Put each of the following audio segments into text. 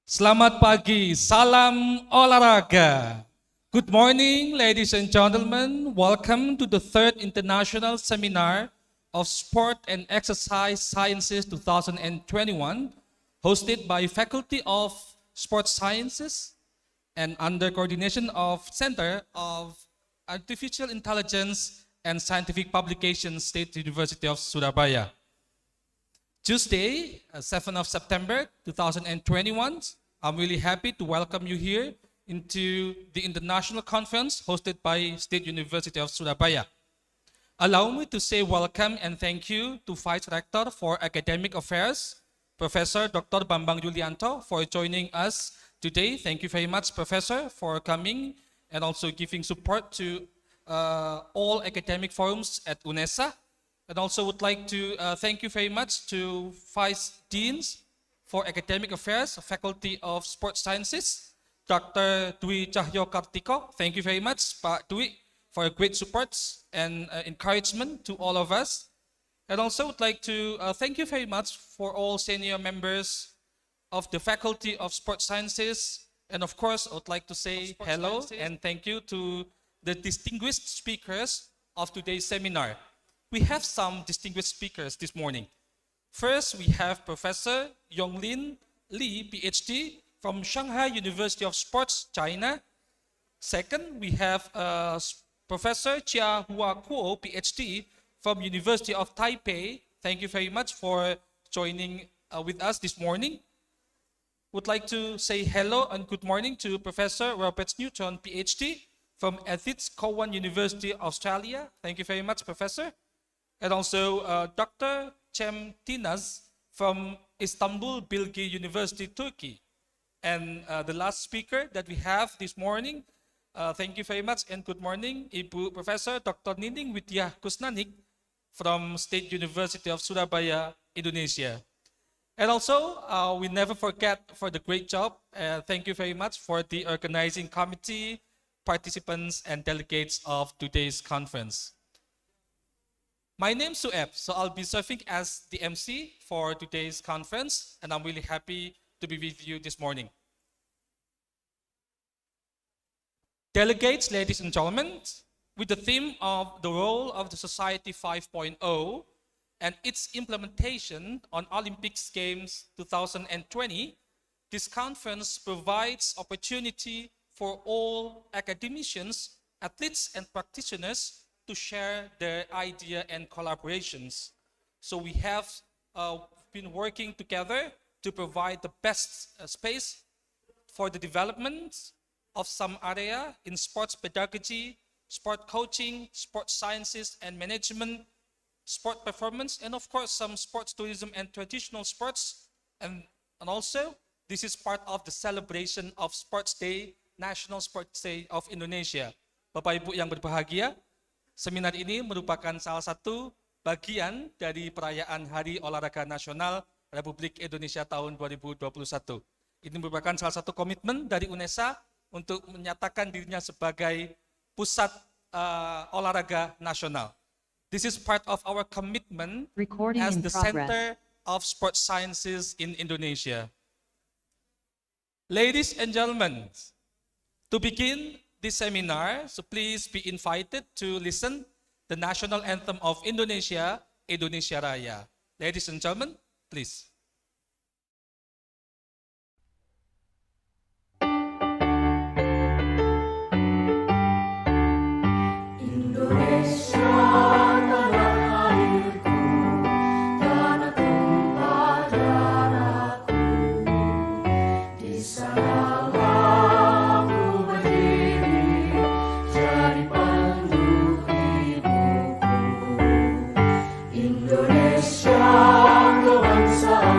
Selamat pagi, salam olahraga. Good morning, ladies and gentlemen. Welcome to the third International Seminar of Sport and Exercise Sciences 2021, hosted by Faculty of Sports Sciences and under coordination of Center of Artificial Intelligence and Scientific Publications, State University of Surabaya. Tuesday, 7th of September 2021, I'm really happy to welcome you here into the international conference hosted by State University of Surabaya. Allow me to say welcome and thank you to Vice Rector for Academic Affairs, Professor Dr. Bambang Yulianto, for joining us today. Thank you very much, Professor, for coming and also giving support to all academic forums at UNESA. And also would like to thank you very much to Vice Deans for Academic Affairs, Faculty of Sports Sciences, Dr. Dwi Cahyo Kartiko. Thank you very much, Pak Dwi, for your great support and encouragement to all of us. And also would like to thank you very much for all senior members of the Faculty of Sports Sciences. And of course, I would like to say hello and thank you to the distinguished speakers of today's seminar. We have some distinguished speakers this morning. First, we have Professor Yonglin Li, PhD, from Shanghai University of Sports, China. Second, we have Professor Chia Hua Kuo, PhD, from University of Taipei. Thank you very much for joining with us this morning. Would like to say hello and good morning to Professor Robert Newton, PhD, from Edith Cowan University, Australia. Thank you very much, Professor. And also Dr. Cem Tinaz from Istanbul Bilgi University, Turkey. And the last speaker that we have this morning, thank you very much and good morning, Ibu Professor Dr. Nining Widya Kusnanik from State University of Surabaya, Indonesia. And also, we never forget for the great job. Thank you very much for the organizing committee, participants, and delegates of today's conference. My name's Sueb, so I'll be serving as the MC for today's conference, and I'm really happy to be with you this morning. Delegates, ladies and gentlemen, with the theme of the role of the Society 5.0 and its implementation on Olympics Games 2020, this conference provides opportunity for all academicians, athletes, and practitioners to share their idea and collaborations. So we have been working together to provide the best space for the development of some area in sports pedagogy, sport coaching, sports sciences and management, sport performance, and of course some sports tourism and traditional sports. And also, this is part of the celebration of Sports Day, National Sports Day of Indonesia. Bapak Ibu yang berbahagia, seminar ini merupakan salah satu bagian dari perayaan Hari Olahraga Nasional Republik Indonesia tahun 2021. Ini merupakan salah satu komitmen dari UNESA untuk menyatakan dirinya sebagai pusat olahraga nasional. This is part of our commitment as the Center of Sports Sciences in Indonesia. Ladies and gentlemen, to begin this seminar, so please be invited to listen the national anthem of Indonesia, Indonesia Raya. Ladies and gentlemen, please. Indonesia, bangsa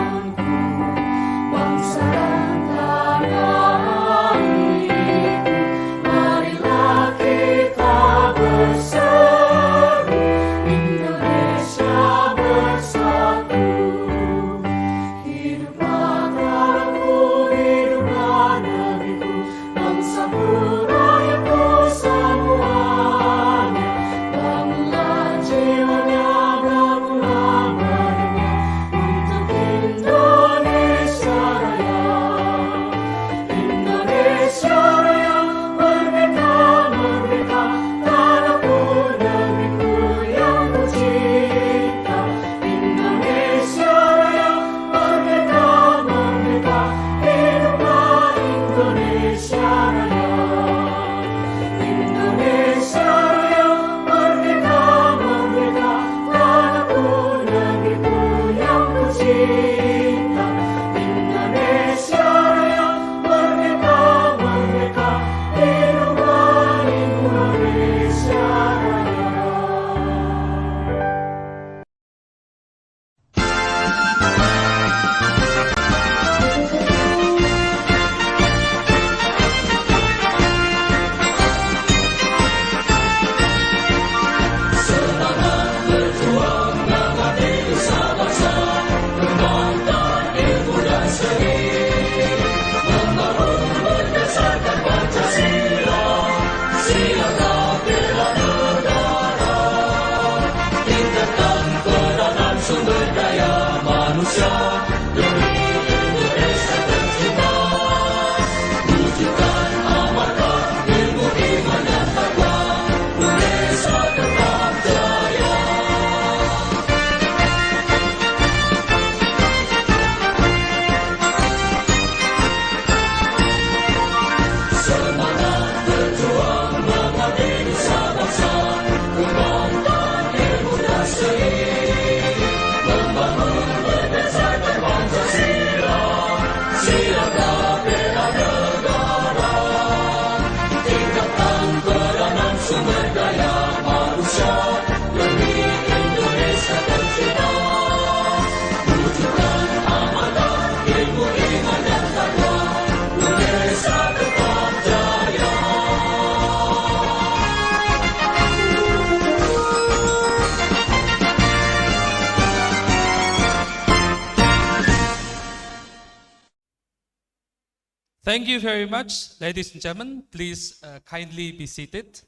Thank you very much, ladies and gentlemen. Please kindly be seated.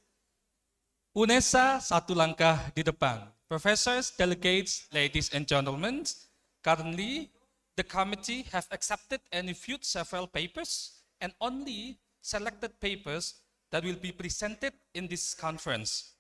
UNESA satu langkah di depan. Professors, delegates, ladies and gentlemen, currently the committee have accepted and reviewed several papers and only selected papers that will be presented in this conference.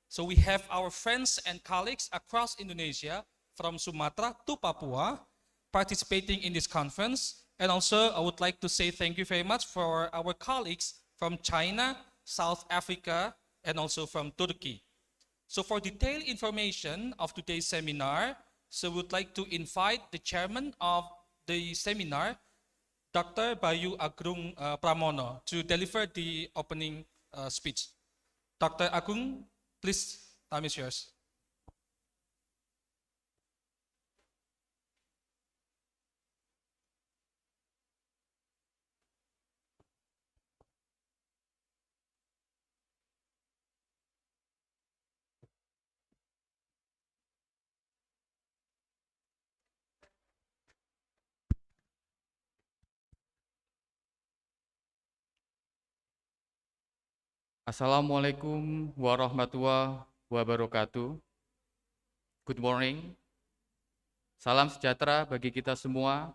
So we have our friends and colleagues across Indonesia from Sumatra to Papua participating in this conference. And also I would like to say thank you very much for our colleagues from China, South Africa, and also from Turkey. So for detailed information of today's seminar, so we would like to invite the chairman of the seminar, Dr. Bayu Agung Pramono, to deliver the opening speech. Dr. Agung, please, time is yours. Assalamualaikum warahmatullahi wabarakatuh. Good morning. Salam sejahtera bagi kita semua.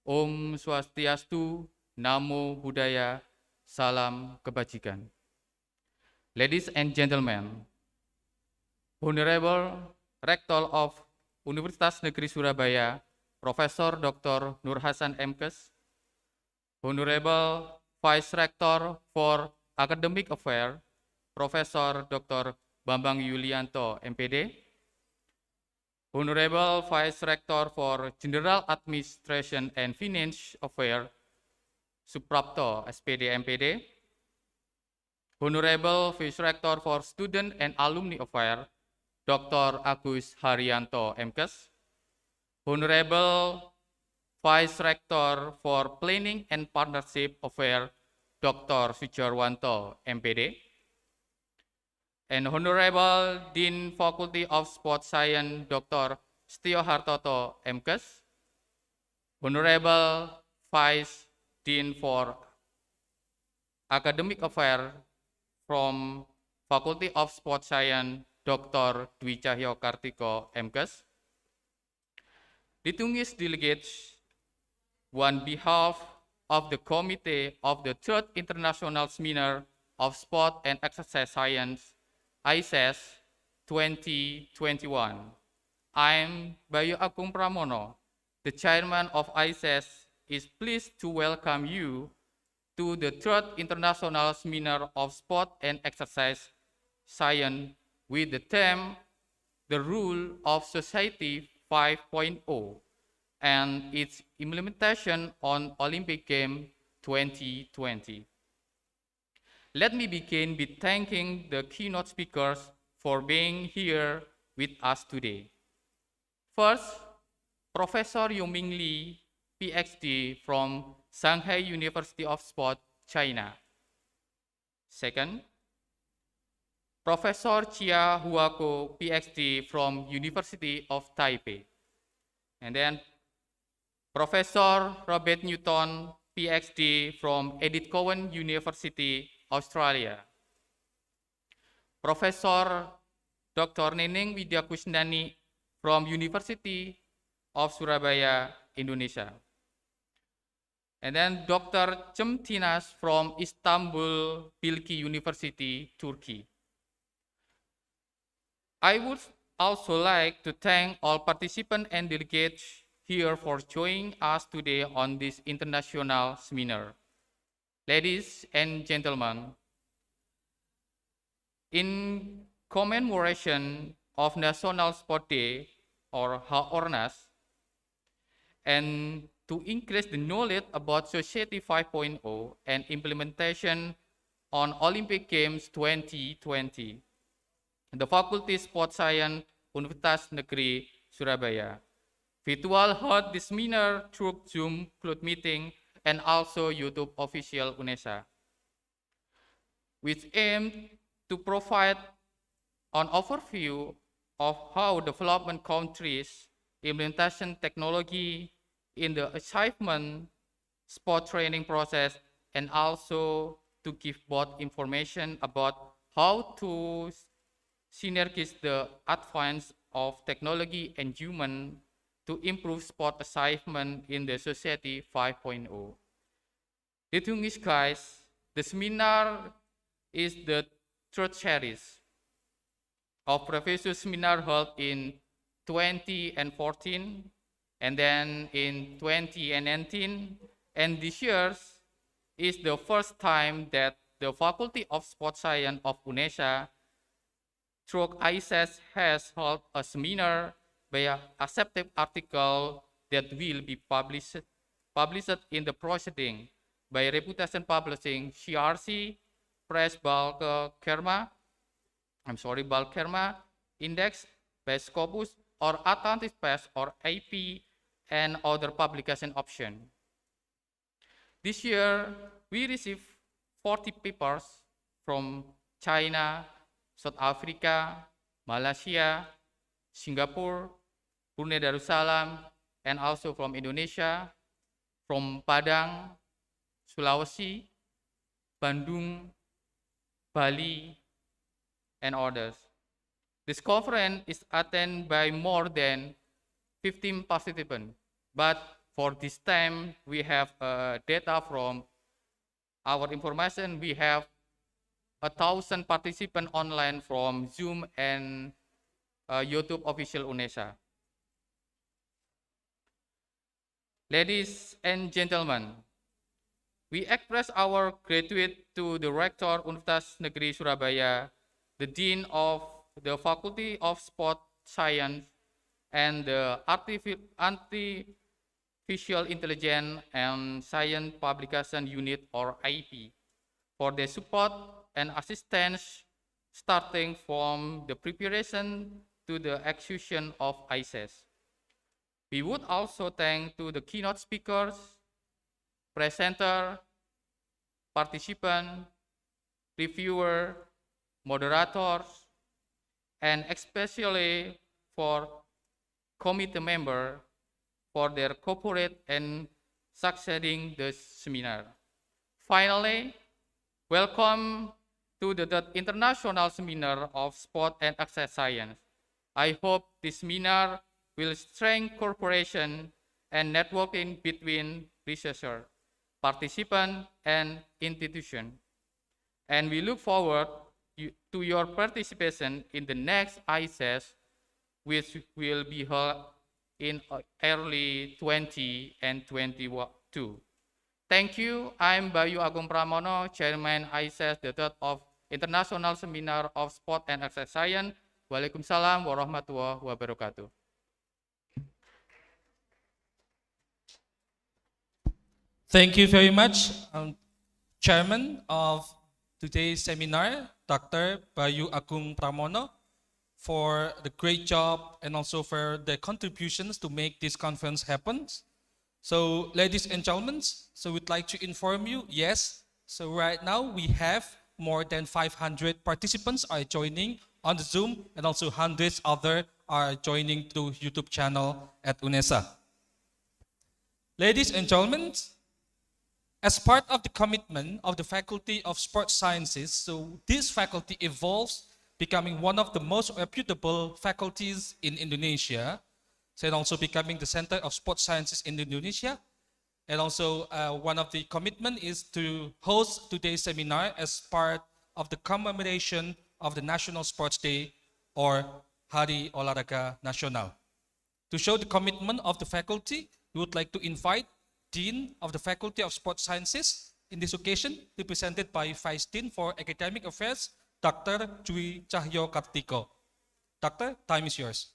Om Swastiastu, Namo Buddhaya, salam kebajikan. Ladies and gentlemen, Honorable Rector of Universitas Negeri Surabaya, Profesor Dr. Nur Hasan MKes, Honorable Vice Rector for Academic Affairs, Profesor Dr. Bambang Yulianto, MPD, Honorable Vice Rector for General Administration and Finance Affairs, Suprapto, SPD, MPD, Honorable Vice Rector for Student and Alumni Affairs, Dr. Agus Haryanto, MKes, Honorable Vice Rector for Planning and Partnership Affairs, Dr. Sujarwanto, MPD, and Honorable Dean Faculty of Sports Science, Dr. Setio Hartoto, MKes, Honorable Vice Dean for Academic Affairs from Faculty of Sports Science, Dr. Dwi Cahyo Kartiko, MKes, distinguished delegates, on behalf of the Committee of the Third International Seminar of Sport and Exercise Science, ISES 2021. I'm Bayu Agung Pramono, the chairman of ISES, is pleased to welcome you to the Third International Seminar of Sport and Exercise Science with the theme, The Rule of Society 5.0, and its implementation on Olympic Games 2020. Let me begin with thanking the keynote speakers for being here with us today. First, Professor Yongming Li, PhD from Shanghai University of Sport, China. Second, Professor Chia Huako, PhD from University of Taipei. And then Professor Robert Newton, PhD from Edith Cowan University, Australia. Professor Dr. Neneng Widyakusnani from University of Surabaya, Indonesia. And then Dr. Cem Tinas from Istanbul Bilgi University, Turkey. I would also like to thank all participants and delegates here for joining us today on this international seminar. Ladies and gentlemen, in commemoration of National Sport Day, or HAORNAS, and to increase the knowledge about Society 5.0 and implementation on Olympic Games 2020, the Faculty Sport Science, Universitas Negeri Surabaya virtual held this seminar through Zoom Cloud Meeting and also YouTube official UNESA, which aimed to provide an overview of how development countries implementation technology in the achievement sport training process and also to give both information about how to synergize the advance of technology and human to improve sport achievement in the society 5.0. Distinguished guys, the seminar is the third series of previous seminar held in 2014 and then in 2019, and this year is the first time that the Faculty of Sports Science of UNESA through ISES has held a seminar via accepted article that will be published in the proceeding by Reputation Publishing, CRC, Press Bulk Kerma, Index, by Scopus, or Atlantic Press, or AP, and other publication option. This year, we received 40 papers from China, South Africa, Malaysia, Singapore, Brunei Darussalam, and also from Indonesia, from Padang, Sulawesi, Bandung, Bali, and others. This conference is attended by more than 15 participants, but for this time, we have data from our information. We have 1,000 participants online from Zoom and YouTube official UNESA. Ladies and gentlemen, we express our gratitude to the Rector Universitas Negeri Surabaya, the Dean of the Faculty of Sport Science, and the Artificial Intelligence and Science Publication Unit, or IP, for their support and assistance starting from the preparation to the execution of ISES. We would also thank to the keynote speakers, presenter, participant, reviewer, moderators, and especially for committee member for their cooperate and succeeding the seminar. Finally, welcome to the third International Seminar of Sport and Exercise Science. I hope this seminar will strengthen cooperation and networking between researchers, participants, and institutions. And we look forward to your participation in the next ISES, which will be held in early 2022. Thank you. I'm Bayu Agung Pramono, Chairman ISES, the third of International Seminar of Sport and Exercise Science. Waalaikumsalam warahmatullahi wabarakatuh. Thank you very much, Chairman of today's seminar, Dr. Bayu Agung Pramono, for the great job and also for the contributions to make this conference happen. So, ladies and gentlemen, so we'd like to inform you, yes, so right now we have more than 500 participants are joining on the Zoom, and also hundreds other are joining through YouTube channel at UNESA. Ladies and gentlemen, as part of the commitment of the Faculty of Sports Sciences, so this faculty evolves, becoming one of the most reputable faculties in Indonesia, so and also becoming the Center of Sports Sciences in Indonesia. And also one of the commitment is to host today's seminar as part of the commemoration of the National Sports Day, or Hari Olahraga Nasional. To show the commitment of the faculty, we would like to invite Dean of the Faculty of Sports Sciences in this occasion, represented by Vice Dean for Academic Affairs, Dr. Dwi Cahyo Kartiko. Doctor, time is yours.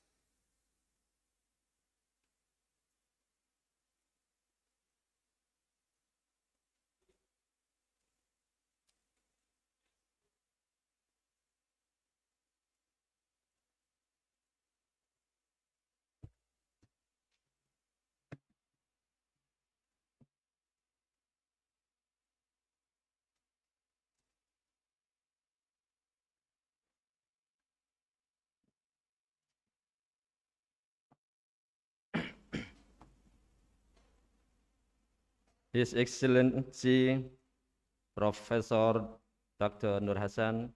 His Excellency Profesor Dr. Nur Hasan,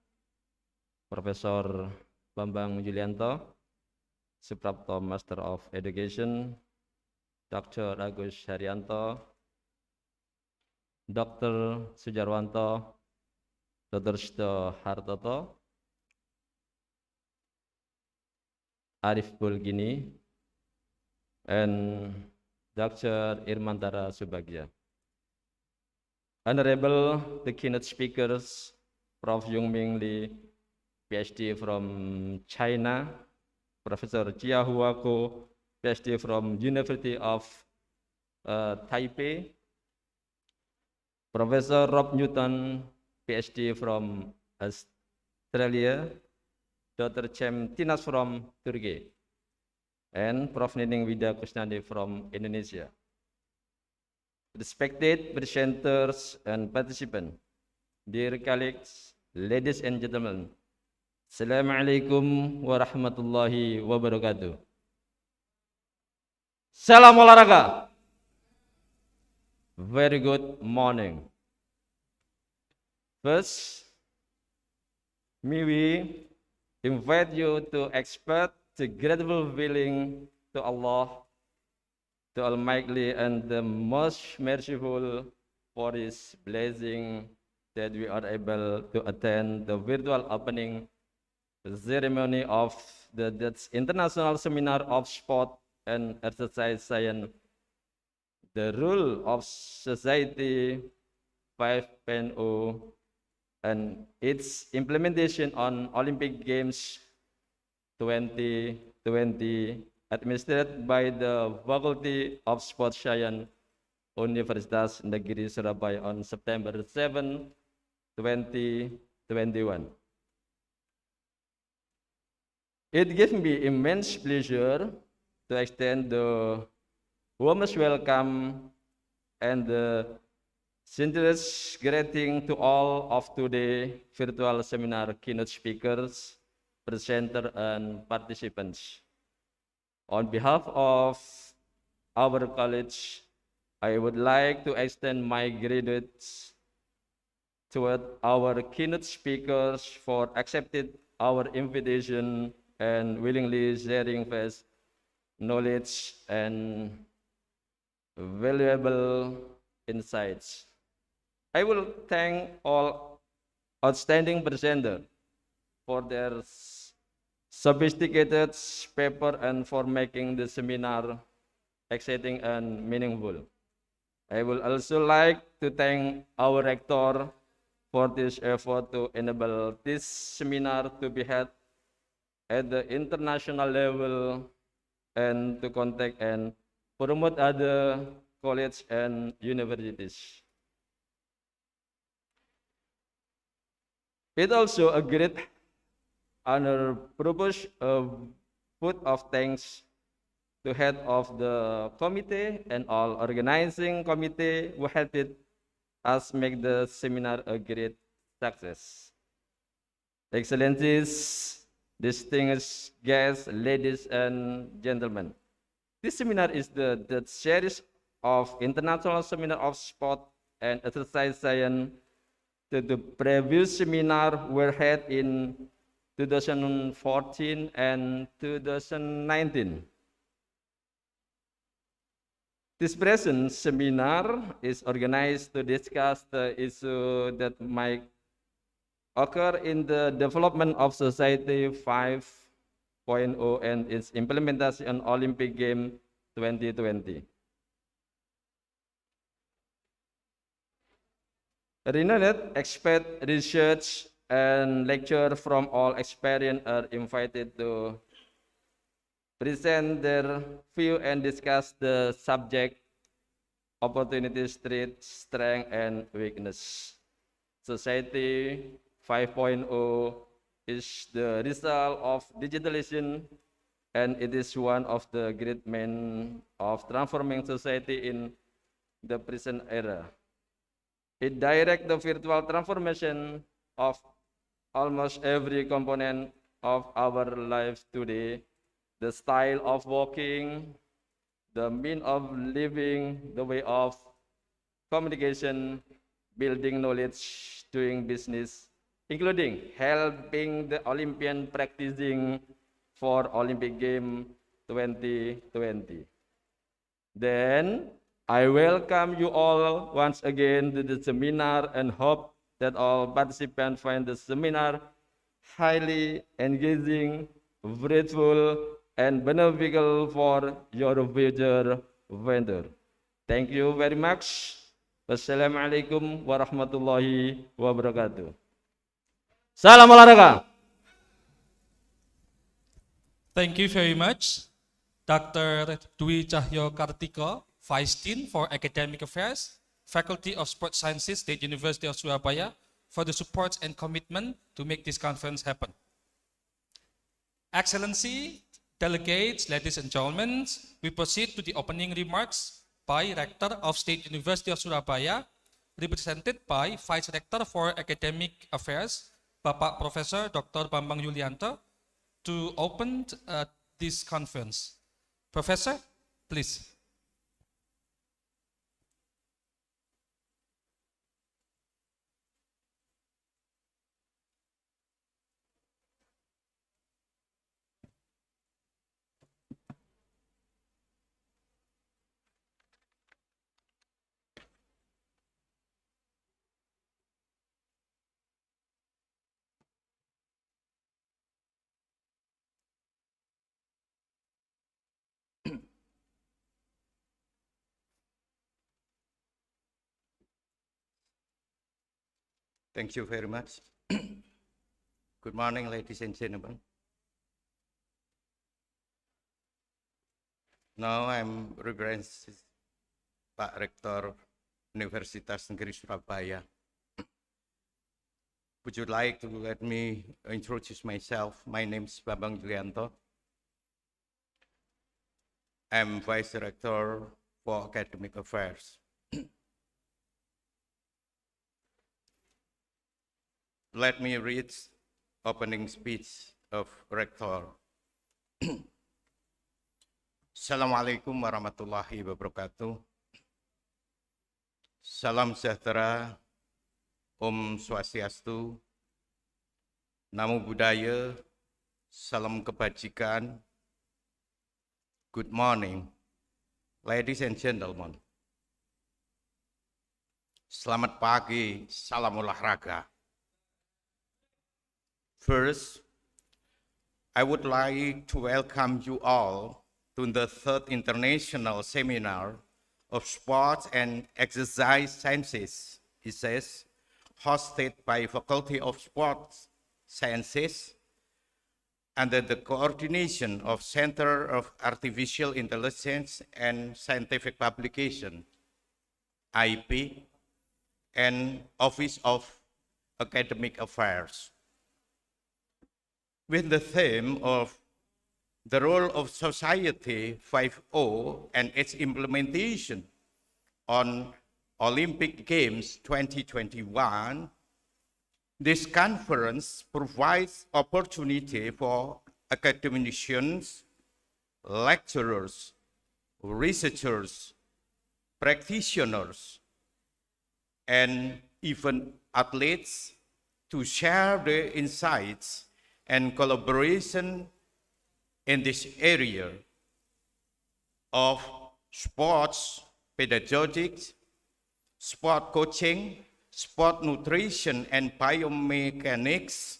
Profesor Bambang Julianto, Suprapto Master of Education, Dr. Agus Haryanto, Dr. Sujarwanto, Dr. Shito Hartoto, Arif Bulgini, and Dr. Irmantara Subagya. Honorable the keynote speakers, Prof. Yongming Li, PhD from China, Professor Jia Huako, PhD from University of Taipei, Professor Rob Newton, PhD from Australia, Dr. Cem Tinas from Turkey, and Prof. Nining Wida Kusnandi from Indonesia. Respected presenters and participants, dear colleagues, ladies and gentlemen, Assalamualaikum warahmatullahi wabarakatuh. Salam olahraga. Very good morning. First, may we invite you to express the grateful feeling to Allah, the Almighty and the most merciful, for His blessing that we are able to attend the virtual opening ceremony of the International Seminar of Sport and Exercise Science, the Rule of Society 5.0, and its implementation on Olympic Games 2020, administered by the Faculty of Sport Science, Universitas Negeri Surabaya on September 7, 2021. It gives me immense pleasure to extend the warmest welcome and the sincerest greeting to all of today's virtual seminar keynote speakers, presenters, and participants. On behalf of our college, I would like to extend my gratitude toward our keynote speakers for accepting our invitation and willingly sharing vast knowledge and valuable insights. I will thank all outstanding presenters for their sophisticated paper and for making the seminar exciting and meaningful. I would also like to thank our rector for this effort to enable this seminar to be held at the international level and to contact and promote other colleges and universities. It also a great honor propose a vote of thanks to head of the committee and all organizing committee who helped us make the seminar a great success. Excellencies, distinguished guests, ladies and gentlemen, this seminar is the series of International Seminar of Sport and Exercise Science. The previous seminar were held in 2014 and 2019. This present seminar is organized to discuss the issue that might occur in the development of Society 5.0 and its implementation on Olympic Games 2020. Renowned expert, research, and lecturer from all experience are invited to present their view and discuss the subject, opportunities, threats, strength, and weakness. Society 5.0 is the result of digitalization, and it is one of the great men of transforming society in the present era. It directs the virtual transformation of almost every component of our lives today, the style of walking, the mean of living, the way of communication, building knowledge, doing business, including helping the Olympian practicing for Olympic Game 2020. Then I welcome you all once again to the seminar and hope that all participants find the seminar highly engaging, fruitful, and beneficial for your future venture. Thank you very much. Wassalamualaikum warahmatullahi wabarakatuh. Salam olahraga. Thank you very much, Dr. Dwi Cahyo Kartika, Vice Dean for Academic Affairs, Faculty of Sports Sciences, State University of Surabaya, for the support and commitment to make this conference happen. Excellency, delegates, ladies and gentlemen, we proceed to the opening remarks by Rector of State University of Surabaya, represented by Vice Rector for Academic Affairs, Bapak Professor Dr. Bambang Yulianto, to open this conference. Professor, please. Thank you very much. Good morning, ladies and gentlemen. Now I'm referencing Pak Rektor Universitas Negeri Surabaya. Would you like to let me introduce myself? My name is Bambang Yulianto. I'm Vice Rector for Academic Affairs. Let me read opening speech of Rector. Assalamualaikum warahmatullahi wabarakatuh. Salam sejahtera, Om Swastiastu, Namo Buddhaya, Salam Kebajikan. Good morning, ladies and gentlemen. Selamat pagi, salam olahraga. First, I would like to welcome you all to the third international seminar of Sports and Exercise Sciences, ISES, hosted by Faculty of Sports Sciences under the coordination of Center of Artificial Intelligence and Scientific Publication, IP, and Office of Academic Affairs, with the theme of the role of Society 5.0 and its implementation on Olympic Games 2021. This conference provides opportunity for academicians, lecturers, researchers, practitioners, and even athletes to share their insights and collaboration in this area of sports pedagogics, sport coaching, sport nutrition and biomechanics,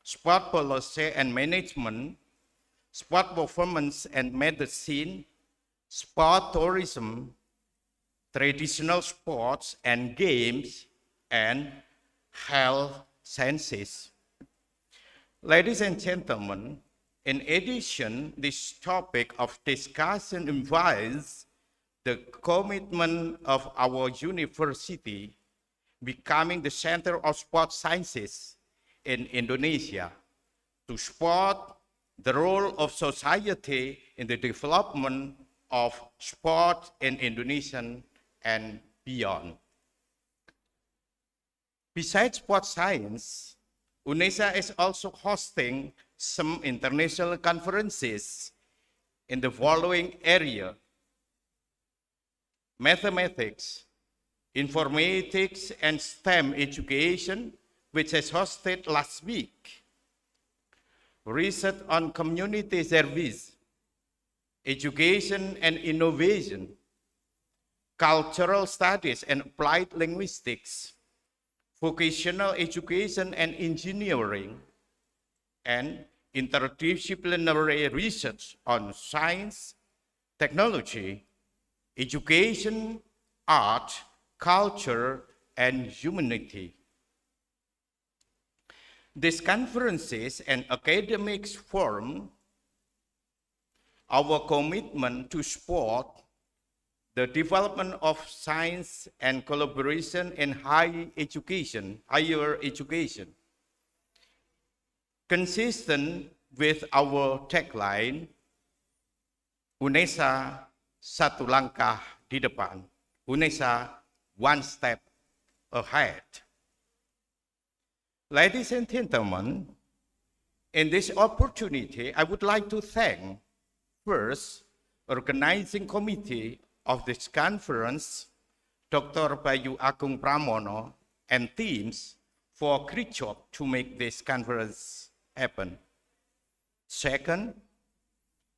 sport policy and management, sport performance and medicine, sport tourism, traditional sports and games, and health sciences. Ladies and gentlemen, in addition, this topic of discussion invites the commitment of our university becoming the center of sports sciences in Indonesia to support the role of society in the development of sport in Indonesia and beyond. Besides sports science, UNESA is also hosting some international conferences in the following area: mathematics, Informatics and STEM education, which was hosted last week, research on community service, education and innovation, cultural studies and applied linguistics, vocational education and engineering, and interdisciplinary research on science, technology, education, art, culture, and humanity. These conferences and academics form our commitment to support the development of science and collaboration in higher education, consistent with our tagline, UNESA satu langkah di depan, UNESA one step ahead. Ladies and gentlemen, in this opportunity, I would like to thank first, organizing committee of this conference, Dr. Bayu Agung Pramono and teams for a great job to make this conference happen. Second,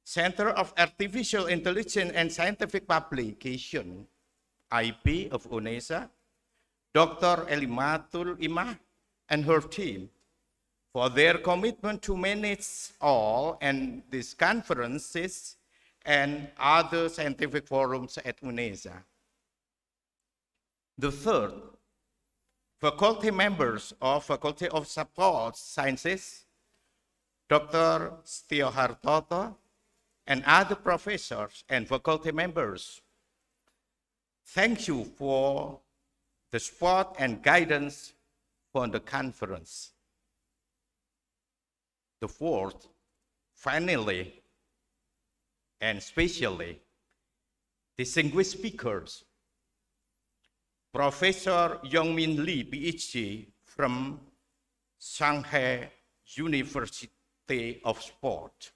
Center of Artificial Intelligence and Scientific Publication, IP of UNESA, Dr. Elimatul Imah and her team for their commitment to manage all and these conferences and other scientific forums at UNESA. The third, faculty members of Faculty of Support Sciences, Dr. Setio Hartoto, and other professors and faculty members. Thank you for the support and guidance for the conference. The fourth, finally, and especially, distinguished speakers, Professor Yongmin Lee, PhD from Shanghai University of Sport,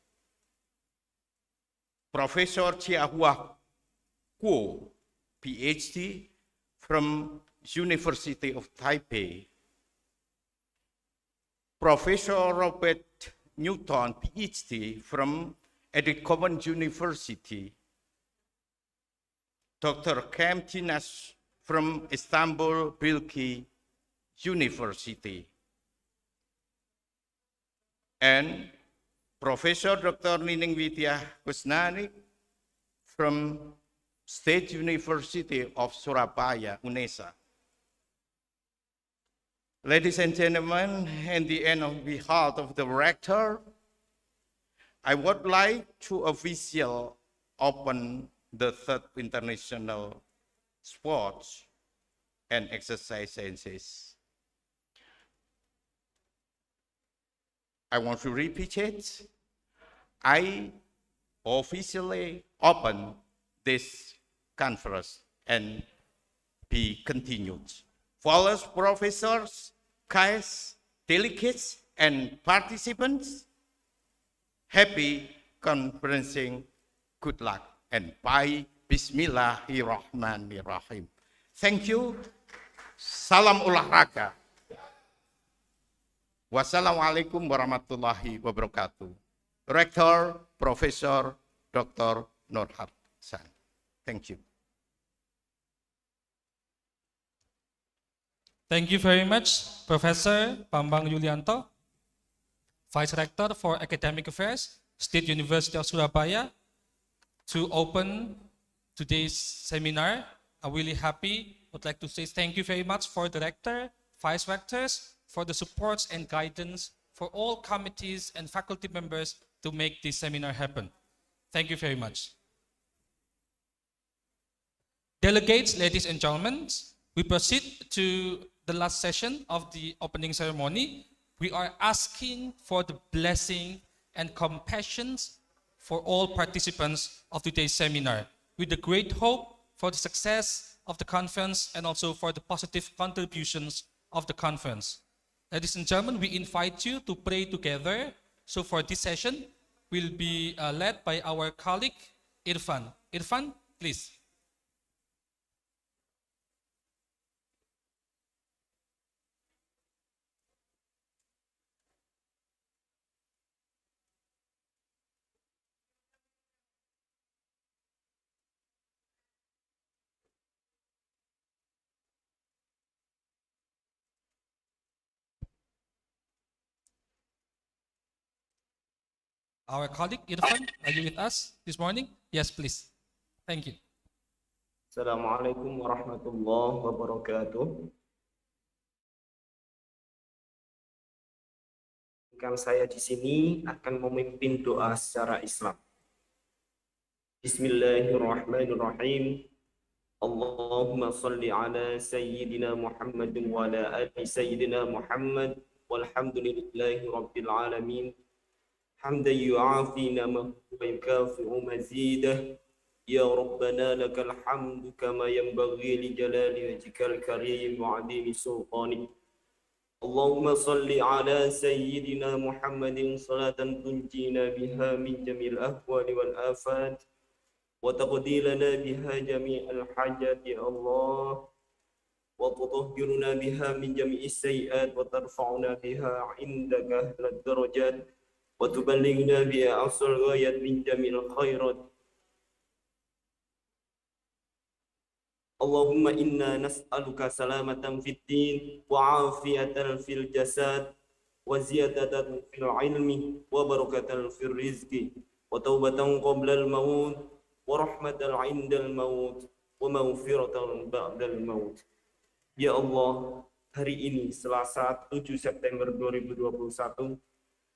Professor Chiahua Kuo, PhD from University of Taipei, Professor Robert Newton, PhD from Edith Cowan University, Dr. Kem Tinas from Istanbul Bilgi University, and Professor Dr. Nining Vidya Kusnanik from State University of Surabaya, UNESA. Ladies and gentlemen, in the end, on behalf of the rector, I would like to officially open the third International Sports and Exercise Sciences. I want to repeat it. I officially open this conference and be continued. Fellow professors, guests, delegates, and participants, happy conferencing, good luck, and bye. Bismillahirrahmanirrahim. Thank you. Salam olahraga. Wassalamualaikum warahmatullahi wabarakatuh. Rector, Professor Dr. Nurhat San. Thank you. Thank you very much, Professor Bambang Yulianto, Vice Rector for Academic Affairs, State University of Surabaya, to open today's seminar. I'm really happy. Would like to say thank you very much for the Rector, Vice Rectors, for the supports and guidance for all committees and faculty members to make this seminar happen. Thank you very much. Delegates, ladies and gentlemen, we proceed to the last session of the opening ceremony. We are asking for the blessing and compassion for all participants of today's seminar, with the great hope for the success of the conference and also for the positive contributions of the conference. Ladies and gentlemen, we invite you to pray together. So for this session, will be led by our colleague, Irfan. Irfan, please. Our colleague Irfan, are you with us this morning? Yes, please. Thank you. Assalamualaikum warahmatullahi wabarakatuh. Kan saya di sini akan memimpin doa secara Islam. Bismillahirrahmanirrahim. Allahumma salli ala sayyidina Muhammadin wa ala ali sayyidina Muhammad walhamdulillahi rabbil alamin. Hamdan yu'afi namahu wa yukafi'u mazidah. Ya Rabbana lakal hamdu kama yanbaghi li jalali wajhikal karim wa 'azimi sultanik. Allahumma salli ala sayyidina Muhammadin salatan tunjina biha min jamil ahwali wal afat wa taqdi lana biha jami'al hajat ya Allah wa tutahhiruna biha min jami'is sayyi'at wa tarfa'una biha 'indaka ahlad darajat wa tuballighuna biha aqsal ghayat min jamil khairat. Allahumma inna nas'aluka salamatan fid din wa afiyatan fil jasad wa ziyadatan fil ilmi wa barakatan fil rizqi wa taubatan qabla al maut wa rahmatan 'inda al maut wa maghfiratan ba'da al maut. Ya Allah, hari ini Selasa 7 September 2021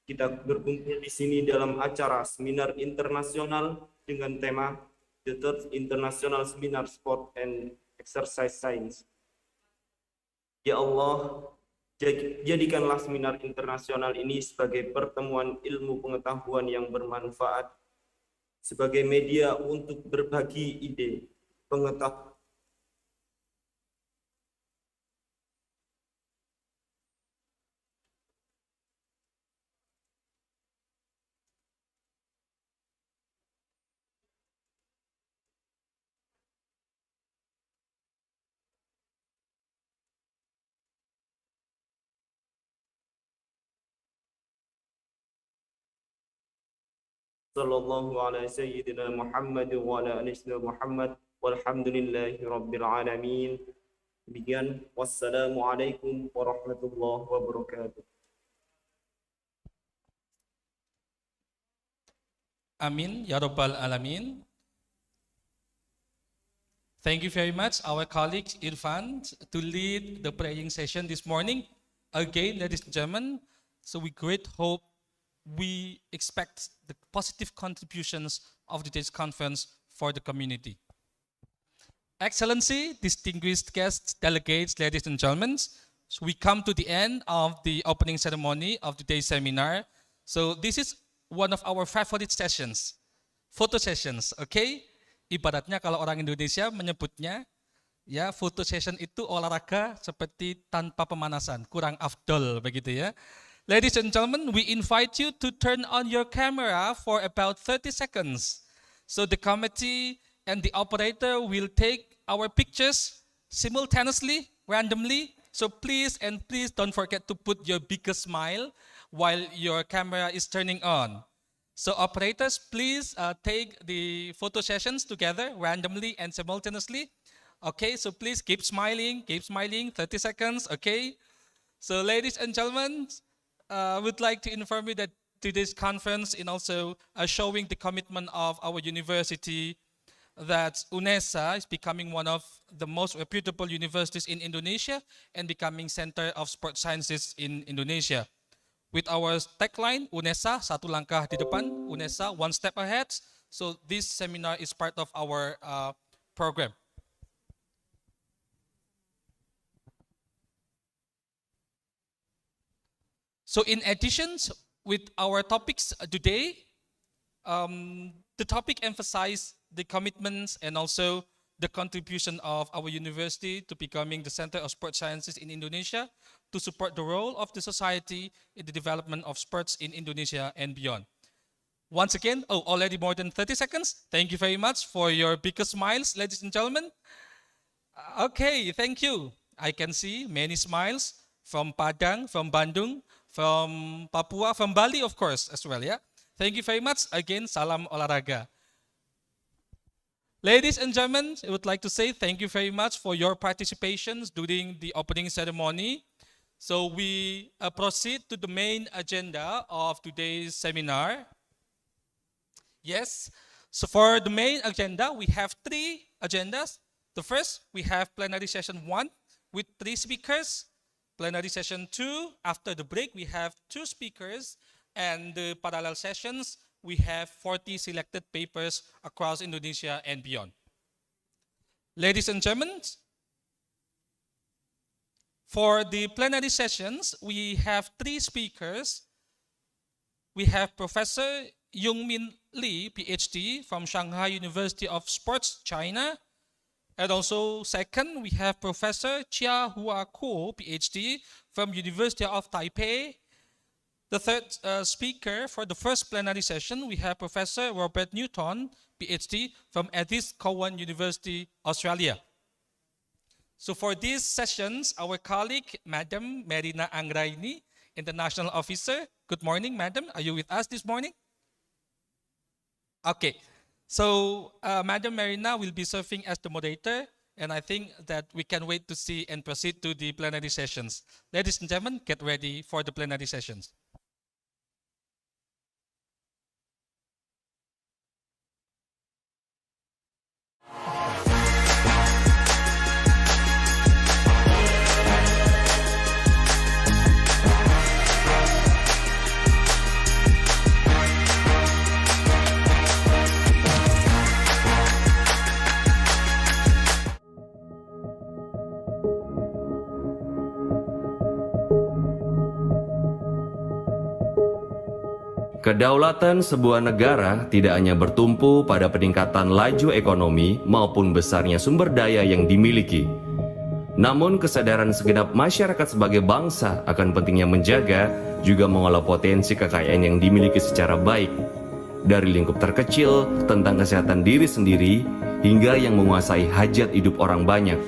kita berkumpul di sini dalam acara seminar internasional dengan tema The Third International Seminar Sport and Exercise Science. Ya Allah, jadikanlah seminar internasional ini sebagai pertemuan ilmu pengetahuan yang bermanfaat, sebagai media untuk berbagi ide, pengetahuan, sallallahu ala sayyidina Muhammad wa ala ali sayyidina Muhammad walhamdulillahi rabbil alamin. Demikian, wassalamualaikum warahmatullahi wabarakatuh. Amin, Ya Rabbal Alamin. Thank you very much, our colleague Irfan, to lead the praying session this morning. Again, ladies and gentlemen, so we great hope we expect the positive contributions of today's conference for the community. Excellency, distinguished guests, delegates, ladies and gentlemen, so we come to the end of the opening ceremony of today's seminar. So this is one of our favorite sessions, photo sessions, okay? Ibaratnya kalau orang Indonesia menyebutnya, ya photo session itu olahraga seperti tanpa pemanasan, kurang afdol begitu ya. Ladies and gentlemen, we invite you to turn on your camera for about 30 seconds. So the committee and the operator will take our pictures simultaneously, randomly. So please don't forget to put your biggest smile while your camera is turning on. So operators, please take the photo sessions together randomly and simultaneously. Okay, so please keep smiling, 30 seconds, okay? So ladies and gentlemen, would like to inform you that today's conference is also showing the commitment of our university that UNESA is becoming one of the most reputable universities in Indonesia and becoming center of sport sciences in Indonesia. With our tagline, UNESA, satu langkah di depan, UNESA, one step ahead. So this seminar is part of our program. So in addition with our topics today, the topic emphasizes the commitments and also the contribution of our university to becoming the center of sports sciences in Indonesia to support the role of the society in the development of sports in Indonesia and beyond. Once again, already more than 30 seconds. Thank you very much for your biggest smiles, ladies and gentlemen. Okay, thank you. I can see many smiles from Padang, from Bandung, from Papua, from Bali, of course, as well, yeah? Thank you very much. Again, salam olahraga. Ladies and gentlemen, I would like to say thank you very much for your participations during the opening ceremony. So we proceed to the main agenda of today's seminar. Yes. So for the main agenda, we have 3 agendas. The first, we have plenary session 1 with 3 speakers. Plenary session 2, after the break, we have 2 speakers. And the parallel sessions, we have 40 selected papers across Indonesia and beyond. Ladies and gentlemen, for the plenary sessions, we have 3 speakers. We have Professor Youngmin Lee, PhD from Shanghai University of Sports, China. And also second, we have Professor Chia Hua Kuo, PhD from University of Taipei. The third speaker for the first plenary session, we have Professor Robert Newton, PhD from Edith Cowan University, Australia. So for these sessions, our colleague, Madam Marina Anggraini, International Officer. Good morning, Madam. Are you with us this morning? Okay. So Madam Marina will be serving as the moderator, and I think that we can wait to see and proceed to the plenary sessions. Ladies and gentlemen, get ready for the plenary sessions. Kedaulatan sebuah negara tidak hanya bertumpu pada peningkatan laju ekonomi maupun besarnya sumber daya yang dimiliki. Namun kesadaran segenap masyarakat sebagai bangsa akan pentingnya menjaga juga mengolah potensi kekayaan yang dimiliki secara baik. Dari lingkup terkecil tentang kesehatan diri sendiri hingga yang menguasai hajat hidup orang banyak.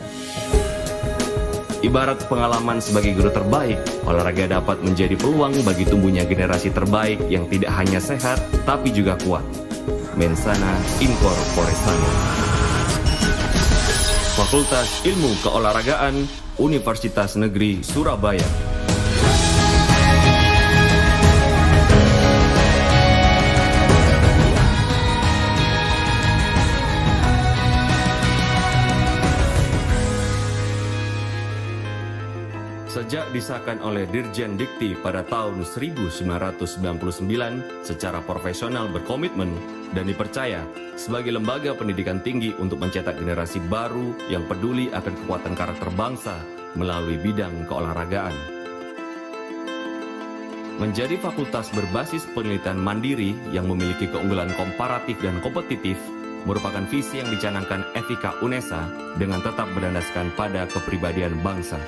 Ibarat pengalaman sebagai guru terbaik, olahraga dapat menjadi peluang bagi tumbuhnya generasi terbaik yang tidak hanya sehat, tapi juga kuat. Mensana Incorpore Sano. Fakultas Ilmu Keolahragaan, Universitas Negeri Surabaya. Sejak disahkan oleh Dirjen Dikti pada tahun 1999, secara profesional berkomitmen dan dipercaya sebagai lembaga pendidikan tinggi untuk mencetak generasi baru yang peduli akan kekuatan karakter bangsa melalui bidang keolahragaan. Menjadi fakultas berbasis penelitian mandiri yang memiliki keunggulan komparatif dan kompetitif merupakan visi yang dicanangkan FIK UNESA dengan tetap berdasarkan pada kepribadian bangsa.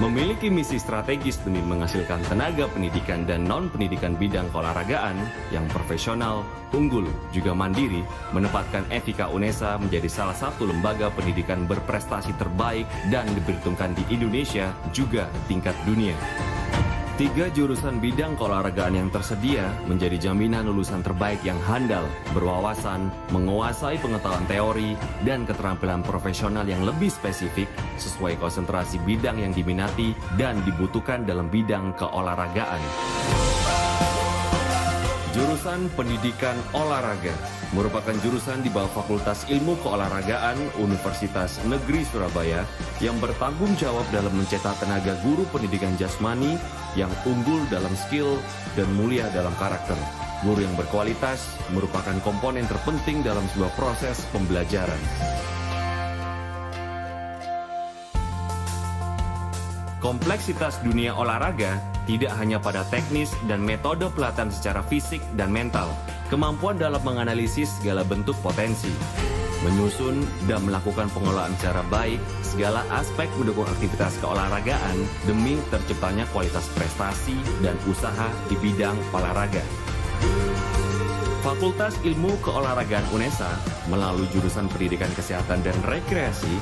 Memiliki misi strategis demi menghasilkan tenaga pendidikan dan non-pendidikan bidang keolahragaan yang profesional, unggul, juga mandiri, menempatkan FIK UNESA menjadi salah satu lembaga pendidikan berprestasi terbaik dan diperhitungkan di Indonesia juga tingkat dunia. 3 jurusan bidang keolahragaan yang tersedia menjadi jaminan lulusan terbaik yang handal, berwawasan, menguasai pengetahuan teori, dan keterampilan profesional yang lebih spesifik sesuai konsentrasi bidang yang diminati dan dibutuhkan dalam bidang keolahragaan. Jurusan Pendidikan Olahraga merupakan jurusan di bawah Fakultas Ilmu Keolahragaan Universitas Negeri Surabaya yang bertanggung jawab dalam mencetak tenaga guru pendidikan jasmani yang unggul dalam skill dan mulia dalam karakter. Guru yang berkualitas merupakan komponen terpenting dalam sebuah proses pembelajaran. Kompleksitas dunia olahraga tidak hanya pada teknis dan metode pelatihan secara fisik dan mental, kemampuan dalam menganalisis segala bentuk potensi, menyusun dan melakukan pengolahan secara baik segala aspek mendukung aktivitas keolahragaan demi terciptanya kualitas prestasi dan usaha di bidang olahraga. Fakultas Ilmu Keolahragaan UNESA melalui jurusan Pendidikan Kesehatan dan Rekreasi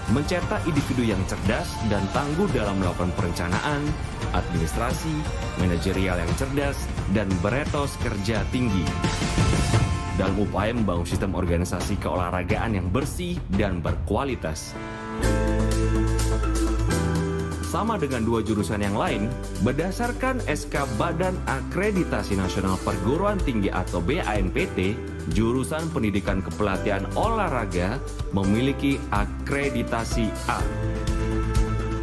mencetak individu yang cerdas dan tangguh dalam melakukan perencanaan, administrasi, manajerial yang cerdas, dan beretos kerja tinggi. Dalam upaya membangun sistem organisasi keolahragaan yang bersih dan berkualitas. sama dengan dua jurusan yang lain, berdasarkan SK Badan Akreditasi Nasional Perguruan Tinggi atau BANPT, jurusan Pendidikan Kepelatihan Olahraga memiliki akreditasi A.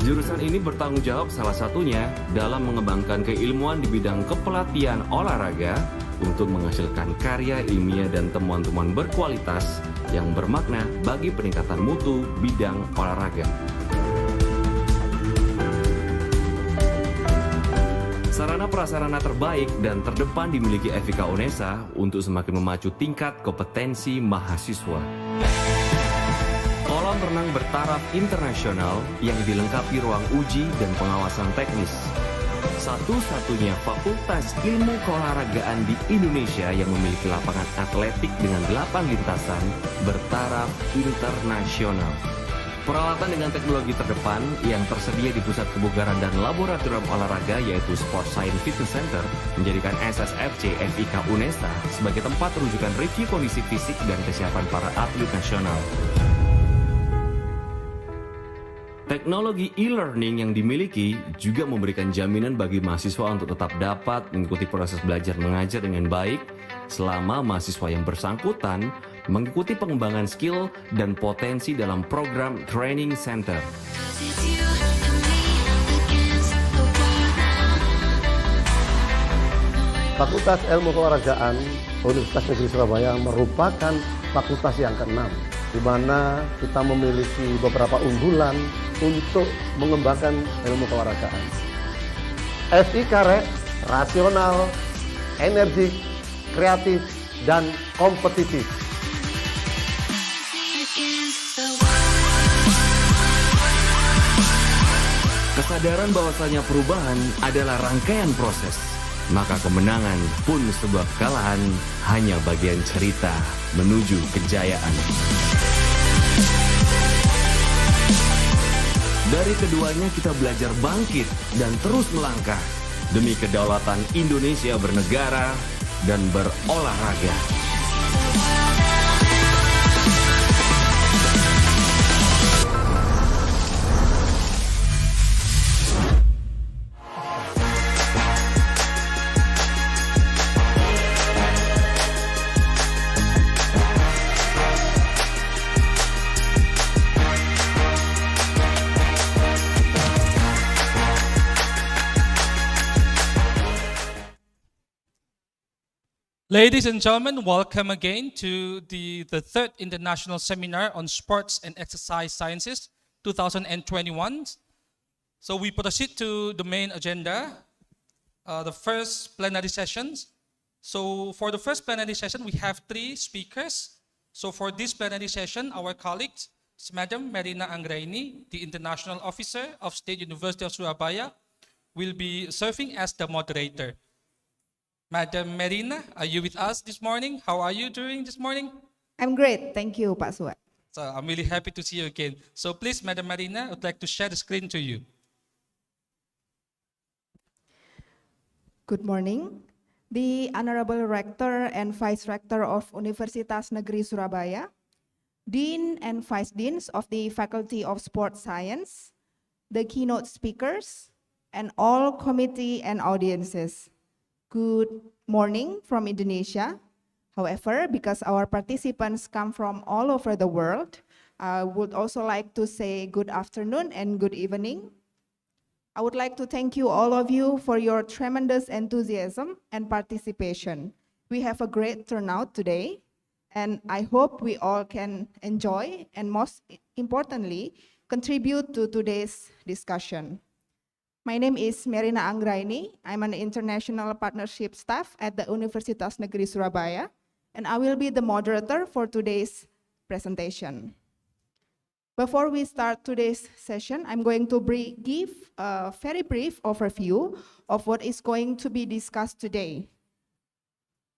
Jurusan ini bertanggung jawab salah satunya dalam mengembangkan keilmuan di bidang kepelatihan olahraga untuk menghasilkan karya ilmiah dan temuan-temuan berkualitas yang bermakna bagi peningkatan mutu bidang olahraga. Sarana prasarana terbaik dan terdepan dimiliki FIK UNESA untuk semakin memacu tingkat kompetensi mahasiswa. Kolam renang bertaraf internasional yang dilengkapi ruang uji dan pengawasan teknis. Satu-satunya fakultas ilmu keolahragaan di Indonesia yang memiliki lapangan atletik dengan 8 lintasan bertaraf internasional. Peralatan dengan teknologi terdepan yang tersedia di Pusat Kebugaran dan Laboratorium Olahraga yaitu Sport Science Fitness Center menjadikan SSFC FIK UNESA sebagai tempat rujukan review kondisi fisik dan kesiapan para atlet nasional. Teknologi e-learning yang dimiliki juga memberikan jaminan bagi mahasiswa untuk tetap dapat mengikuti proses belajar mengajar dengan baik selama mahasiswa yang bersangkutan mengikuti pengembangan skill dan potensi dalam program training center. Fakultas Ilmu Keolahragaan Universitas Negeri Surabaya merupakan fakultas yang ke-6, di mana kita memiliki beberapa unggulan untuk mengembangkan ilmu keolahragaan. FIK rasional, energik, kreatif, dan kompetitif. Kesadaran bahwasanya perubahan adalah rangkaian proses, maka kemenangan pun sebuah kekalahan hanya bagian cerita menuju kejayaan. Dari keduanya kita belajar bangkit dan terus melangkah demi kedaulatan Indonesia bernegara dan berolahraga. Ladies and gentlemen, welcome again to the third International Seminar on Sports and Exercise Sciences 2021. So we proceed to the main agenda, the first plenary sessions. So for the first plenary session, we have 3 speakers. So for this plenary session, our colleague, Madam Marina Anggraini, the International Officer of State University of Surabaya, will be serving as the moderator. Madam Marina, are you with us this morning? How are you doing this morning? I'm great. Thank you, Pak Suat. So I'm really happy to see you again. So please, Madam Marina, I would like to share the screen to you. Good morning. The Honorable Rector and Vice Rector of Universitas Negeri Surabaya, Dean and Vice Deans of the Faculty of Sports Science, the keynote speakers, and all committee and audiences. Good morning from Indonesia. However, because our participants come from all over the world, I would also like to say good afternoon and good evening. I would like to thank you, all of you, for your tremendous enthusiasm and participation. We have a great turnout today, and I hope we all can enjoy and, most importantly, contribute to today's discussion. My name is Marina Anggraini. I'm an international partnership staff at the Universitas Negeri Surabaya, and I will be the moderator for today's presentation. Before we start today's session, I'm going to give a very brief overview of what is going to be discussed today.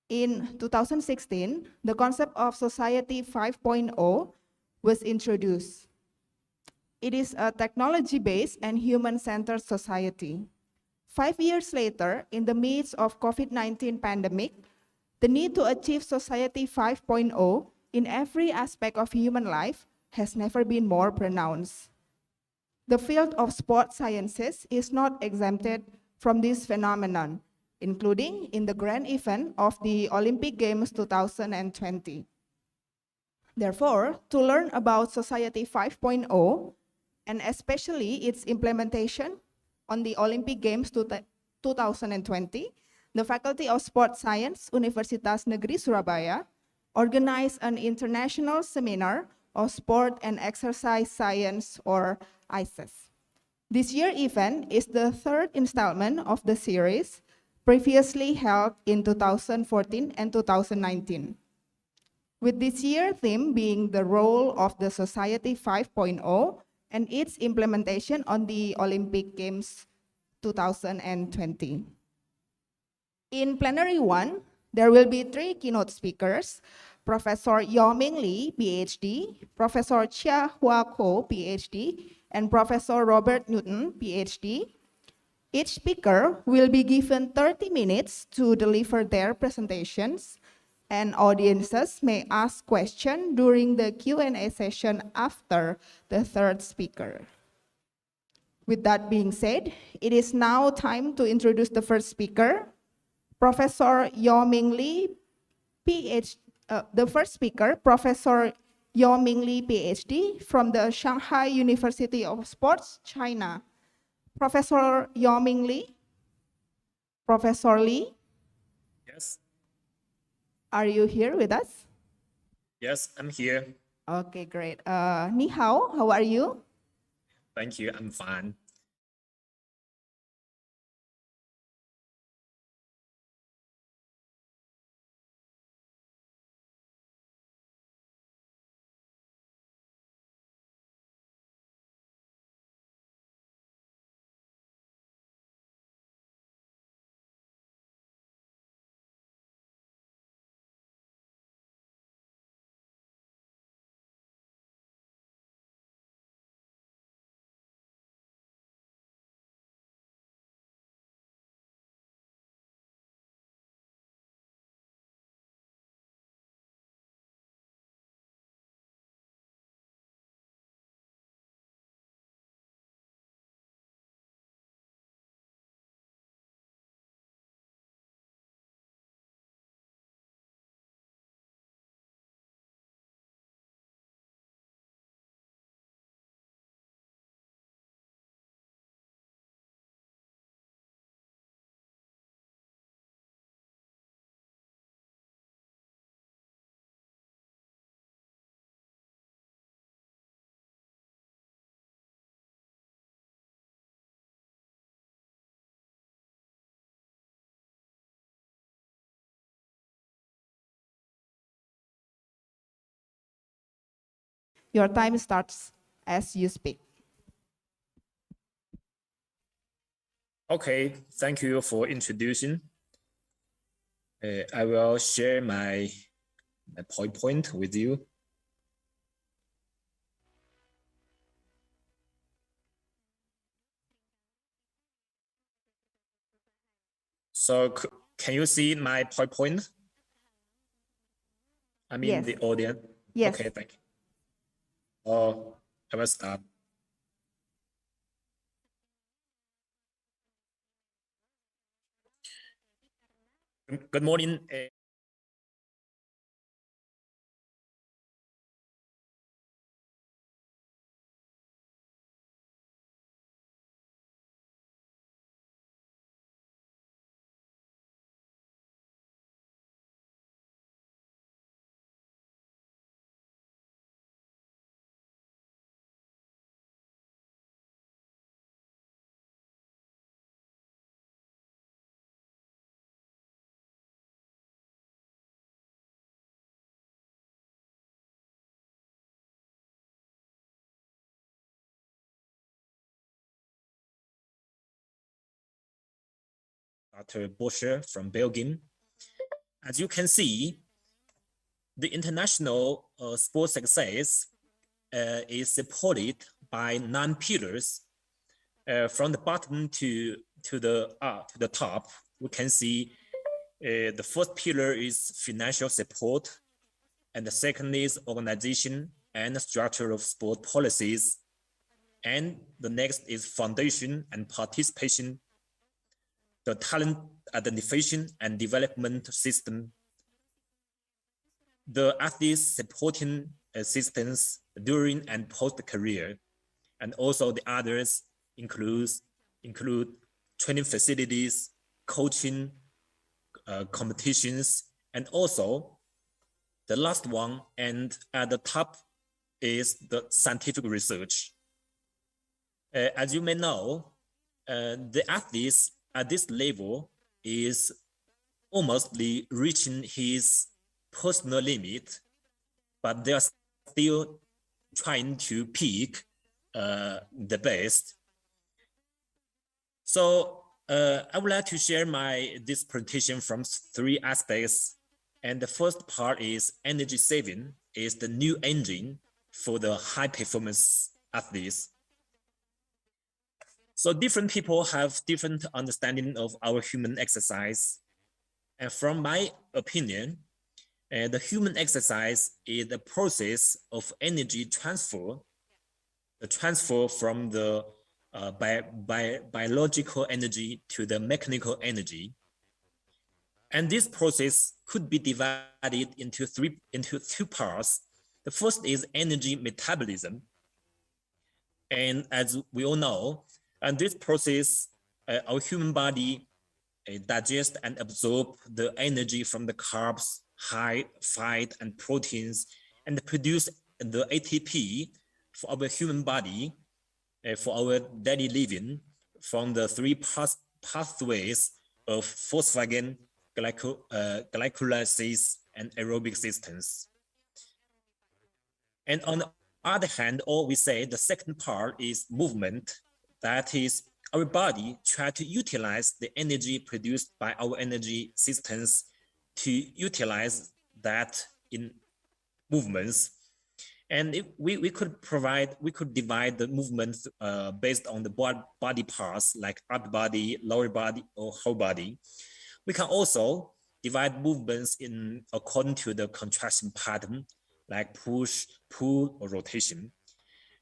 In 2016, the concept of Society 5.0 was introduced. It is a technology-based and human-centered society. 5 years later, in the midst of COVID-19 pandemic, the need to achieve Society 5.0 in every aspect of human life has never been more pronounced. The field of sports sciences is not exempted from this phenomenon, including in the grand event of the Olympic Games 2020. Therefore, to learn about Society 5.0, and especially its implementation on the Olympic Games 2020, the Faculty of Sports Science, Universitas Negeri Surabaya, organized an international seminar of Sport and Exercise Science, or ISES. This year's event is the third installment of the series, previously held in 2014 and 2019. With this year's theme being the role of the Society 5.0 and its implementation on the Olympic Games 2020. In plenary 1, there will be 3 keynote speakers: Professor Yao-Ming Lee, PhD, Professor Chia Hua Ko, PhD, and Professor Robert Newton, PhD. Each speaker will be given 30 minutes to deliver their presentations, and audiences may ask questions during the Q&A session after the third speaker. With that being said, it is now time to introduce the first speaker, Professor Yao-Ming Lee, PhD. The first speaker, Professor Yao-Ming Lee, PhD, from the Shanghai University of Sports, China. Professor Yao-Ming Lee? Professor Lee? Yes, Are you here with us? yes, I'm here. Okay, great. Ni hao, how are you? Thank you, I'm fine. Your time starts as you speak. Okay, thank you for introducing. I will share my PowerPoint with you. So can you see my PowerPoint? I mean Yes. the audience. Yes. Okay, thank you. Oh, I will start. Good morning. Dr. Boscher from Belgium. As you can see, the international sports success is supported by 9 pillars. From the bottom to the top, we can see the first pillar is financial support, and the second is organization and structure of sport policies. And the next is foundation and participation, the talent identification and development system, the athletes supporting assistance during and post-career, and also the others include training facilities, coaching, competitions, and also the last one and at the top is the scientific research. As you may know, the athletes at this level is almostly reaching his personal limit, but they are still trying to pick the best. So I would like to share this presentation from 3 aspects. And the first part is energy saving is the new engine for the high performance athletes. So different people have different understanding of our human exercise. And from my opinion, the human exercise is the process of energy transfer, the transfer from the biological energy to the mechanical energy. And this process could be divided into two parts. The first is energy metabolism. And as we all know, and this process, our human body digest and absorb the energy from the carbs, fat, and proteins, and produce the ATP for our human body, for our daily living, from the 3 pathways of phosphagen, glycolysis, and aerobic systems. And on the other hand, or we say the second part is movement. That is, our body try to utilize the energy produced by our energy systems to utilize that in movements. And if we could divide the movements based on the body parts like upper body, lower body, or whole body. We can also divide movements according to the contraction pattern, like push, pull, or rotation.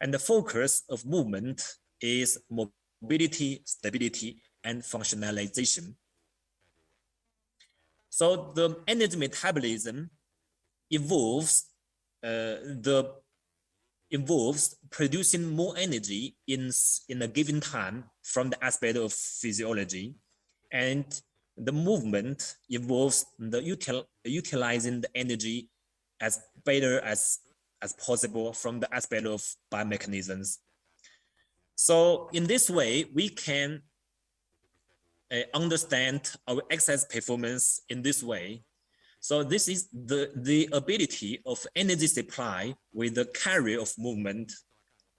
And the focus of movement is mobility, stability, and functionalization. So the energy metabolism involves producing more energy in a given time from the aspect of physiology, and the movement involves the utilizing the energy as better as possible from the aspect of biomechanisms. So in this way, we can understand our exercise performance in this way. So this is the ability of energy supply with the carrier of movement,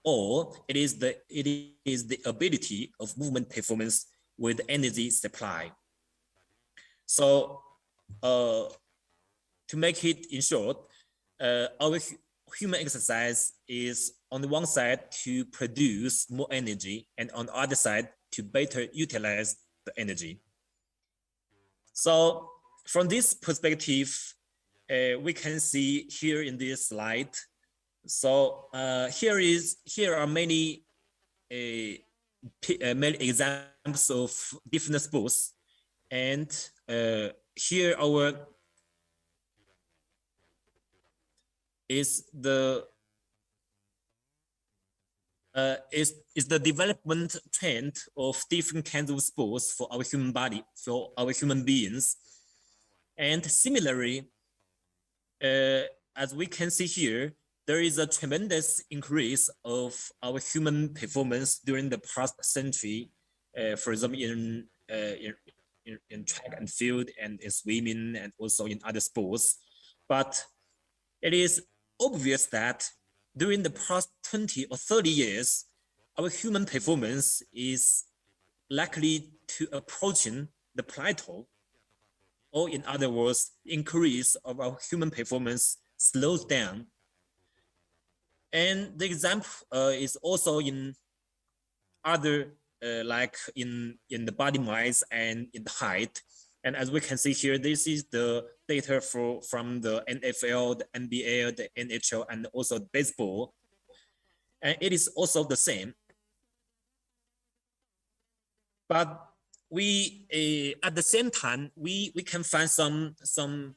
or it is the ability of movement performance with energy supply. So to make it in short, our human exercise is on the one side to produce more energy, and on the other side to better utilize the energy. So from this perspective, we can see here in this slide. So here are many examples of different sports, and here is the development trend of different kinds of sports for our human body, for our human beings. And similarly, as we can see here, there is a tremendous increase of our human performance during the past century, for example, in track and field, and in swimming, and also in other sports. But it is obvious that during the past 20 or 30 years, our human performance is likely to approaching the plateau, or in other words, increase of our human performance slows down. And the example is also in other, like in the body mass and in the height. And as we can see here, this is the data from the NFL, the NBA, the NHL, and also baseball. And it is also the same. But we, at the same time, we can find some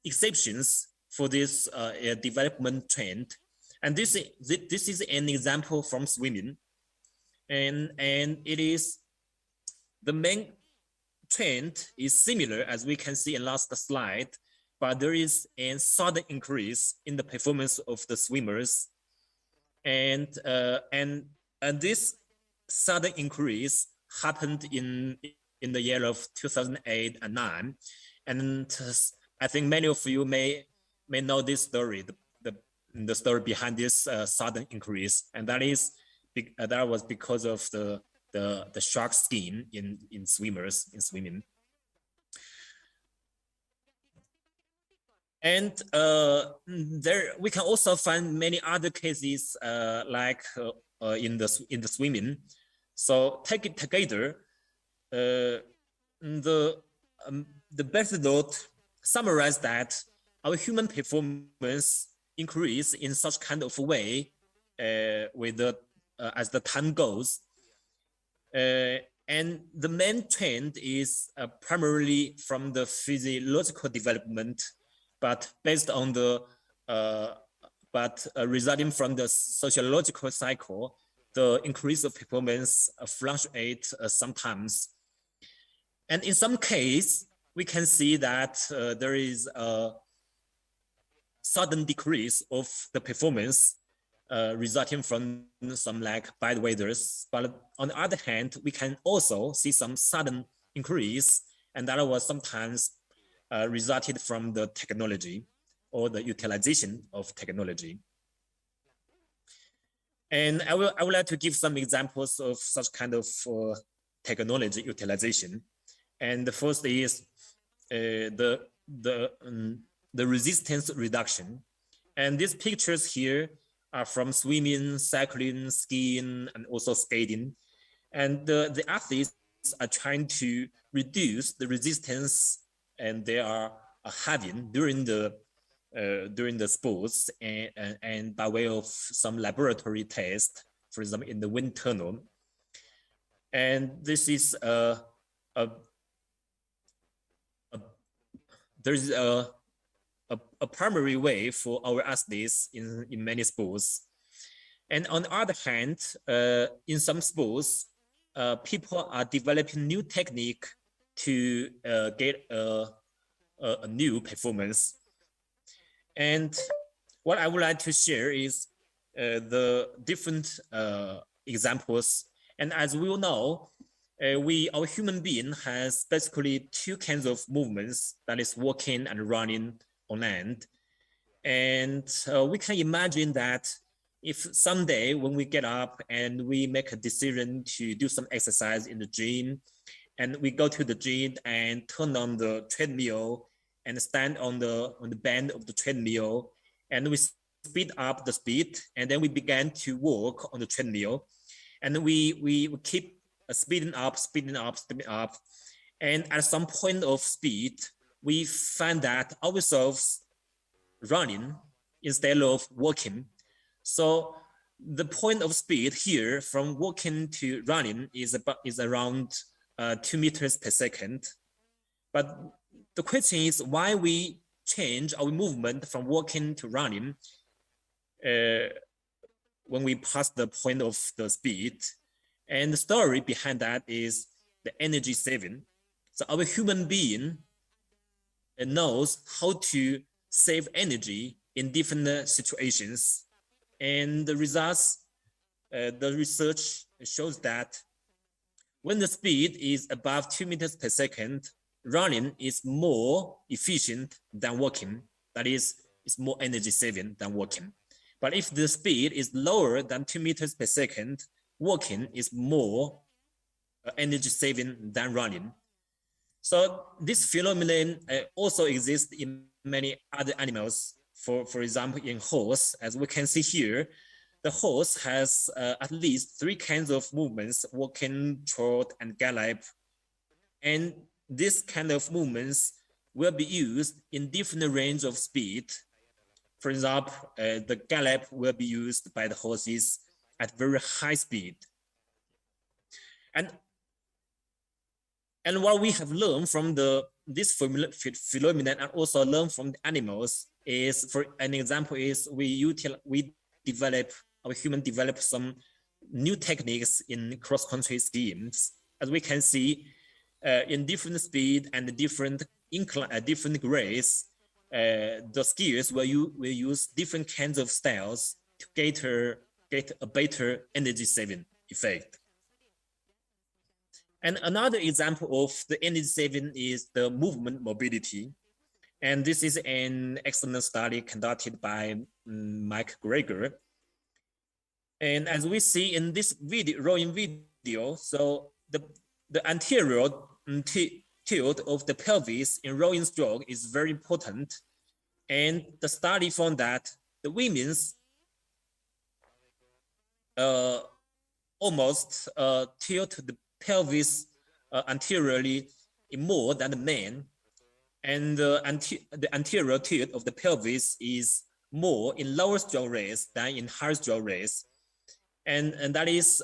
exceptions for this development trend. And this is an example from swimming. And it is, the main trend is similar as we can see in last slide, but there is a sudden increase in the performance of the swimmers. And this sudden increase happened in the year of 2008 and 9. And I think many of you may know this story, the story behind this sudden increase, and that was because of the shark skin in swimming. And there we can also find many other cases like in the swimming. So take it together, the best note summarize that our human performance increase in such kind of way with as the time goes. And the main trend is primarily from the physiological development, but based on the resulting from the sociological cycle, the increase of performance fluctuates sometimes. And in some case, we can see that there is a sudden decrease of the performance resulting from some like bad weathers. But on the other hand, we can also see some sudden increase, and that was sometimes resulted from the technology or the utilization of technology. And I would like to give some examples of such kind of technology utilization. And the first is the resistance reduction. And these pictures here are from swimming, cycling, skiing, and also skating. And the athletes are trying to reduce the resistance and they are having during the sports and by way of some laboratory test, for example, in the wind tunnel. And this is there's a primary way for our athletes in many sports. And on the other hand, in some sports, people are developing new technique to get a new performance. And what I would like to share is the different examples. And as we all know, our human being has basically two kinds of movements, that is walking and running on land. And we can imagine that if someday when we get up and we make a decision to do some exercise in the gym, and we go to the gym and turn on the treadmill and stand on the band of the treadmill, and we speed up the speed, and then we began to walk on the treadmill, and we keep speeding up, and at some point of speed, we find that ourselves running instead of walking. So the point of speed here from walking to running is around 2 meters per second. But the question is why we change our movement from walking to running when we pass the point of the speed. And the story behind that is the energy saving. So our human being knows how to save energy in different situations. And the results, the research shows that when the speed is above 2 meters per second, running is more efficient than walking. That is, it's more energy saving than walking. But if the speed is lower than 2 meters per second, walking is more energy saving than running. So this phenomenon also exists in many other animals. For example, in horse, as we can see here, the horse has at least 3 kinds of movements: walking, trot, and gallop. And this kind of movements will be used in different range of speed. For example, the gallop will be used by the horses at very high speed. And And what we have learned from this phenomenon and also learn from the animals is, for an example, is we develop, our human develop some new techniques in cross-country schemes. As we can see, in different speed and different different grades, the skiers will use different kinds of styles to get a better energy saving effect. And another example of the energy saving is the movement mobility. And this is an excellent study conducted by Mike Greger. And as we see in this rowing video, so the anterior tilt of the pelvis in rowing stroke is very important. And the study found that the women's almost tilt the pelvis anteriorly more than the men, and the anterior tilt of the pelvis is more in lower stroke race than in higher stroke race, and that is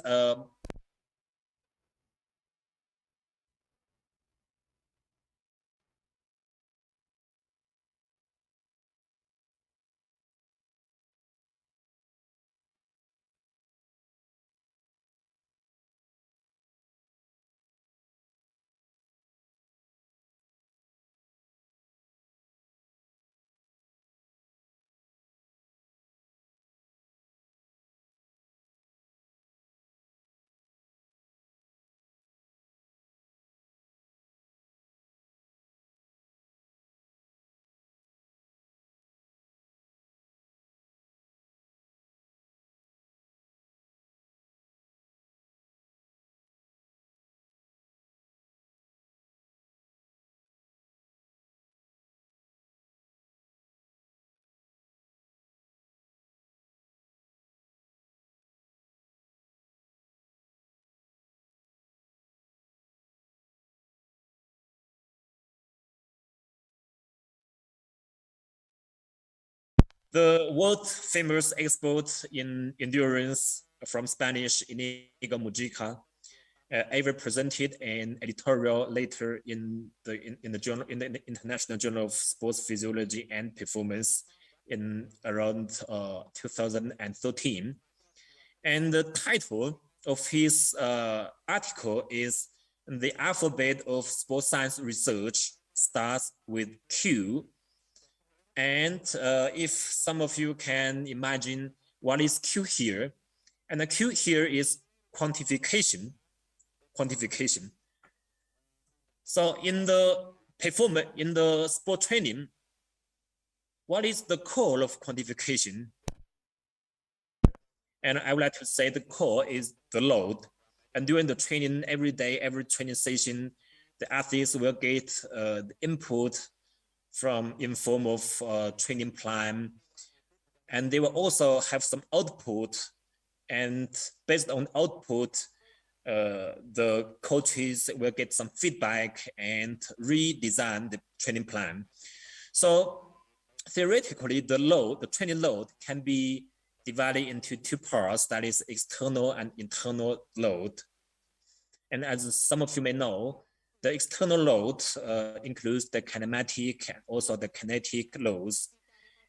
the world famous expert in endurance from Spanish, Inigo Mujica, ever presented an editorial later in the journal, in the International Journal of Sports Physiology and Performance in around 2013. And the title of his article is "The Alphabet of Sports Science Research Starts with Q." And if some of you can imagine what is Q here, and the Q here is quantification. So in the performance, in the sport training, what is the core of quantification? And I would like to say the core is the load. And during the training, every day, every training session, the athletes will get the input from in form of training plan, and they will also have some output, and based on output, the coaches will get some feedback and redesign the training plan. So theoretically, the training load can be divided into two parts, that is external and internal load. And as some of you may know, the external load includes the kinematic and also the kinetic loads,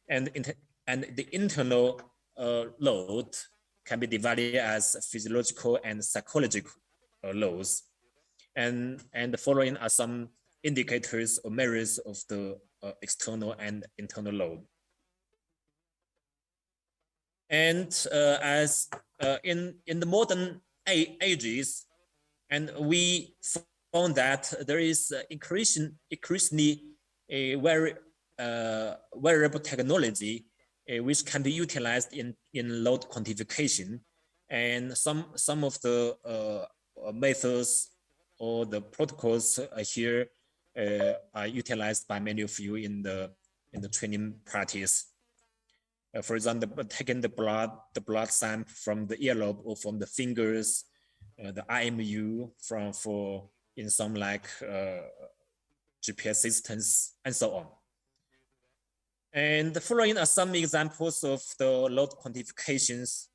and the internal load can be divided as physiological and psychological loads. And the following are some indicators or measures of the external and internal load. And as in the modern ages, and we found that there is increasingly a very variable technology which can be utilized in load quantification, and some of the methods or the protocols here are utilized by many of you in the training practice. For example, taking the blood sample from the earlobe or from the fingers, the IMU for in some like GPS systems and so on. And the following are some examples of the load quantifications.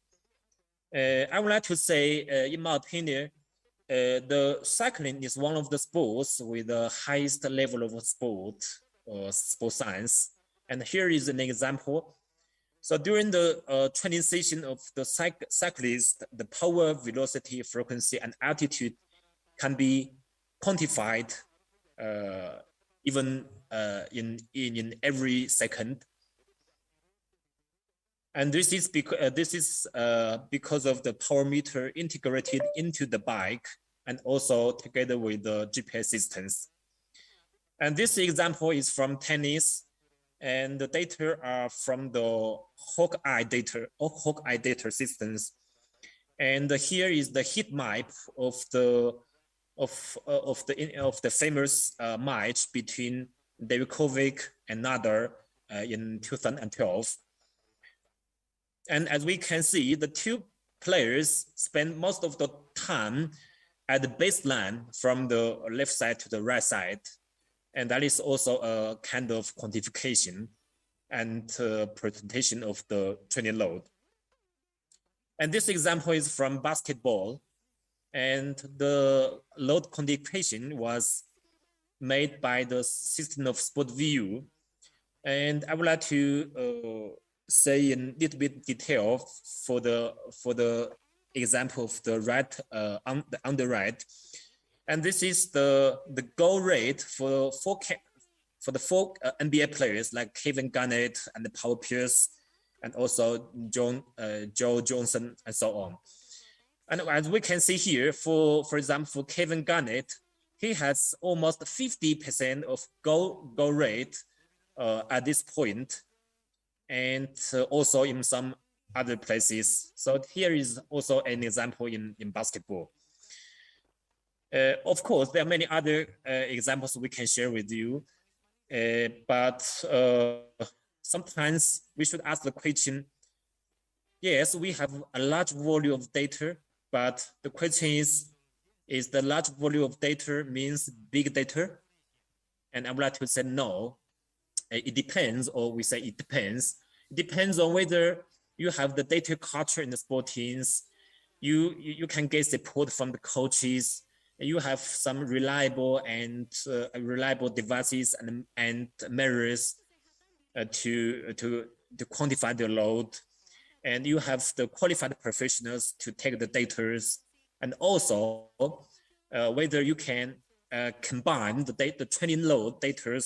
I would like to say, in my opinion, the cycling is one of the sports with the highest level of sport or sport science. And here is an example. So during the training session of the cyclist, the power, velocity, frequency, and altitude can be quantified even in every second. And this is because of the power meter integrated into the bike and also together with the GPS systems. And this example is from tennis, and the data are from the Hawkeye data systems. And here is the heat map of the famous match between David Kovic and Nadal in 2012. And as we can see, the two players spend most of the time at the baseline from the left side to the right side. And that is also a kind of quantification and presentation of the training load. And this example is from basketball. And the load quantification was made by the system of SportView. And I would like to say in a little bit detail for the example of the right on the right. And this is the goal rate for the four NBA players like Kevin Garnett and Paul Pierce, and also Joe Johnson and so on. And as we can see here, for example, for Kevin Garnett, he has almost 50% of goal rate at this point, and also in some other places. So here is also an example in basketball. Of course, there are many other examples we can share with you, but sometimes we should ask the question, yes, we have a large volume of data, but the question is the large volume of data means big data? And I would like to say no. It depends, or we say it depends. It depends on whether you have the data culture in the sport teams, you can get support from the coaches, you have some reliable devices and measures to quantify the load, and you have the qualified professionals to take the data, and also whether you can combine the training load data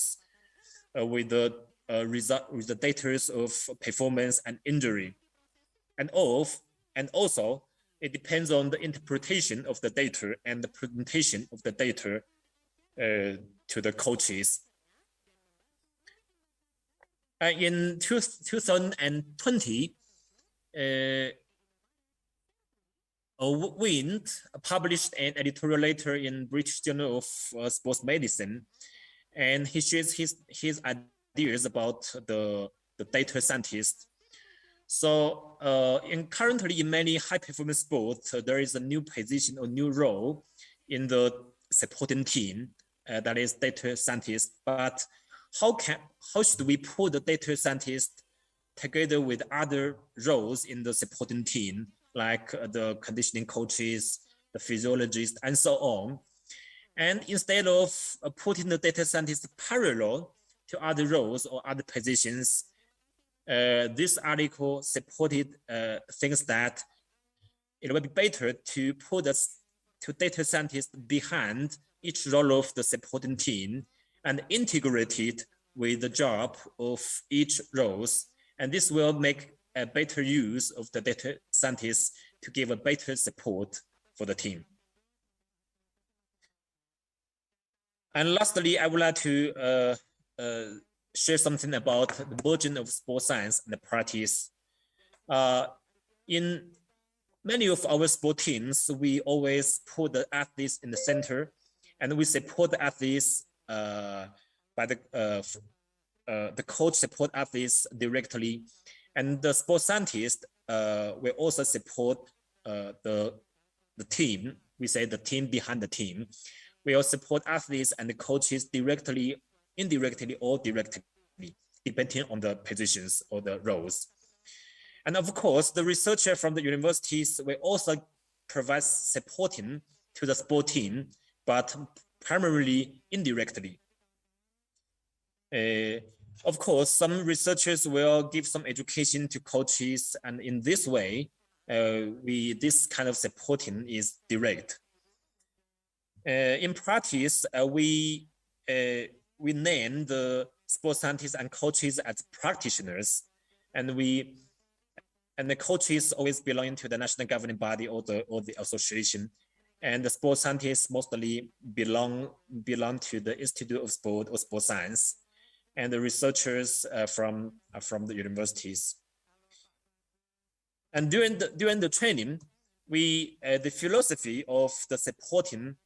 with the data of performance and injury, and also it depends on the interpretation of the data and the presentation of the data to the coaches. In 2020, Wind published an editorial letter in British Journal of Sports Medicine, and he shares his ideas about the data scientist. So currently in many high performance sports, there is a new position or new role in the supporting team, that is data scientist. But how should we put the data scientist together with other roles in the supporting team, like the conditioning coaches, the physiologists, and so on? And instead of putting the data scientist parallel to other roles or other positions, this article supported things that it would be better to put to data scientists behind each role of the supporting team and integrate it with the job of each roles. And this will make a better use of the data scientists to give a better support for the team. And lastly, I would like to share something about the burgeoning of sports science and the practice. In many of our sport teams, we always put the athletes in the center, and we support the athletes by the coach support athletes directly, and the sports scientist will also support the team. We say the team behind the team. We will support athletes and the coaches directly, indirectly, or directly, depending on the positions or the roles. And of course, the researcher from the universities will also provide supporting to the sport team, but primarily indirectly. Of course, some researchers will give some education to coaches, and in this way, this kind of supporting is direct. In practice, we name the sports scientists and coaches as practitioners, and the coaches always belong to the national governing body or the association, and the sports scientists mostly belong to the Institute of Sport or Sports Science, and the researchers from the universities. And during the training, the philosophy of the supporting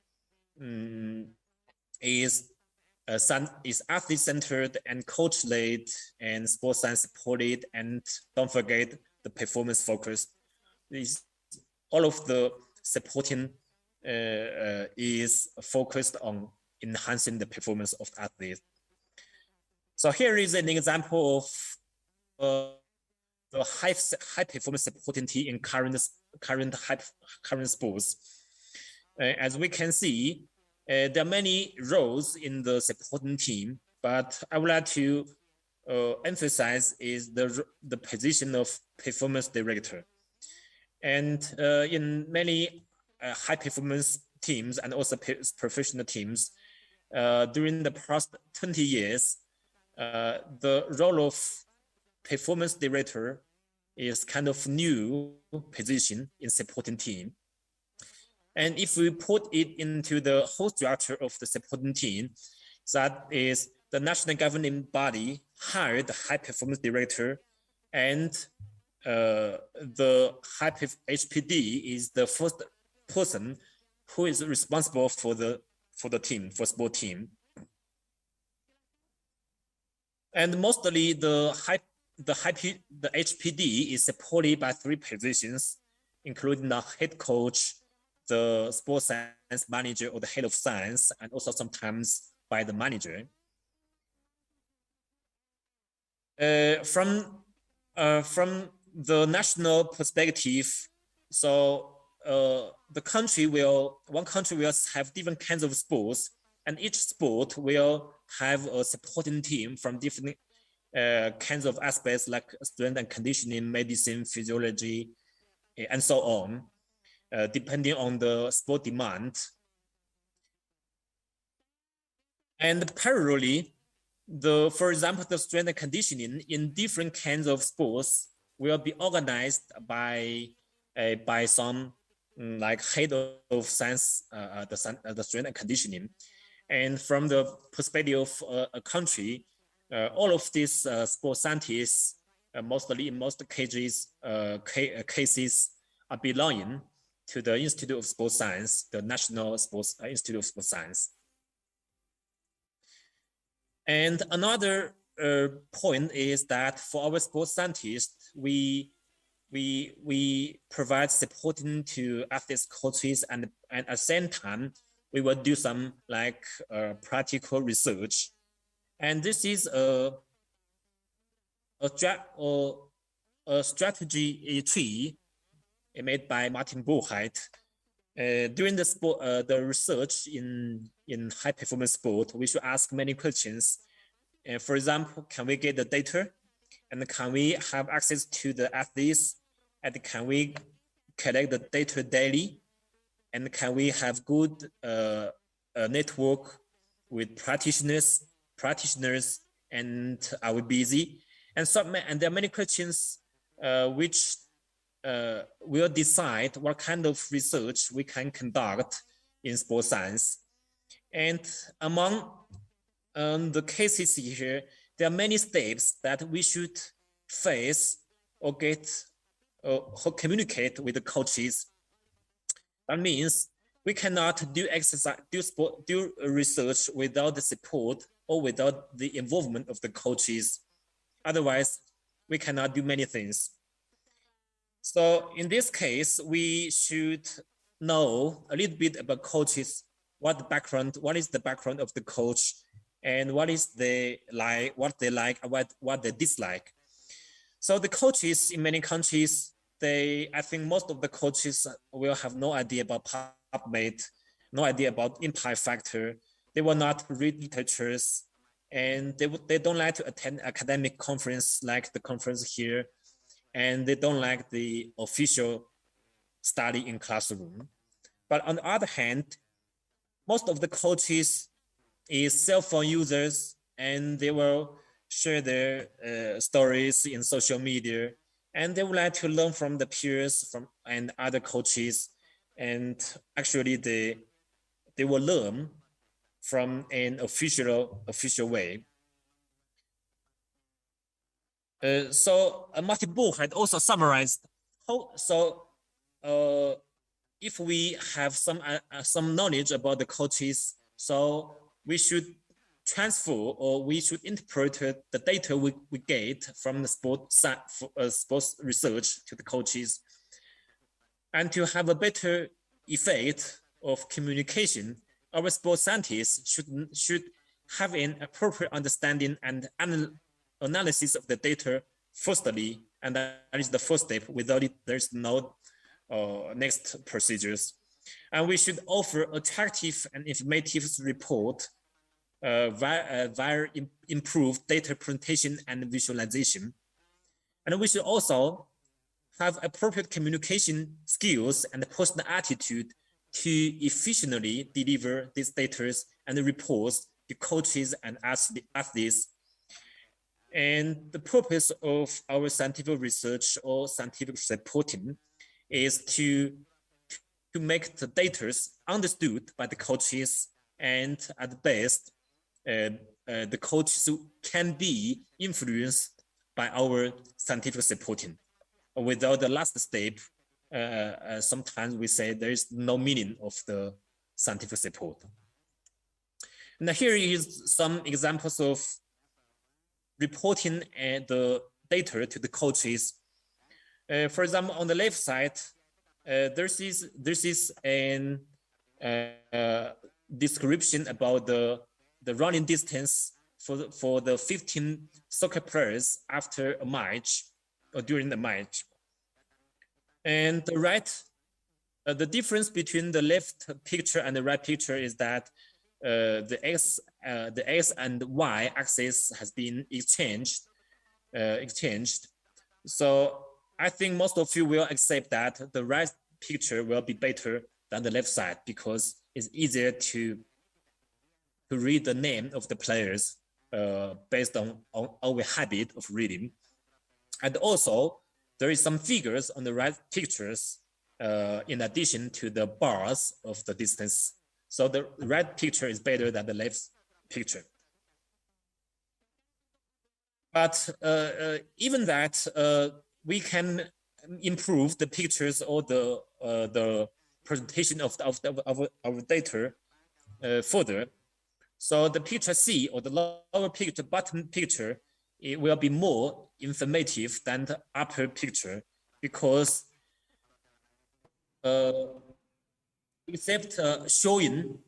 is athlete-centered and coach-led and sports science supported, and don't forget the performance focused. All of the supporting is focused on enhancing the performance of the athlete. So here is an example of the high performance supporting team in current sports. As we can see, there are many roles in the supporting team, but I would like to emphasize is the position of performance director. And in many high performance teams and also professional teams, during the past 20 years, the role of performance director is kind of new position in supporting team. And if we put it into the whole structure of the supporting team, that is the national governing body hired the high performance director, and the HPD is the first person who is responsible for the team, for sport team. And mostly the HPD is supported by 3 positions, including the head coach, the sports science manager or the head of science, and also sometimes by the manager. From the national perspective, so one country will have different kinds of sports, and each sport will have a supporting team from different kinds of aspects like strength and conditioning, medicine, physiology, and so on, depending on the sport demand. And parallelly, for example, the strength and conditioning in different kinds of sports will be organized by some like head of science, the strength and conditioning. And from the perspective of a country, all of these sports scientists, mostly in most cases, are belonging to the Institute of Sports Science, the National Sports Institute of Sports Science. And another point is that for our sports scientists, we provide supporting to athletes, coaches, and at the same time, we will do some like practical research. And this is a strategy tree made by Martin Buchheit. During the research in high performance sport, we should ask many questions. For example, can we get the data? And can we have access to the athletes? And can we collect the data daily? And can we have good network with practitioners? And are we busy? And there are many questions which will decide what kind of research we can conduct in sports science. And among the cases here, there are many steps that we should face or communicate with the coaches. That means we cannot do research without the support or without the involvement of the coaches. Otherwise, we cannot do many things. So in this case, we should know a little bit about coaches, what is the background of the coach, and what they like, what they dislike. So the coaches in many countries, I think most of the coaches will have no idea about PubMed no idea about impact factor. They will not read literatures, and they don't like to attend academic conference like the conference here, and they don't like the official study in classroom. But on the other hand, most of the coaches is cell phone users, and they will share their stories in social media, and they would like to learn from the peers and other coaches, and actually they will learn from an official way. So Martin Bull had also summarized if we have some knowledge about the coaches, so we should transfer or we should interpret the data we get from the sports research to the coaches, and to have a better effect of communication. Our sports scientists should have an appropriate understanding and analysis of the data firstly, and that is the first step. Without it, there's no next procedures. And we should offer attractive and informative report via improved data presentation and visualization. And we should also have appropriate communication skills and personal attitude to efficiently deliver these data and reports to coaches and athletes. And the purpose of our scientific research or scientific reporting is to make the data understood by the coaches, and at best, the coaches can be influenced by our scientific reporting. Without the last step, sometimes we say there is no meaning of the scientific report. Now here is some examples of reporting the data to the coaches. For example, on the left side, this is an description about the running distance for the 15 soccer players after a match or during the match. And the right, the difference between the left picture and the right picture is that the X and Y axis has been exchanged. So I think most of you will accept that the right picture will be better than the left side because it's easier to read the name of the players based on our habit of reading. And also, there is some figures on the right pictures in addition to the bars of the distance. So the right picture is better than the left picture. But even that, we can improve the pictures or the presentation of our data further. So the picture C or the lower picture, bottom picture, it will be more informative than the upper picture because besides showing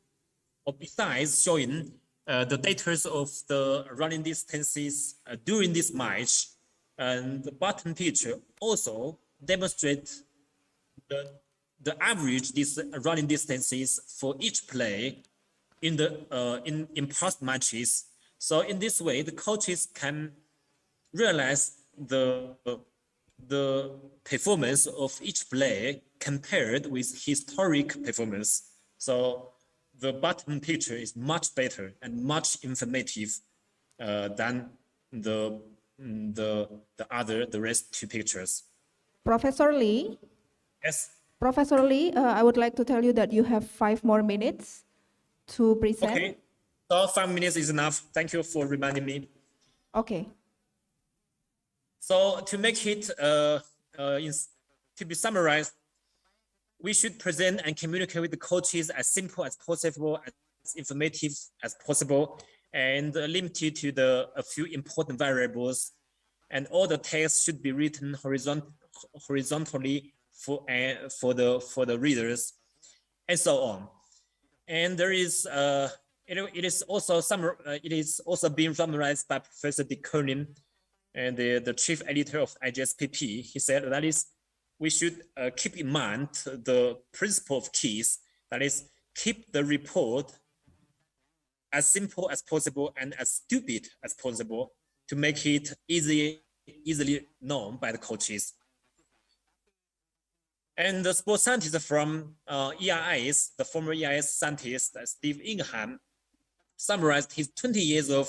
the data of the running distances during this match, and the bottom picture also demonstrates the average running distances for each play in past matches. So in this way, the coaches can realize the performance of each play compared with historic performance. So the bottom picture is much better and much informative than the rest two pictures. Professor Lee? Yes. Professor Lee, I would like to tell you that you have 5 more minutes to present. Okay, so 5 minutes is enough. Thank you for reminding me. Okay. So to make it to be summarized, we should present and communicate with the coaches as simple as possible, as informative as possible, and limited to a few important variables. And all the text should be written horizontally for the readers, and so on. And there is it is also being summarized by Professor Dick Kernin, and the chief editor of IGSPP. He said that is we should keep in mind the principle of keys, that is keep the report as simple as possible and as stupid as possible to make it easily known by the coaches. And the sports scientist from EIS, the former EIS scientist, Steve Ingham, summarized his 20 years of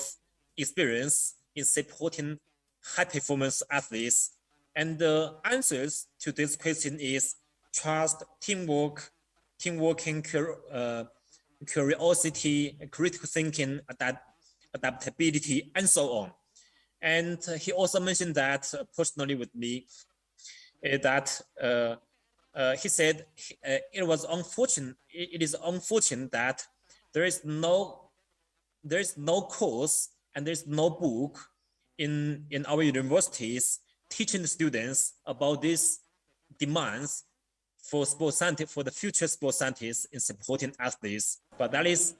experience in supporting high-performance athletes. And the answers to this question is trust, teamwork, curiosity, critical thinking, adaptability, and so on. And he also mentioned that personally with me, that he said it is unfortunate that there is no course and there's no book in our universities teaching the students about these demands for the future sports scientists in supporting athletes. But that is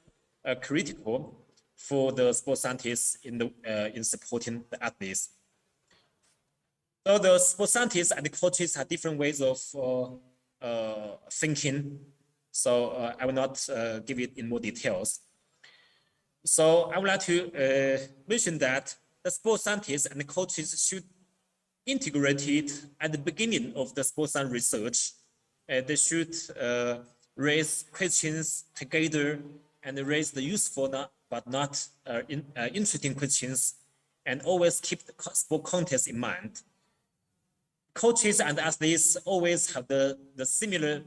critical for the sports scientists in supporting the athletes. So the sports scientists and the coaches have different ways of thinking. So I will not give it in more details. So I would like to mention that the sports scientists and the coaches should integrate it at the beginning of the sports science research. They should raise questions together and raise the useful but not interesting questions, and always keep the sport context in mind. Coaches and athletes always have the similar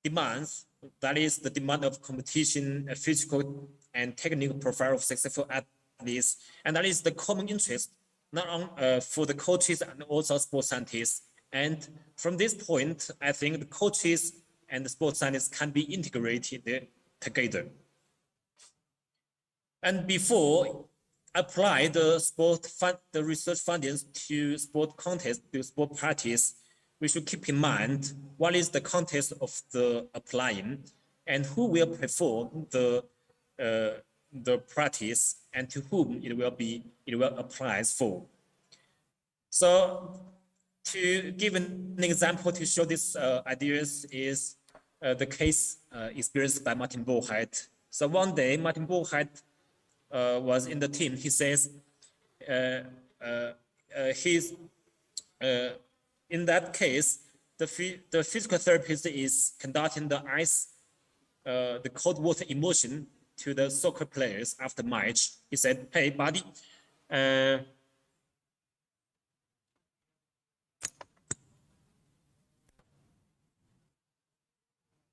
demands. That is the demand of competition, physical and technical profile of successful athletes, and that is the common interest not only for the coaches and also sports scientists. And from this point, I think the coaches and the sports scientists can be integrated together. And before apply the research findings to sport context, to sport practice, we should keep in mind what is the context of the applying and who will perform the practice and to whom it will apply for. So to give an example to show these ideas is the case experienced by Martin Borchardt. So one day, Martin Borchardt was in the team. He says he's in that case, the physical therapist is conducting the cold water immersion to the soccer players after match. He said, "Hey, buddy,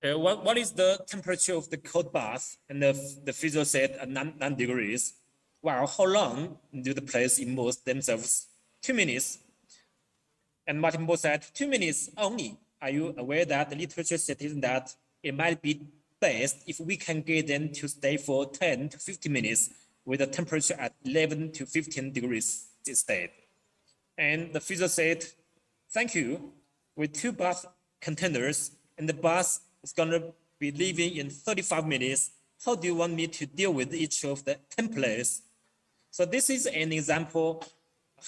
what is the temperature of the cold bath?" And the physio said 9 degrees. Wow, how long do the players immerse themselves? 2 minutes. And Martin Borchardt said, 2 minutes only. Are you aware that the literature states that it might be best if we can get them to stay for 10 to 15 minutes with a temperature at 11 to 15 degrees instead? And the physio said, thank you. With 2 bath containers and the bath is gonna be leaving in 35 minutes. How do you want me to deal with each of the 10 players? So this is an example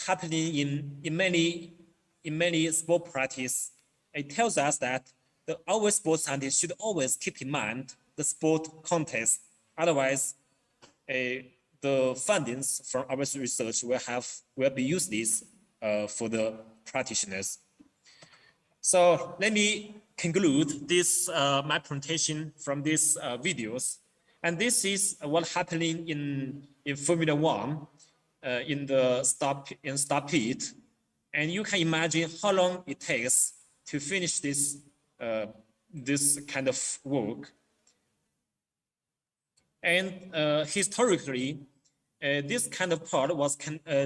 happening in many sport practice. It tells us that our sports scientists should always keep in mind the sport context. Otherwise, the findings from our research will be useless for the practitioners. So let me conclude this my presentation from these videos. And this is what happening in Formula One in the start pit. And you can imagine how long it takes to finish this this kind of work. And historically, this kind of part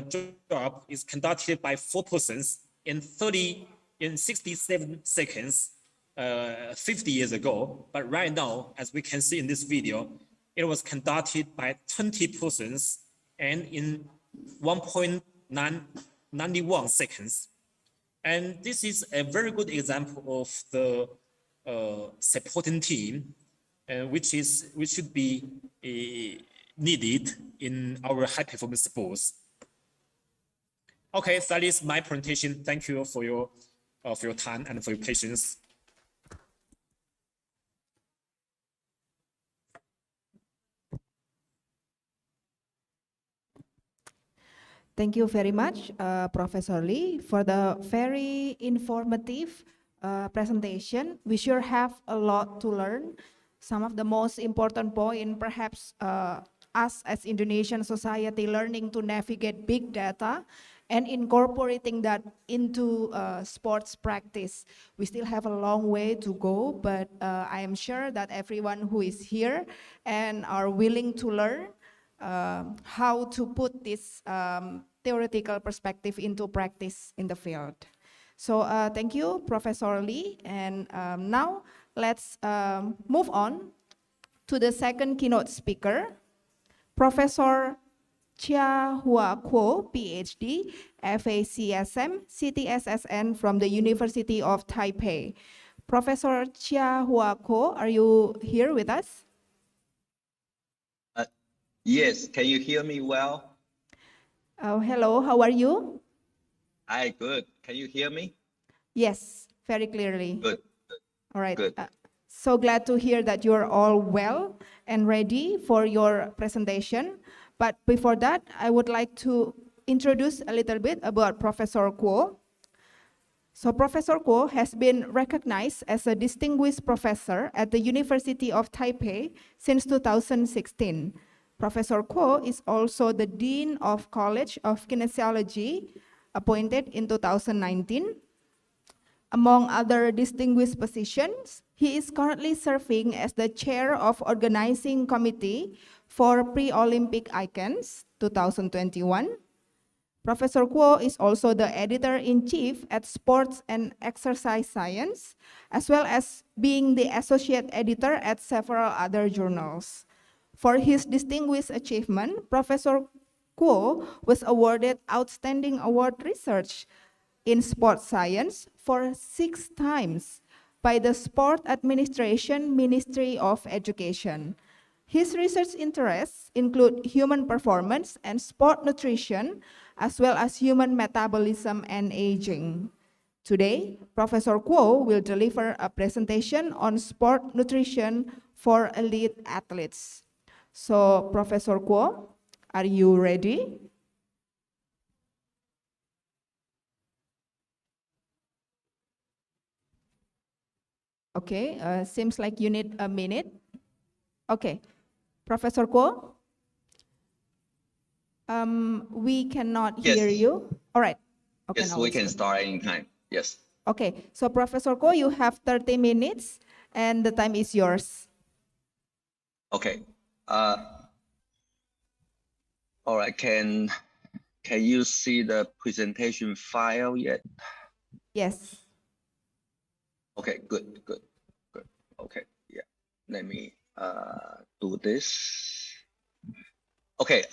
job is conducted by 4 persons in 67 seconds 50 years ago. But right now, as we can see in this video, it was conducted by 20 persons and in 1.91 seconds. And this is a very good example of the supporting team, which should be needed in our high performance sports. Okay, that is my presentation. Thank you for your time and for your patience. Thank you very much, Professor Lee, for the very informative presentation. We sure have a lot to learn. Some of the most important point, perhaps us as Indonesian society learning to navigate big data and incorporating that into sports practice. We still have a long way to go, but I am sure that everyone who is here and are willing to learn how to put this theoretical perspective into practice in the field. So thank you, Professor Lee. And now let's move on to the second keynote speaker, Professor Chia Hua Kuo, PhD, FACSM, CTSSN from the University of Taipei. Professor Chia Hua Kuo, are you here with us? Yes, can you hear me well? Oh, hello, how are you? Hi, good. Can you hear me? Yes, very clearly. Good. All right. Good. So glad to hear that you're all well and ready for your presentation. But before that, I would like to introduce a little bit about Professor Kuo. So Professor Kuo has been recognized as a distinguished professor at the University of Taipei since 2016. Professor Kuo is also the Dean of College of Kinesiology, appointed in 2019. Among other distinguished positions, he is currently serving as the Chair of Organizing Committee for Pre-Olympic Icons 2021. Professor Kuo is also the Editor-in-Chief at Sports and Exercise Science, as well as being the Associate Editor at several other journals. For his distinguished achievement, Professor Kuo was awarded Outstanding Award Research in Sports Science for 6 times by the Sport Administration Ministry of Education. His research interests include human performance and sport nutrition, as well as human metabolism and aging. Today, Professor Kuo will deliver a presentation on sport nutrition for elite athletes. So, Professor Kuo, are you ready? Okay, seems like you need a minute. Okay, Professor Kuo, we cannot Yes. hear you. All right. Okay, Yes, now we it's can good. start anytime. Yes. Okay, so Professor Kuo, you have 30 minutes and the time is yours. Okay. All right. Can you see the presentation file yet? Yes. Okay. Good. Okay. Yeah. Let me do this. Okay.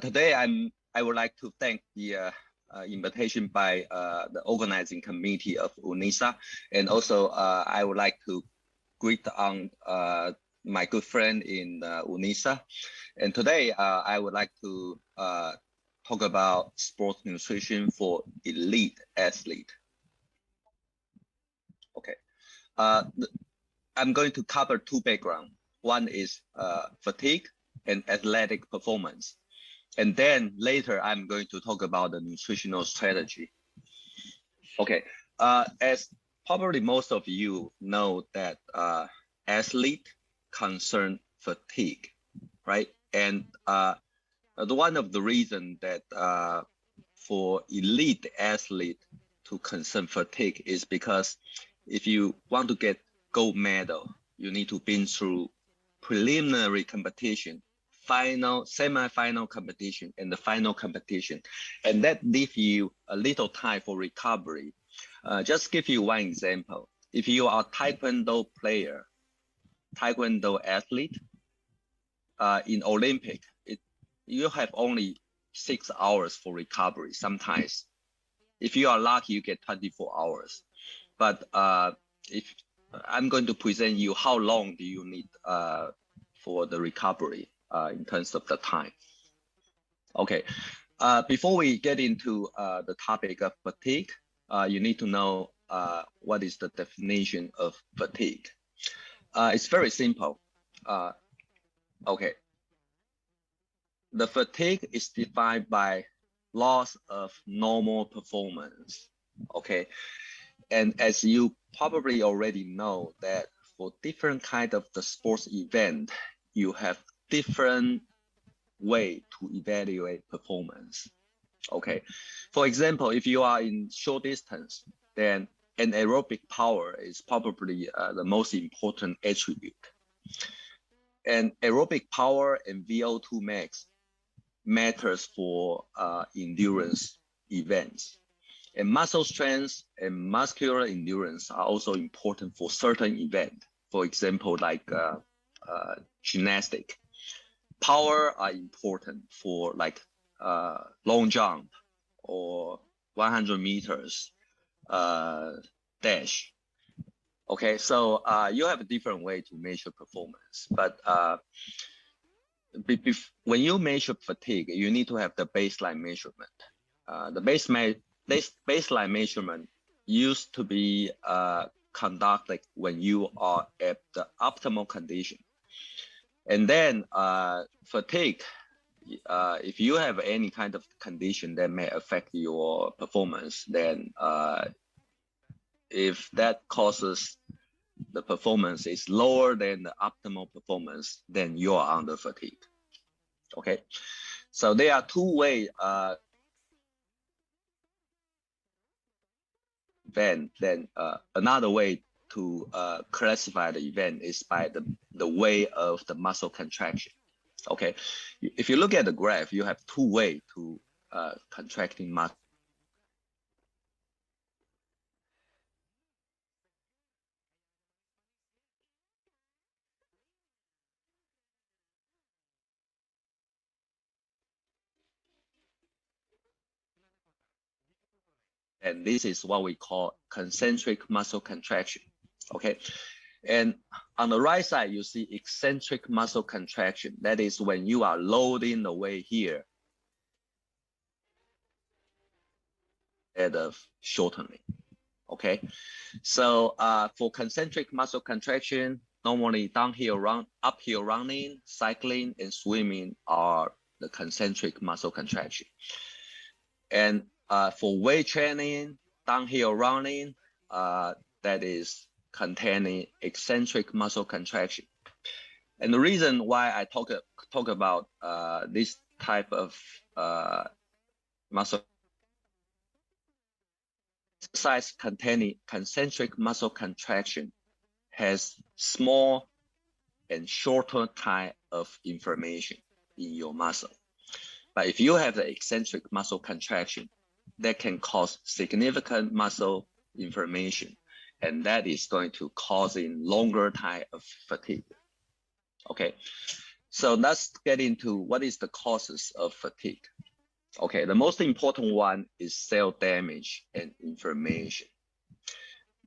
Today I would like to thank the invitation by the organizing committee of UNISA, and also I would like to greet on my good friend in UNISA. And today I would like to talk about sports nutrition for elite athlete. Okay. I'm going to cover 2 backgrounds. One is fatigue and athletic performance. And then later I'm going to talk about the nutritional strategy. Okay. As probably most of you know that athlete concern fatigue, right? And one of the reasons that for elite athlete to concern fatigue is because if you want to get gold medal, you need to been through preliminary competition, final, semi-final competition, and the final competition. And that leaves you a little time for recovery. Just give you one example. If you are a Taekwondo player, Taekwondo athlete, in Olympic, you have only 6 hours for recovery sometimes. If you are lucky, you get 24 hours. But if I'm going to present you how long do you need for the recovery in terms of the time. Okay, before we get into the topic of fatigue, you need to know what is the definition of fatigue. It's very simple. Okay. the fatigue is defined by loss of normal performance. Okay, and as you probably already know that for different kind of the sports event, you have different way to evaluate performance. Okay, for example, if you are in short distance, then an aerobic power is probably the most important attribute. And aerobic power and VO2 max matters for endurance events. And muscle strength and muscular endurance are also important for certain events. For example, like gymnastic. Power are important for like long jump or 100 meters dash. Okay, so you have a different way to measure performance, but when you measure fatigue, you need to have the baseline measurement. The baseline measurement used to be conducted when you are at the optimal condition. And then fatigue, if you have any kind of condition that may affect your performance, then if that causes the performance is lower than the optimal performance, then you are under fatigue. Okay, so there are two ways. Then another way to classify the event is by the way of the muscle contraction. Okay, if you look at the graph, you have two ways to contracting muscle. And this is what we call concentric muscle contraction. Okay, and on the right side, you see eccentric muscle contraction. That is when you are loading the weight here instead of shortening. Okay, so for concentric muscle contraction, normally downhill uphill running, cycling, and swimming are the concentric muscle contraction. And for weight training, downhill running, that is containing eccentric muscle contraction. And the reason why I talk about this type of muscle exercise containing concentric muscle contraction has small and shorter time of inflammation in your muscle. But if you have the eccentric muscle contraction, that can cause significant muscle inflammation, and that is going to cause longer time of fatigue. Okay, so let's get into what is the causes of fatigue. Okay, the most important one is cell damage and inflammation.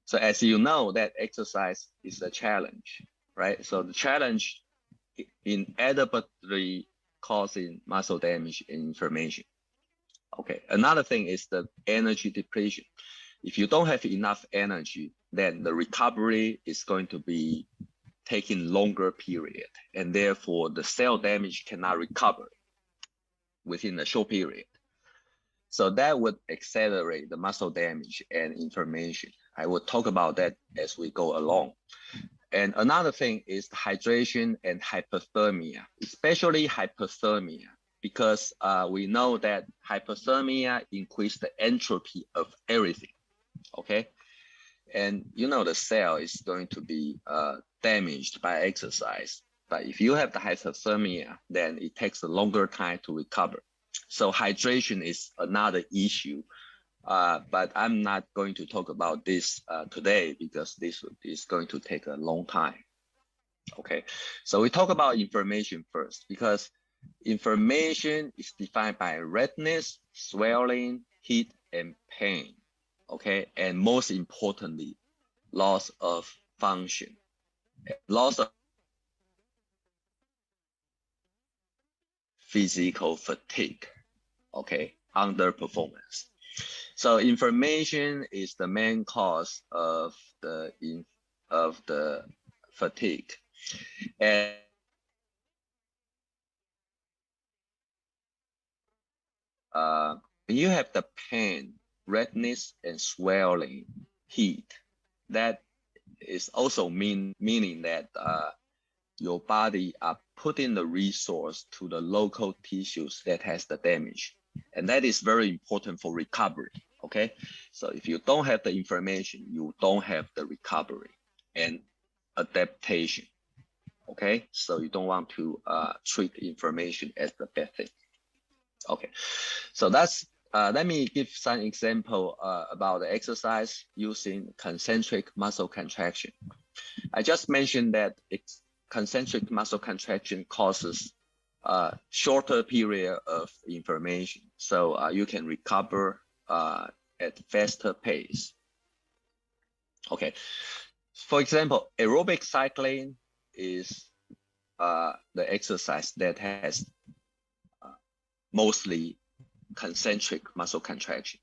So as you know, that exercise is a challenge, right? So the challenge inevitably causing muscle damage and inflammation. Okay, another thing is the energy depletion. If you don't have enough energy, then the recovery is going to be taking longer period, and therefore the cell damage cannot recover within a short period. So that would accelerate the muscle damage and inflammation. I will talk about that as we go along. And another thing is hydration and hypothermia, especially hypothermia, because we know that hypothermia increases the entropy of everything, okay? And you know the cell is going to be damaged by exercise. But if you have the hypothermia, then it takes a longer time to recover. So hydration is another issue, but I'm not going to talk about this today because this is going to take a long time. Okay, so we talk about inflammation first because inflammation is defined by redness, swelling, heat, and pain. Okay, and most importantly, loss of function. Loss of physical fatigue, okay, underperformance. So inflammation is the main cause of the fatigue, and when you have the pain, redness, and swelling, heat, that is also meaning that your body are putting the resource to the local tissues that has the damage. And that is very important for recovery, okay? So if you don't have the information, you don't have the recovery and adaptation, okay? So you don't want to treat information as the bad thing. Okay, so that's, let me give some example about the exercise using concentric muscle contraction. I just mentioned that concentric muscle contraction causes a shorter period of information, so you can recover at faster pace. Okay, for example, aerobic cycling is the exercise that has mostly concentric muscle contraction.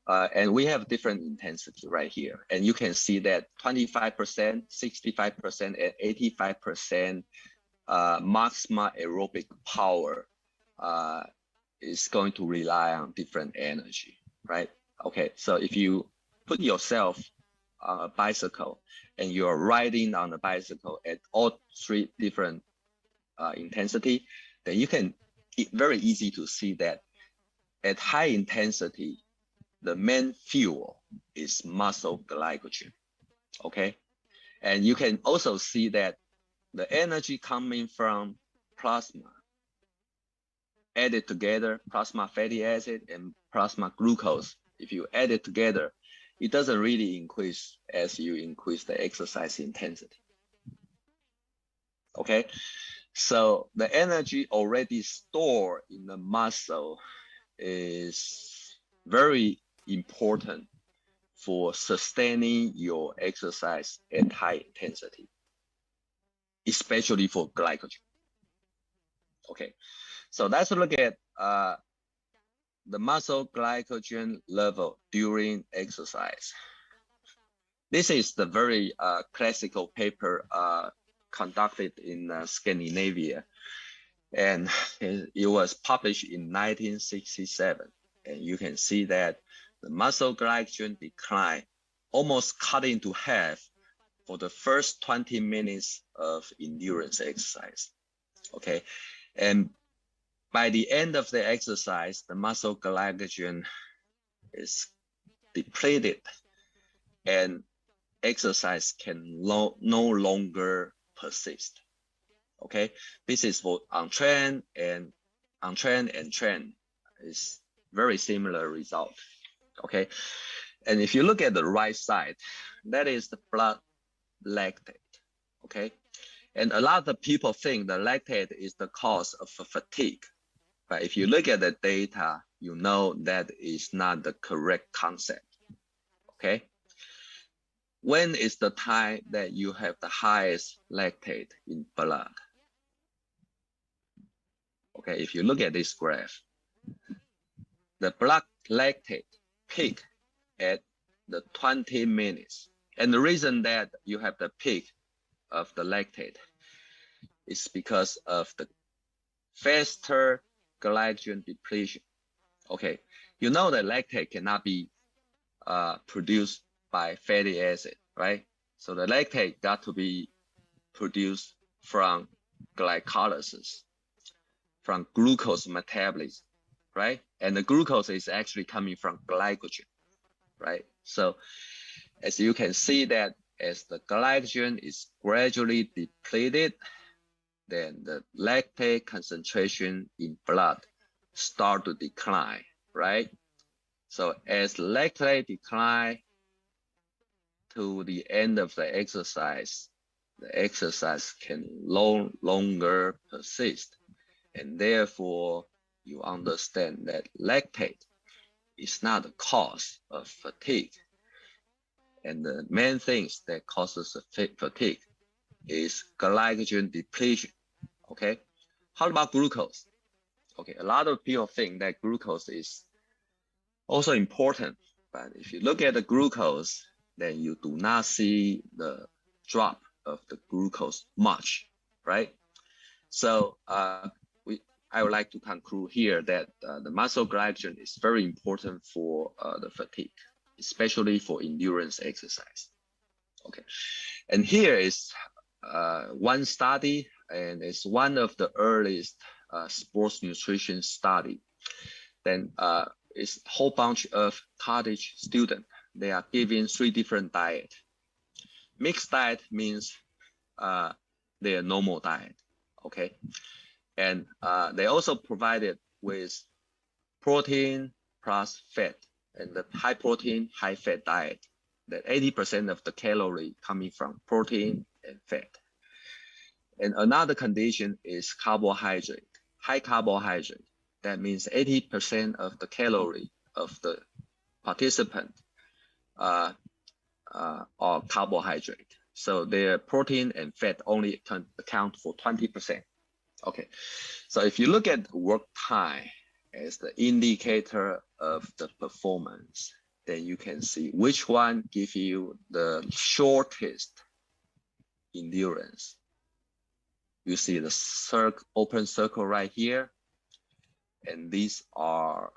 And we have different intensity right here. And you can see that 25%, 65%, and 85% maximal aerobic power is going to rely on different energy, right? Okay, so if you put yourself on a bicycle and you're riding on the bicycle at all three different intensity, then you can very easy to see that at high intensity, the main fuel is muscle glycogen, okay? And you can also see that the energy coming from plasma added together, plasma fatty acid and plasma glucose, if you add it together, it doesn't really increase as you increase the exercise intensity, okay? So the energy already stored in the muscle is very important for sustaining your exercise at high intensity, especially for glycogen. Okay, so let's look at the muscle glycogen level during exercise. This is the very classical paper conducted in Scandinavia, and it was published in 1967. And you can see that the muscle glycogen decline almost cut into half for the first 20 minutes of endurance exercise. Okay, and by the end of the exercise, the muscle glycogen is depleted and exercise can no longer persist. Okay, this is for untrained and trained is very similar result. Okay, and if you look at the right side, that is the blood lactate. Okay, and a lot of people think the lactate is the cause of fatigue, but if you look at the data, you know that is not the correct concept. Okay, when is the time that you have the highest lactate in blood? Okay, if you look at this graph, the blood lactate peak at the 20 minutes. And the reason that you have the peak of the lactate is because of the faster glycogen depletion. Okay, you know that lactate cannot be produced by fatty acid, right? So the lactate got to be produced from glycolysis, from glucose metabolism, right? And the glucose is actually coming from glycogen, right? So as you can see that as the glycogen is gradually depleted, then the lactate concentration in blood start to decline, right? So as lactate decline to the end of the exercise can no longer persist. And therefore, you understand that lactate is not the cause of fatigue. And the main things that causes fatigue is glycogen depletion, okay? How about glucose? Okay, a lot of people think that glucose is also important, but if you look at the glucose, then you do not see the drop of the glucose much, right? So I would like to conclude here that the muscle glycogen is very important for the fatigue, especially for endurance exercise. Okay, and here is one study, and it's one of the earliest sports nutrition study. Then it's a whole bunch of college students. They are given 3 different diets. Mixed diet means their normal diet, okay? And they also provided with protein plus fat, and the high protein, high fat diet, that 80% of the calorie coming from protein and fat. And another condition is carbohydrate, high carbohydrate. That means 80% of the calorie of the participant are carbohydrate. So their protein and fat only can account for 20%. Okay, so if you look at work time as the indicator of the performance, then you can see which one gives you the shortest endurance. You see the open circle right here, and these are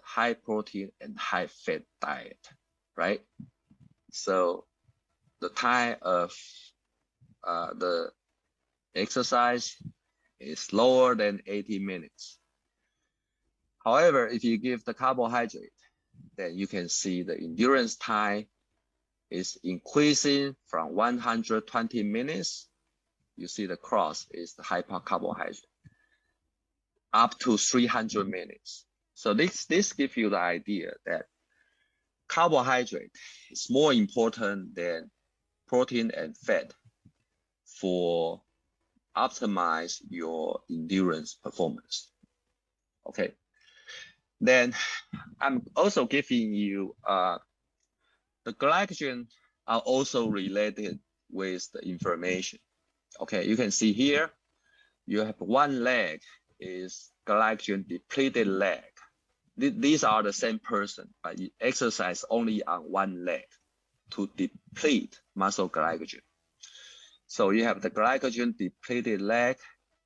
high protein and high fat diet, right? So the time of the exercise is lower than 80 minutes. However, if you give the carbohydrate, then you can see the endurance time is increasing from 120 minutes. You see the cross is the hypercarbohydrate up to 300 minutes. So this gives you the idea that carbohydrate is more important than protein and fat for optimize your endurance performance. Okay. Then I'm also giving you the glycogen are also related with the inflammation. Okay, you can see here, you have one leg is glycogen depleted leg. These are the same person, but you exercise only on one leg to deplete muscle glycogen. So you have the glycogen depleted leg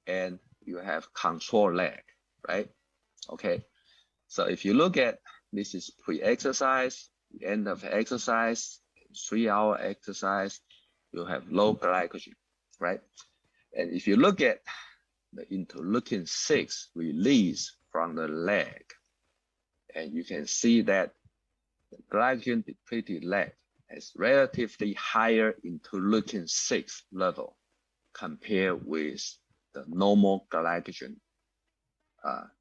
and you have control leg, right? Okay. So if you look at, this is pre-exercise, end of exercise, 3-hour exercise, you have low glycogen, right? And if you look at the interleukin-6 release from the leg, and you can see that the glycogen depleted leg has relatively higher interleukin-6 level compared with the normal glycogen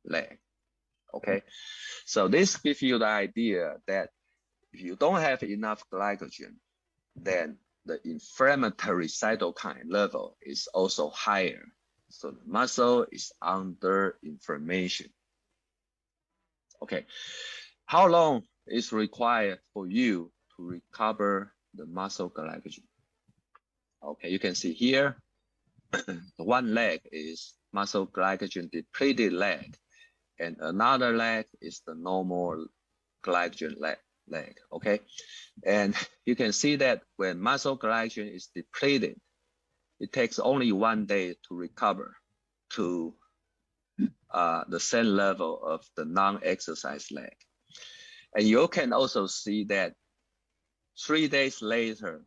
leg. Okay, so this gives you the idea that if you don't have enough glycogen, then the inflammatory cytokine level is also higher. So the muscle is under inflammation. Okay, how long is required for you to recover the muscle glycogen? Okay, you can see here, the one leg is muscle glycogen depleted leg, and another leg is the normal glycogen leg, okay? And you can see that when muscle glycogen is depleted, it takes only 1 day to recover to the same level of the non-exercise leg. And you can also see that 3 days later,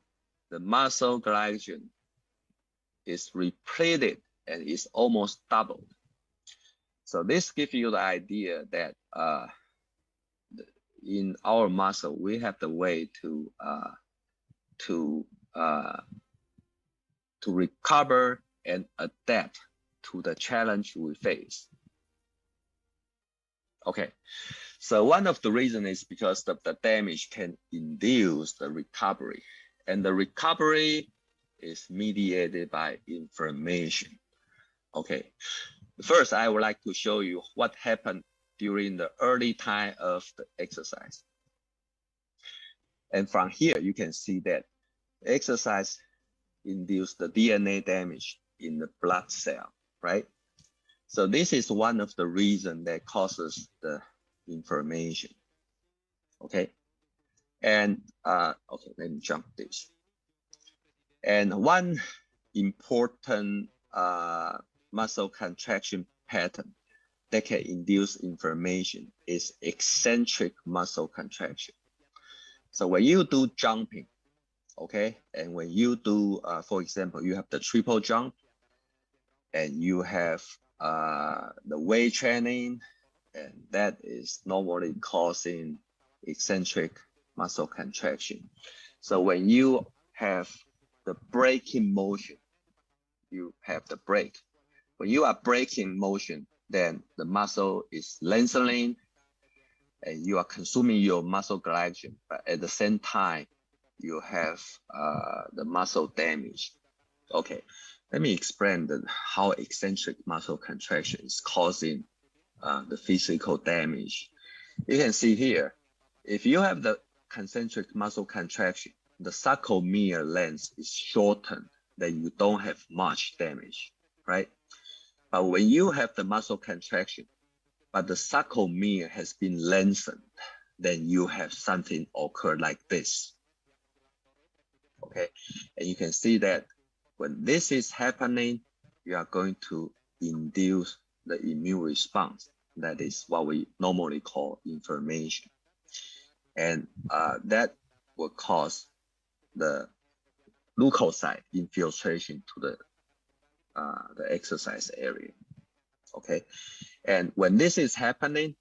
the muscle glycogen is repleted and is almost doubled. So this gives you the idea that in our muscle, we have the way to recover and adapt to the challenge we face. Okay, so one of the reasons is because the damage can induce the recovery, and the recovery is mediated by inflammation. Okay, first I would like to show you what happened during the early time of the exercise. And from here, you can see that exercise induced the DNA damage in the blood cell, right? So this is one of the reasons that causes the inflammation. Okay, and okay, let me jump this. And one important muscle contraction pattern that can induce inflammation is eccentric muscle contraction. So when you do jumping, okay, and when you do, for example, you have the triple jump, and you have the weight training, and that is normally causing eccentric muscle contraction. So when you have the braking motion, you have the brake. When you are braking motion, then the muscle is lengthening and you are consuming your muscle glycogen, but at the same time, you have the muscle damage. Okay, let me explain how eccentric muscle contraction is causing the physical damage. You can see here, if you have the concentric muscle contraction, the sarcomere length is shortened, then you don't have much damage, right? But when you have the muscle contraction, but the sarcomere has been lengthened, then you have something occur like this. Okay, and you can see that when this is happening, you are going to induce the immune response. That is what we normally call inflammation. And that will cause the leukocyte infiltration to the exercise area. Okay, and when this is happening,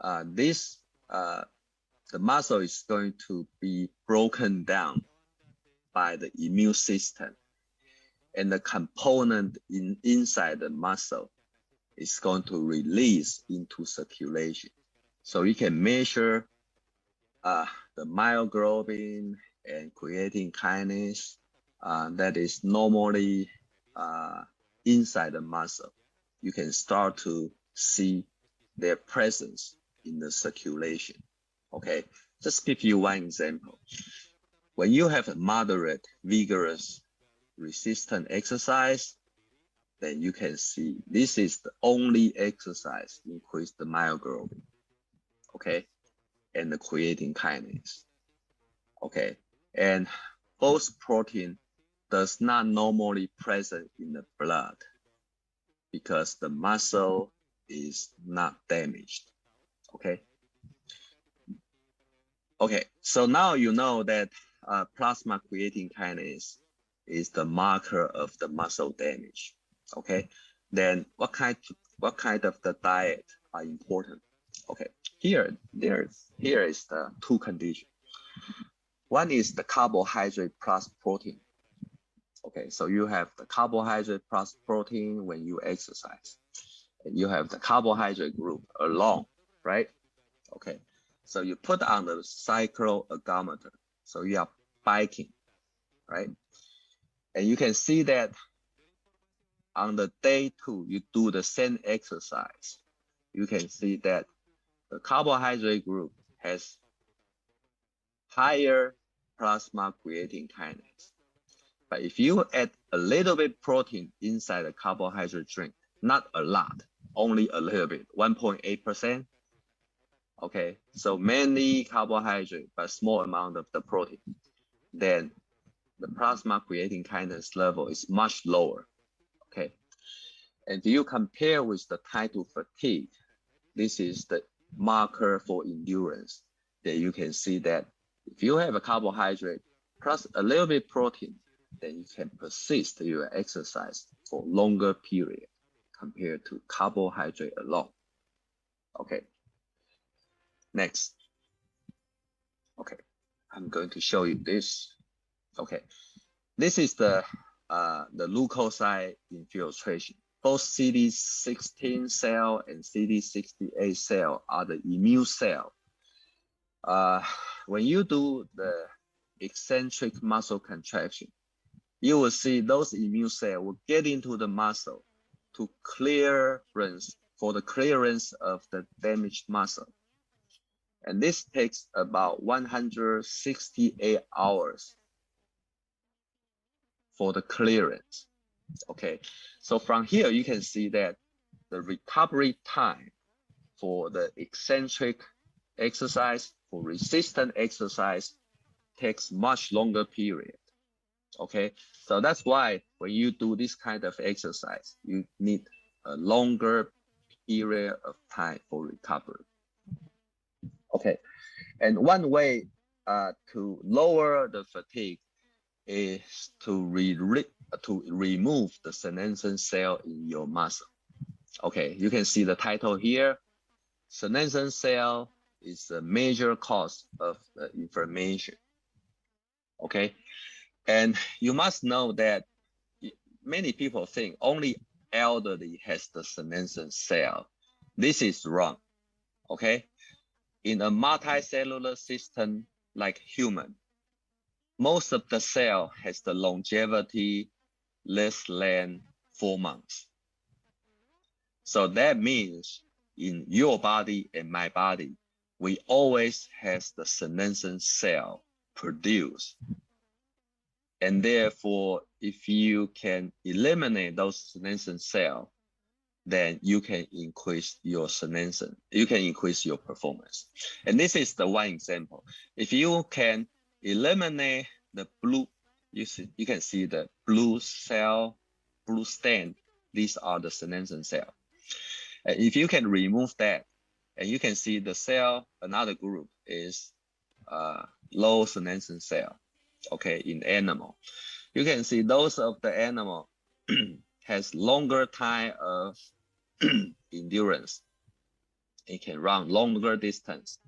the muscle is going to be broken down by the immune system, and the component inside the muscle is going to release into circulation. So you can measure the myoglobin and creatine kinase that is normally inside the muscle. You can start to see their presence in the circulation. Okay, just give you one example. When you have a moderate, vigorous, resistant exercise, then you can see this is the only exercise increase the myoglobin, okay, and the creatine kinase, okay, and both protein does not normally present in the blood because the muscle is not damaged, okay. Okay, so now you know that plasma creatine kinase is the marker of the muscle damage. Okay, then what kind of the diet are important? Okay, here is the two conditions. One is the carbohydrate plus protein. Okay, so you have the carbohydrate plus protein when you exercise, and you have the carbohydrate group alone, right? Okay, so you put on the cycloergometer, so you are biking, right? And you can see that on the day 2, you do the same exercise. You can see that the carbohydrate group has higher plasma creatine kinase. But if you add a little bit protein inside the carbohydrate drink, not a lot, only a little bit, 1.8%. Okay, so mainly carbohydrate, but small amount of the protein, then the plasma creatine kinase level is much lower. Okay, and do you compare with the type 2 fatigue? This is the marker for endurance. That you can see that if you have a carbohydrate plus a little bit protein, then you can persist your exercise for longer period compared to carbohydrate alone. Okay, next. Okay, I'm going to show you this. Okay, this is the leukocyte infiltration. Both CD16 cell and CD68 cell are the immune cell. When you do the eccentric muscle contraction, you will see those immune cells will get into the muscle to for the clearance of the damaged muscle. And this takes about 168 hours for the clearance. Okay, so from here you can see that the recovery time for the eccentric exercise, for resistant exercise, takes much longer period. Okay, so that's why when you do this kind of exercise, you need a longer period of time for recovery. Okay, and one way to lower the fatigue is to remove the senescent cell in your muscle. Okay, you can see the title here. Senescent cell is a major cause of the inflammation. Okay, and you must know that many people think only elderly has the senescent cell. This is wrong. Okay, in a multicellular system like human, most of the cell has the longevity less than 4 months. So that means in your body and my body, we always have the senescent cell produced. And therefore, if you can eliminate those senescent cells, then you can increase your senescent, you can increase your performance. And this is the one example. If you can eliminate the blue, you can see the blue cell, blue stain, these are the senescent cell. And if you can remove that, and you can see the cell, another group is low senescent cell, okay, in animal. You can see those of the animal has longer time of endurance. It can run longer distance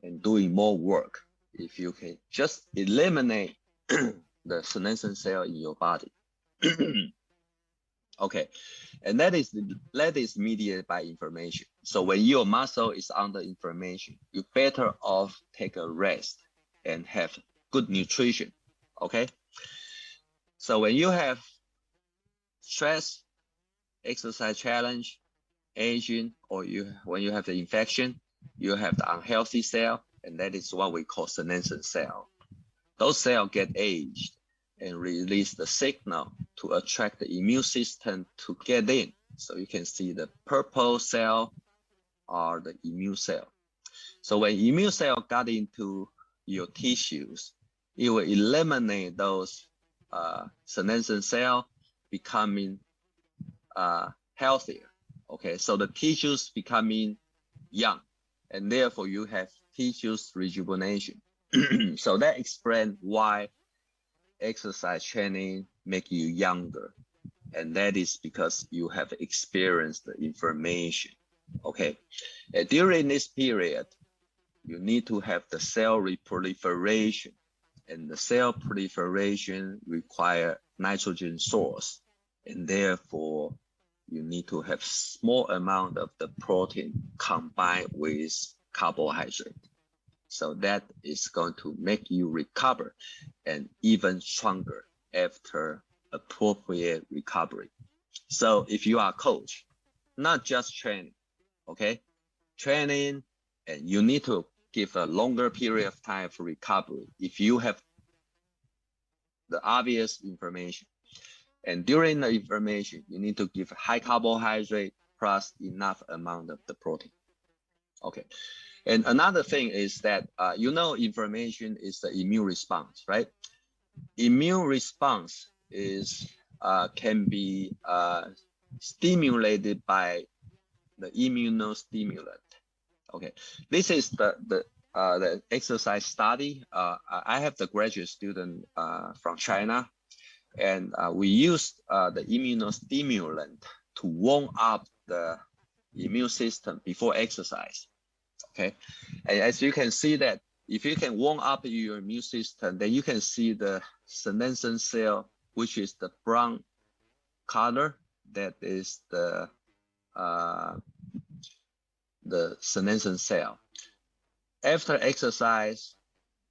and doing more work if you can just eliminate the senescent cell in your body. Okay, and that is mediated by inflammation. So when your muscle is under inflammation, you better off take a rest and have good nutrition. Okay, so when you have stress, exercise challenge, aging, or when you have the infection, you have the unhealthy cell, and that is what we call senescent cell. Those cells get aged and release the signal to attract the immune system to get in. So you can see the purple cell are the immune cell. So when immune cell got into your tissues, it will eliminate those senescent cell, becoming healthier. Okay, so the tissues becoming young, and therefore you have tissues rejuvenation. So that explains why exercise training make you younger, and that is because you have experienced the inflammation. Okay, and during this period, you need to have the cell proliferation, and the cell proliferation require nitrogen source, and therefore you need to have small amount of the protein combined with carbohydrate. So that is going to make you recover and even stronger after appropriate recovery. So if you are a coach, not just training, okay? Training, and you need to give a longer period of time for recovery if you have the obvious inflammation. And during the inflammation, you need to give high carbohydrate plus enough amount of the protein. Okay. And another thing is that, inflammation is the immune response, right? Immune response is can be stimulated by the immunostimulant. Okay, this is the exercise study. I have the graduate student from China, and we used the immunostimulant to warm up the immune system before exercise. Okay, and as you can see that if you can warm up your immune system, then you can see the senescent cell, which is the brown color. That is the senescent cell. After exercise,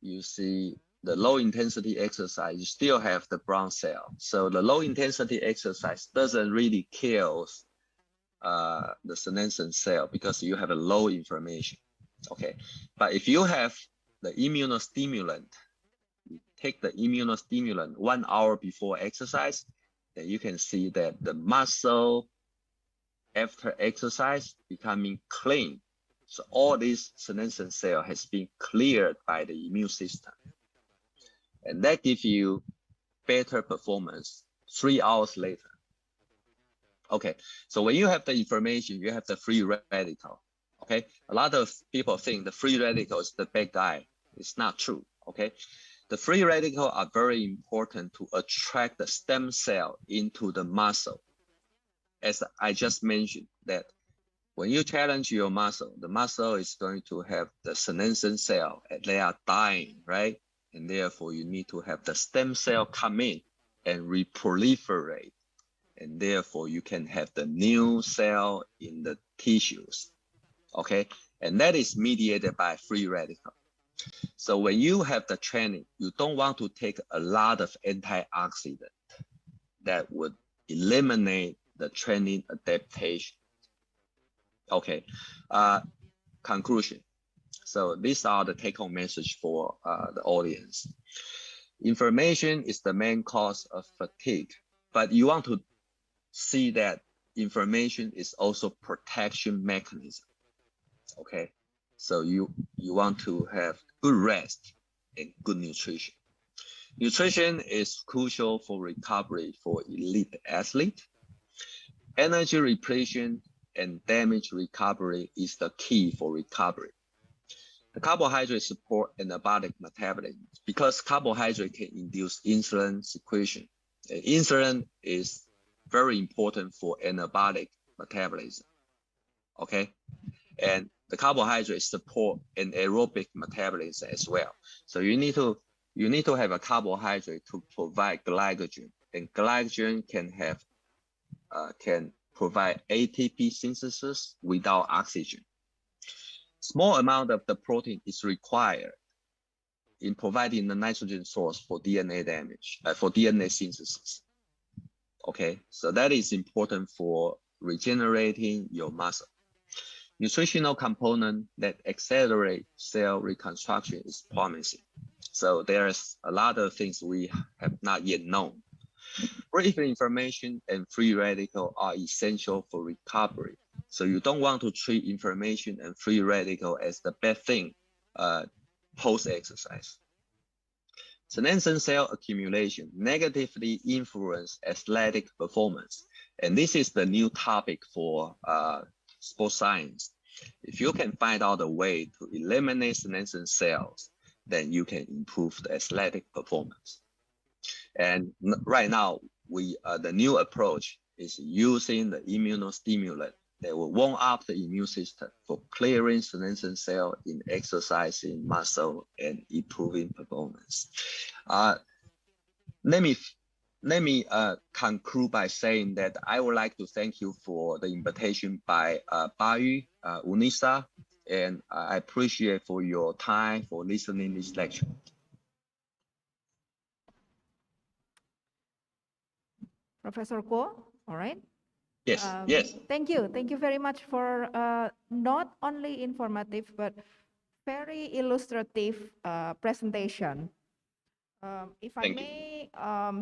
you see the low intensity exercise, you still have the brown cell. So the low intensity exercise doesn't really kill the senescent cell because you have a low inflammation. Okay, but if you have the immunostimulant, you take the immunostimulant 1 hour before exercise, then you can see that the muscle after exercise becoming clean. So all this senescent cell has been cleared by the immune system. And that gives you better performance 3 hours later. Okay, so when you have the information, you have the free radical. Okay, a lot of people think the free radical is the bad guy. It's not true. Okay, the free radical are very important to attract the stem cell into the muscle. As I just mentioned, that when you challenge your muscle, the muscle is going to have the senescent cell, and they are dying, right? And therefore, you need to have the stem cell come in and reproliferate. And therefore, you can have the new cell in the tissues, okay? And that is mediated by free radical. So when you have the training, you don't want to take a lot of antioxidant that would eliminate the training adaptation. Okay, conclusion. So these are the take-home message for the audience. Information is the main cause of fatigue, but you want to see that information is also protection mechanism. Okay, so you want to have good rest and good nutrition. Nutrition is crucial for recovery for elite athlete. Energy repletion and damage recovery is the key for recovery. The carbohydrates support anabolic metabolism because carbohydrate can induce insulin secretion. And insulin is very important for anabolic metabolism. Okay, and the carbohydrates support an aerobic metabolism as well. So you need to have a carbohydrate to provide glycogen, and glycogen can provide ATP synthesis without oxygen. Small amount of the protein is required in providing the nitrogen source for DNA damage, for DNA synthesis. Okay, so that is important for regenerating your muscle. Nutritional component that accelerate cell reconstruction is promising. So there's a lot of things we have not yet known. Brief information and free radical are essential for recovery. So you don't want to treat inflammation and free radical as the bad thing post-exercise. Senescent cell accumulation negatively influence athletic performance. And this is the new topic for sports science. If you can find out a way to eliminate senescent cells, then you can improve the athletic performance. And right now, the new approach is using the immunostimulant that will warm up the immune system for clearing senescent cell in exercising muscle and improving performance. Let me conclude by saying that I would like to thank you for the invitation by Bayu, Unisa, and I appreciate for your time for listening this lecture. Professor Kuo, all right. Yes, yes. Thank you very much for not only informative but very illustrative presentation. If I may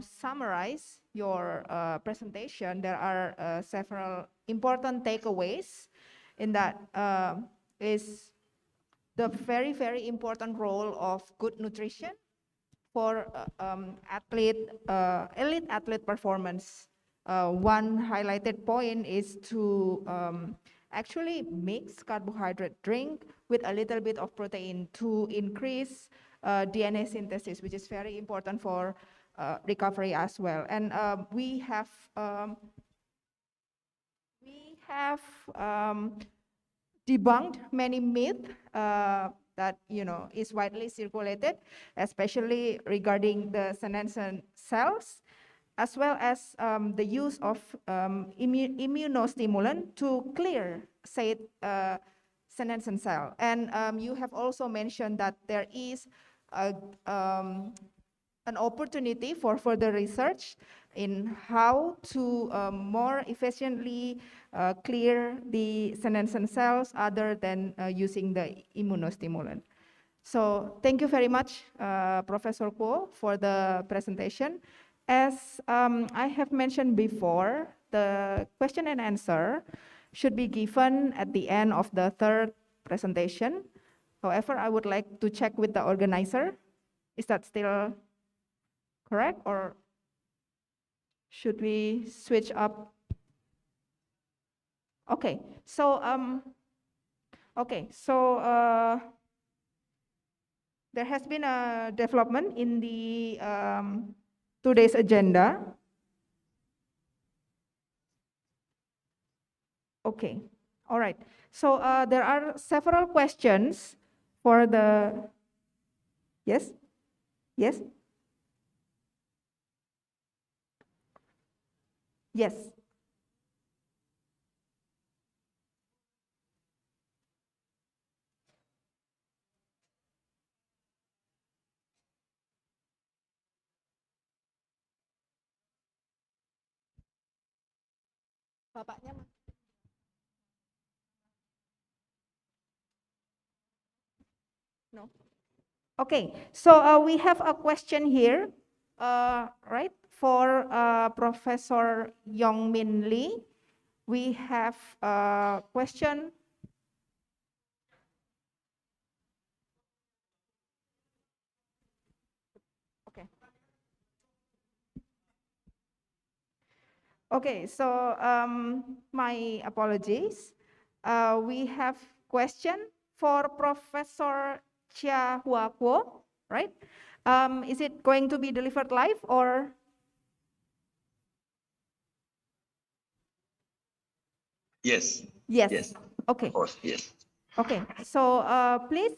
summarize your presentation, there are several important takeaways in that is the very, very important role of good nutrition for elite athlete performance. One highlighted point is to actually mix carbohydrate drink with a little bit of protein to increase DNA synthesis, which is very important for recovery as well. And we have debunked many myths that is widely circulated, especially regarding the senescent cells, as well as the use of immunostimulant to clear said senescent cell. And you have also mentioned that there is an opportunity for further research in how to more efficiently clear the senescent cells other than using the immunostimulant. So thank you very much, Professor Kuo, for the presentation. As I have mentioned before, the question and answer should be given at the end of the third presentation. However, I would like to check with the organizer. Is that still correct, or should we switch up Okay, so there has been a development in the today's agenda. Okay, all right. So there are several questions for the, yes, yes, yes. Bapaknya. No. Okay, so we have a question here, right, for Professor Yong Min Lee. We have a question. Okay. Okay, so my apologies. We have question for Professor Chia Hua Kuo, right? Is it going to be delivered live or? Yes. Yes. Yes. Okay. Of course. Yes. Okay. So please.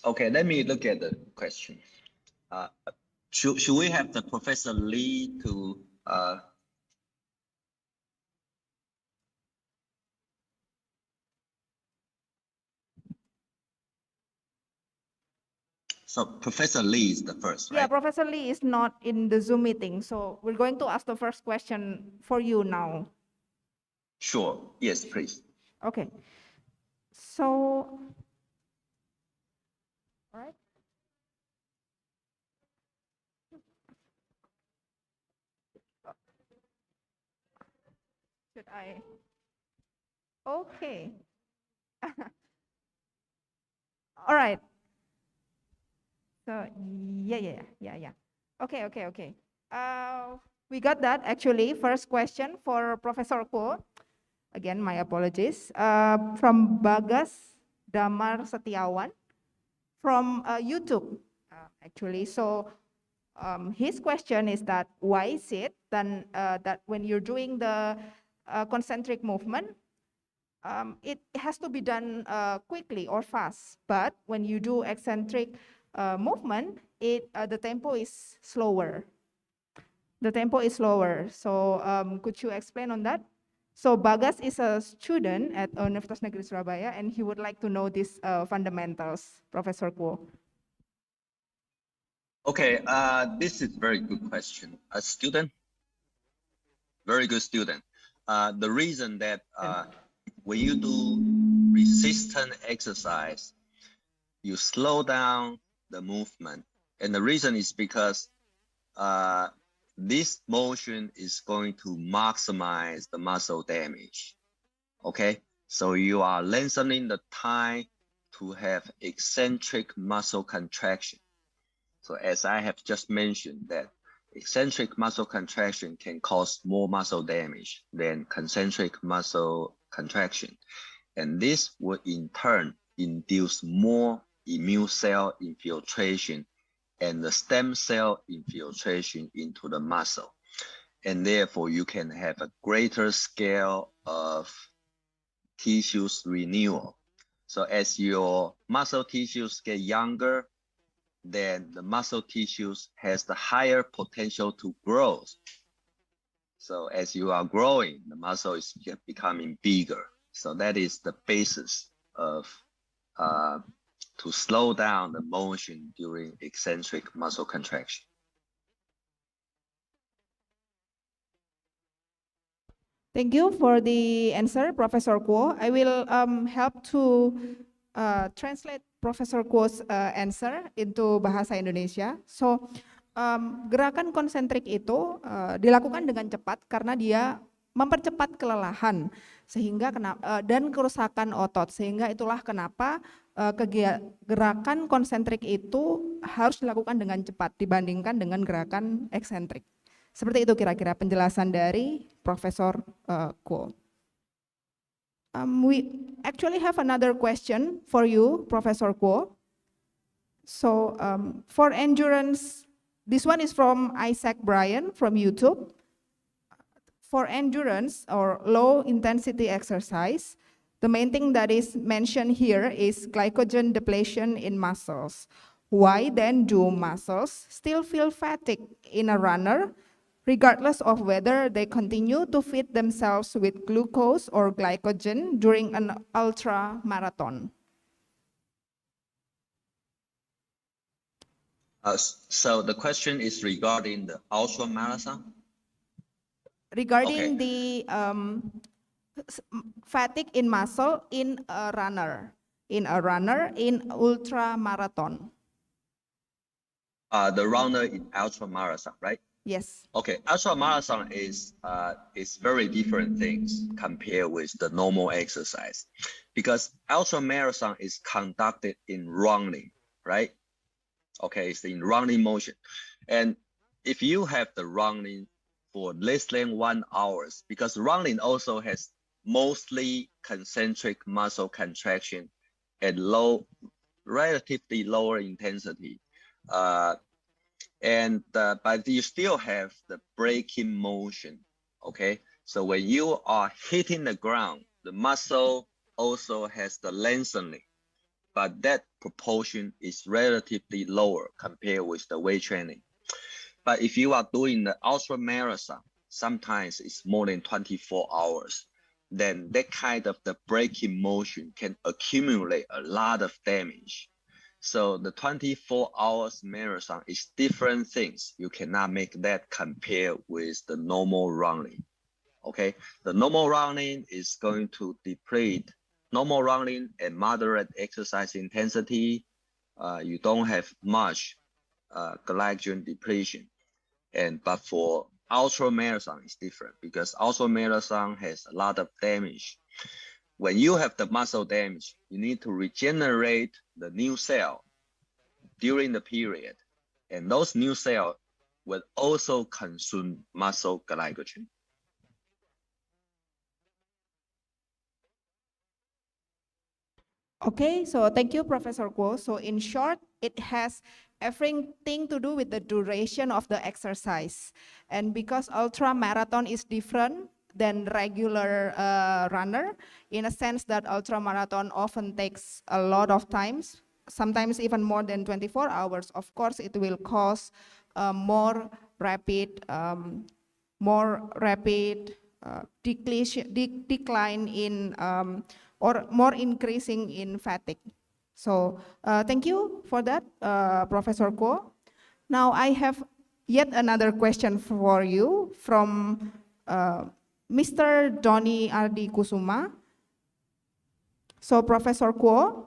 Okay, let me look at the question. Should we have the Professor Lee to So Professor Lee is the first, right? Yeah, Professor Lee is not in the Zoom meeting, so we're going to ask the first question for you now. Sure. Yes, please. Okay. So, all right. Should I? Okay. All right. So yeah. Okay. We got that actually. First question for Professor Kuo. Again, my apologies. From Bagas Damar Setiawan from YouTube, actually. So his question is that why is it then that when you're doing the concentric movement, it has to be done quickly or fast, but when you do eccentric movement, the tempo is slower. The tempo is slower. So could you explain on that? So Bagas is a student at Universitas Negeri Surabaya, and he would like to know these fundamentals, Professor Kuo. Okay, this is very good question. A student, very good student. The reason that when you do resistance exercise, you slow down the movement. And the reason is because this motion is going to maximize the muscle damage. Okay, so you are lengthening the time to have eccentric muscle contraction. So as I have just mentioned that eccentric muscle contraction can cause more muscle damage than concentric muscle contraction. And this will in turn induce more immune cell infiltration and the stem cell infiltration into the muscle. And therefore you can have a greater scale of tissues renewal. So as your muscle tissues get younger, then the muscle tissues has the higher potential to grow. So as you are growing, the muscle is becoming bigger. So that is the basis of to slow down the motion during eccentric muscle contraction. Thank you for the answer, Professor Kuo. I will help to translate Professor Kuo's answer into bahasa Indonesia. So, gerakan konsentrik itu dilakukan dengan cepat karena dia mempercepat kelelahan. sehingga dan kerusakan otot, sehingga itulah kenapa gerakan konsentrik itu harus dilakukan dengan cepat dibandingkan dengan gerakan eksentrik. Seperti itu kira-kira penjelasan dari Profesor Kuo. We actually have another question for you, Professor Kuo. So for endurance, this one is from Isaac Bryan from YouTube. For endurance or low intensity exercise, the main thing that is mentioned here is glycogen depletion in muscles. Why then do muscles still feel fatigue in a runner, regardless of whether they continue to feed themselves with glucose or glycogen during an ultra marathon? So the question is regarding the ultra marathon? Regarding the fatigue in muscle in a runner in ultra marathon. The runner in ultra marathon, right? Yes. Okay, ultra marathon is very different things compared with the normal exercise, because ultra marathon is conducted in running, right? Okay, it's in running motion, and if you have the running for less than 1 hour, because running also has mostly concentric muscle contraction at relatively lower intensity, but you still have the braking motion. Okay, so when you are hitting the ground, the muscle also has the lengthening, but that proportion is relatively lower compared with the weight training. But if you are doing the ultra marathon, sometimes it's more than 24 hours, then that kind of the braking motion can accumulate a lot of damage. So the 24 hours marathon is different things. You cannot make that compare with the normal running. Okay, the normal running is going to deplete. Normal running and moderate exercise intensity, you don't have much glycogen depletion. But for ultra marathon, it's different because ultra marathon has a lot of damage. When you have the muscle damage, you need to regenerate the new cell during the period, and those new cells will also consume muscle glycogen. Okay, so thank you, Professor Kuo. So in short, it has everything to do with the duration of the exercise. And because ultra marathon is different than regular runner, in a sense that ultra marathon often takes a lot of times, sometimes even more than 24 hours. Of course, it will cause more rapid decline in or more increasing in fatigue. So thank you for that, Professor Kuo. Now I have yet another question for you from Mr. Doni Ardi Kusuma. So Professor Kuo,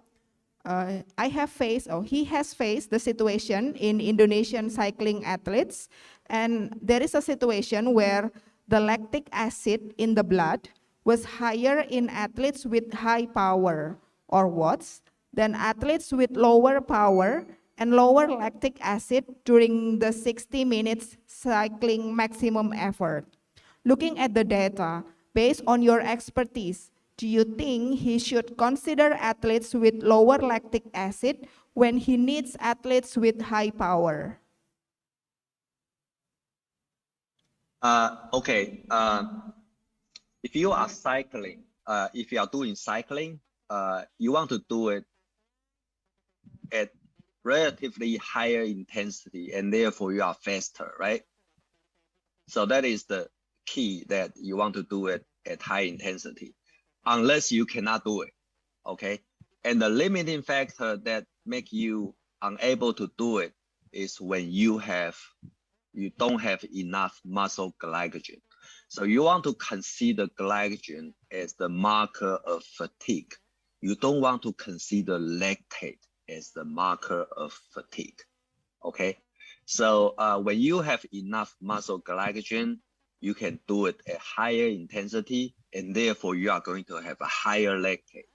he has faced the situation in Indonesian cycling athletes, and there is a situation where the lactic acid in the blood was higher in athletes with high power or watts than athletes with lower power and lower lactic acid during the 60 minutes cycling maximum effort. Looking at the data, based on your expertise, do you think he should consider athletes with lower lactic acid when he needs athletes with high power? Okay. If you are cycling, if you are doing cycling, you want to do it at relatively higher intensity, and therefore you are faster, right? So that is the key, that you want to do it at high intensity, unless you cannot do it, okay? And the limiting factor that make you unable to do it is when you don't have enough muscle glycogen. So you want to consider glycogen as the marker of fatigue. You don't want to consider lactate as the marker of fatigue, okay? So when you have enough muscle glycogen, you can do it at higher intensity, and therefore you are going to have a higher lactate.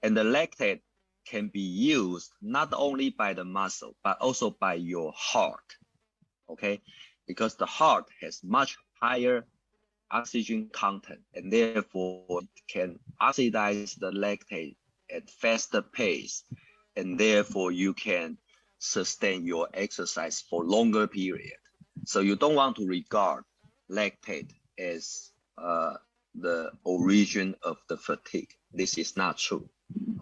And the lactate can be used not only by the muscle, but also by your heart, okay? Because the heart has much higher oxygen content, and therefore it can oxidize the lactate at faster pace, and therefore you can sustain your exercise for longer period. So you don't want to regard lactate as the origin of the fatigue. This is not true,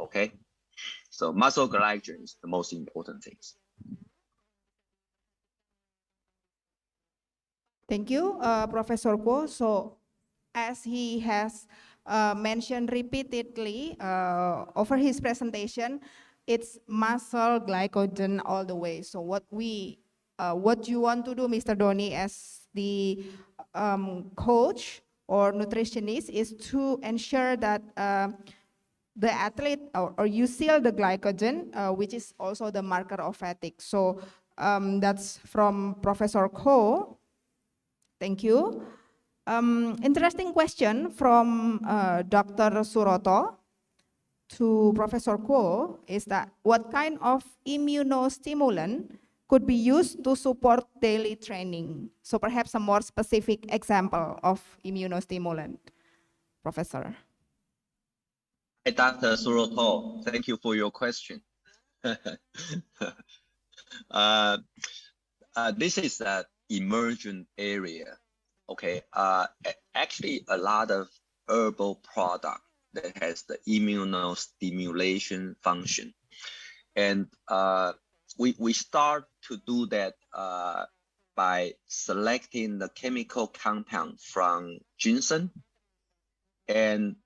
okay? So muscle glycogen is the most important things. Thank you, Professor Kuo. So, as he has mentioned repeatedly over his presentation, it's muscle glycogen all the way. So, what you want to do, Mr. Doni, as the coach or nutritionist, is to ensure that the athlete or you seal the glycogen, which is also the marker of fatigue. So, that's from Professor Kuo. Thank you. Interesting question from Dr. Suroto to Professor Kuo is that what kind of immunostimulant could be used to support daily training? So perhaps a more specific example of immunostimulant, Professor. Hey, Dr. Suroto, thank you for your question. This is an emergent area. Okay, actually a lot of herbal product that has the immunostimulation function. And we start to do that by selecting the chemical compound from ginseng. And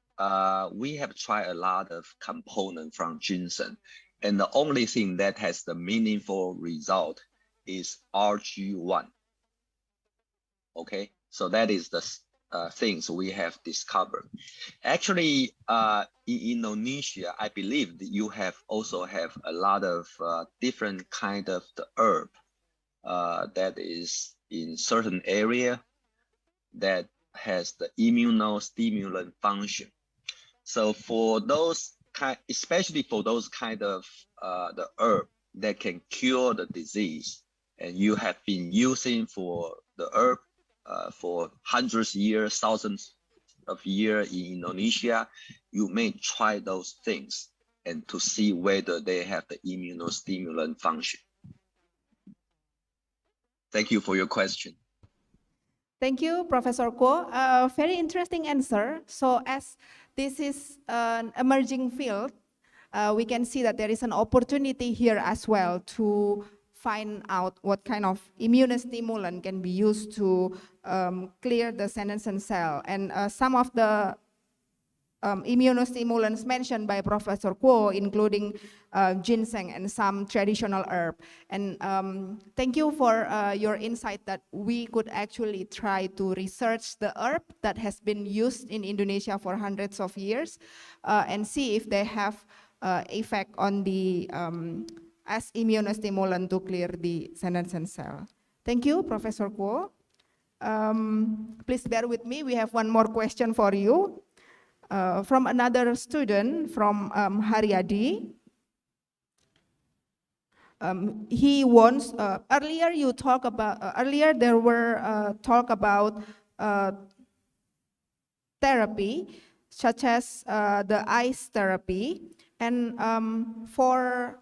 we have tried a lot of components from ginseng. And the only thing that has the meaningful result is RG1. Okay, so that is the things we have discovered. Actually, in Indonesia, I believe that you also have a lot of different kind of the herb that is in certain area that has the immunostimulant function. So for those especially for those kind of the herb that can cure the disease, and you have been using for the herb for hundreds of years, thousands of years in Indonesia, you may try those things and to see whether they have the immunostimulant function. Thank you for your question. Thank you, Professor Kuo. Very interesting answer. So as this is an emerging field, we can see that there is an opportunity here as well to find out what kind of immunostimulant can be used to clear the senescent cell. And some of the immunostimulants mentioned by Professor Kuo, including ginseng and some traditional herb. And thank you for your insight that we could actually try to research the herb that has been used in Indonesia for hundreds of years and see if they have effect on the as immunostimulant to clear the senescent cell. Thank you, Professor Kuo. Please bear with me. We have one more question for you. From another student from Haryadi. He wants, earlier you talk about, earlier there were talk about therapy, such as the ice therapy, and for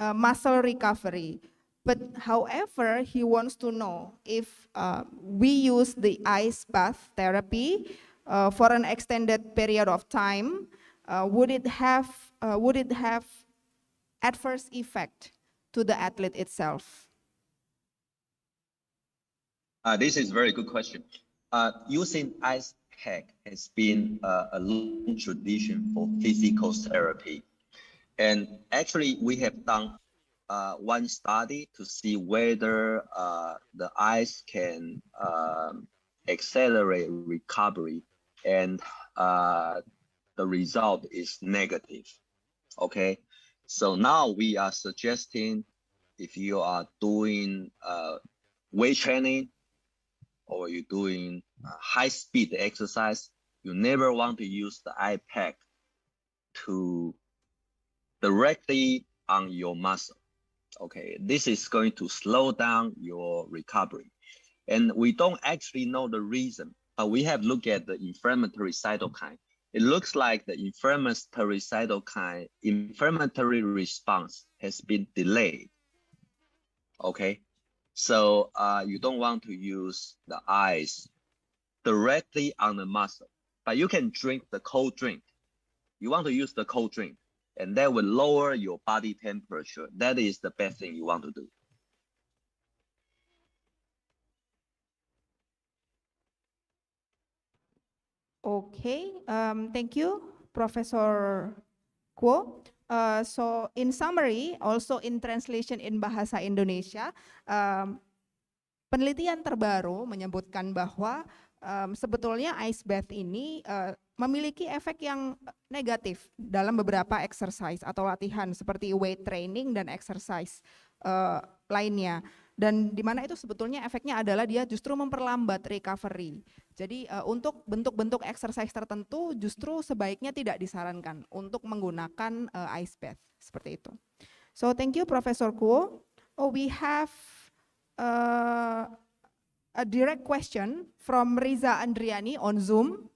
muscle recovery. But however, he wants to know if we use the ice bath therapy for an extended period of time, would it have adverse effect to the athlete itself? This is a very good question. Using ice pack has been a long tradition for physical therapy. And actually, we have done one study to see whether the ice can accelerate recovery, and the result is negative. Okay, so now we are suggesting if you are doing weight training or you're doing high speed exercise, you never want to use the iPad to directly on your muscle. Okay, this is going to slow down your recovery. And we don't actually know the reason, but we have looked at the inflammatory cytokine. It looks like the inflammatory cytokine, inflammatory response has been delayed. Okay, so you don't want to use the ice directly on the muscle, but you can drink the cold drink. You want to use the cold drink, and that will lower your body temperature. That is the best thing you want to do. Okay, thank you, Professor Kuo. So in summary, also in translation in Bahasa Indonesia, penelitian terbaru menyebutkan bahwa sebetulnya ice bath ini memiliki efek yang negatif dalam beberapa exercise atau latihan seperti weight training dan exercise lainnya. Dan di mana itu sebetulnya efeknya adalah dia justru memperlambat recovery. Jadi untuk bentuk-bentuk exercise tertentu justru sebaiknya tidak disarankan untuk menggunakan ice bath seperti itu. So thank you Professor Kuo. Oh, we have a direct question from Riza Andriani on Zoom.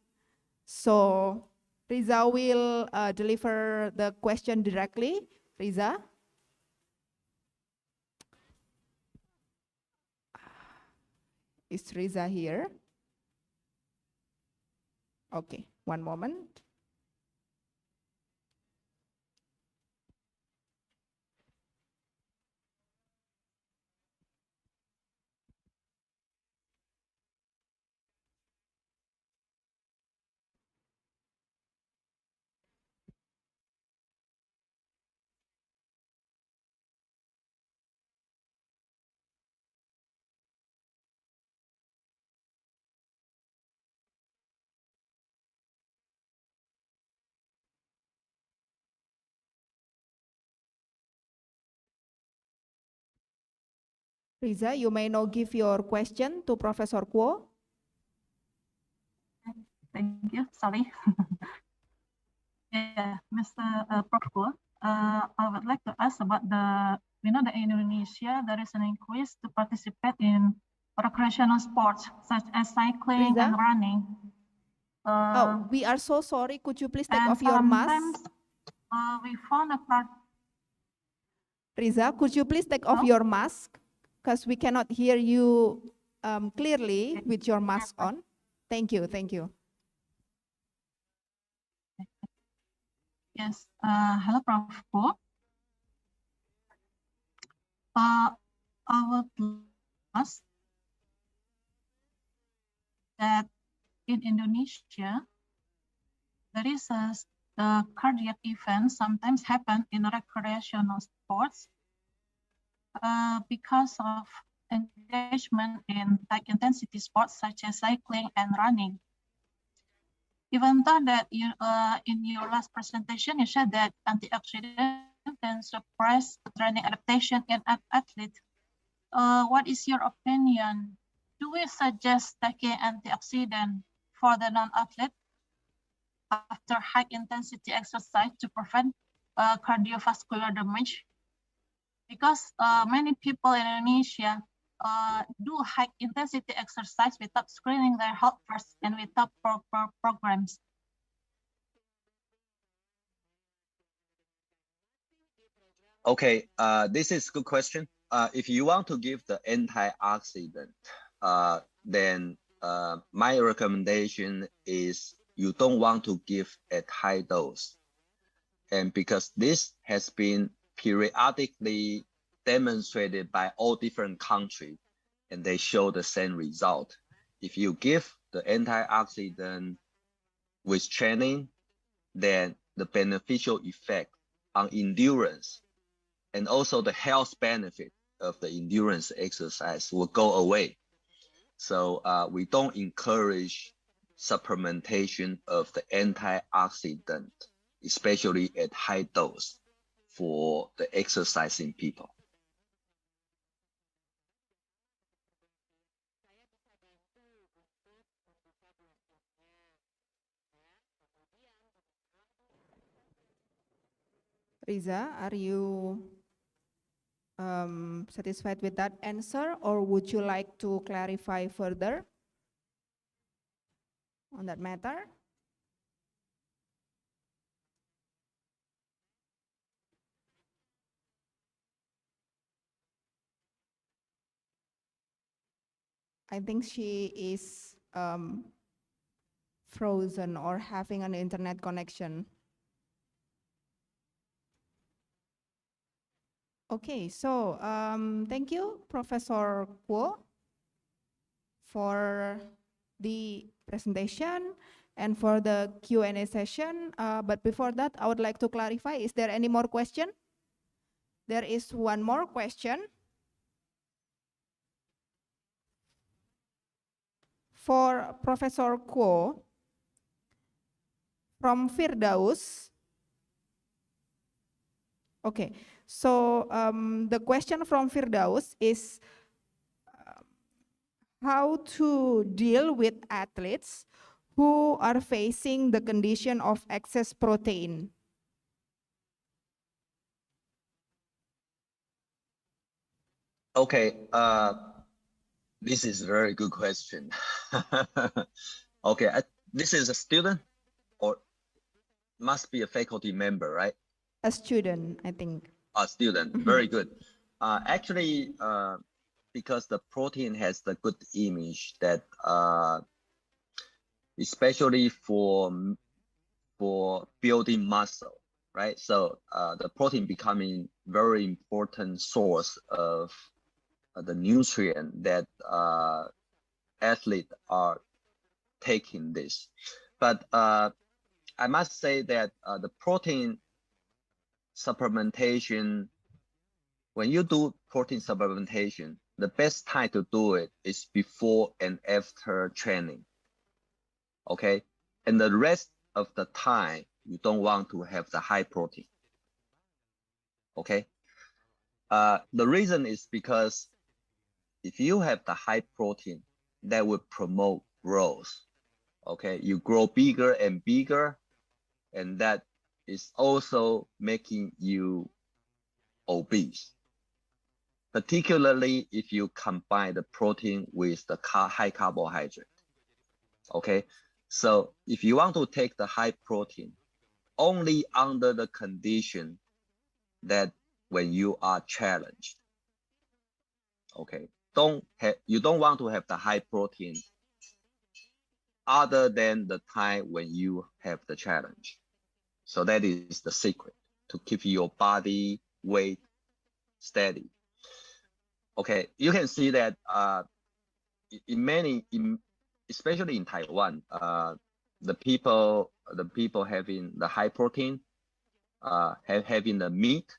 So Riza will deliver the question directly. Riza. Is Riza here? Okay, one moment. Riza, you may now give your question to Professor Kuo. Thank you. Sorry. Yeah, Mr. Prof. Kuo, I would like to ask about the, we know that in Indonesia there is an increase to participate in recreational sports such as cycling Riza? and running. Oh, we are so sorry. Could you please take off your mask? We found a part. Riza, could you please take off your mask? Because we cannot hear you clearly with your mask on. Thank you, thank you. Yes, hello, Prof. Kuo. I would ask that in Indonesia, there is the cardiac event sometimes happen in recreational sports because of engagement in high intensity sports such as cycling and running. Even though that you, in your last presentation, you said that antioxidant can suppress training adaptation in athletes. What is your opinion? Do we suggest taking antioxidant for the non-athlete after high intensity exercise to prevent cardiovascular damage? Because many people in Indonesia do high intensity exercise without screening their health first and without proper programs. Okay, this is a good question. If you want to give the antioxidant, then my recommendation is you don't want to give at high dose. And because this has been periodically demonstrated by all different countries, and they show the same result. If you give the antioxidant with training, then the beneficial effect on endurance and also the health benefit of the endurance exercise will go away. So we don't encourage supplementation of the antioxidant, especially at high dose for the exercising people. Riza, are you satisfied with that answer, or would you like to clarify further on that matter? I think she is frozen or having an internet connection. Okay, so thank you, Professor Kuo, for the presentation and for the Q&A session. But before that, I would like to clarify, is there any more question? There is one more question. For Professor Kuo, from Firdaus. Okay, so the question from Firdaus is how to deal with athletes who are facing the condition of excess protein. Okay, this is a very good question. Okay, this is a student or must be a faculty member, right? A student, I think. A student, very good. Actually, because the protein has the good image that, especially for building muscle, right? So the protein becoming very important source of the nutrient that athletes are taking this. But I must say that the protein supplementation, when you do protein supplementation, the best time to do it is before and after training. Okay, and the rest of the time you don't want to have the high protein. Okay, the reason is because if you have the high protein, that will promote growth. Okay, you grow bigger and bigger, and that is also making you obese, particularly if you combine the protein with the high carbohydrate. Okay, so if you want to take the high protein, only under the condition that when you are challenged. Okay, you don't want to have the high protein other than the time when you have the challenge. So that is the secret to keep your body weight steady. Okay, you can see that especially in Taiwan, the people having the high protein, having the meat.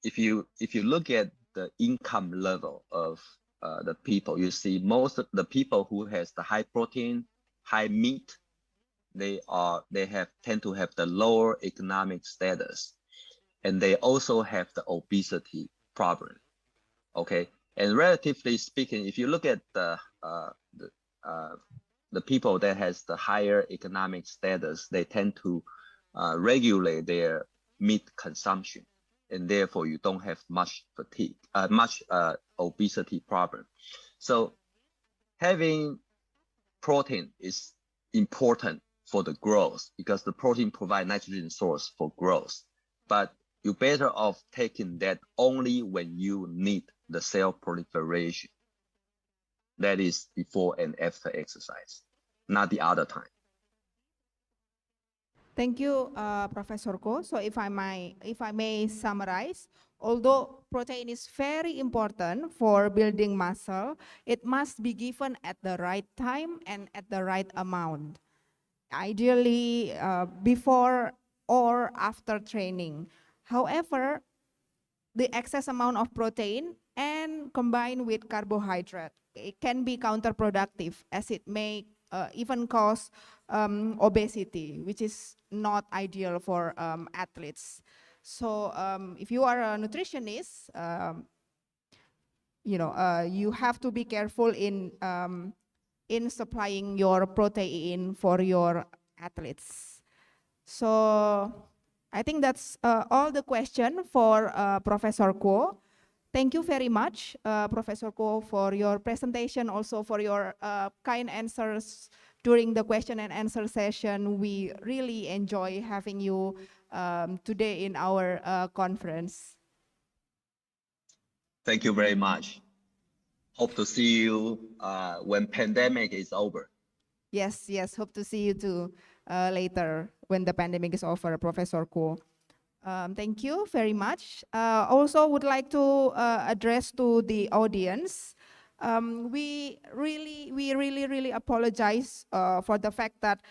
If you look at the income level of the people, you see most of the people who has the high protein, high meat, they tend to have the lower economic status, and they also have the obesity problem. Okay, and relatively speaking, if you look at the people that has the higher economic status, they tend to regulate their meat consumption, and therefore you don't have much fatigue, obesity problem. So having protein is important for the growth because the protein provide nitrogen source for growth, but you're better off taking that only when you need the cell proliferation. That is before and after exercise, not the other time. Thank you, Professor Ko. So if I may summarize, although protein is very important for building muscle, it must be given at the right time and at the right amount. Ideally, before or after training. However, the excess amount of protein and combined with carbohydrate, it can be counterproductive as it may even cause obesity, which is not ideal for athletes. So if you are a nutritionist, you have to be careful in supplying your protein for your athletes. So I think that's all the question for Professor Kuo. Thank you very much, Professor Kuo, for your presentation, also for your kind answers during the question and answer session. We really enjoy having you today in our conference. Thank you very much. Hope to see you when pandemic is over. Yes, yes, hope to see you too later when the pandemic is over, Professor Kuo. Thank you very much. Also would like to address to the audience. We really apologize for the fact that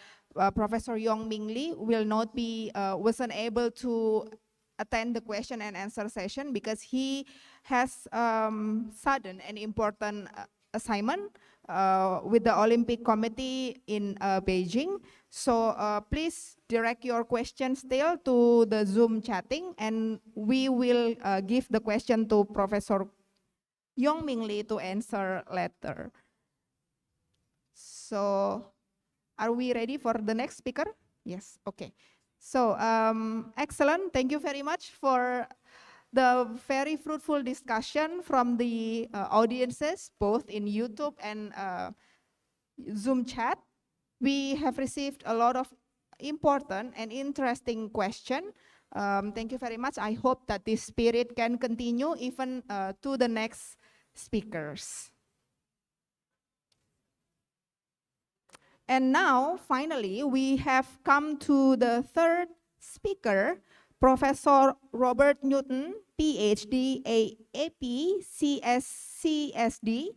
Professor Yong Ming Lee wasn't able to attend the question and answer session because he has sudden and important assignment with the Olympic Committee in Beijing. So please direct your questions still to the Zoom chatting, and we will give the question to Professor Yong Ming Lee to answer later. So are we ready for the next speaker? Yes, okay. So excellent, thank you very much for the very fruitful discussion from the audiences, both in YouTube and Zoom chat. We have received a lot of important and interesting questions. Thank you very much. I hope that this spirit can continue even to the next speakers. And now, finally, we have come to the third speaker, Professor Robert Newton, PhD, AP, CSD,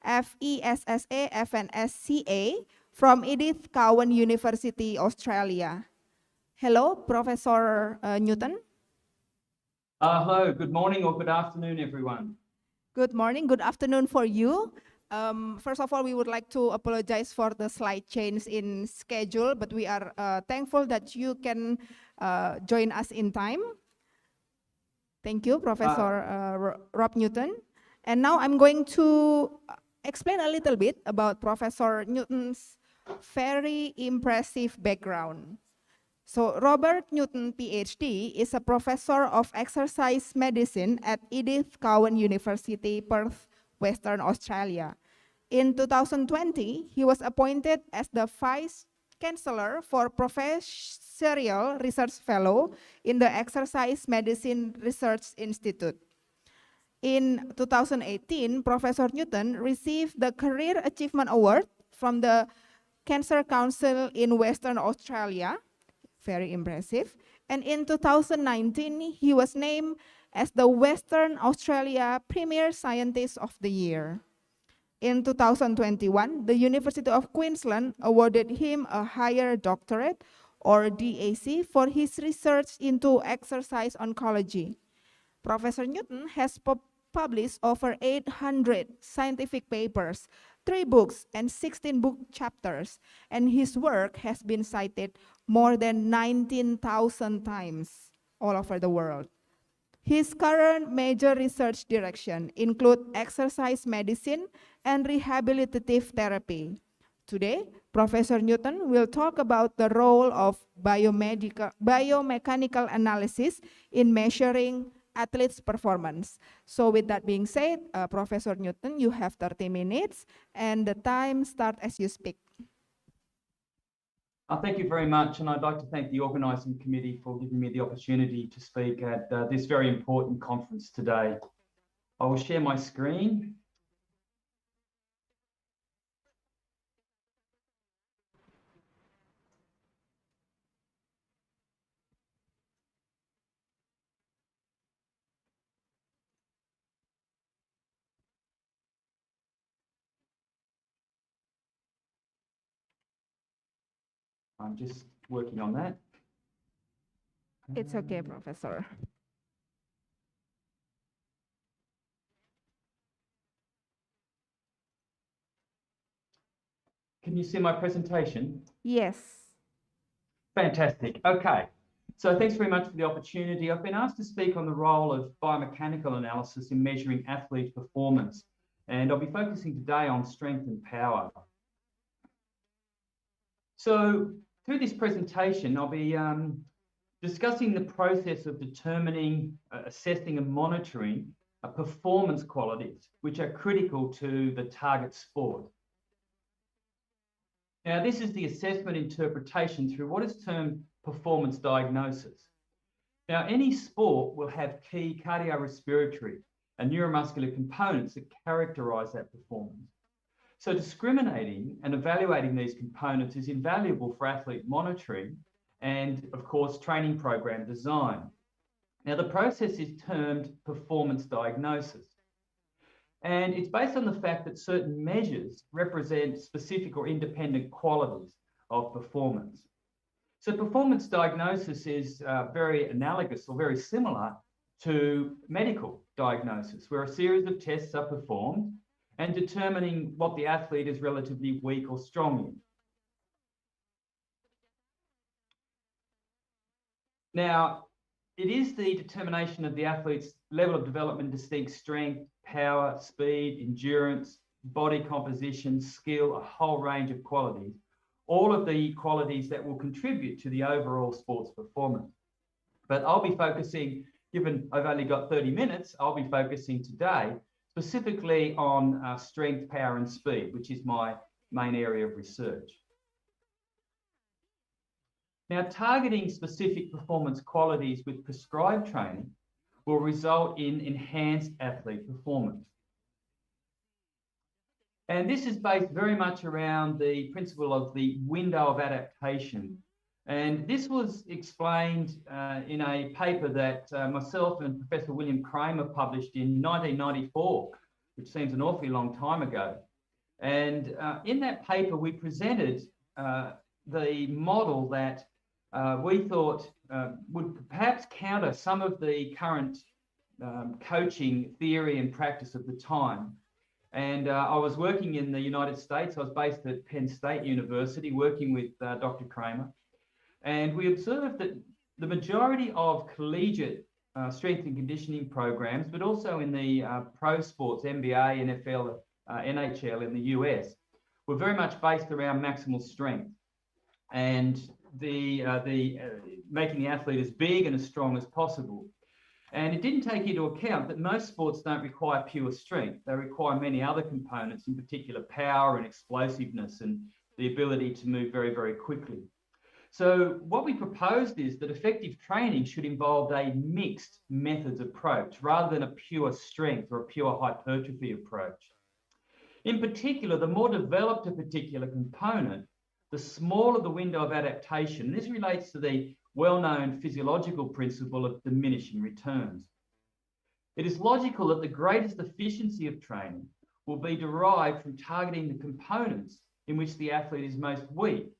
FESSA, FNSCA, from Edith Cowan University, Australia. Hello, Professor Newton. Hello, good morning or good afternoon, everyone. Good morning, good afternoon for you. First of all, we would like to apologize for the slight change in schedule, but we are thankful that you can join us in time. Thank you, Professor Rob Newton. And now I'm going to explain a little bit about Professor Newton's very impressive background. So Robert Newton, PhD, is a professor of exercise medicine at Edith Cowan University, Perth, Western Australia. In 2020, he was appointed as the Vice Chancellor for Professorial Research Fellow in the Exercise Medicine Research Institute. In 2018, Professor Newton received the Career Achievement Award from the Cancer Council in Western Australia. Very impressive. And in 2019, he was named as the Western Australia Premier Scientist of the Year. In 2021, the University of Queensland awarded him a higher doctorate, or DAC, for his research into exercise oncology. Professor Newton has published over 800 scientific papers, 3 books, and 16 book chapters, and his work has been cited more than 19,000 times all over the world. His current major research direction include exercise medicine and rehabilitative therapy. Today, Professor Newton will talk about the role of biomechanical analysis in measuring athletes' performance. So with that being said, Professor Newton, you have 30 minutes and the time starts as you speak. Thank you very much, and I'd like to thank the organising committee for giving me the opportunity to speak at this very important conference today. I will share my screen. I'm just working on that. It's okay, Professor. Can you see my presentation? Yes. Fantastic. Okay. So thanks very much for the opportunity. I've been asked to speak on the role of biomechanical analysis in measuring athlete performance, and I'll be focusing today on strength and power. So through this presentation, I'll be discussing the process of determining, assessing and monitoring performance qualities, which are critical to the target sport. Now, this is the assessment interpretation through what is termed performance diagnosis. Now, any sport will have key cardiorespiratory and neuromuscular components that characterize that performance. So discriminating and evaluating these components is invaluable for athlete monitoring and, of course, training program design. Now, the process is termed performance diagnosis. And it's based on the fact that certain measures represent specific or independent qualities of performance. So performance diagnosis is very analogous or very similar to medical diagnosis, where a series of tests are performed and determining what the athlete is relatively weak or strong in. Now, it is the determination of the athlete's level of development, distinct strength, power, speed, endurance, body composition, skill, a whole range of qualities, all of the qualities that will contribute to the overall sports performance. But I'll be focusing, given I've only got 30 minutes, I'll be focusing today specifically on strength, power, and speed, which is my main area of research. Now, targeting specific performance qualities with prescribed training will result in enhanced athlete performance. And this is based very much around the principle of the window of adaptation. And this was explained in a paper that myself and Professor William Kramer published in 1994, which seems an awfully long time ago. And in that paper, we presented the model that we thought would perhaps counter some of the current coaching theory and practice of the time. And I was working in the United States. I was based at Penn State University, working with Dr. Kramer. And we observed that the majority of collegiate strength and conditioning programs, but also in the pro sports, NBA, NFL, NHL in the US, were very much based around maximal strength and making the athlete as big and as strong as possible. And it didn't take into account that most sports don't require pure strength. They require many other components, in particular power and explosiveness and the ability to move very, very quickly. So what we proposed is that effective training should involve a mixed methods approach rather than a pure strength or a pure hypertrophy approach. In particular, the more developed a particular component, the smaller the window of adaptation. This relates to the well-known physiological principle of diminishing returns. It is logical that the greatest efficiency of training will be derived from targeting the components in which the athlete is most weak,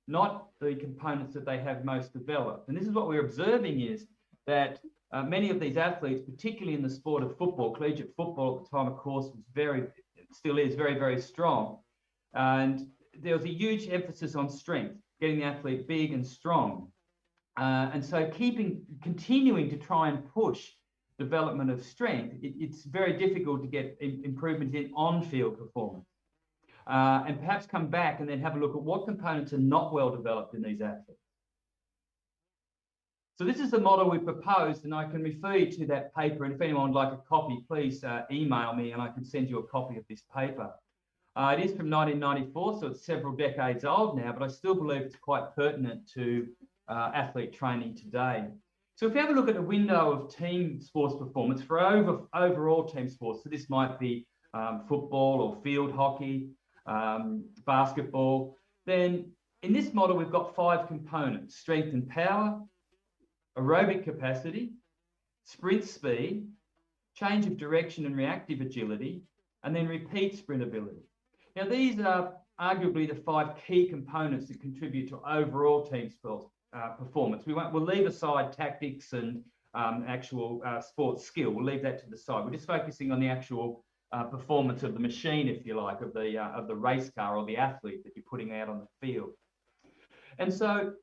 not the components that they have most developed. And this is what we're observing is that many of these athletes, particularly in the sport of football, collegiate football at the time, of course, was still is very, very strong. And there was a huge emphasis on strength, getting the athlete big and strong. And so continuing to try and push development of strength, it's very difficult to get improvements in on-field performance. And perhaps come back and then have a look at what components are not well developed in these athletes. So this is the model we proposed, and I can refer you to that paper. And if anyone would like a copy, please email me and I can send you a copy of this paper. It is from 1994, so it's several decades old now, but I still believe it's quite pertinent to athlete training today. So if you have a look at a window of team sports performance for overall team sports, so this might be football or field hockey, basketball, then in this model, we've got 5 components: strength and power, aerobic capacity, sprint speed, change of direction and reactive agility, and then repeat sprint ability. Now, these are arguably the 5 key components that contribute to overall team sports performance. We'll leave aside tactics and actual sports skill. We'll leave that to the side. We're just focusing on the actual performance of the machine, if you like, of the race car or the athlete that you're putting out on the field. And so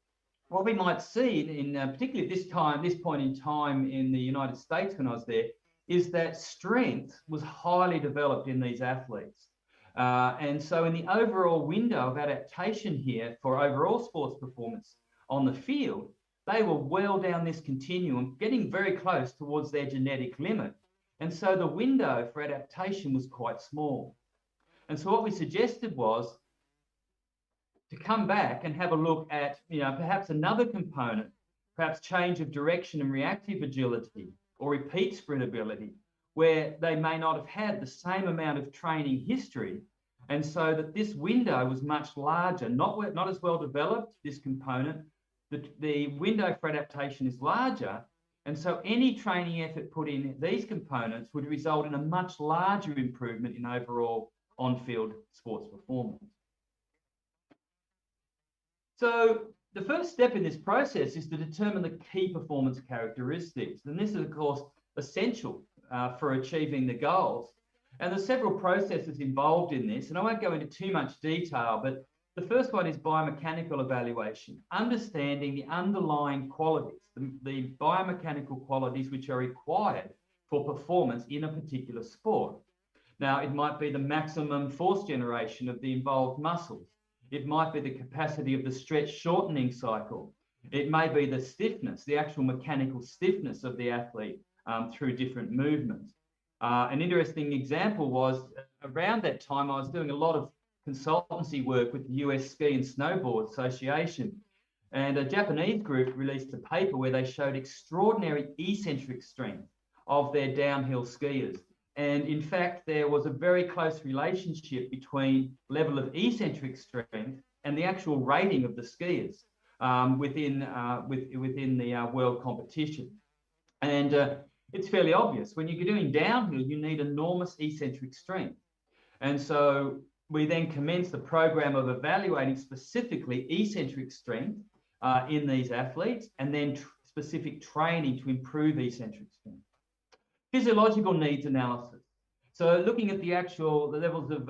what we might see in particularly this point in time in the United States when I was there, is that strength was highly developed in these athletes. And so in the overall window of adaptation here for overall sports performance on the field, they were well down this continuum, getting very close towards their genetic limit. And so the window for adaptation was quite small. And so what we suggested was to come back and have a look at, perhaps another component, perhaps change of direction and reactive agility or repeat sprint ability, where they may not have had the same amount of training history. And so that this window was much larger, not as well developed, this component. The window for adaptation is larger. And so any training effort put in these components would result in a much larger improvement in overall on-field sports performance. So the first step in this process is to determine the key performance characteristics. And this is, of course, essential for achieving the goals. And there's several processes involved in this, and I won't go into too much detail, but the first one is biomechanical evaluation, understanding the underlying qualities, the biomechanical qualities which are required for performance in a particular sport. Now, it might be the maximum force generation of the involved muscles. It might be the capacity of the stretch shortening cycle. It may be the stiffness, the actual mechanical stiffness of the athlete through different movements. An interesting example was around that time, I was doing a lot of consultancy work with the US Ski and Snowboard Association. And a Japanese group released a paper where they showed extraordinary eccentric strength of their downhill skiers. And in fact, there was a very close relationship between level of eccentric strength and the actual rating of the skiers within the world competition. And it's fairly obvious. When you're doing downhill, you need enormous eccentric strength. And so we then commenced the program of evaluating specifically eccentric strength in these athletes, and then specific training to improve eccentric strength. Physiological needs analysis. So looking at the levels of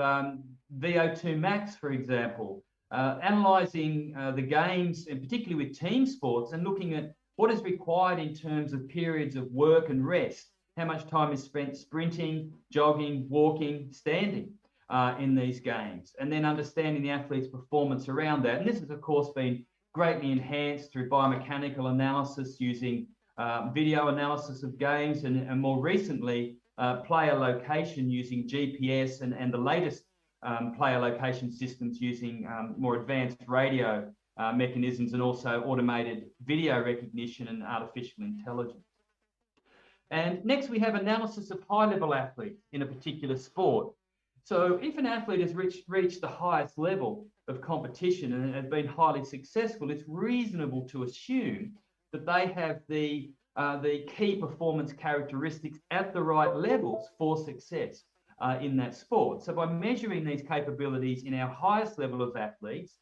VO2 max, for example, analysing the games, and particularly with team sports, and looking at what is required in terms of periods of work and rest, how much time is spent sprinting, jogging, walking, standing in these games, and then understanding the athlete's performance around that. And this has, of course, been greatly enhanced through biomechanical analysis using video analysis of games, and more recently, player location using GPS and the latest player location systems using more advanced radio mechanisms, and also automated video recognition and artificial intelligence. And next, we have analysis of high-level athletes in a particular sport. So if an athlete has reached the highest level of competition and has been highly successful, it's reasonable to assume that they have the key performance characteristics at the right levels for success in that sport. So by measuring these capabilities in our highest level of athletes,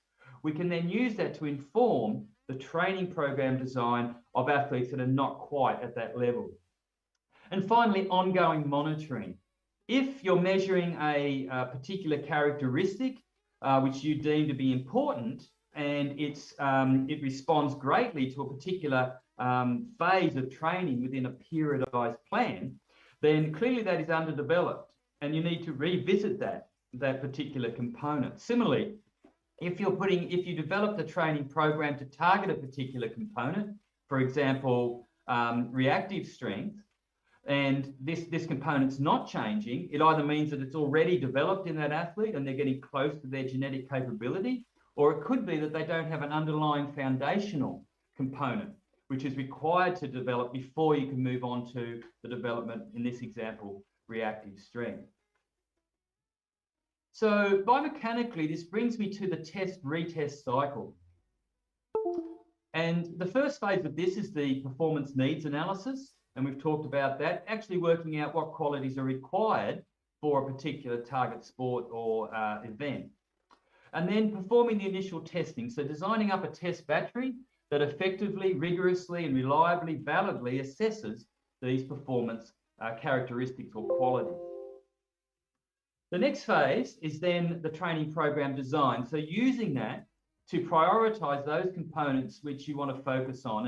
we can then use that to inform the training program design of athletes that are not quite at that level. And finally, ongoing monitoring. If you're measuring a particular characteristic which you deem to be important, and it responds greatly to a particular phase of training within a periodized plan, then clearly that is underdeveloped, and you need to revisit that particular component. Similarly, if you develop the training program to target a particular component, for example, reactive strength, and this component's not changing, it either means that it's already developed in that athlete and they're getting close to their genetic capability, or it could be that they don't have an underlying foundational component which is required to develop before you can move on to the development, in this example, reactive strength. So biomechanically, this brings me to the test-retest cycle. And the first phase of this is the performance needs analysis. And we've talked about that, actually working out what qualities are required for a particular target sport or event. And then performing the initial testing. So designing up a test battery that effectively, rigorously, and reliably, validly assesses these performance characteristics or qualities. The next phase is then the training program design. So using that to prioritize those components which you want to focus on.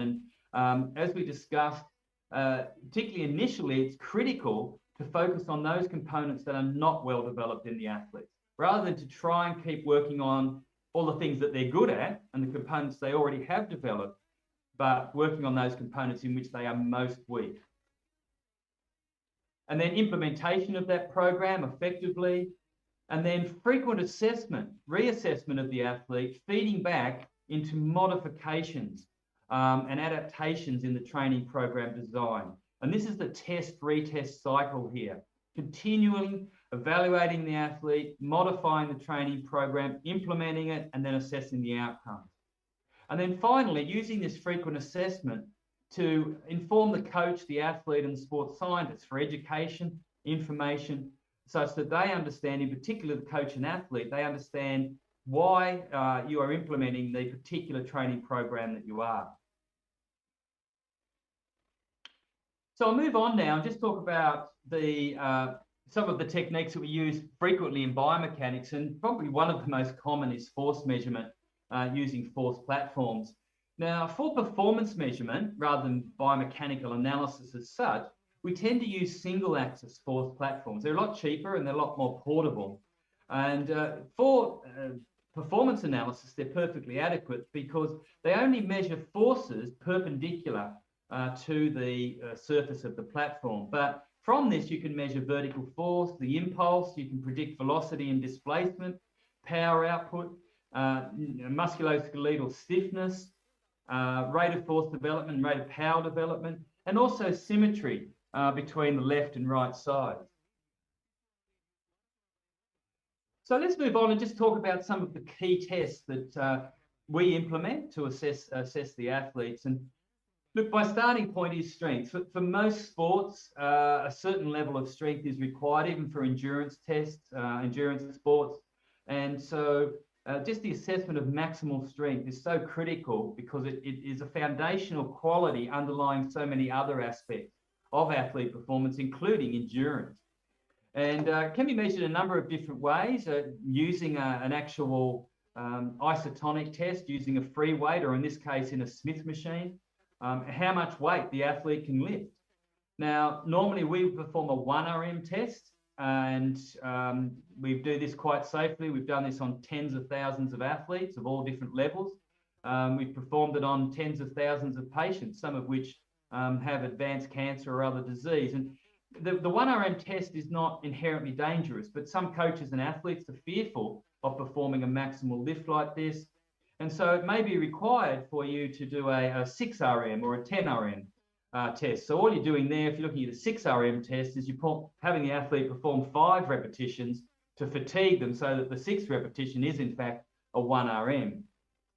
And as we discussed, particularly initially, it's critical to focus on those components that are not well developed in the athlete, rather than to try and keep working on all the things that they're good at and the components they already have developed. but working on those components in which they are most weak. And then implementation of that program effectively, and then frequent assessment, reassessment of the athlete, feeding back into modifications and adaptations in the training program design. And this is the test, retest cycle here, continually evaluating the athlete, modifying the training program, implementing it, and then assessing the outcomes. And then finally, using this frequent assessment to inform the coach, the athlete, and the sports scientist for education, information, such that they understand, in particular the coach and athlete, they understand why you are implementing the particular training program that you are. So I'll move on now and just talk about the some of the techniques that we use frequently in biomechanics, and probably one of the most common is force measurement using force platforms. Now, for performance measurement, rather than biomechanical analysis as such, we tend to use single-axis force platforms. They're a lot cheaper and they're a lot more portable. And for performance analysis, they're perfectly adequate because they only measure forces perpendicular to the surface of the platform. But from this, you can measure vertical force, the impulse, you can predict velocity and displacement, power output, musculoskeletal stiffness, rate of force development, rate of power development, and also symmetry between the left and right sides. So let's move on and just talk about some of the key tests that we implement to assess the athletes. And look, my starting point is strength. For most sports, a certain level of strength is required, even for endurance tests, endurance sports. And so just the assessment of maximal strength is so critical because it is a foundational quality underlying so many other aspects of athlete performance, including endurance. And can be measured a number of different ways, using an actual isotonic test, using a free weight, or in this case, in a Smith machine, how much weight the athlete can lift. Now, normally we perform a 1RM test, and we do this quite safely. We've done this on tens of thousands of athletes of all different levels. We've performed it on tens of thousands of patients, some of which have advanced cancer or other disease. And the 1RM test is not inherently dangerous, but some coaches and athletes are fearful of performing a maximal lift like this. And so it may be required for you to do a 6RM or a 10RM test. So all you're doing there, if you're looking at a 6RM test, is you're having the athlete perform 5 repetitions to fatigue them so that the 6th repetition is in fact a 1RM.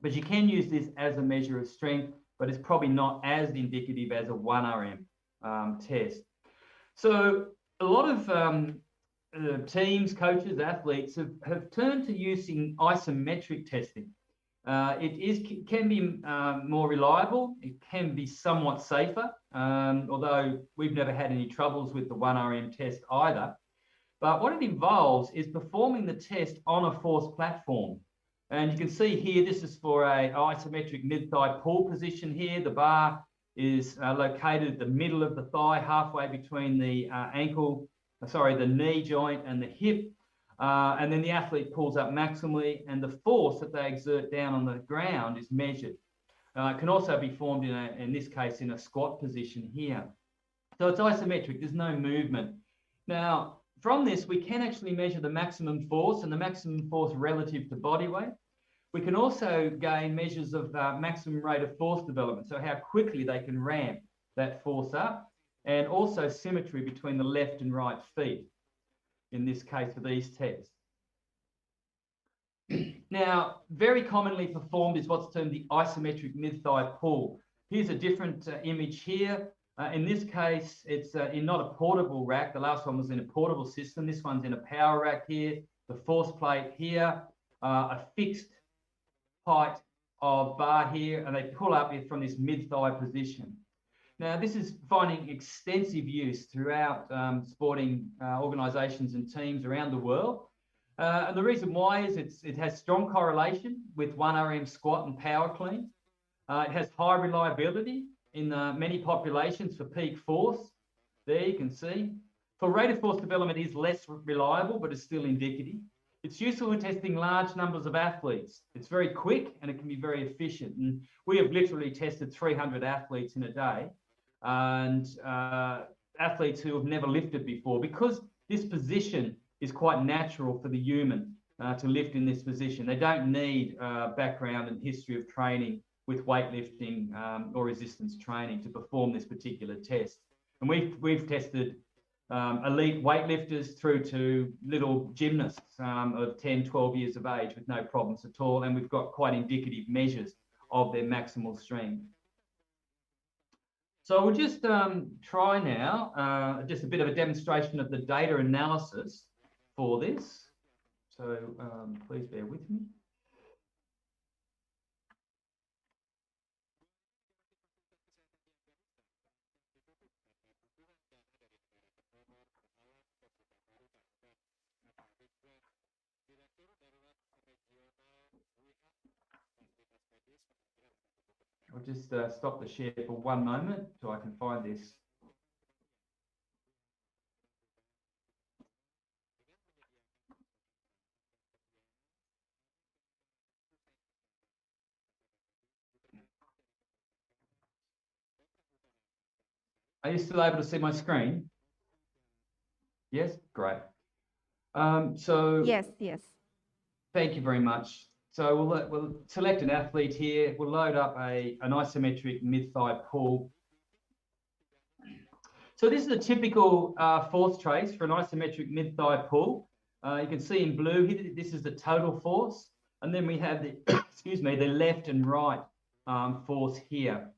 But you can use this as a measure of strength, but it's probably not as indicative as a 1RM test. So a lot of teams, coaches, athletes have turned to using isometric testing. It can be more reliable. It can be somewhat safer, although we've never had any troubles with the 1RM test either. But what it involves is performing the test on a force platform. And you can see here, this is for an isometric mid-thigh pull position here. The bar is located at the middle of the thigh, halfway between the the knee joint and the hip. And then the athlete pulls up maximally, and the force that they exert down on the ground is measured. It can also be formed in this case, in a squat position here. So it's isometric, there's no movement. Now, from this, we can actually measure the maximum force and the maximum force relative to body weight. We can also gain measures of maximum rate of force development, so how quickly they can ramp that force up, and also symmetry between the left and right feet, in this case for these tests. Now, very commonly performed is what's termed the isometric mid-thigh pull. Here's a different image here. In this case, it's in not a portable rack. The last one was in a portable system. This one's in a power rack here. The force plate here, a fixed height of bar here, and they pull up from this mid-thigh position. Now, this is finding extensive use throughout sporting organisations and teams around the world. And the reason why is it has strong correlation with 1RM squat and power clean. It has high reliability in many populations for peak force. There you can see. For rate of force development is less reliable, but it's still indicative. It's useful for testing large numbers of athletes. It's very quick and it can be very efficient. And we have literally tested 300 athletes in a day, and athletes who have never lifted before, because this position is quite natural for the human to lift in this position. They don't need background and history of training with weightlifting or resistance training to perform this particular test. And we've tested elite weightlifters through to little gymnasts of 10, 12 years of age with no problems at all. And we've got quite indicative measures of their maximal strength. So we'll just try now, just a bit of a demonstration of the data analysis for this. So please bear with me. I'll just stop the share for one moment so I can find this. Are you still able to see my screen? Yes, great. So Yes. thank you very much. So we'll select an athlete here. We'll load up an isometric mid-thigh pull. So this is a typical force trace for an isometric mid-thigh pull. You can see in blue here, this is the total force. And then we have the, excuse me, the left and right force here.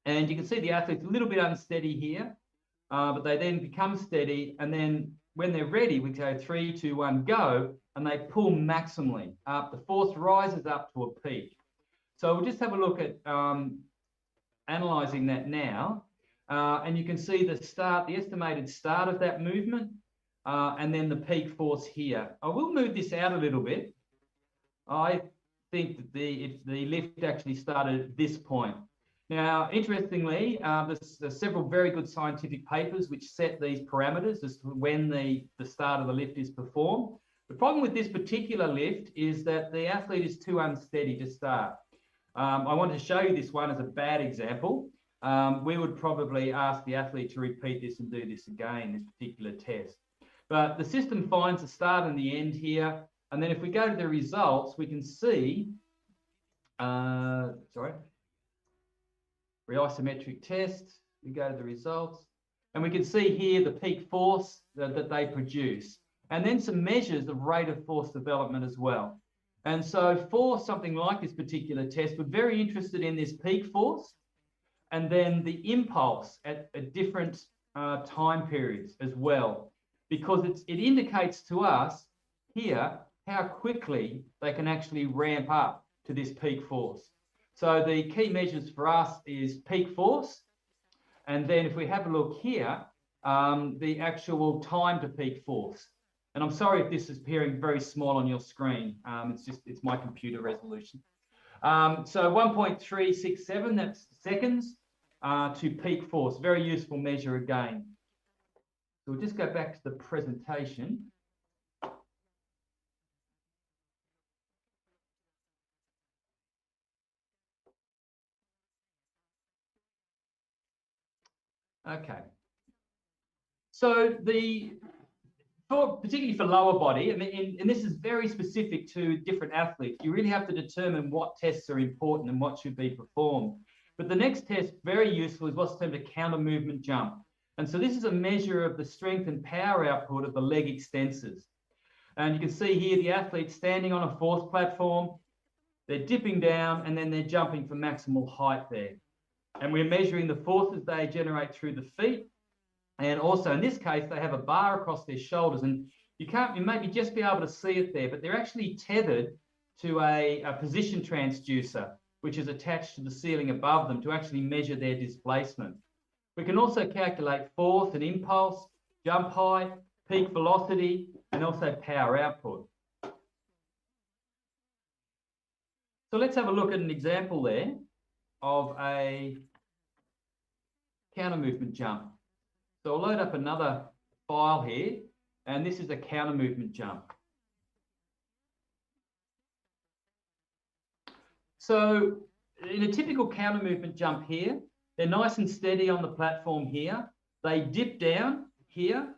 And you can see the athlete's a little bit unsteady here, but they then become steady. And then when they're ready, we go 3, 2, 1, go, and they pull maximally up. The force rises up to a peak. So we'll just have a look at analysing that now. And you can see the estimated start of that movement, and then the peak force here. I will move this out a little bit. I think that if the lift actually started at this point. Now, interestingly, there's several very good scientific papers which set these parameters as to when the start of the lift is performed. The problem with this particular lift is that the athlete is too unsteady to start. I want to show you this one as a bad example. We would probably ask the athlete to repeat this and do this again, this particular test. But the system finds the start and the end here. And then if we go to the results, we can see, isometric test, we go to the results, and we can see here the peak force that they produce, and then some measures of rate of force development as well. And so for something like this particular test, we're very interested in this peak force, and then the impulse at different time periods as well, because it indicates to us here how quickly they can actually ramp up to this peak force. So the key measures for us is peak force. And then if we have a look here, the actual time to peak force. And I'm sorry if this is appearing very small on your screen. It's my computer resolution. So 1.367, that's seconds to peak force. Very useful measure again. So we'll just go back to the presentation. Okay. So particularly for lower body, and this is very specific to different athletes, you really have to determine what tests are important and what should be performed. But the next test, very useful, is what's termed a counter movement jump. And so this is a measure of the strength and power output of the leg extensors. And you can see here the athlete standing on a force platform, they're dipping down, and then they're jumping for maximal height there. And we're measuring the forces they generate through the feet. And also in this case, they have a bar across their shoulders, and you maybe just be able to see it there, but they're actually tethered to a position transducer, which is attached to the ceiling above them to actually measure their displacement. We can also calculate force and impulse, jump height, peak velocity, and also power output. So let's have a look at an example there of a counter movement jump. So I'll load up another file here, and this is a counter movement jump. So in a typical counter movement jump here, they're nice and steady on the platform here. They dip down here,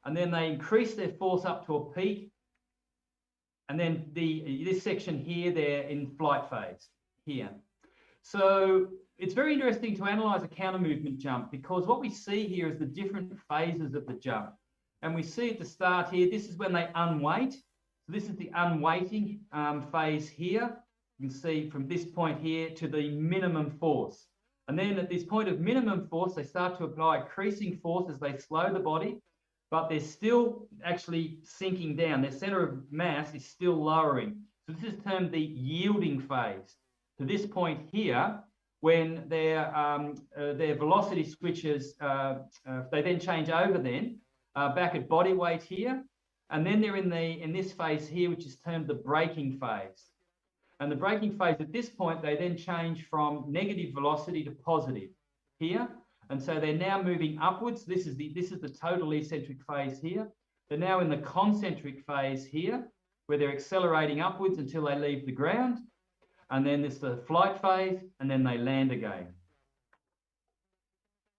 and then they increase their force up to a peak. And then this section here, they're in flight phase here. So it's very interesting to analyze a counter movement jump, because what we see here is the different phases of the jump. And we see at the start here, this is when they unweight. So this is the unweighting phase here. You can see from this point here to the minimum force. And then at this point of minimum force, they start to apply increasing force as they slow the body, but they're still actually sinking down. Their center of mass is still lowering. So this is termed the yielding phase. To this point here, when their velocity switches, they then change over then back at body weight here, and then they're in this phase here, which is termed the braking phase. And the braking phase at this point, they then change from negative velocity to positive here, and so they're now moving upwards. This is the total eccentric phase here. They're now in the concentric phase here, where they're accelerating upwards until they leave the ground. And then there's the flight phase, and then they land again.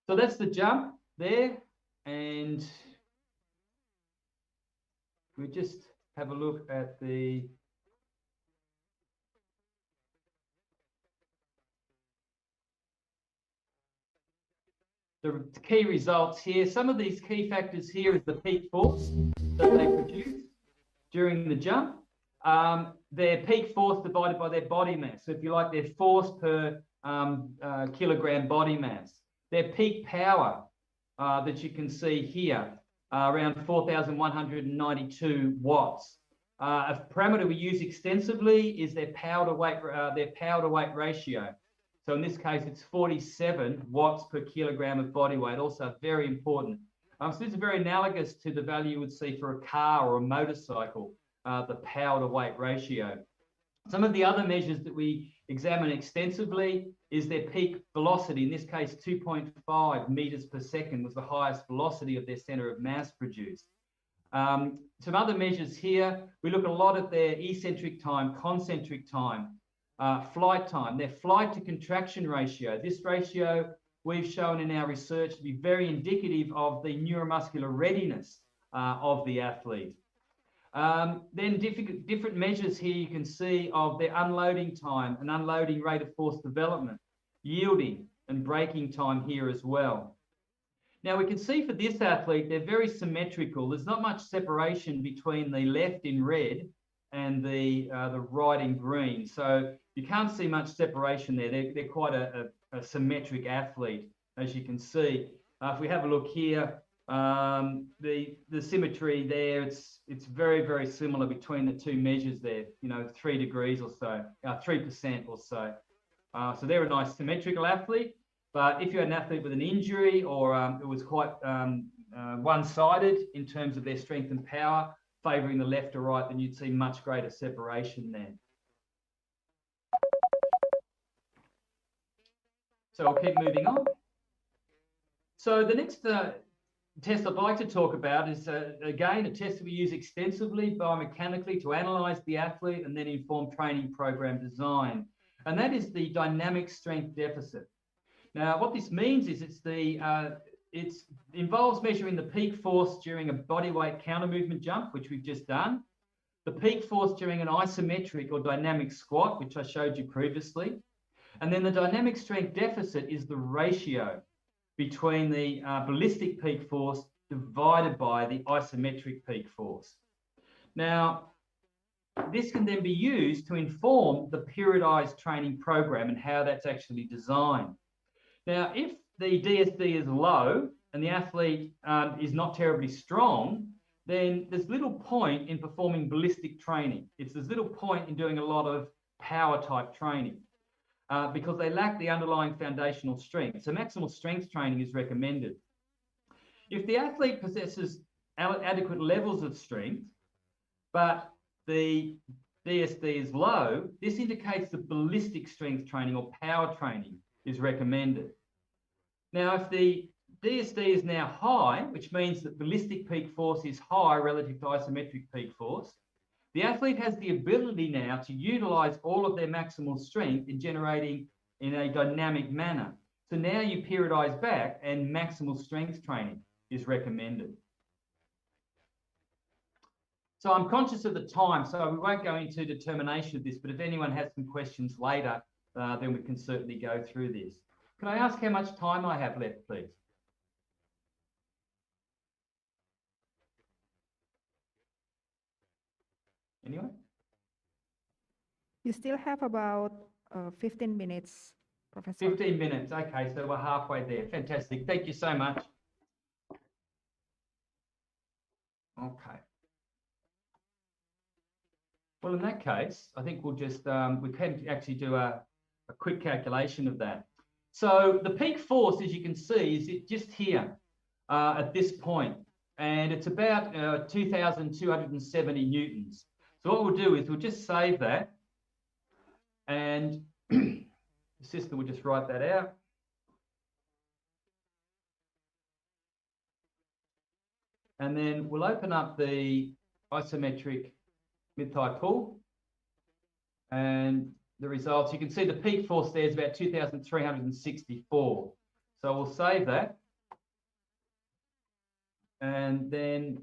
So that's the jump there. And we just have a look at the key results here. Some of these key factors here is the peak force that they produce during the jump. Their peak force divided by their body mass. So if you like, their force per kilogram body mass. Their peak power that you can see here, around 4,192 watts. A parameter we use extensively is their power to weight ratio. So in this case, it's 47 watts per kilogram of body weight, also very important. So this is very analogous to the value you would see for a car or a motorcycle, the power to weight ratio. Some of the other measures that we examine extensively is their peak velocity. In this case, 2.5 meters per second was the highest velocity of their center of mass produced. Some other measures here, we look a lot at their eccentric time, concentric time, flight time, their flight to contraction ratio. This ratio we've shown in our research to be very indicative of the neuromuscular readiness of the athlete. Then different measures here you can see of their unloading time and unloading rate of force development, yielding and braking time here as well. Now we can see for this athlete, they're very symmetrical. There's not much separation between the left in red and the right in green. So you can't see much separation there. They're quite a symmetric athlete, as you can see. If we have a look here, the symmetry there, it's very, very similar between the two measures there, 3 degrees or so, 3% or so. So they're a nice symmetrical athlete. But if you had an athlete with an injury or it was quite one-sided in terms of their strength and power, favouring the left or right, then you'd see much greater separation there. So I'll keep moving on. So the next test I'd like to talk about is, again, a test that we use extensively biomechanically to analyse the athlete and then inform training program design. And that is the dynamic strength deficit. Now, what this means is it involves measuring the peak force during a bodyweight counter movement jump, which we've just done, the peak force during an isometric or dynamic squat, which I showed you previously, and then the dynamic strength deficit is the ratio between the ballistic peak force divided by the isometric peak force. Now, this can then be used to inform the periodized training program and how that's actually designed. Now, if the DSD is low and the athlete is not terribly strong, then there's little point in performing ballistic training. There's little point in doing a lot of power type training because they lack the underlying foundational strength. So maximal strength training is recommended. If the athlete possesses adequate levels of strength, but the DSD is low, this indicates that ballistic strength training or power training is recommended. Now, if the DSD is now high, which means that ballistic peak force is high relative to isometric peak force, the athlete has the ability now to utilize all of their maximal strength in generating in a dynamic manner. So now you periodize back and maximal strength training is recommended. So I'm conscious of the time, so we won't go into determination of this, but if anyone has some questions later, then we can certainly go through this. Can I ask how much time I have left, please? Anyone? You still have about 15 minutes, Professor. 15 minutes, okay, so we're halfway there. Fantastic, thank you so much. Okay. Well, in that case, I think we'll just, we can actually do a quick calculation of that. So the peak force, as you can see, is just here at this point, and it's about 2,270 newtons. So what we'll do is we'll just save that, and the system will just write that out. And then we'll open up the isometric mid-thigh pull, and the results, you can see the peak force there is about 2,364. So we'll save that. And then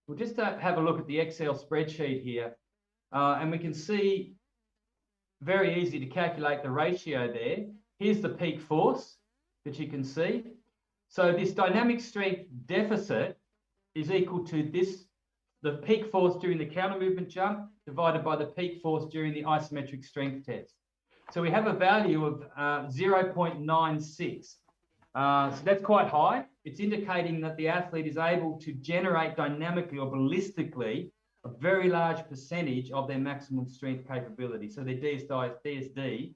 we'll just have a look at the Excel spreadsheet here. And we can see very easy to calculate the ratio there. Here's the peak force that you can see. So this dynamic strength deficit is equal to this, the peak force during the counter movement jump divided by the peak force during the isometric strength test. So we have a value of 0.96. So that's quite high. It's indicating that the athlete is able to generate dynamically or ballistically a very large percentage of their maximum strength capability. So their DSD,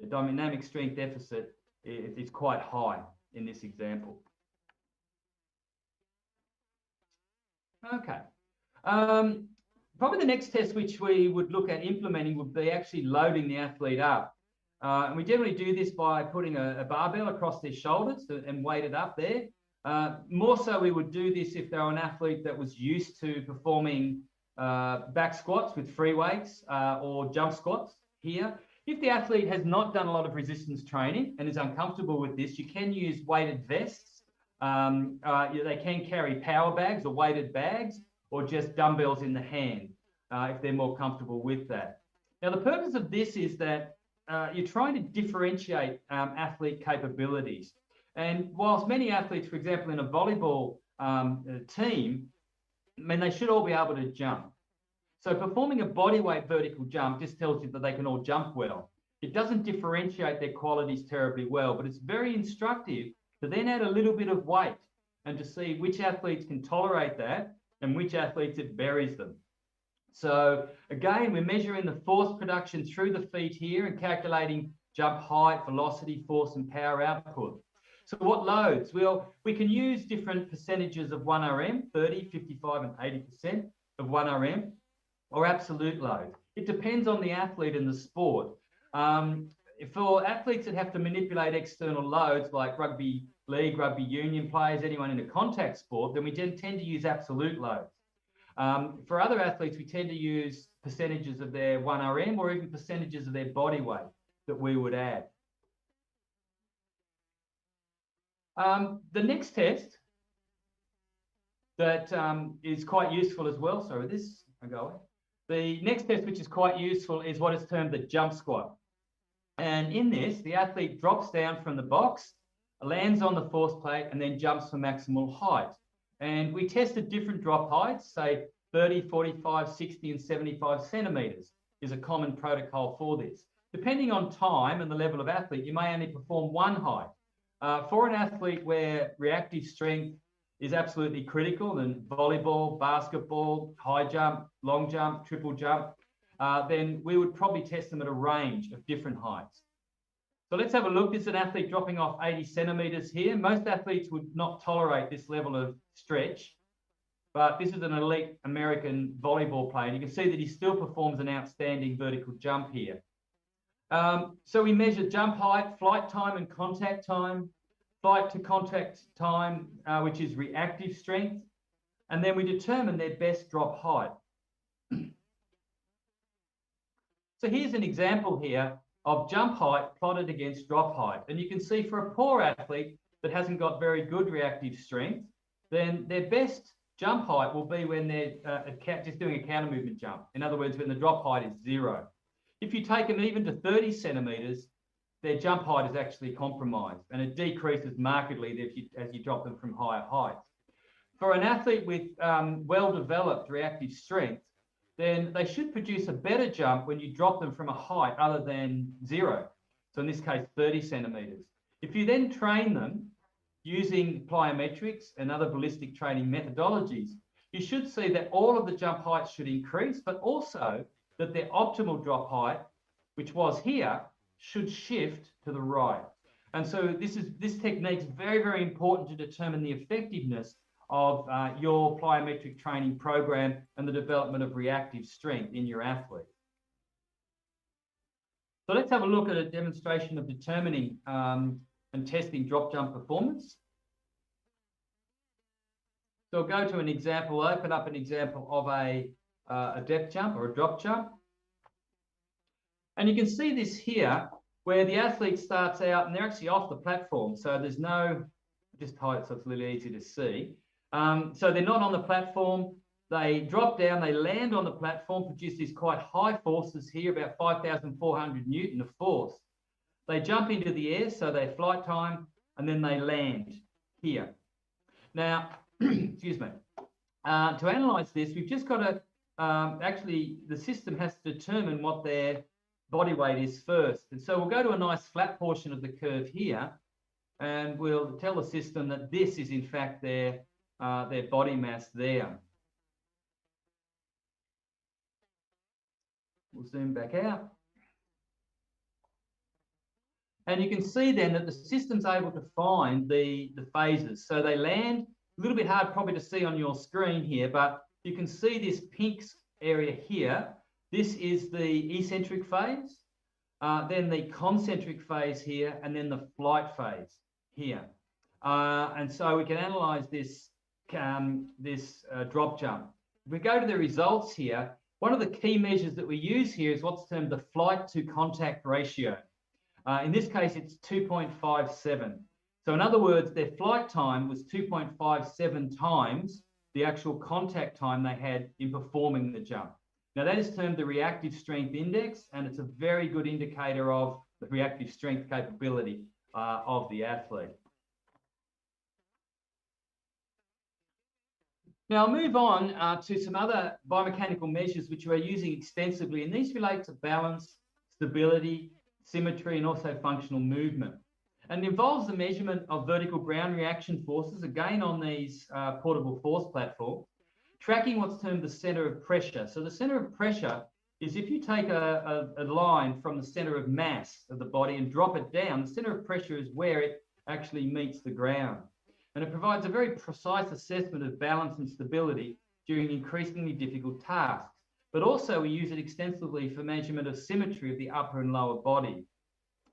the dynamic strength deficit, is quite high in this example. Okay. Probably the next test which we would look at implementing would be actually loading the athlete up. And we generally do this by putting a barbell across their shoulders and weight it up there. More so we would do this if they're an athlete that was used to performing back squats with free weights or jump squats here. If the athlete has not done a lot of resistance training and is uncomfortable with this, you can use weighted vests. They can carry power bags or weighted bags, or just dumbbells in the hand if they're more comfortable with that. Now, the purpose of this is that you're trying to differentiate athlete capabilities. And whilst many athletes, for example, in a volleyball team, I mean, they should all be able to jump. So performing a bodyweight vertical jump just tells you that they can all jump well. It doesn't differentiate their qualities terribly well, but it's very instructive to then add a little bit of weight and to see which athletes can tolerate that and which athletes it buries them. So again, we're measuring the force production through the feet here and calculating jump height, velocity, force, and power output. So what loads? Well, we can use different percentages of 1RM, 30, 55, and 80% of 1RM, or absolute load. It depends on the athlete and the sport. For athletes that have to manipulate external loads like rugby league, rugby union players, anyone in a contact sport, then we tend to use absolute loads. For other athletes, we tend to use percentages of their 1RM or even percentages of their body weight that we would add. The next test that is quite useful as well, sorry, this, I go away. The next test, which is quite useful, is what is termed the jump squat. And in this, the athlete drops down from the box, lands on the force plate, and then jumps for maximal height. And we tested different drop heights, say 30, 45, 60, and 75 centimeters is a common protocol for this. Depending on time and the level of athlete, you may only perform one height. For an athlete where reactive strength is absolutely critical, and volleyball, basketball, high jump, long jump, triple jump, then we would probably test them at a range of different heights. So let's have a look. This is an athlete dropping off 80 centimeters here. Most athletes would not tolerate this level of stretch, but this is an elite American volleyball player. And you can see that he still performs an outstanding vertical jump here. So we measure jump height, flight time and contact time, flight to contact time, which is reactive strength, and then we determine their best drop height. So here's an example here of jump height plotted against drop height. And you can see for a poor athlete that hasn't got very good reactive strength, then their best jump height will be when they're just doing a counter movement jump. In other words, when the drop height is 0. If you take them even to 30 centimeters, their jump height is actually compromised, and it decreases markedly as you drop them from higher heights. For an athlete with well-developed reactive strength, then they should produce a better jump when you drop them from a height other than 0. So in this case, 30 centimeters. If you then train them using plyometrics and other ballistic training methodologies, you should see that all of the jump heights should increase, but also that their optimal drop height, which was here, should shift to the right. And so this technique is very, very important to determine the effectiveness of your plyometric training program and the development of reactive strength in your athlete. So let's have a look at a demonstration of determining and testing drop jump performance. So I'll go to an example, open up an example of a depth jump or a drop jump. And you can see this here where the athlete starts out and they're actually off the platform. So there's no, just hide it so it's a little easy to see. So they're not on the platform. They drop down, they land on the platform, produce these quite high forces here, about 5,400 Newton of force. They jump into the air, so their flight time, and then they land here. Now, excuse me, to analyze this, we've just got to, actually, the system has to determine what their body weight is first. And so we'll go to a nice flat portion of the curve here, and we'll tell the system that this is in fact their body mass there. We'll zoom back out. And you can see then that the system's able to find the phases. So they land, a little bit hard probably to see on your screen here, but you can see this pink area here. This is the eccentric phase, then the concentric phase here, and then the flight phase here. And so we can analyze this, drop jump. If we go to the results here, one of the key measures that we use here is what's termed the flight to contact ratio. In this case, it's 2.57. So in other words, their flight time was 2.57 times the actual contact time they had in performing the jump. Now that is termed the reactive strength index, and it's a very good indicator of the reactive strength capability of the athlete. Now I'll move on to some other biomechanical measures which we're using extensively, and these relate to balance, stability, symmetry, and also functional movement. And it involves the measurement of vertical ground reaction forces, again on these portable force platforms, tracking what's termed the center of pressure. So the center of pressure is if you take a line from the center of mass of the body and drop it down, the center of pressure is where it actually meets the ground. And it provides a very precise assessment of balance and stability during increasingly difficult tasks. But also we use it extensively for measurement of symmetry of the upper and lower body.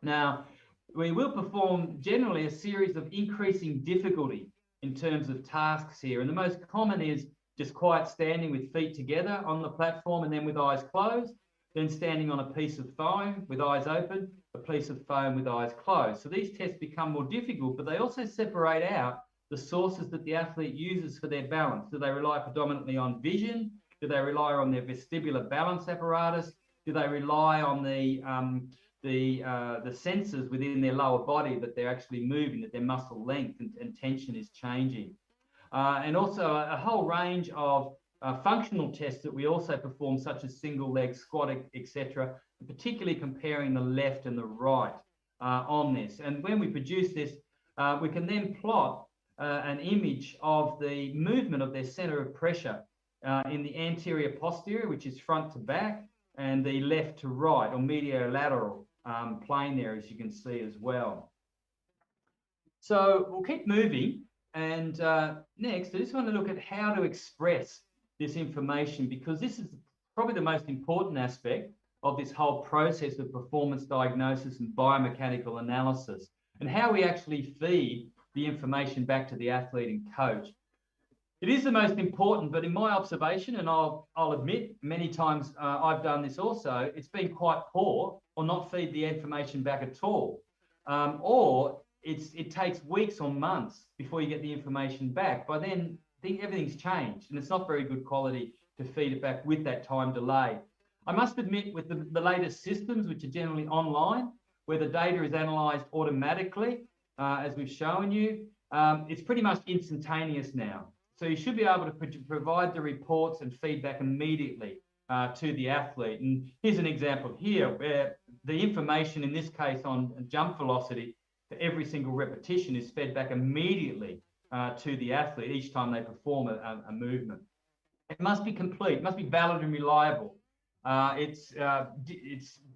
Now, we will perform generally a series of increasing difficulty in terms of tasks here. And the most common is just quiet standing with feet together on the platform and then with eyes closed, then standing on a piece of foam with eyes open, a piece of foam with eyes closed. So these tests become more difficult, but they also separate out the sources that the athlete uses for their balance. Do they rely predominantly on vision? Do they rely on their vestibular balance apparatus? Do they rely on the sensors within their lower body that they're actually moving, that their muscle length and tension is changing? And also a whole range of functional tests that we also perform, such as single leg squat, etc., particularly comparing the left and the right on this. And when we produce this, we can then plot an image of the movement of their center of pressure in the anterior posterior, which is front to back, and the left to right, or mediolateral plane there, as you can see as well. So we'll keep moving, and next I just want to look at how to express this information, because this is probably the most important aspect of this whole process of performance diagnosis and biomechanical analysis, and how we actually feed the information back to the athlete and coach. It is the most important, but in my observation, and I'll admit many times I've done this also, it's been quite poor or not feed the information back at all. Or it takes weeks or months before you get the information back. By then, I think everything's changed and it's not very good quality to feed it back with that time delay. I must admit with the latest systems, which are generally online, where the data is analysed automatically, as we've shown you, it's pretty much instantaneous now. So you should be able to provide the reports and feedback immediately to the athlete. And here's an example here where the information in this case on jump velocity for every single repetition is fed back immediately to the athlete each time they perform a movement. It must be complete, it must be valid and reliable. It's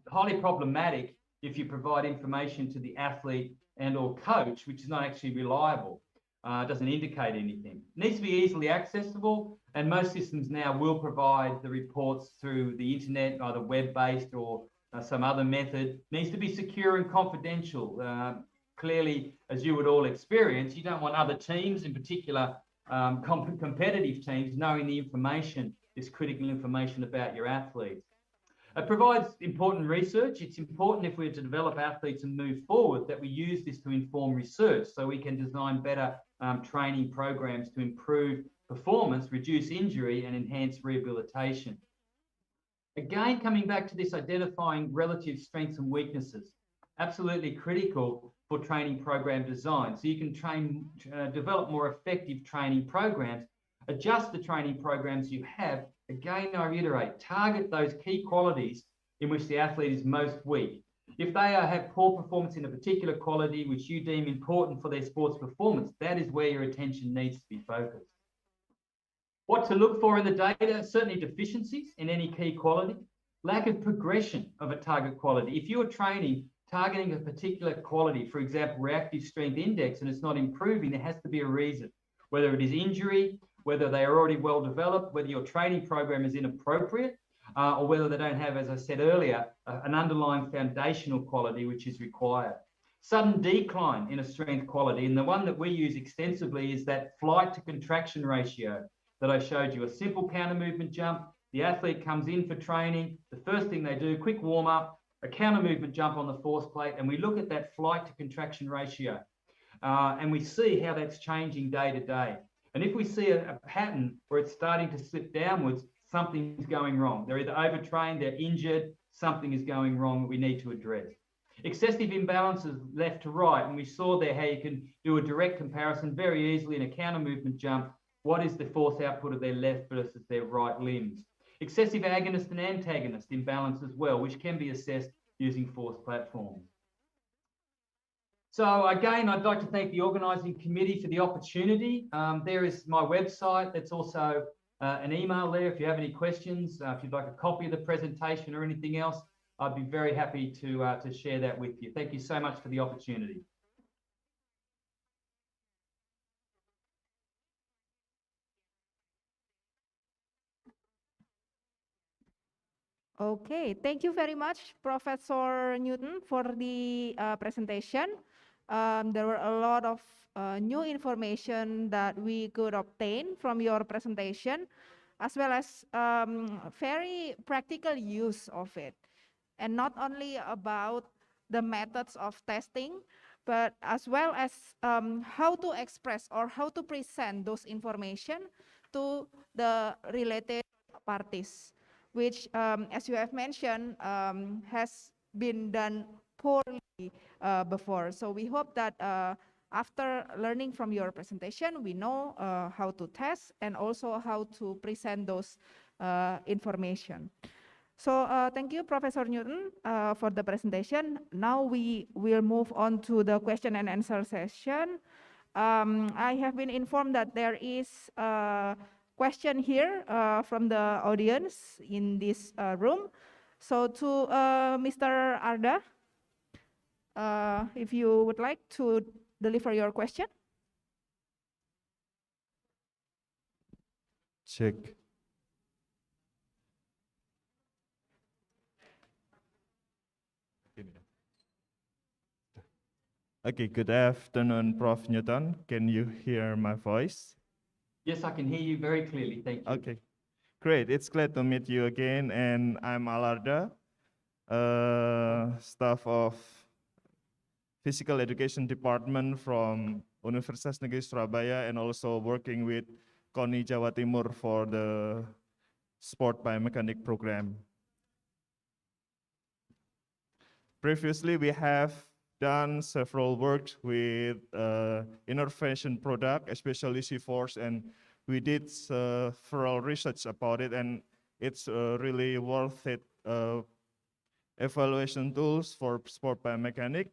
highly problematic if you provide information to the athlete and or coach, which is not actually reliable. Doesn't indicate anything. It needs to be easily accessible, and most systems now will provide the reports through the internet, either web-based or some other method. It needs to be secure and confidential. Clearly, as you would all experience, you don't want other teams, in particular competitive teams, knowing the information, this critical information about your athletes. It provides important research. It's important if we're to develop athletes and move forward that we use this to inform research so we can design better training programs to improve performance, reduce injury and enhance rehabilitation. Again, coming back to this identifying relative strengths and weaknesses, absolutely critical for training program design. So you can develop more effective training programs, adjust the training programs you have. Again, I reiterate, target those key qualities in which the athlete is most weak. If they have poor performance in a particular quality which you deem important for their sports performance, that is where your attention needs to be focused. What to look for in the data? Certainly deficiencies in any key quality, lack of progression of a target quality. If you're targeting a particular quality, for example, reactive strength index, and it's not improving, there has to be a reason, whether it is injury, whether they are already well developed, whether your training program is inappropriate, or whether they don't have, as I said earlier, an underlying foundational quality which is required. Sudden decline in a strength quality, and the one that we use extensively is that flight to contraction ratio that I showed you. A simple counter movement jump, the athlete comes in for training, the first thing they do, quick warm up, a counter movement jump on the force plate, and we look at that flight to contraction ratio, and we see how that's changing day to day. And if we see a pattern where it's starting to slip downwards, something's going wrong. They're either overtrained, they're injured, something is going wrong that we need to address. Excessive imbalances left to right, and we saw there how you can do a direct comparison very easily in a counter movement jump. What is the force output of their left versus their right limbs? Excessive agonist and antagonist imbalance as well, which can be assessed using force platforms. So again, I'd like to thank the organising committee for the opportunity. There is my website. That's also an email there. If you have any questions, if you'd like a copy of the presentation or anything else, I'd be very happy to share that with you. Thank you so much for the opportunity. Okay, thank you very much, Professor Newton, for the presentation. There were a lot of new information that we could obtain from your presentation, as well as very practical use of it. And not only about the methods of testing, but as well as how to express or how to present those information to the related parties, which, as you have mentioned, has been done poorly before. So we hope that after learning from your presentation, we know how to test and also how to present those information. So thank you, Professor Newton, for the presentation. Now we will move on to the question and answer session. I have been informed that there is a question here from the audience in this room. So to Mr. Arda, if you would like to deliver your question. Check. Okay, good afternoon, Prof. Newton. Can you hear my voice? Yes, I can hear you very clearly. Thank you. Okay, great. It's glad to meet you again. And I'm Alarda, staff of Physical Education Department from Universitas Negeri Surabaya, and also working with KONI Jawa Timur for the Sport Biomechanic program. Previously, we have done several work with innovation product, especially C-Force, and we did several research about it, and it's really worth it evaluation tools for sport biomechanic.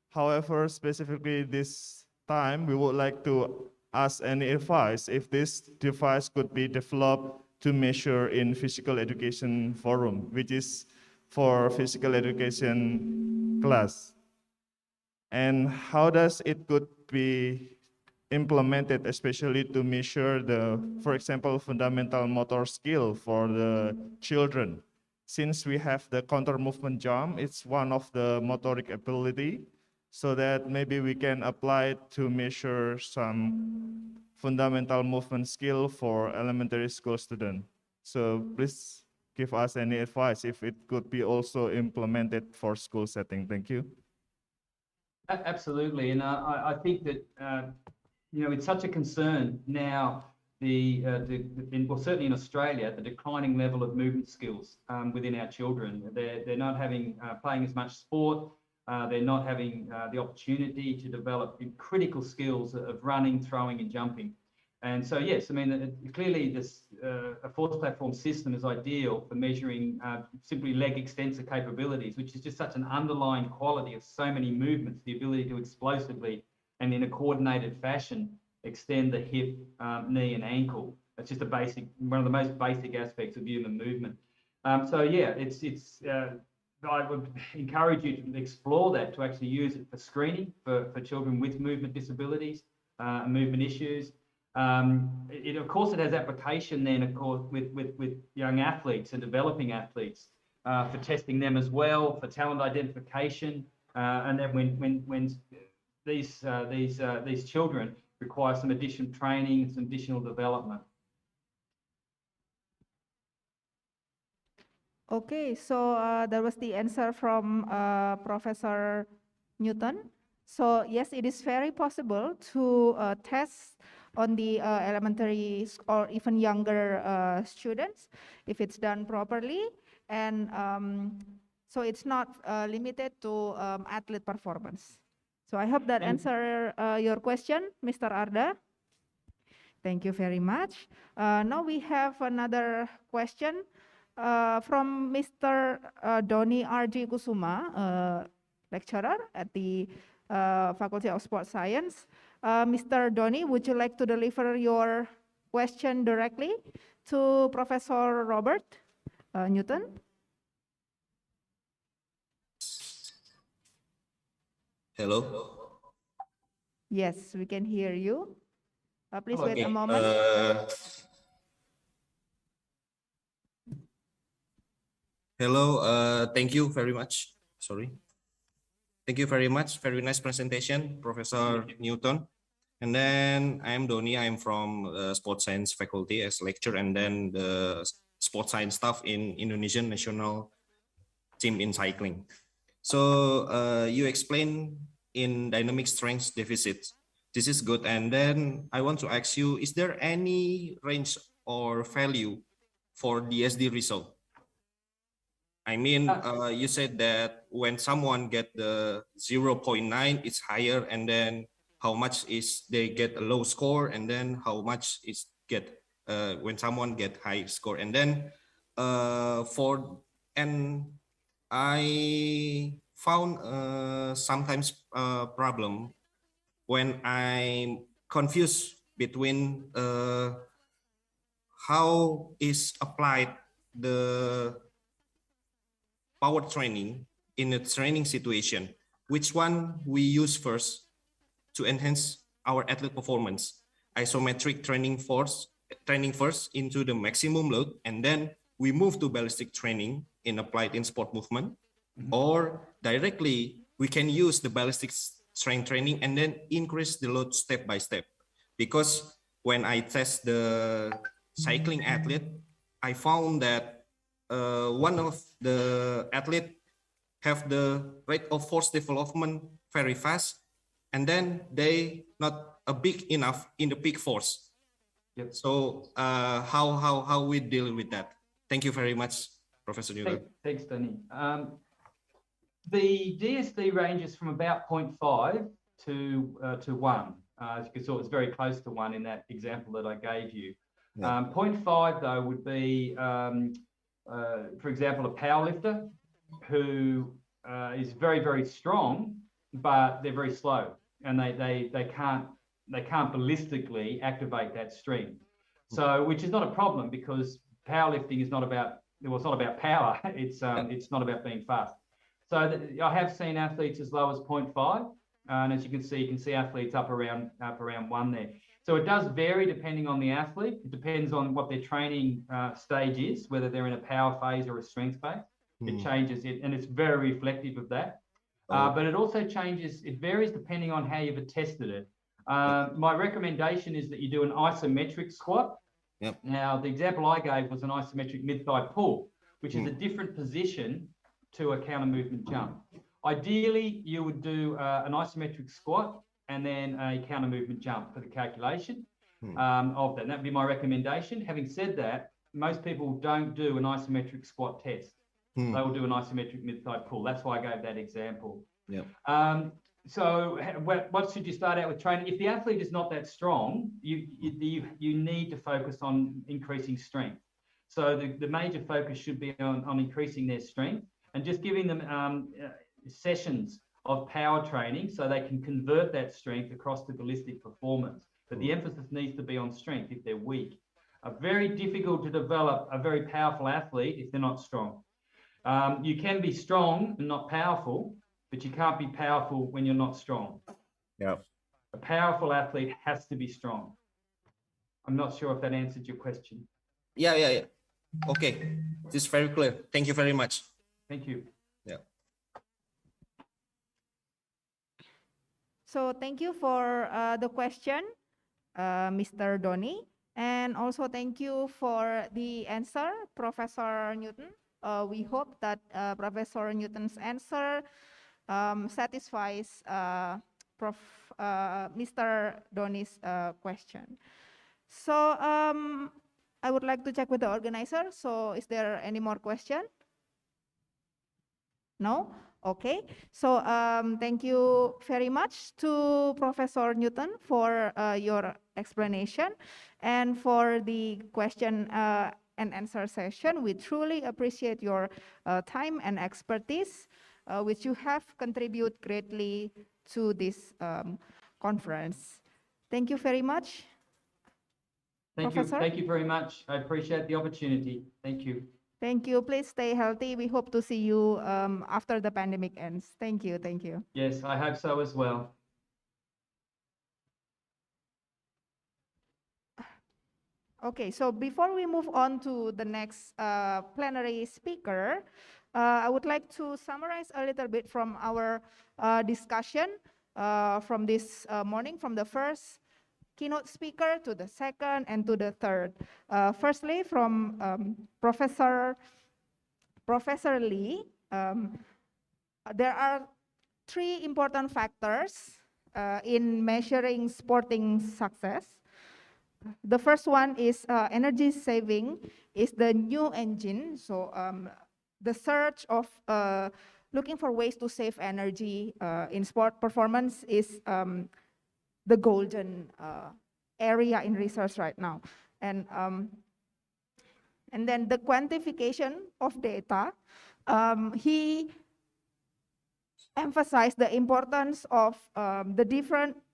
However, specifically this time, we would like to ask any advice if this device could be developed to measure in physical education forum, which is for physical education class. And how does it could be implemented, especially to measure the, for example, fundamental motor skill for the children? Since we have the counter movement jump, it's one of the motoric ability, so that maybe we can apply it to measure some fundamental movement skill for elementary school students. So please give us any advice if it could be also implemented for school setting. Thank you. Absolutely, and I think that you know, it's such a concern now. Well, certainly in Australia, the declining level of movement skills within our children. They're not having playing as much sport. They're not having the opportunity to develop critical skills of running, throwing, and jumping. And so, yes, I mean, clearly this a force platform system is ideal for measuring simply leg extensor capabilities, which is just such an underlying quality of so many movements, the ability to explosively and in a coordinated fashion extend the hip, knee, and ankle. That's just one of the most basic aspects of human movement. So yeah, I would encourage you to explore that, to actually use it for screening for children with movement disabilities, movement issues. Of course, it has application then, of course, with young athletes and developing athletes for testing them as well, for talent identification, and then when these children require some additional training, some additional development. Okay, so that was the answer from Professor Newton. So yes, it is very possible to test on the elementary or even younger students if it's done properly, and so it's not limited to athlete performance. So I hope that answer your question, Mr. Arda. Thank you very much. Now we have another question from Mr. Doni R.G. Kusuma, lecturer at the Faculty of Sports Science. Mr. Doni, would you like to deliver your question directly to Professor Robert Newton? Hello? Yes, we can hear you. Please wait Okay. a moment. Hello, thank you very much. Sorry. Thank you very much. Very nice presentation, Professor Newton. And then I'm Doni. I'm from Sports Science faculty as lecturer, and then the sports science staff in Indonesian national team in cycling. So you explained in dynamic strength deficit. This is good. And then I want to ask you, is there any range or value for DSD result? I mean, you said that when someone get the 0.9, it's higher, and then how much is they get a low score, and then how much is get when someone get high score, and then I found sometimes problem when I'm confused between how is applied the power training in a training situation, which one we use first to enhance our athlete performance. Isometric training first into the maximum load, and then we move to ballistic training in applied in sport movement, or directly we can use the ballistic strength training and then increase the load step by step. Because when I test the cycling athlete, I found that one of the athlete have the rate of force development very fast, and then they not big enough in the peak force. Yep. So how we deal with that? Thank you very much, Professor Newton. Thanks, Tony. The DSD ranges from about 0.5 to 1. As you can see, it's very close to 1 in that example that I gave you. Yeah. 0.5 though would be, for example, a powerlifter who is very, very strong, but they're very slow, and they can't ballistically activate that strength. So, which is not a problem, because powerlifting is not about, well, it's not about power. It's not about being fast. So I have seen athletes as low as 0.5, and as you can see athletes up around 1 there. So it does vary depending on the athlete. It depends on what their training stage is, whether they're in a power phase or a strength phase. It changes it, and it's very reflective of that. But it also changes, it varies depending on how you've tested it. My recommendation is that you do an isometric squat. Yep. Now, the example I gave was an isometric mid-thigh pull, which is a different position to a counter movement jump. Ideally, you would do an isometric squat and then a counter movement jump for the calculation of that. And that'd be my recommendation. Having said that, most people don't do an isometric squat test. They will do an isometric mid-thigh pull. That's why I gave that example. Yeah. So what should you start out with training? If the athlete is not that strong, you need to focus on increasing strength. So the major focus should be on increasing their strength and just giving them sessions of power training so they can convert that strength across to ballistic performance. But the emphasis needs to be on strength if they're weak. Very difficult to develop a very powerful athlete if they're not strong. You can be strong and not powerful, but you can't be powerful when you're not strong. Yeah. A powerful athlete has to be strong. I'm not sure if that answered your question. Yeah. Okay, this is very clear. Thank you very much. Thank you. Yeah. So thank you for the question, Mr. Doni. And also thank you for the answer, Professor Newton. We hope that Professor Newton's answer satisfies Mr. Doni's question. So I would like to check with the organizer. So is there any more question? No? Okay. So thank you very much to Professor Newton for your explanation and for the question and answer session. We truly appreciate your time and expertise, which you have contributed greatly to this conference. Thank you very much. Professor? Thank you very much. I appreciate the opportunity. Thank you. Thank you. Please stay healthy. We hope to see you after the pandemic ends. Thank you. Thank you. Yes, I hope so as well. Okay, so before we move on to the next plenary speaker, I would like to summarize a little bit from our discussion from this morning, from the first keynote speaker to the second and to the third. Firstly, from Professor Lee, there are 3 important factors in measuring sporting success. The first one is energy saving is the new engine. So the search of looking for ways to save energy in sport performance is the golden area in research right now. And then the quantification of data, he emphasize the importance of the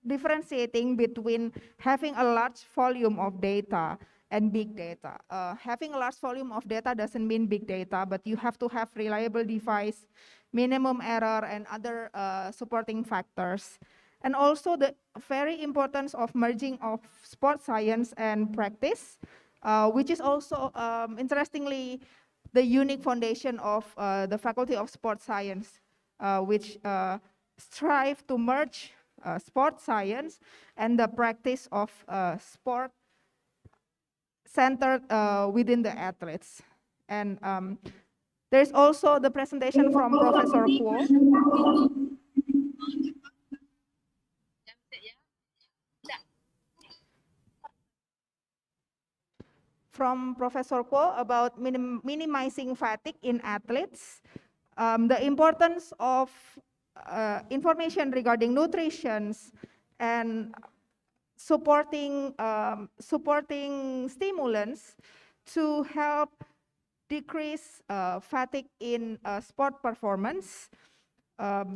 differentiating between having a large volume of data and big data. Having a large volume of data doesn't mean big data, but you have to have reliable device, minimum error, and other supporting factors. And also the very importance of merging of sport science and practice, which is also, interestingly, the unique foundation of the Faculty of Sport Science, which strive to merge sport science and the practice of sport centered within the athletes. And there's also the presentation from Professor Kuo. From Professor Kuo about minimizing fatigue in athletes, the importance of information regarding nutrition and supporting stimulants to help decrease fatigue in sport performance.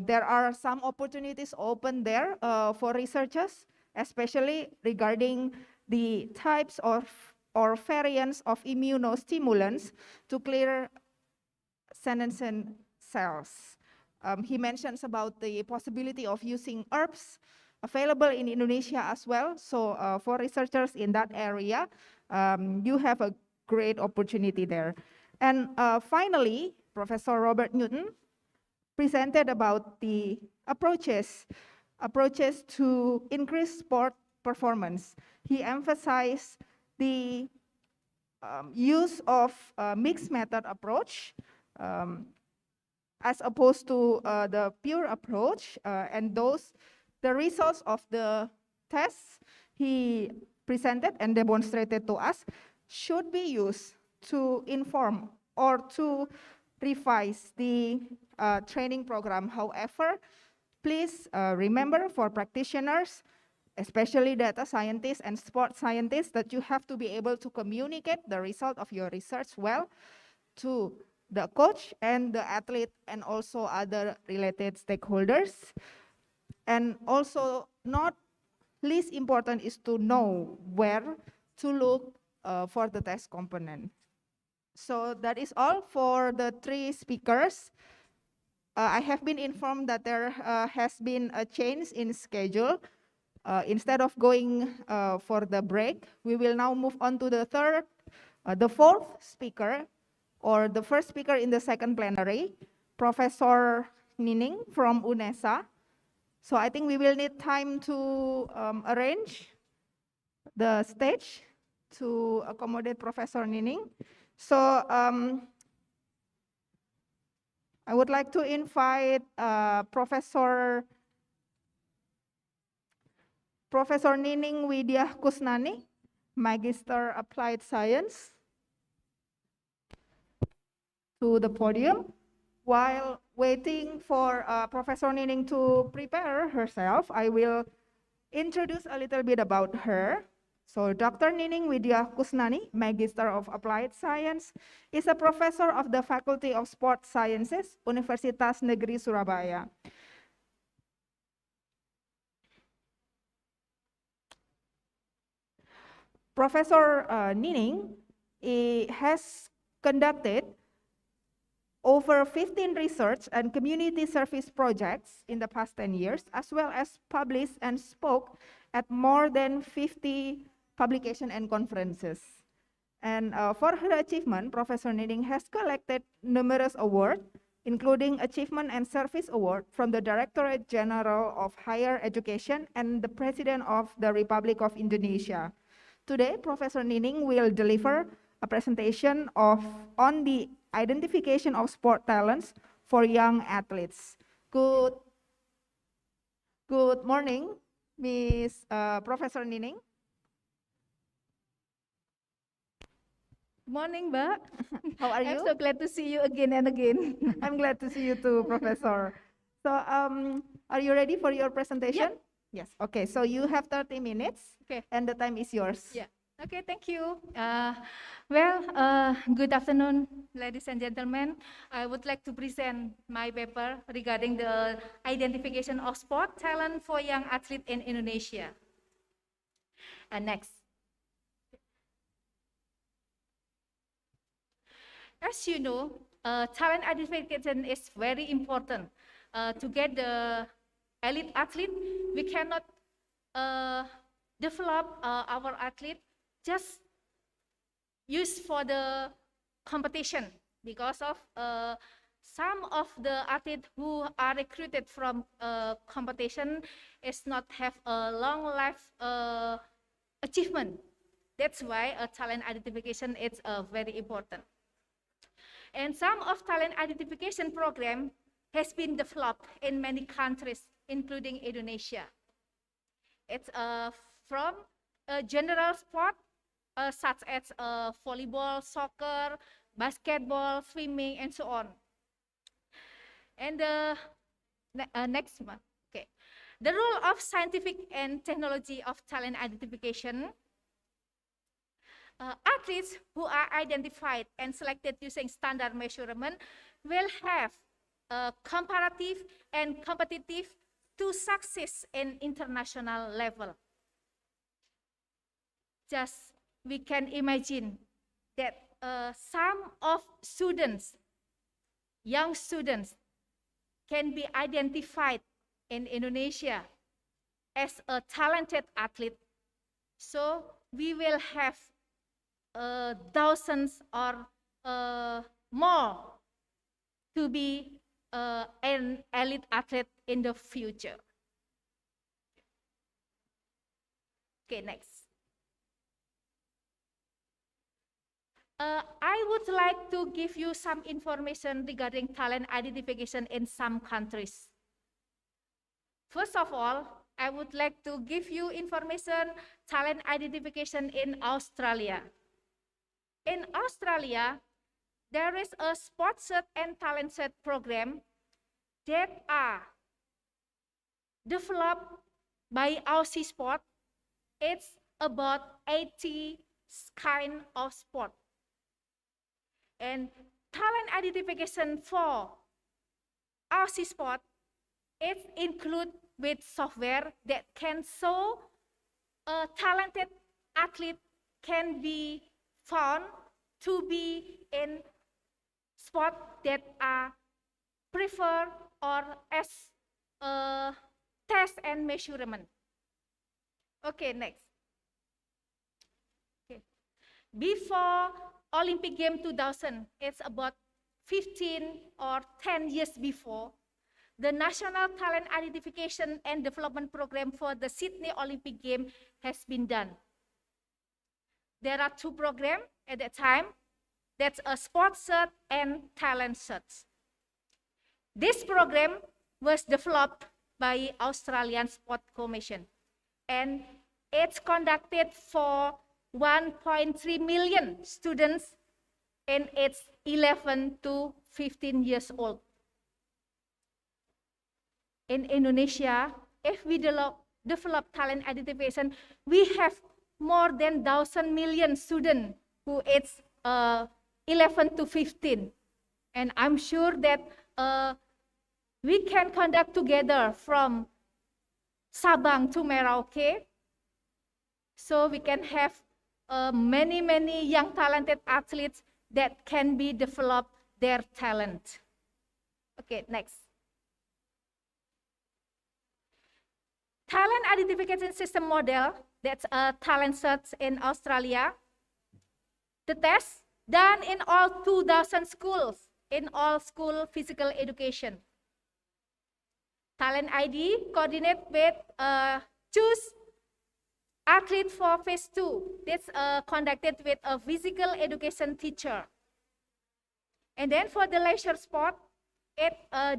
There are some opportunities open there for researchers, especially regarding the types of or variants of immunostimulants to clear senescent cells. He mentions about the possibility of using herbs available in Indonesia as well. So for researchers in that area, you have a great opportunity there. And finally, Professor Robert Newton presented about the approaches to increase sport performance. He emphasized the use of mixed method approach as opposed to the pure approach, and the results of the tests he presented and demonstrated to us should be used to inform or to revise the training program. However, please remember for practitioners, especially data scientists and sport scientists, that you have to be able to communicate the result of your research well to the coach and the athlete and also other related stakeholders. And also, not least important is to know where to look for the test component. So that is all for the three speakers. I have been informed that there has been a change in schedule. Instead of going for the break, we will now move on to the fourth speaker, or the first speaker in the second plenary, Professor Nining from UNESA. So I think we will need time to arrange the stage to accommodate Professor Nining. So I would like to invite Professor Nining Widya Kusnani, Magister Applied Science, to the podium. While waiting for Professor Nining to prepare herself, I will introduce a little bit about her. So Dr. Nining Widya Kusnani, Magister of Applied Science, is a professor of the Faculty of Sport Sciences, Universitas Negeri Surabaya. Professor Nining has conducted over 15 research and community service projects in the past 10 years, as well as published and spoke at more than 50 publications and conferences. And for her achievement, Professor Nining has collected numerous awards, including Achievement and Service Award from the Directorate General of Higher Education and the President of the Republic of Indonesia. Today, Professor Nining will deliver a presentation on the identification of sport talents for young athletes. Good morning, Miss Professor Nining. Morning, Mbak. How are you? I'm so glad to see you again and again. I'm glad to see you too, Professor. So, are you ready for your presentation? Yes. Okay. So you have 30 minutes. Okay. And the time is yours. Yeah. Okay. Thank you. Good afternoon, ladies and gentlemen. I would like to present my paper regarding the identification of sport talent for young athletes in Indonesia. Next. As you know, talent identification is very important. To get the elite athlete, we cannot develop our athlete just use for the competition, because of some of the athletes who are recruited from competition is not have a long life achievement. That's why a talent identification is very important. And some of talent identification program has been developed in many countries, including Indonesia. It's from a general sport such as volleyball, soccer, basketball, swimming, and so on. And the next one, okay. The role of scientific and technology of talent identification. Athletes who are identified and selected using standard measurement will have a comparative and competitive to success in international level. Just we can imagine that some of students, young students, can be identified in Indonesia as a talented athlete. So we will have thousands or more to be an elite athlete in the future. Okay, next. I would like to give you some information regarding talent identification in some countries. First of all, I would like to give you information talent identification in Australia. In Australia, there is a sports cert and talent cert program that are developed by Aussie Sport. It's about 80 kind of sport. And talent identification for Aussie Sport, it includes with software that can show a talented athlete can be found to be in sport that are preferred or as test and measurement. Okay, next. Okay. Before Olympic Game 2000, it's about 15 or 10 years before, the National Talent Identification and Development Program for the Sydney Olympic Game has been done. There are two programs at that time. That's a sports cert and talent cert. This program was developed by Australian Sport Commission, and it's conducted for 1.3 million students in age 11 to 15 years old. In Indonesia, if we develop talent identification, we have more than 1,000 million students who age 11 to 15. And I'm sure that we can conduct together from Sabang to Merauke, so we can have many young talented athletes that can be develop their talent. Okay, next. Talent identification system model, that's a talent search in Australia. The test done in all 2,000 schools, in all school physical education. Talent ID coordinate with choose athlete for phase 2. That's conducted with a physical education teacher. And then for the leisure sport, it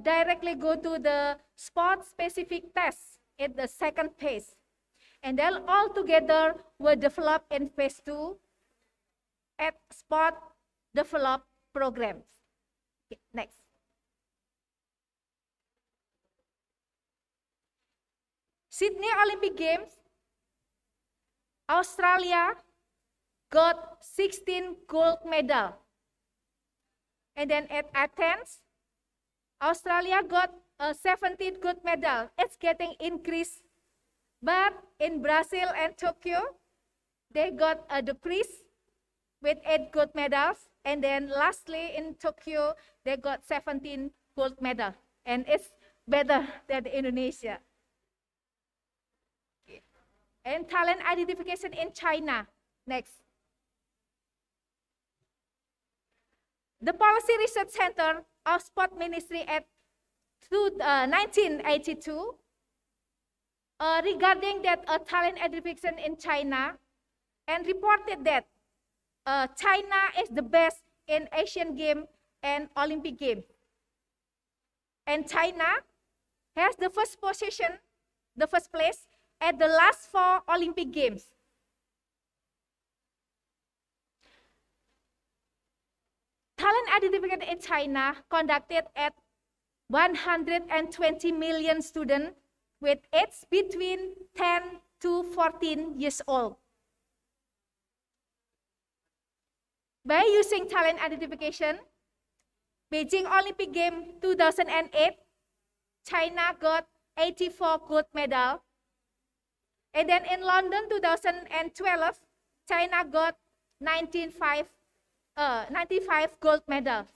directly go to the sport specific test at the second phase. And then all together were developed in phase 2 at sport developed programs. Okay, next. Sydney Olympic Games, Australia got 16 gold medal. And then at Athens, Australia got 17 gold medal. It's getting increased. But in Brazil and Tokyo, they got a decrease with 8 gold medals. And then lastly in Tokyo, they got 17 gold medal. And it's better than Indonesia. And talent identification in China. Next. The Policy Research Center of Sport Ministry at 1982 regarding that talent identification in China, and reported that China is the best in Asian Games and Olympic Games. And China has the first position, the first place at the last 4 Olympic Games. Talent identification in China conducted at 120 million students with age between 10 to 14 years old. By using talent identification, Beijing Olympic Games 2008, China got 84 gold medals. And then in London 2012, China got 95 gold medals.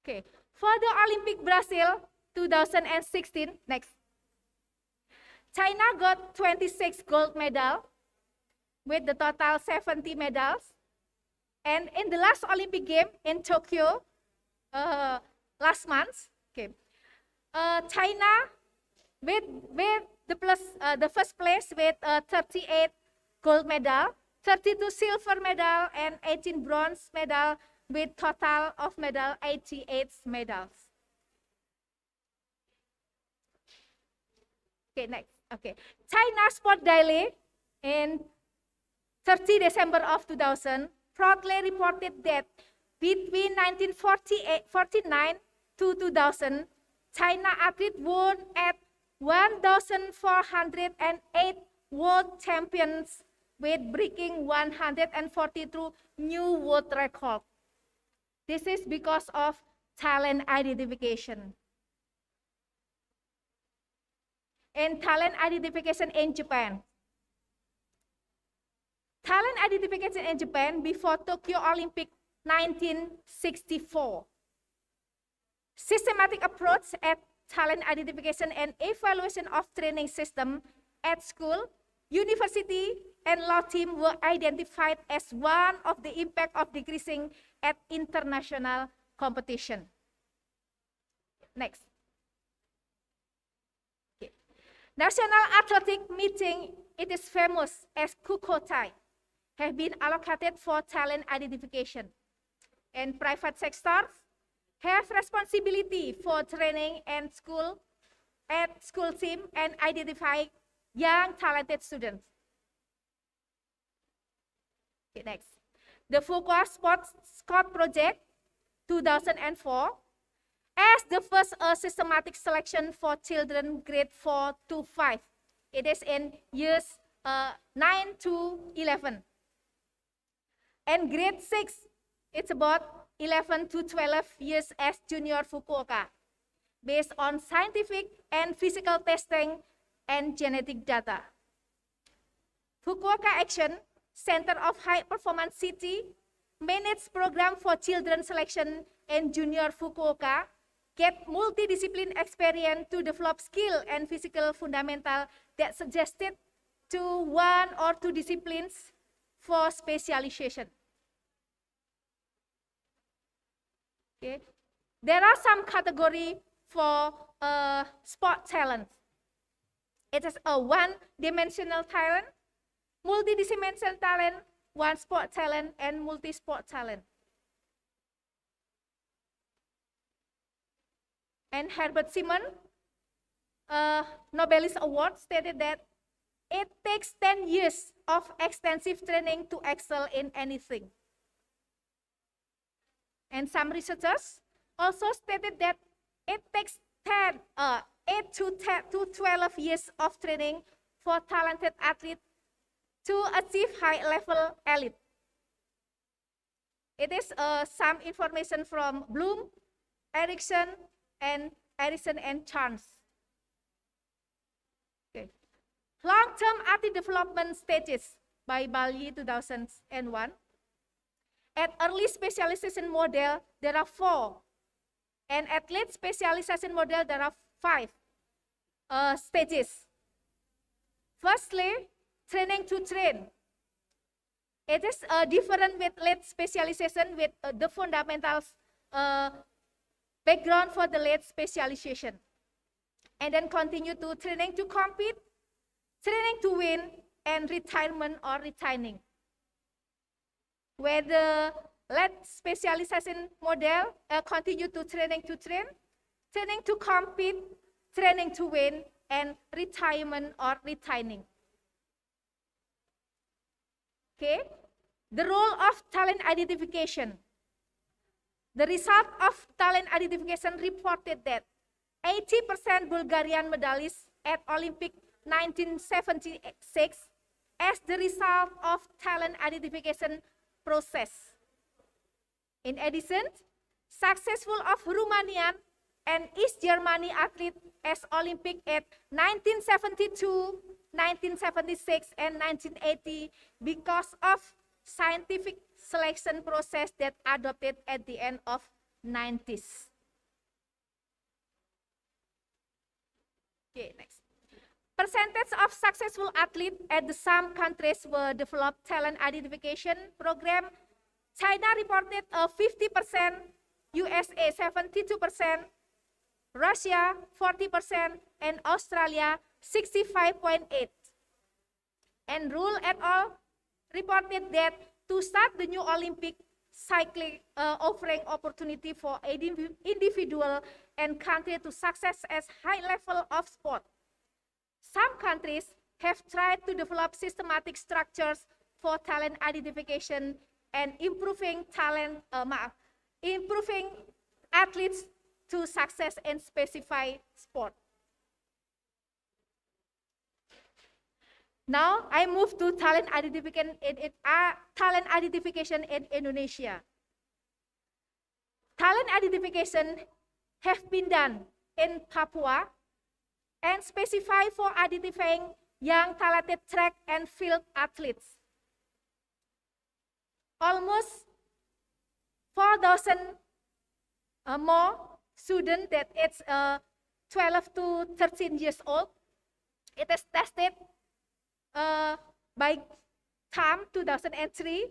Okay, for the Olympic Brazil 2016, next. China got 26 gold medals with the total 70 medals. And in the last Olympic game in Tokyo last month, okay, China with the first place with 38 gold medal, 32 silver medal, and 18 bronze medal with total of medal 88 medals. Okay, next. Okay, China Sport Daily in 30 December of 2000 proudly reported that between 1949 to 2000, China athlete won at 1,408 world champions with breaking 142 new world records. This is because of talent identification. And talent identification in Japan. Talent identification in Japan before Tokyo Olympic 1964. Systematic approach at talent identification and evaluation of training system at school, university, and law team were identified as one of the impact of decreasing at international competition. Next. Okay. National Athletic Meeting, it is famous as Kukotai, have been allocated for talent identification. And private sectors have responsibility for training and school team and identify young talented students. Okay, next. The Fuqua Sports Scout Project 2004 as the first systematic selection for children grade 4 to 5. It is in years 9 to 11. And grade 6, it's about 11 to 12 years as junior Fukuoka, based on scientific and physical testing and genetic data. Fukuoka Action Center of High Performance City managed program for children selection in junior Fukuoka, get multidiscipline experience to develop skill and physical fundamental that suggested to 1 or 2 disciplines for specialization. Okay. There are some category for sport talent. It is a one-dimensional talent, multi-dimensional talent, one sport talent, and multi-sport talent. And Herbert Simon, Nobelist Award, stated that it takes 10 years of extensive training to excel in anything. And some researchers also stated that it takes 8 to 12 years of training for talented athletes to achieve high-level elite. It is some information from Bloom, Erickson, and Chance. Okay. Long-term athlete development stages by Bali 2001. At early specialization model, there are 4. And at late specialization model, there are 5 stages. Firstly, training to train. It is different with late specialization with the fundamentals background for the late specialization. And then continue to training to compete, training to win, and retirement or resigning. Where the lead specialization model continue to training to train, training to compete, training to win, and retirement or resigning. Okay, the role of talent identification. The result of talent identification reported that 80% Bulgarian medalists at Olympic 1976 as the result of talent identification process. In addition, successful of Romanian and East Germany athletes as Olympic at 1972, 1976, and 1980 because of scientific selection process that adopted at the end of 90s. Okay, next. Percentage of successful athletes at the some countries were developed talent identification program. China reported a 50%, USA 72%, Russia 40%, and Australia 65.8%. And Rule et al. Reported that to start the new Olympic cycling offering opportunity for individual and country to success as high level of sport. Some countries have tried to develop systematic structures for talent identification and improving athletes to success in specified sport. Now I move to talent identification in Indonesia. Talent identification have been done in Papua and specified for identifying young talented track and field athletes. Almost 4,000 more students that it's 12 to 13 years old. It is tested by TAM 2003,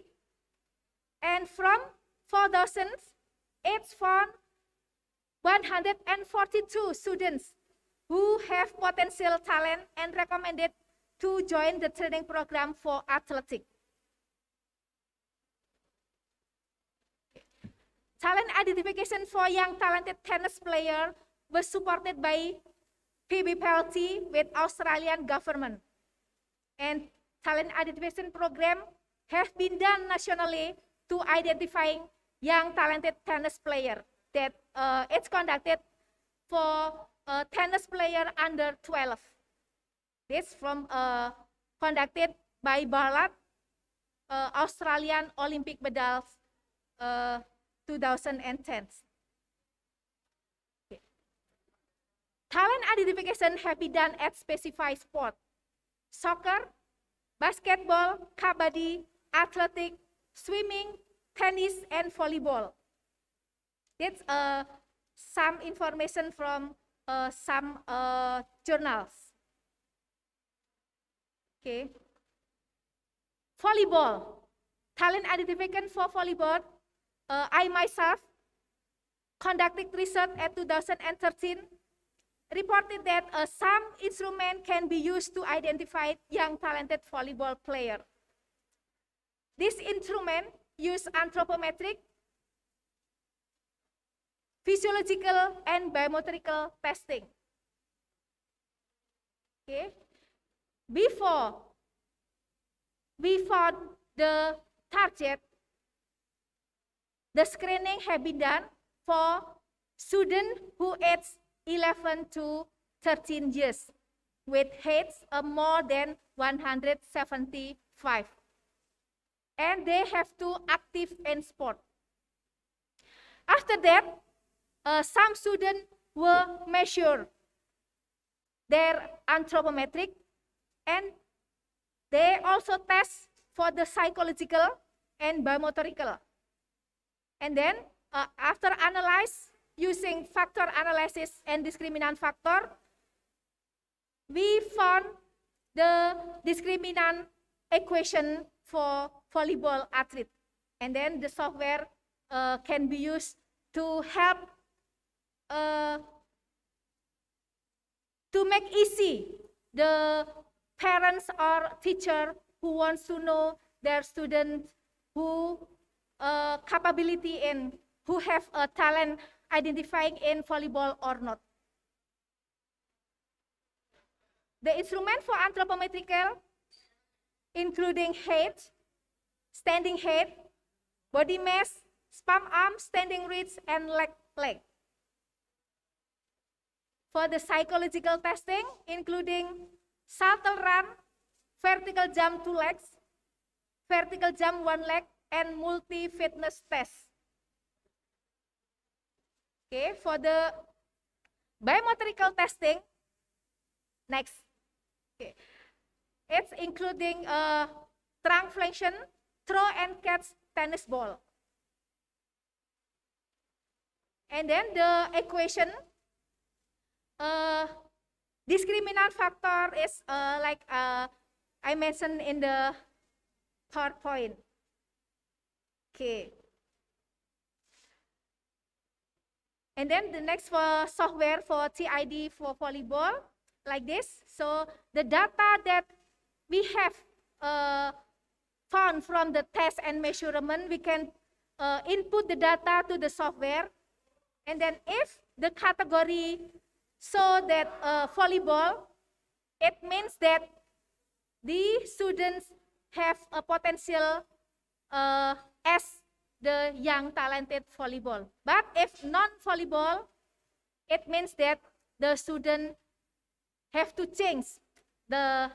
and from 4,000, it's found 142 students who have potential talent and recommended to join the training program for athletics. Talent identification for young talented tennis player was supported by PBPLT with Australian government. And talent identification program have been done nationally to identifying young talented tennis player that it's conducted for tennis player under 12. This from conducted by Barlat, Australian Olympic medals 2010. Okay. Talent identification have been done at specified sport. Soccer, basketball, kabaddi, athletic, swimming, tennis, and volleyball. That's some information from some journals. Okay. Volleyball. Talent identification for volleyball. I myself conducted research at 2013. Reported that some instrument can be used to identify young talented volleyball player. This instrument use anthropometric, physiological, and biometrical testing. Okay. Before we found the target, the screening had been done for students who aged 11 to 13 years with heights of more than 175. And they have to active in sport. After that, some students were measured their anthropometric, and they also test for the psychological and biomotorical. And then after analyze using factor analysis and discriminant factor, we found the discriminant equation for volleyball athlete. And then the software can be used to help to make easy the parents or teacher who wants to know their student who capability in, who have a talent identifying in volleyball or not. The instrument for anthropometrical, including height, standing height, body mass, palm arm, standing reach, and leg. For the psychological testing, including shuttle run, vertical jump 2 legs, vertical jump 1 leg, and multi-fitness test. Okay, for the biometrical testing, next. Okay. It's including trunk flexion, throw and catch tennis ball. And then the equation, discriminant factor is like I mentioned in the PowerPoint. Okay. And then the next for software for TID for volleyball, like this. So the data that we have found from the test and measurement, we can input the data to the software. And then if the category show that volleyball, it means that the students have a potential as the young talented volleyball. But if non-volleyball, it means that the student have to change their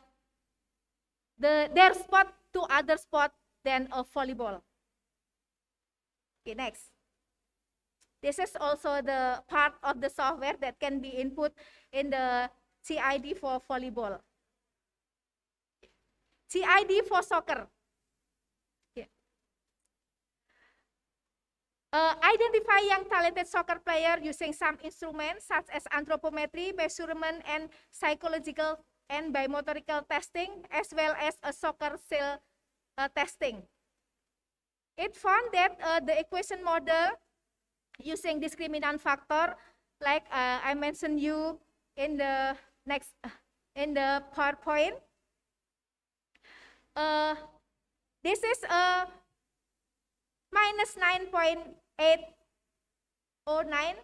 sport to other sport than a volleyball. Okay, next. This is also the part of the software that can be input in the TID for volleyball. TID for soccer. Identify young talented soccer player using some instruments such as anthropometry, measurement, and psychological and biomotorical testing, as well as a soccer cell testing. It found that the equation model using discriminant factor, like I mentioned you in the next in the PowerPoint. This is a minus 9.809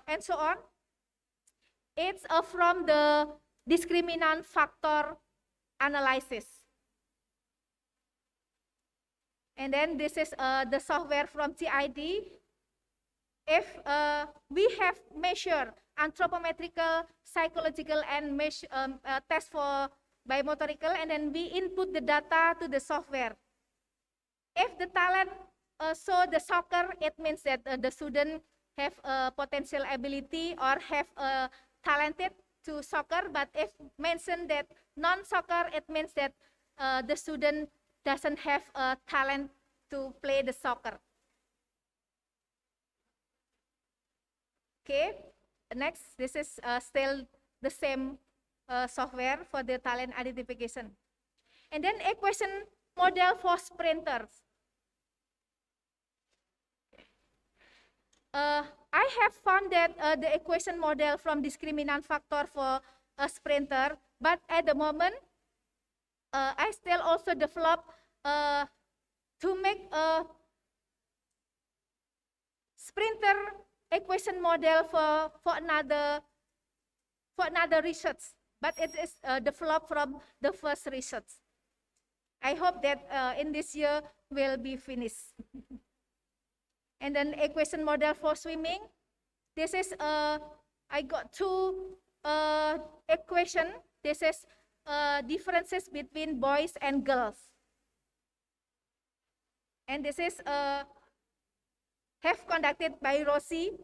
and so on. It's from the discriminant factor analysis. And then this is the software from TID. If we have measured anthropometrical, psychological, and test for biomotorical, and then we input the data to the software. If the talent show the soccer, it means that the student have a potential ability or have talented to soccer. But if mentioned that non-soccer, it means that the student doesn't have a talent to play the soccer. Okay, next, this is still the same software for the talent identification. And then equation model for sprinters. I have found that the equation model from discriminant factor for a sprinter, but at the moment, I still also develop to make a sprinter equation model for another research, but it is developed from the first research. I hope that in this year will be finished. And then equation model for swimming. This is I got two equation. This is differences between boys and girls. And this is have conducted by Rossi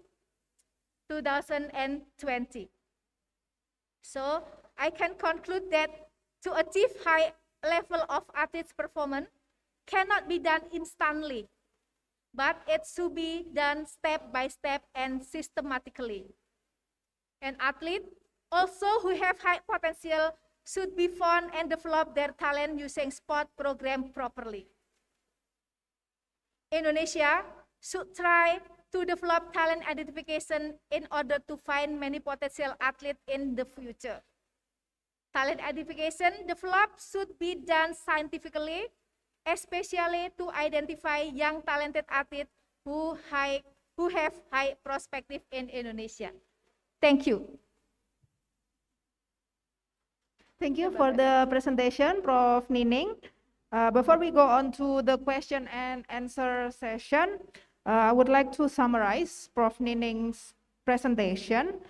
2020. So I can conclude that to achieve high level of athletes' performance cannot be done instantly, but it should be done step by step and systematically. An athlete also who have high potential should be found and develop their talent using sport program properly. Indonesia should try to develop talent identification in order to find many potential athletes in the future. Talent identification developed should be done scientifically, especially to identify young talented athletes who have high perspective in Indonesia. Thank you. Thank you for the presentation, Prof. Nining. Before we go on to the question and answer session, I would like to summarize Prof. Nining's presentation.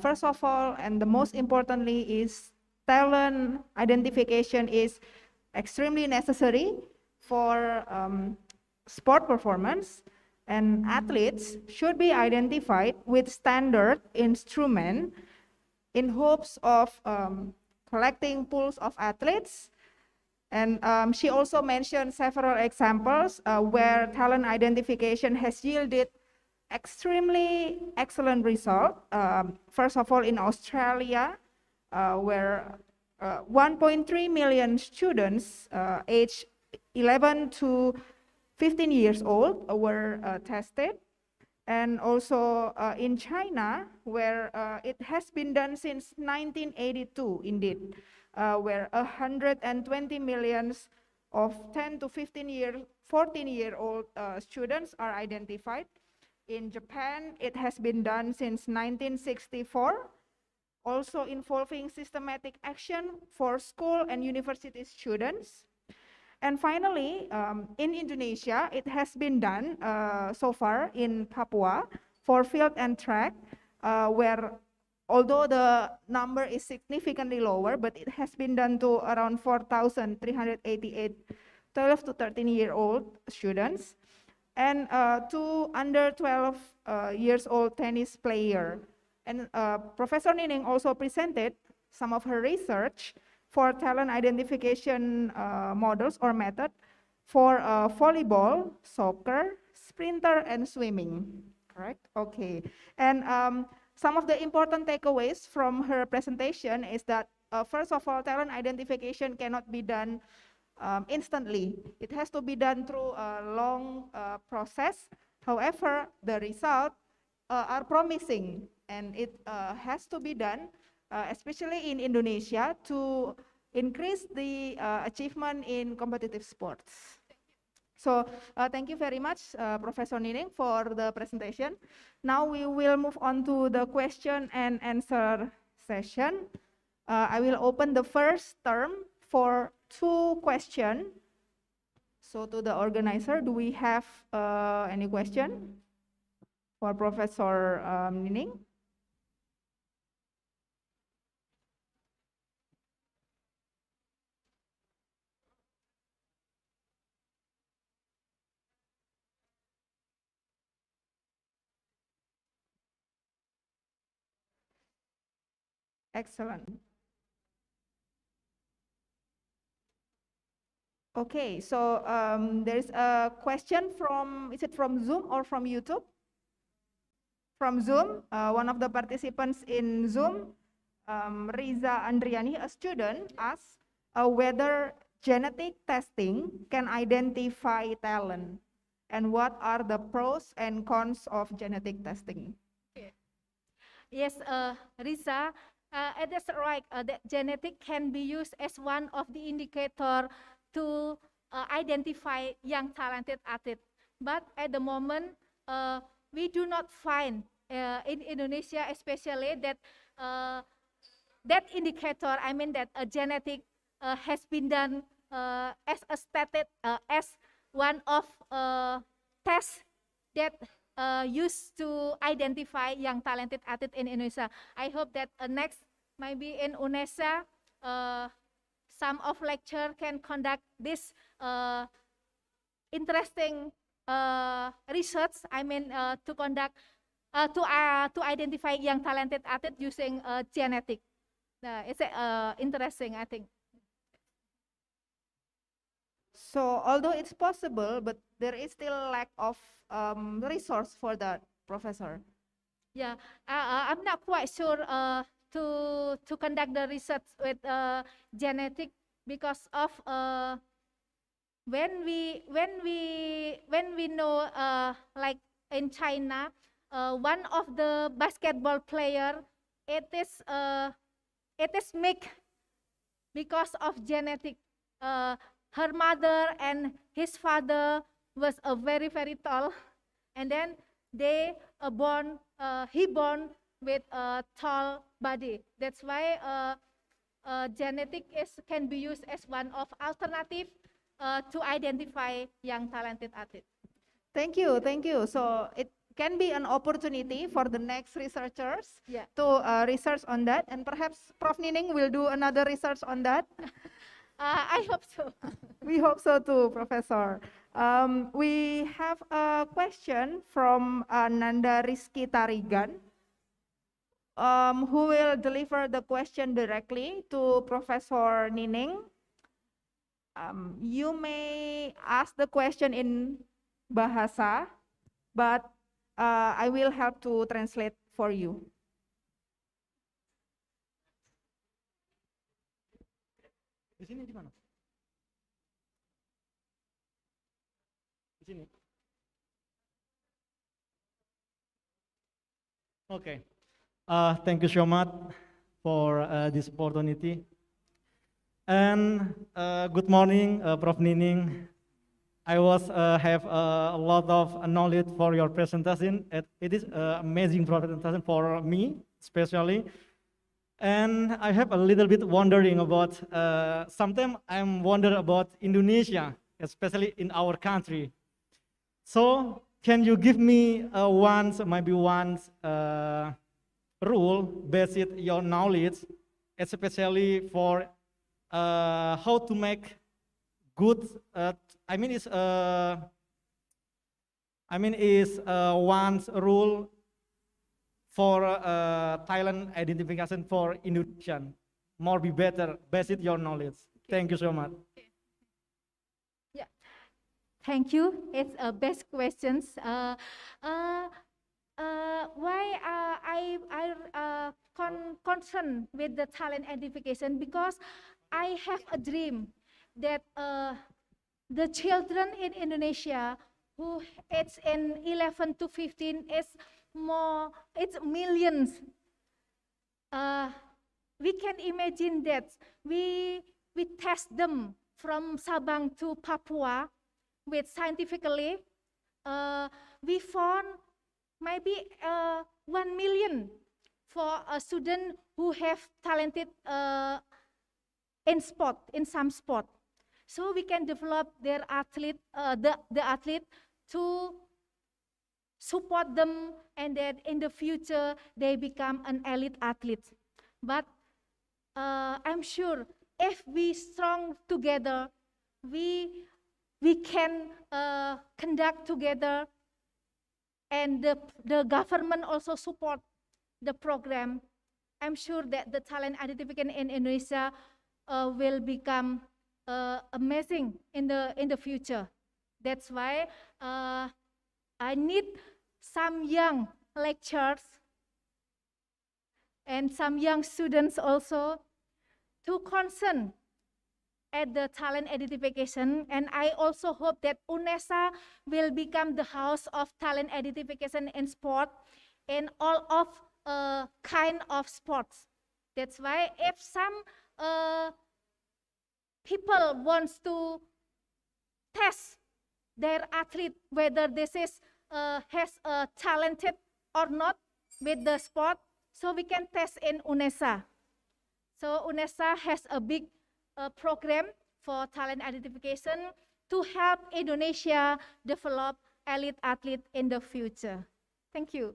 First of all, and the most importantly, is talent identification is extremely necessary for sport performance, and athletes should be identified with standard instrument in hopes of collecting pools of athletes. And she also mentioned several examples where talent identification has yielded extremely excellent result. First of all, in Australia, where 1.3 million students aged 11 to 15 years old were tested. And also in China, where it has been done since 1982, indeed, where 120 millions of 10 to 14-year-old students are identified. In Japan, it has been done since 1964, also involving systematic action for school and university students. And finally, in Indonesia, it has been done so far in Papua for field and track, where although the number is significantly lower, but it has been done to around 4,388 12 to 13-year-old students, and two under 12 years old tennis player. And Professor Nining also presented some of her research for talent identification models or method for volleyball, soccer, sprinter, and swimming, correct? Okay, and some of the important takeaways from her presentation is that first of all, talent identification cannot be done instantly. It has to be done through a long process. However, the results are promising, and it has to be done especially in Indonesia, to increase the achievement in competitive sports. So thank you very much, Professor Nining, for the presentation. Now we will move on to the question and answer session. I will open the first term for 2 questions. So to the organizer, do we have any question for Professor Nining? Excellent. Okay, so there's a question from, is it from Zoom or from YouTube? From Zoom, one of the participants in Zoom, Riza Andriani, a student, asked whether genetic testing can identify talent, and what are the pros and cons of genetic testing? Yes, Riza, that's right. That genetic can be used as one of the indicator to identify young talented athletes. But at the moment, we do not find in Indonesia, especially that that indicator. I mean that a genetic has been done as a stated as one of tests that used to identify young talented athletes in Indonesia. I hope that next, maybe in UNESA, some of lecture can conduct this interesting research. I mean to conduct to identify young talented athletes using genetic. It's interesting, I think. So although it's possible, but there is still lack of resource for that, Professor. Yeah, I'm not quite sure to conduct the research with genetic, because of when we know like in China, one of the basketball player, it is make because of genetic. Her mother and his father was a very, very tall, and then they he born with a tall body. That's why genetic can be used as one of alternative to identify young talented athletes. Thank you, thank you. So it can be an opportunity for the next researchers Yeah. to research on that, and perhaps Prof. Nining will do another research on that. I hope so. We hope so too, Professor. We have a question from Nanda Rizky Tarigan, who will deliver the question directly to Professor Nining. You may ask the question in Bahasa, but I will help to translate for you. Di sini di mana? Di sini. Okay. Thank you so much for this opportunity. And good morning, Prof. Nining. I have a lot of knowledge for your presentation. It is an amazing presentation for me, especially. And I have a little bit wondering about, sometimes I'm wondering about Indonesia, especially in our country. So can you give me maybe one rule based on your knowledge, especially for how to make good, is one rule for talent identification for Indonesian, more be better based on your knowledge. Thank you so much. Yeah, thank you. It's a best questions. Why I concerned with the talent identification, because I have a dream that the children in Indonesia who it's in 11 to 15 is more, it's millions. We can imagine that we test them from Sabang to Papua with scientifically. We found maybe 1 million for a student who have talented in some sport. So we can develop their athlete, the athlete, to support them, and that in the future they become an elite athlete. But I'm sure if we strong together, we can conduct together, and the government also support the program. I'm sure that the talent identification in Indonesia will become amazing in the future. That's why I need some young lecturers and some young students also to concern at the talent identification. And I also hope that UNESA will become the house of talent identification in sport in all of kind of sports. That's why if some people wants to test their athlete whether this is has talented or not with the sport, so we can test in UNESA. So UNESA has a big program for talent identification to help Indonesia develop elite athlete in the future. Thank you.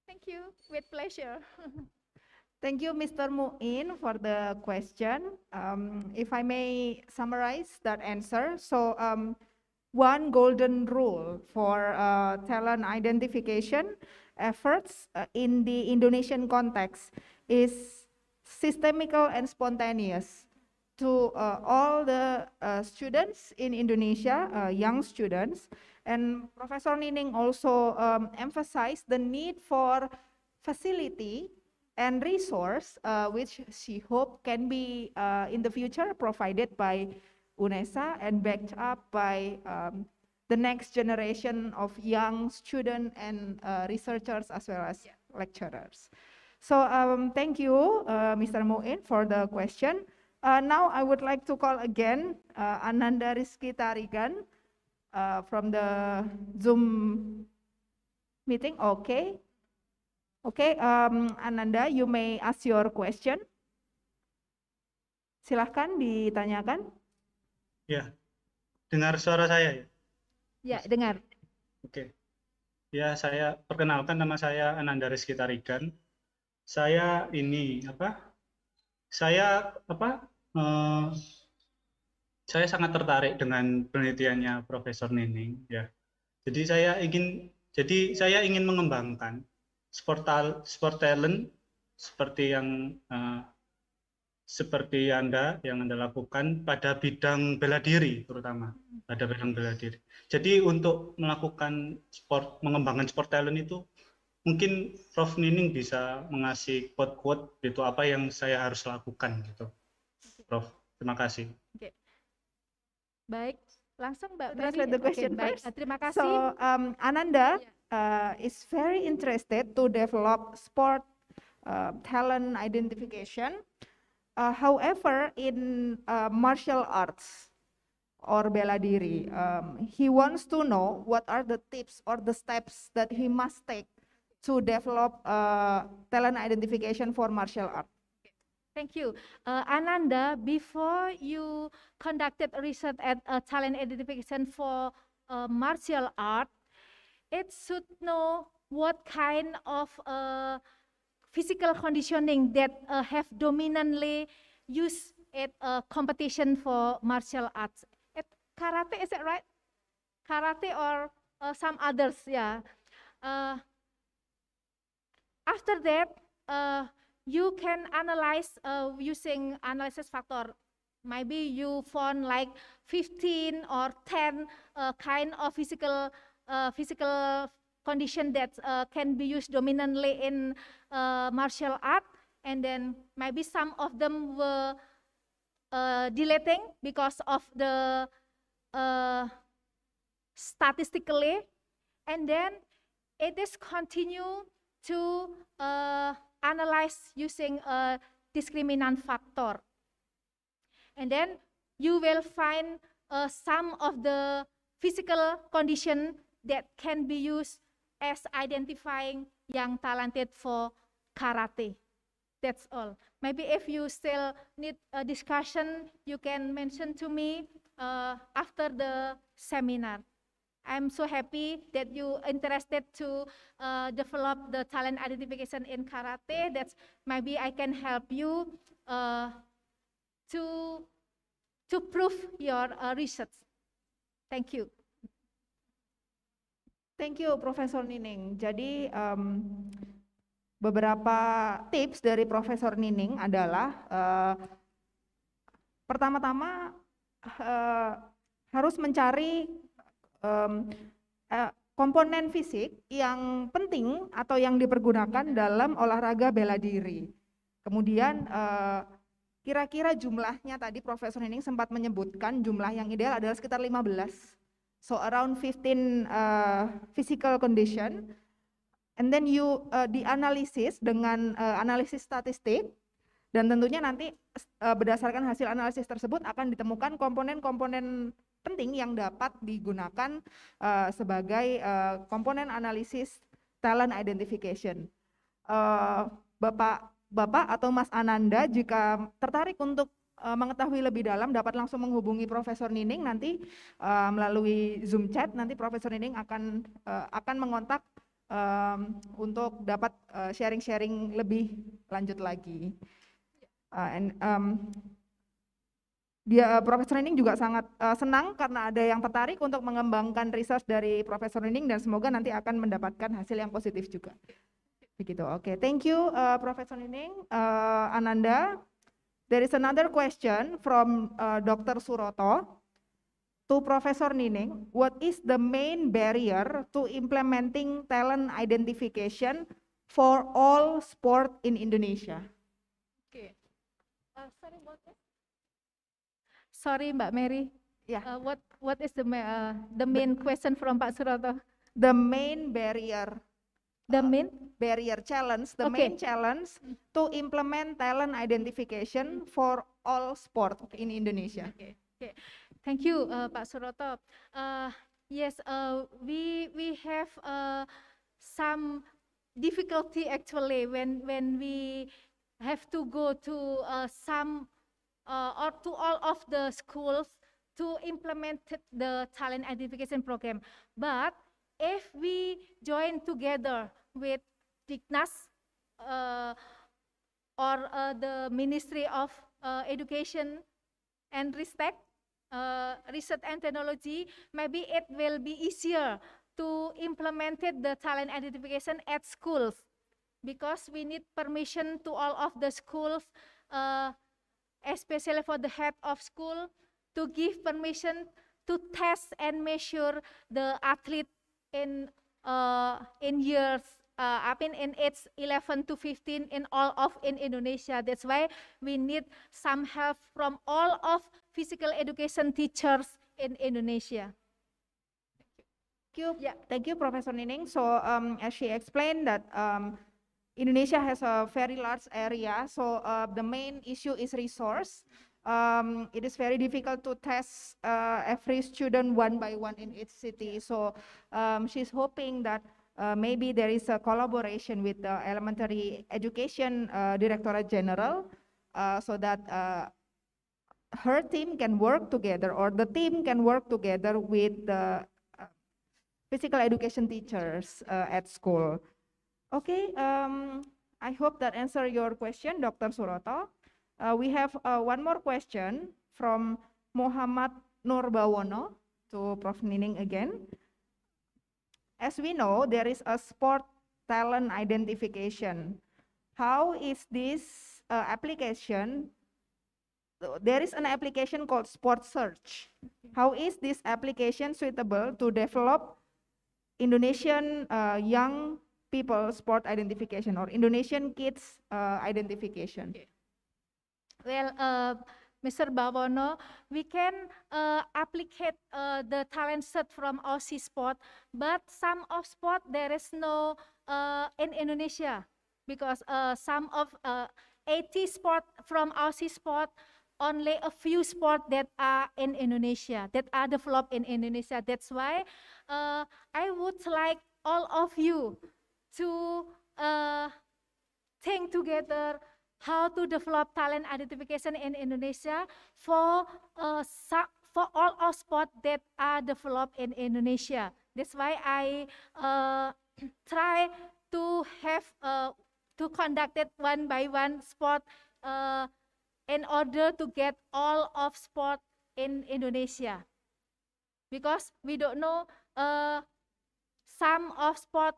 Thank you, with pleasure. Thank you, Mr. Muin, for the question. If I may summarize that answer, so one golden rule for talent identification efforts in the Indonesian context is systemical and spontaneous to all the students in Indonesia, young students. And Professor Nining also emphasized the need for facility and resource, which she hoped can be in the future provided by UNESA and backed up by the next generation of young students and researchers as well as lecturers. So thank you, Mr. Muin, for the question. Now I would like to call again Ananda Rizky Tarigan from the Zoom meeting. Okay. Okay, Ananda, you may ask your question. Silahkan ditanyakan. Ya, dengar suara saya ya? Ya, dengar. Oke. Ya, saya perkenalkan, nama saya Ananda Rizky Tarigan. Saya ini Saya saya sangat tertarik dengan penelitiannya Profesor Nining ya. Jadi saya ingin mengembangkan sport talent seperti yang seperti Anda lakukan pada bidang bela diri, terutama pada bidang bela diri. Jadi untuk melakukan mengembangkan sport talent itu, mungkin Prof Nining bisa mengasih quote-quote gitu, apa yang saya harus lakukan gitu. Prof, terima kasih. Oke. Baik, langsung Mbak Mary. Translate the question baik. first. Terima kasih. So Ananda is very interested to develop sport talent identification. However, in martial arts or bela diri, he wants to know what are the tips or the steps that he must take to develop talent identification for martial art. Thank you. Ananda, before you conducted research at talent identification for martial art, it should know what kind of physical conditioning that have dominantly used at competition for martial arts. At karate, is that right? Karate or some others, yeah. After that, you can analyze using analysis factor. Maybe you found like 15 or 10 kind of physical condition that can be used dominantly in martial art, and then maybe some of them were deleting because of the statistically, and then it is continue to analyze using a discriminant factor, and then you will find some of the physical condition that can be used as identifying young talented for karate. That's all. Maybe if you still need a discussion, you can mention to me after the seminar. I'm so happy that you interested to develop the talent identification in karate. That's maybe I can help you to prove your research. Thank you. Thank you, Profesor Nining. Jadi beberapa tips dari Profesor Nining adalah pertama-tama harus mencari komponen fisik yang penting atau yang dipergunakan dalam olahraga bela diri. Kemudian kira-kira jumlahnya tadi Profesor Nining sempat menyebutkan jumlah yang ideal adalah sekitar 15. So around 15 physical condition, and then you dianalisis dengan analisis statistik, dan tentunya nanti berdasarkan hasil analisis tersebut akan ditemukan komponen-komponen penting yang dapat digunakan sebagai komponen analisis talent identification. Bapak atau Mas Ananda jika tertarik untuk mengetahui lebih dalam dapat langsung menghubungi Profesor Nining nanti melalui Zoom chat. Nanti Profesor Nining akan mengontak untuk dapat sharing-sharing lebih lanjut lagi. Profesor Nining juga sangat senang karena ada yang tertarik untuk mengembangkan research dari Profesor Nining, dan semoga nanti akan mendapatkan hasil yang positif juga. Begitu. Oke, thank you Profesor Nining. Ananda. There is another question from Dr. Suroto to Professor Nining. What is the main barrier to implementing talent identification for all sport in Indonesia? Okay. Sorry, Mbak Mary. Yeah. What is the main question from Pak Suroto? The main barrier The main challenge, the Okay. main challenge to implement talent identification for all sport in Indonesia. Okay. Thank you, Pak Suroto. Yes, we have some difficulty actually when we have to go to some or to all of the schools to implement the talent identification program. But if we join together with DIKNAS or the Ministry of Education and Research and Technology, maybe it will be easier to implement the talent identification at schools, because we need permission to all of the schools, especially for the head of school, to give permission to test and measure the athlete in years, in age 11 to 15 in all of in Indonesia. That's why we need some help from all of physical education teachers in Indonesia. Thank you, Professor Nining. So as she explained that Indonesia has a very large area, so the main issue is resource. It is very difficult to test every student one by one in each city. So she's hoping that maybe there is a collaboration with the Elementary Education Directorate General, so that her team can work together, or the team can work together with the physical education teachers at school. Okay, I hope that answer your question, Dr. Suroto. We have one more question from Muhammad Nurbawono to Prof. Nining again. As we know, there is a sport talent identification. How is this application? There is an application called Sport Search. How is this application suitable to develop Indonesian young people sport identification, or Indonesian kids identification? Well, Mr. Bawono, we can applicate the talent set from Aussie Sport, but some of sport there is no in Indonesia, because some of 80 sport from Aussie Sport, only a few sport that are in Indonesia, that are developed in Indonesia. That's why I would like all of you to think together how to develop talent identification in Indonesia for all of sport that are developed in Indonesia. That's why I try to have to conduct it one by one sport in order to get all of sport in Indonesia, because we don't know some of sport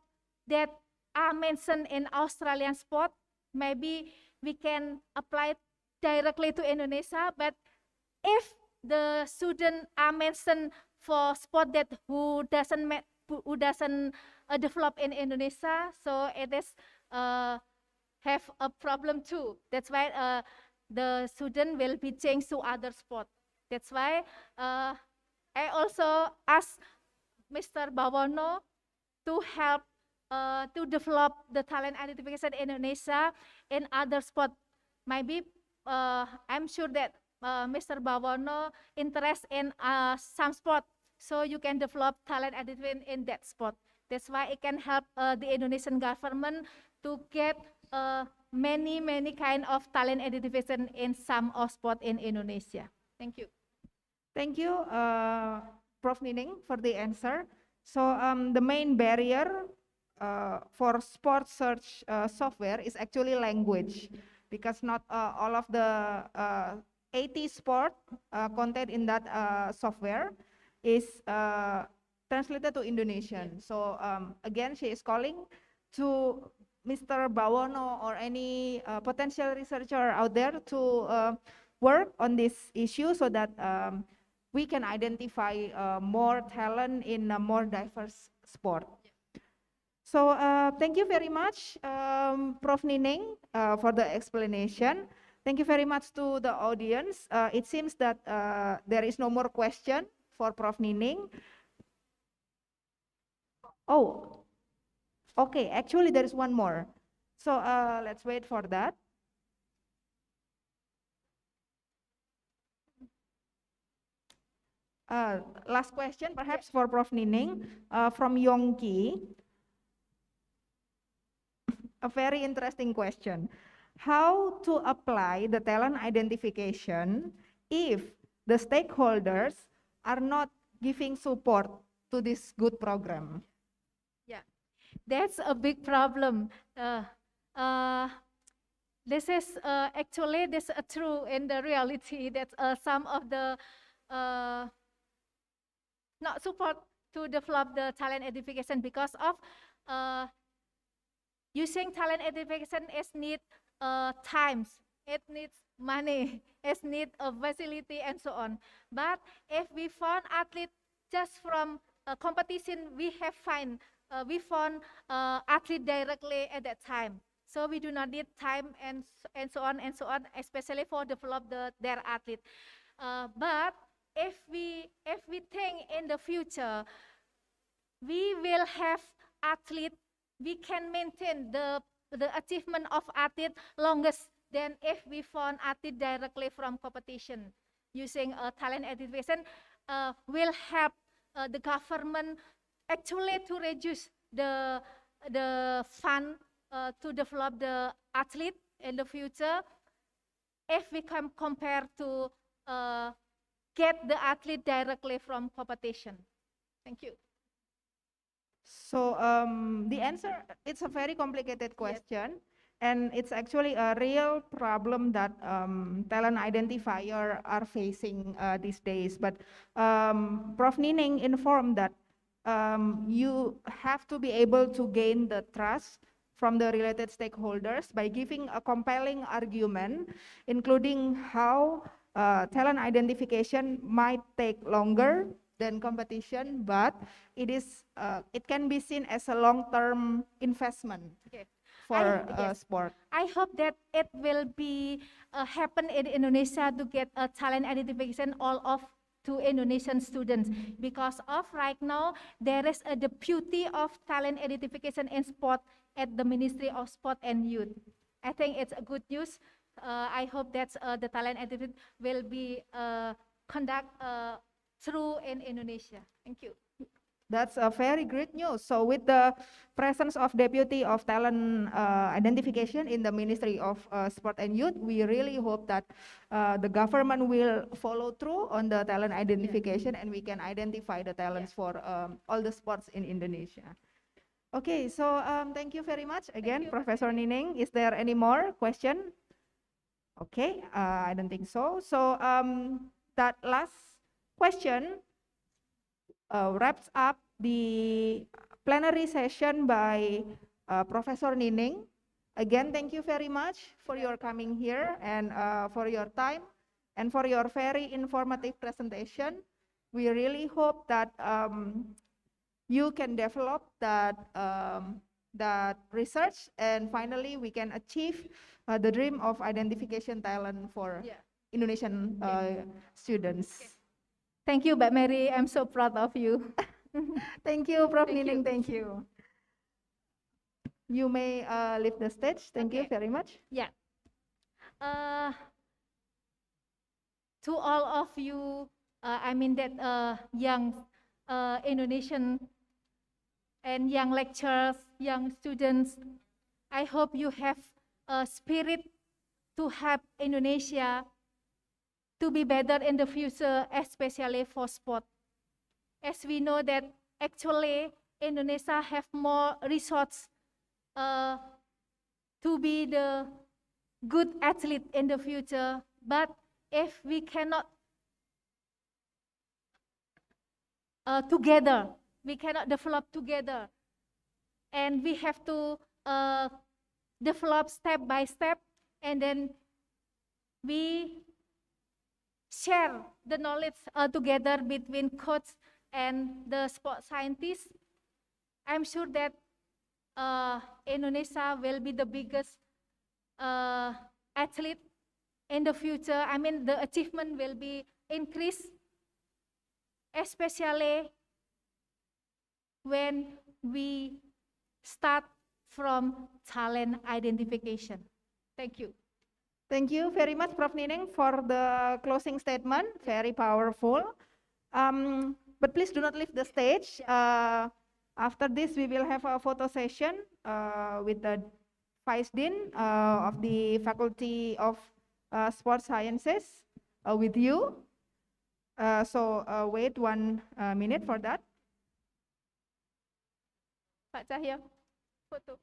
that are mentioned in Australian sport. Maybe we can apply directly to Indonesia, but if the student are mentioned for sport that who doesn't develop in Indonesia, so it is have a problem too. That's why the student will be changed to other sport. That's why I also ask Mr. Bawono to help to develop the talent identification in Indonesia in other sport. Maybe I'm sure that Mr. Bawono interest in some sport, so you can develop talent identification in that sport. That's why it can help the Indonesian government to get many kind of talent identification in some of sport in Indonesia. Thank you. Thank you, Prof. Nining, for the answer. So the main barrier for sport search software is actually language, because not all of the 80 sport content in that software is translated to Indonesian. So again, she is calling to Mr. Bawono or any potential researcher out there to work on this issue, so that we can identify more talent in a more diverse sport. So thank you very much, Prof. Nining, for the explanation. Thank you very much to the audience. It seems that there is no more question for Prof. Nining. Oh, Okay, actually there is one more. So let's wait for that. Last question, perhaps for Prof. Nining, from Yongki. A very interesting question. How to apply the talent identification if the stakeholders are not giving support to this good program? Yeah, that's a big problem. This is actually true in the reality that some of the not support to develop the talent identification because of using talent identification is need times, it needs money, it needs a facility and so on. But if we found athlete just from competition, we found athlete directly at that time. So we do not need time and so on, especially for develop their athlete. But if we think in the future, we will have athlete, we can maintain the achievement of athlete longest than if we found athlete directly from competition. Using talent identification will help the government actually to reduce the fund to develop the athlete in the future. If we can compare to get the athlete directly from competition. Thank you. So the answer, it's a very complicated question, and it's actually a real problem that talent identifier are facing these days. But Prof. Nining informed that you have to be able to gain the trust from the related stakeholders by giving a compelling argument, including how talent identification might take longer than competition, but it can be seen as a long-term investment for sport. I hope that it will be happen in Indonesia to get a talent identification all of to Indonesian students, because of right now there is a deputy of talent identification in sport at the Ministry of Sport and Youth. I think it's a good news. I hope that the talent identification will be conduct through in Indonesia. Thank you. That's a very great news. So with the presence of Deputy of Talent Identification in the Ministry of Sport and Youth, we really hope that the government will follow through on the talent identification, and we can identify the talents for all the sports in Indonesia. Okay, so thank you very much again, Professor Nining. Is there any more question? Okay, I don't think so. So that last question wraps up the plenary session by Professor Nining. Again, thank you very much for your coming here and for your time and for your very informative presentation. We really hope that you can develop that research, and finally we can achieve the dream of identification talent for Indonesian students. Thank you, Mbak Mary. I'm so proud of you. Thank you, Prof. Nining. Thank you. You may leave the stage. Thank you very much. Yeah. To all of you, I mean that young Indonesian and young lecturers, young students, I hope you have a spirit to help Indonesia to be better in the future, especially for sport. As we know that actually Indonesia have more resources to be the good athlete in the future, but if we cannot together, we cannot develop together, and we have to develop step by step, and then we share the knowledge together between coach and the sport scientists. I'm sure that Indonesia will be the biggest athlete in the future. I mean, the achievement will be increased, especially when we start from talent identification. Thank you. Thank you very much, Prof. Nining, for the closing statement. Very powerful. But please do not leave the stage. After this, we will have a photo session with the Vice Dean of the Faculty of Sports Sciences with you. So wait 1 minute for that. Pak Cahyo, foto.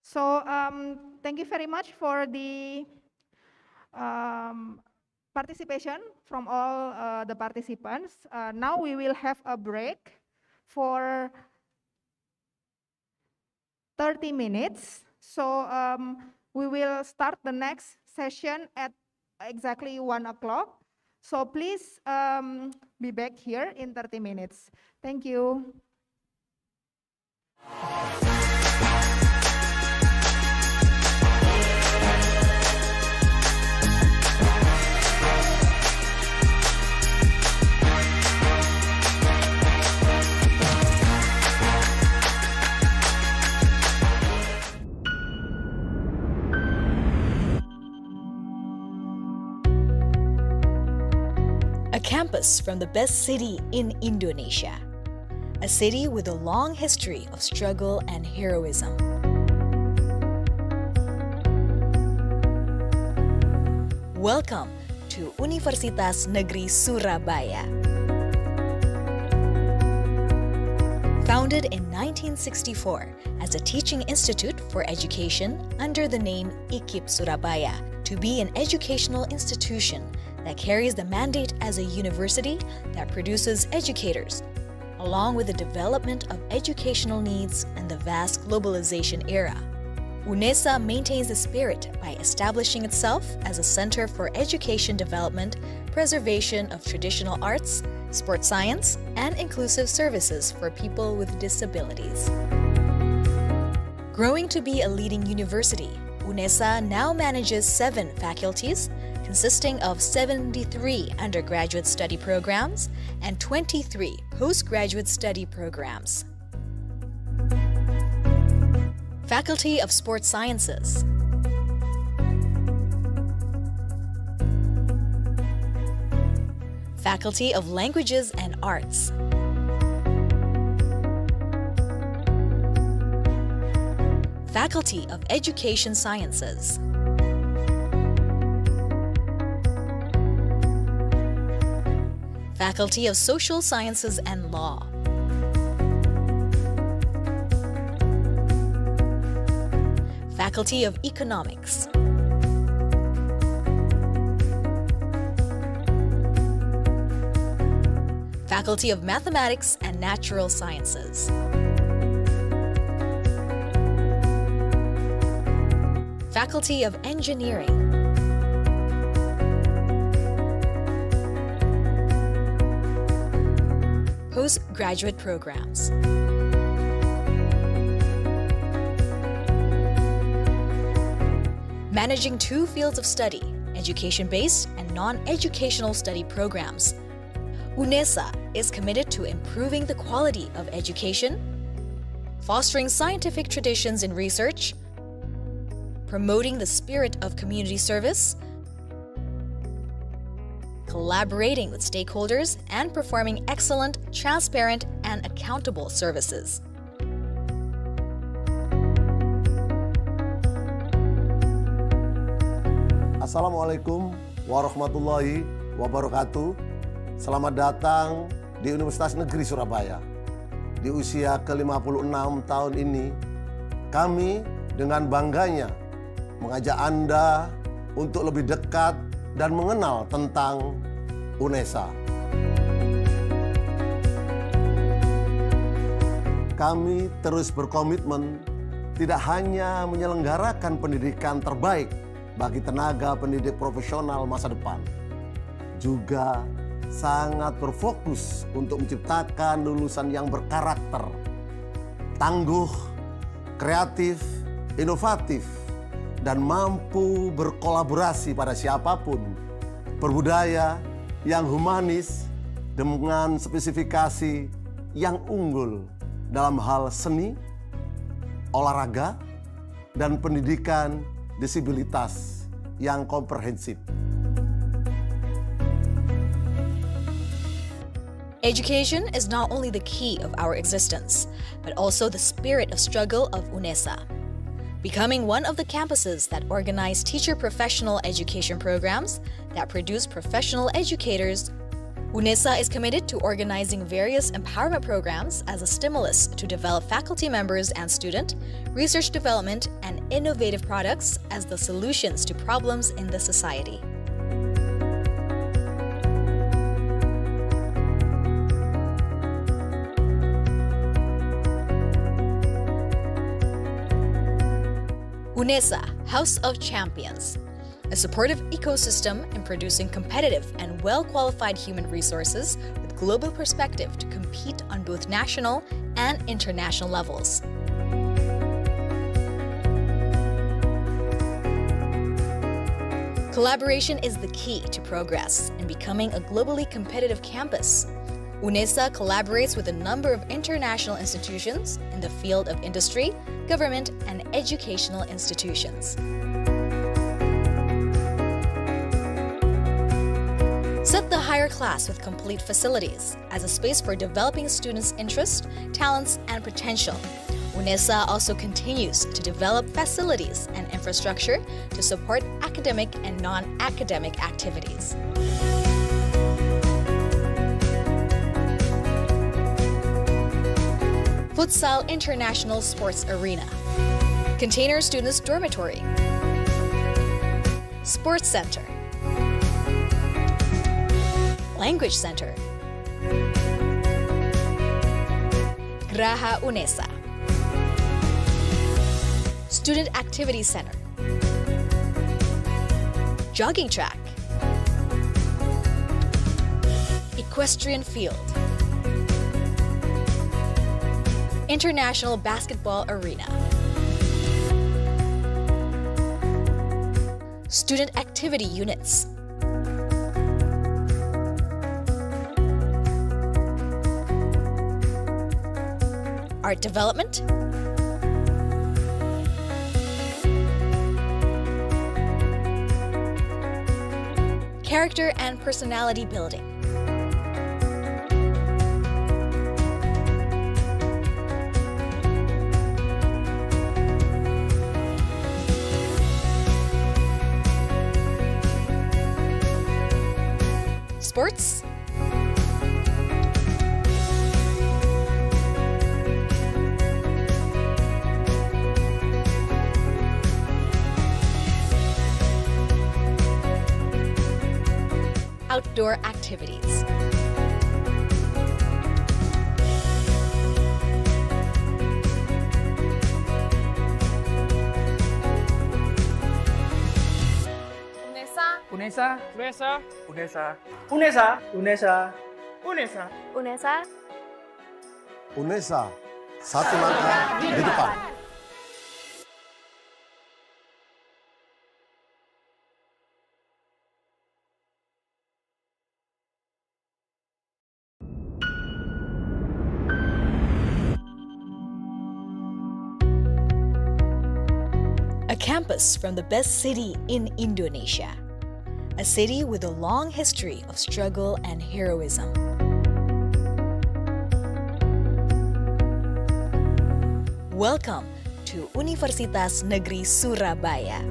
So thank you very much for the participation from all the participants. Now we will have a break for 30 minutes. So we will start the next session at exactly 1 o'clock. So please be back here in 30 minutes. Thank you. A campus from the best city in Indonesia. A city with a long history of struggle and heroism. Welcome to Universitas Negeri Surabaya. Founded in 1964 as a teaching institute for education under the name IKIP Surabaya, to be an educational institution that carries the mandate as a university that produces educators, along with the development of educational needs in the vast globalization era. UNESA maintains the spirit by establishing itself as a center for education development, preservation of traditional arts, sports science, and inclusive services for people with disabilities. Growing to be a leading university, UNESA now manages 7 faculties, consisting of 73 undergraduate study programs and 23 postgraduate study programs. Faculty of Sports Sciences. Faculty of Languages and Arts. Faculty of Education Sciences. Faculty of Social Sciences and Law. Faculty of Economics. Faculty of Mathematics and Natural Sciences. Faculty of Engineering. Postgraduate programs. Managing 2 fields of study, education-based and non-educational study programs. UNESA is committed to improving the quality of education, fostering scientific traditions in research, promoting the spirit of community service, collaborating with stakeholders, and performing excellent, transparent, and accountable services. Assalamualaikum warahmatullahi wabarakatuh. Selamat datang di Universitas Negeri Surabaya. Di usia ke-56 tahun ini, kami dengan bangganya mengajak Anda untuk lebih dekat dan mengenal tentang UNESA. Kami terus berkomitmen tidak hanya menyelenggarakan pendidikan terbaik bagi tenaga pendidik profesional masa depan, juga sangat berfokus untuk menciptakan lulusan yang berkarakter, tangguh, kreatif, inovatif, dan mampu berkolaborasi pada siapapun, berbudaya yang humanis dengan spesifikasi yang unggul dalam hal seni, olahraga, dan pendidikan disabilitas yang komprehensif. Education is not only the key of our existence, but also the spirit of struggle of UNESA. Becoming one of the campuses that organize teacher professional education programs that produce professional educators, UNESA is committed to organizing various empowerment programs as a stimulus to develop faculty members and student, research development, and innovative products as the solutions to problems in the society. UNESA, House of Champions, a supportive ecosystem in producing competitive and well-qualified human resources with global perspective to compete on both national and international levels. Collaboration is the key to progress in becoming a globally competitive campus. UNESA collaborates with a number of international institutions in the field of industry, government, and educational institutions. Set the higher class with complete facilities as a space for developing students' interests, talents, and potential. UNESA also continues to develop facilities and infrastructure to support academic and non-academic activities. Futsal International Sports Arena, Container Students Dormitory, Sports Center, Language Center, Graha UNESA, Student Activity Center, Jogging Track, Equestrian Field, International Basketball Arena, Student Activity Units, Art Development, Character and Personality Building, Sports, Outdoor activities. UNESA, UNESA, UNESA, UNESA, UNESA, UNESA, UNESA. UNESA, satu langkah di depan. A campus from the best city in Indonesia. A city with a long history of struggle and heroism. Welcome to Universitas Negeri Surabaya.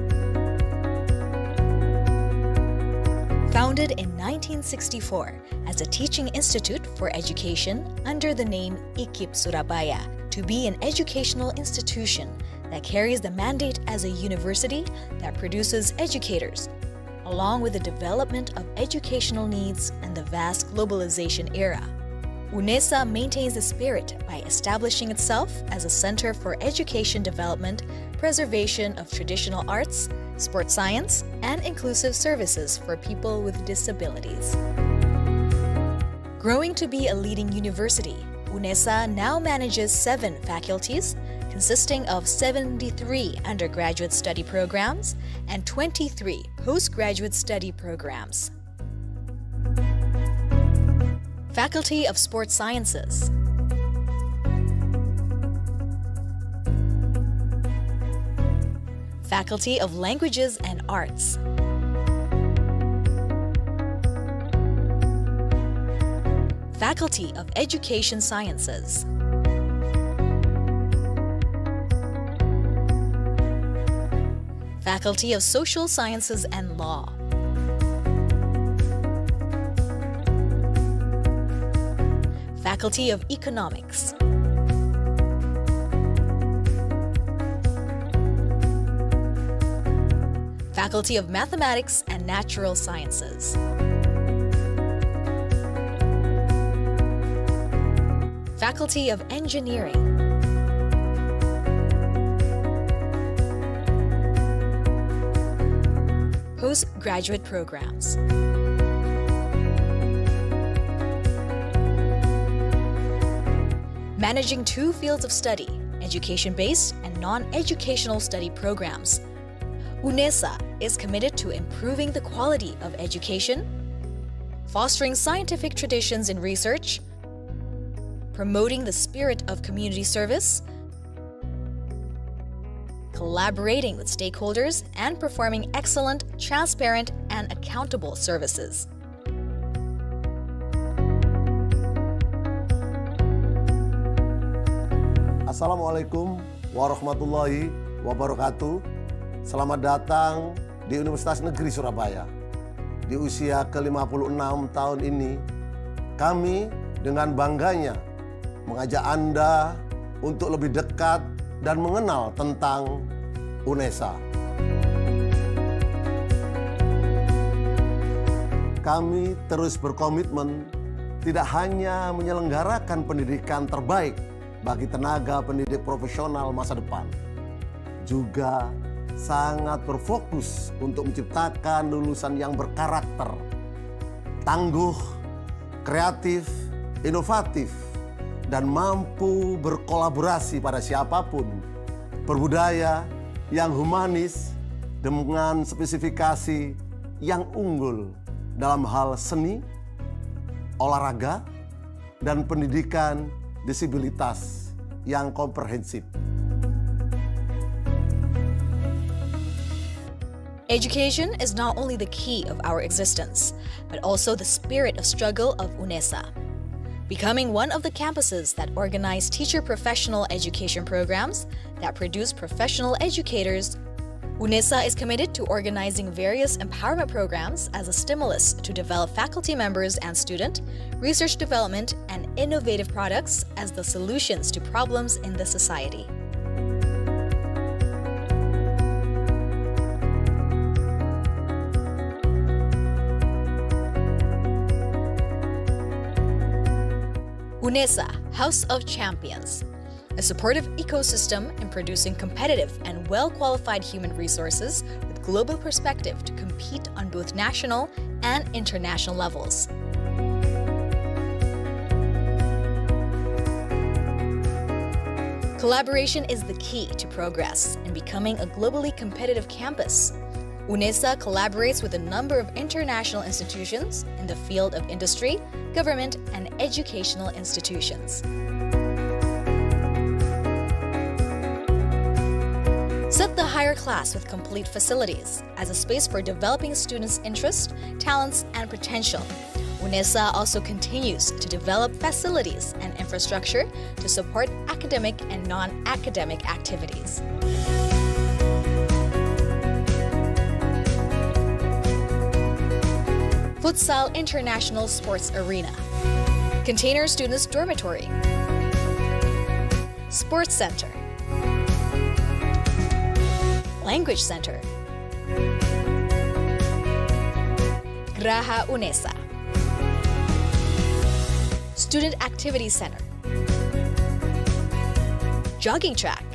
Founded in 1964 as a teaching institute for education under the name IKIP Surabaya, to be an educational institution that carries the mandate as a university that produces educators, along with the development of educational needs and the vast globalization era. UNESA maintains the spirit by establishing itself as a center for education development, preservation of traditional arts, sports science, and inclusive services for people with disabilities. Growing to be a leading university, UNESA now manages 7 faculties, consisting of 73 undergraduate study programs and 23 postgraduate study programs. Faculty of Sports Sciences, Faculty of Languages and Arts, Faculty of Education Sciences, Faculty of Social Sciences and Law, Faculty of Economics, Faculty of Mathematics and Natural Sciences, Faculty of Engineering, postgraduate programs. Managing 2 fields of study, education-based and non-educational study programs. UNESA is committed to improving the quality of education, fostering scientific traditions in research, promoting the spirit of community service, collaborating with stakeholders, and performing excellent, transparent, and accountable services. Assalamualaikum warahmatullahi wabarakatuh. Selamat datang di Universitas Negeri Surabaya. Di usia ke-56 tahun ini, kami dengan bangganya mengajak Anda untuk lebih dekat dan mengenal tentang UNESA. Kami terus berkomitmen tidak hanya menyelenggarakan pendidikan terbaik bagi tenaga pendidik profesional masa depan, juga sangat berfokus untuk menciptakan lulusan yang berkarakter, tangguh, kreatif, inovatif, dan mampu berkolaborasi pada siapapun, berbudaya yang humanis dengan spesifikasi yang unggul dalam hal seni, olahraga, dan pendidikan disabilitas yang komprehensif. Education is not only the key of our existence, but also the spirit of struggle of UNESA. Becoming one of the campuses that organize teacher professional education programs that produce professional educators, UNESA is committed to organizing various empowerment programs as a stimulus to develop faculty members and student, research development, and innovative products as the solutions to problems in the society. UNESA, House of Champions, a supportive ecosystem in producing competitive and well-qualified human resources with global perspective to compete on both national and international levels. Collaboration is the key to progress in becoming a globally competitive campus. UNESA collaborates with a number of international institutions in the field of industry, government, and educational institutions. Set the higher class with complete facilities as a space for developing students' interests, talents, and potential. UNESA also continues to develop facilities and infrastructure to support academic and non-academic activities. Futsal International Sports Arena, Container Students Dormitory, Sports Center, Language Center, Graha UNESA, Student Activity Center, Jogging Track,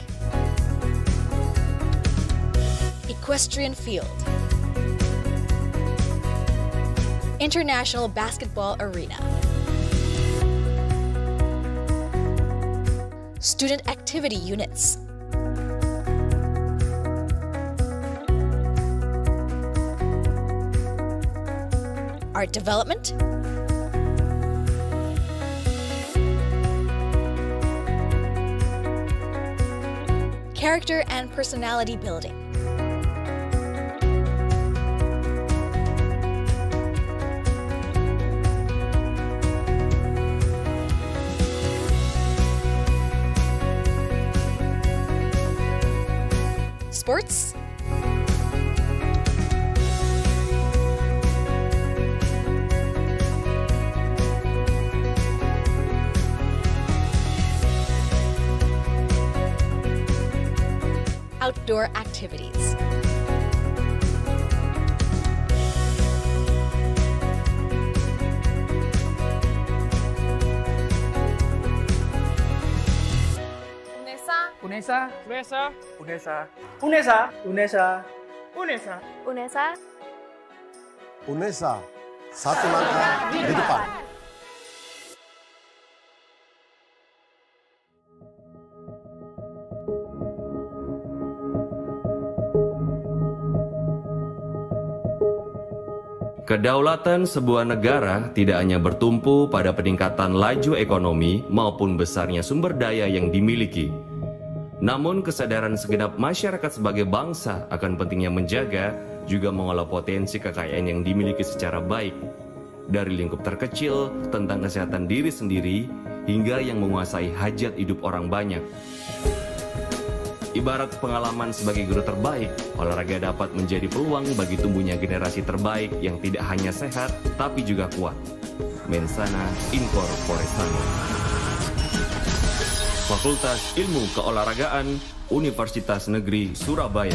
Equestrian Field, International Basketball Arena, Student Activity Units, Art Development, Character and Personality Building, Sports, Outdoor activities. UNESA, UNESA, UNESA, UNESA, UNESA, UNESA, UNESA, UNESA, satu langkah di depan. Kedaulatan sebuah negara tidak hanya bertumpu pada peningkatan laju ekonomi maupun besarnya sumber daya yang dimiliki. Namun kesadaran segenap masyarakat sebagai bangsa akan pentingnya menjaga juga mengolah potensi kekayaan yang dimiliki secara baik. Dari lingkup terkecil tentang kesehatan diri sendiri hingga yang menguasai hajat hidup orang banyak. Ibarat pengalaman sebagai guru terbaik, olahraga dapat menjadi peluang bagi tumbuhnya generasi terbaik yang tidak hanya sehat, tapi juga kuat. Mensana Incorpore Sano. Fakultas Ilmu Keolahragaan, Universitas Negeri Surabaya.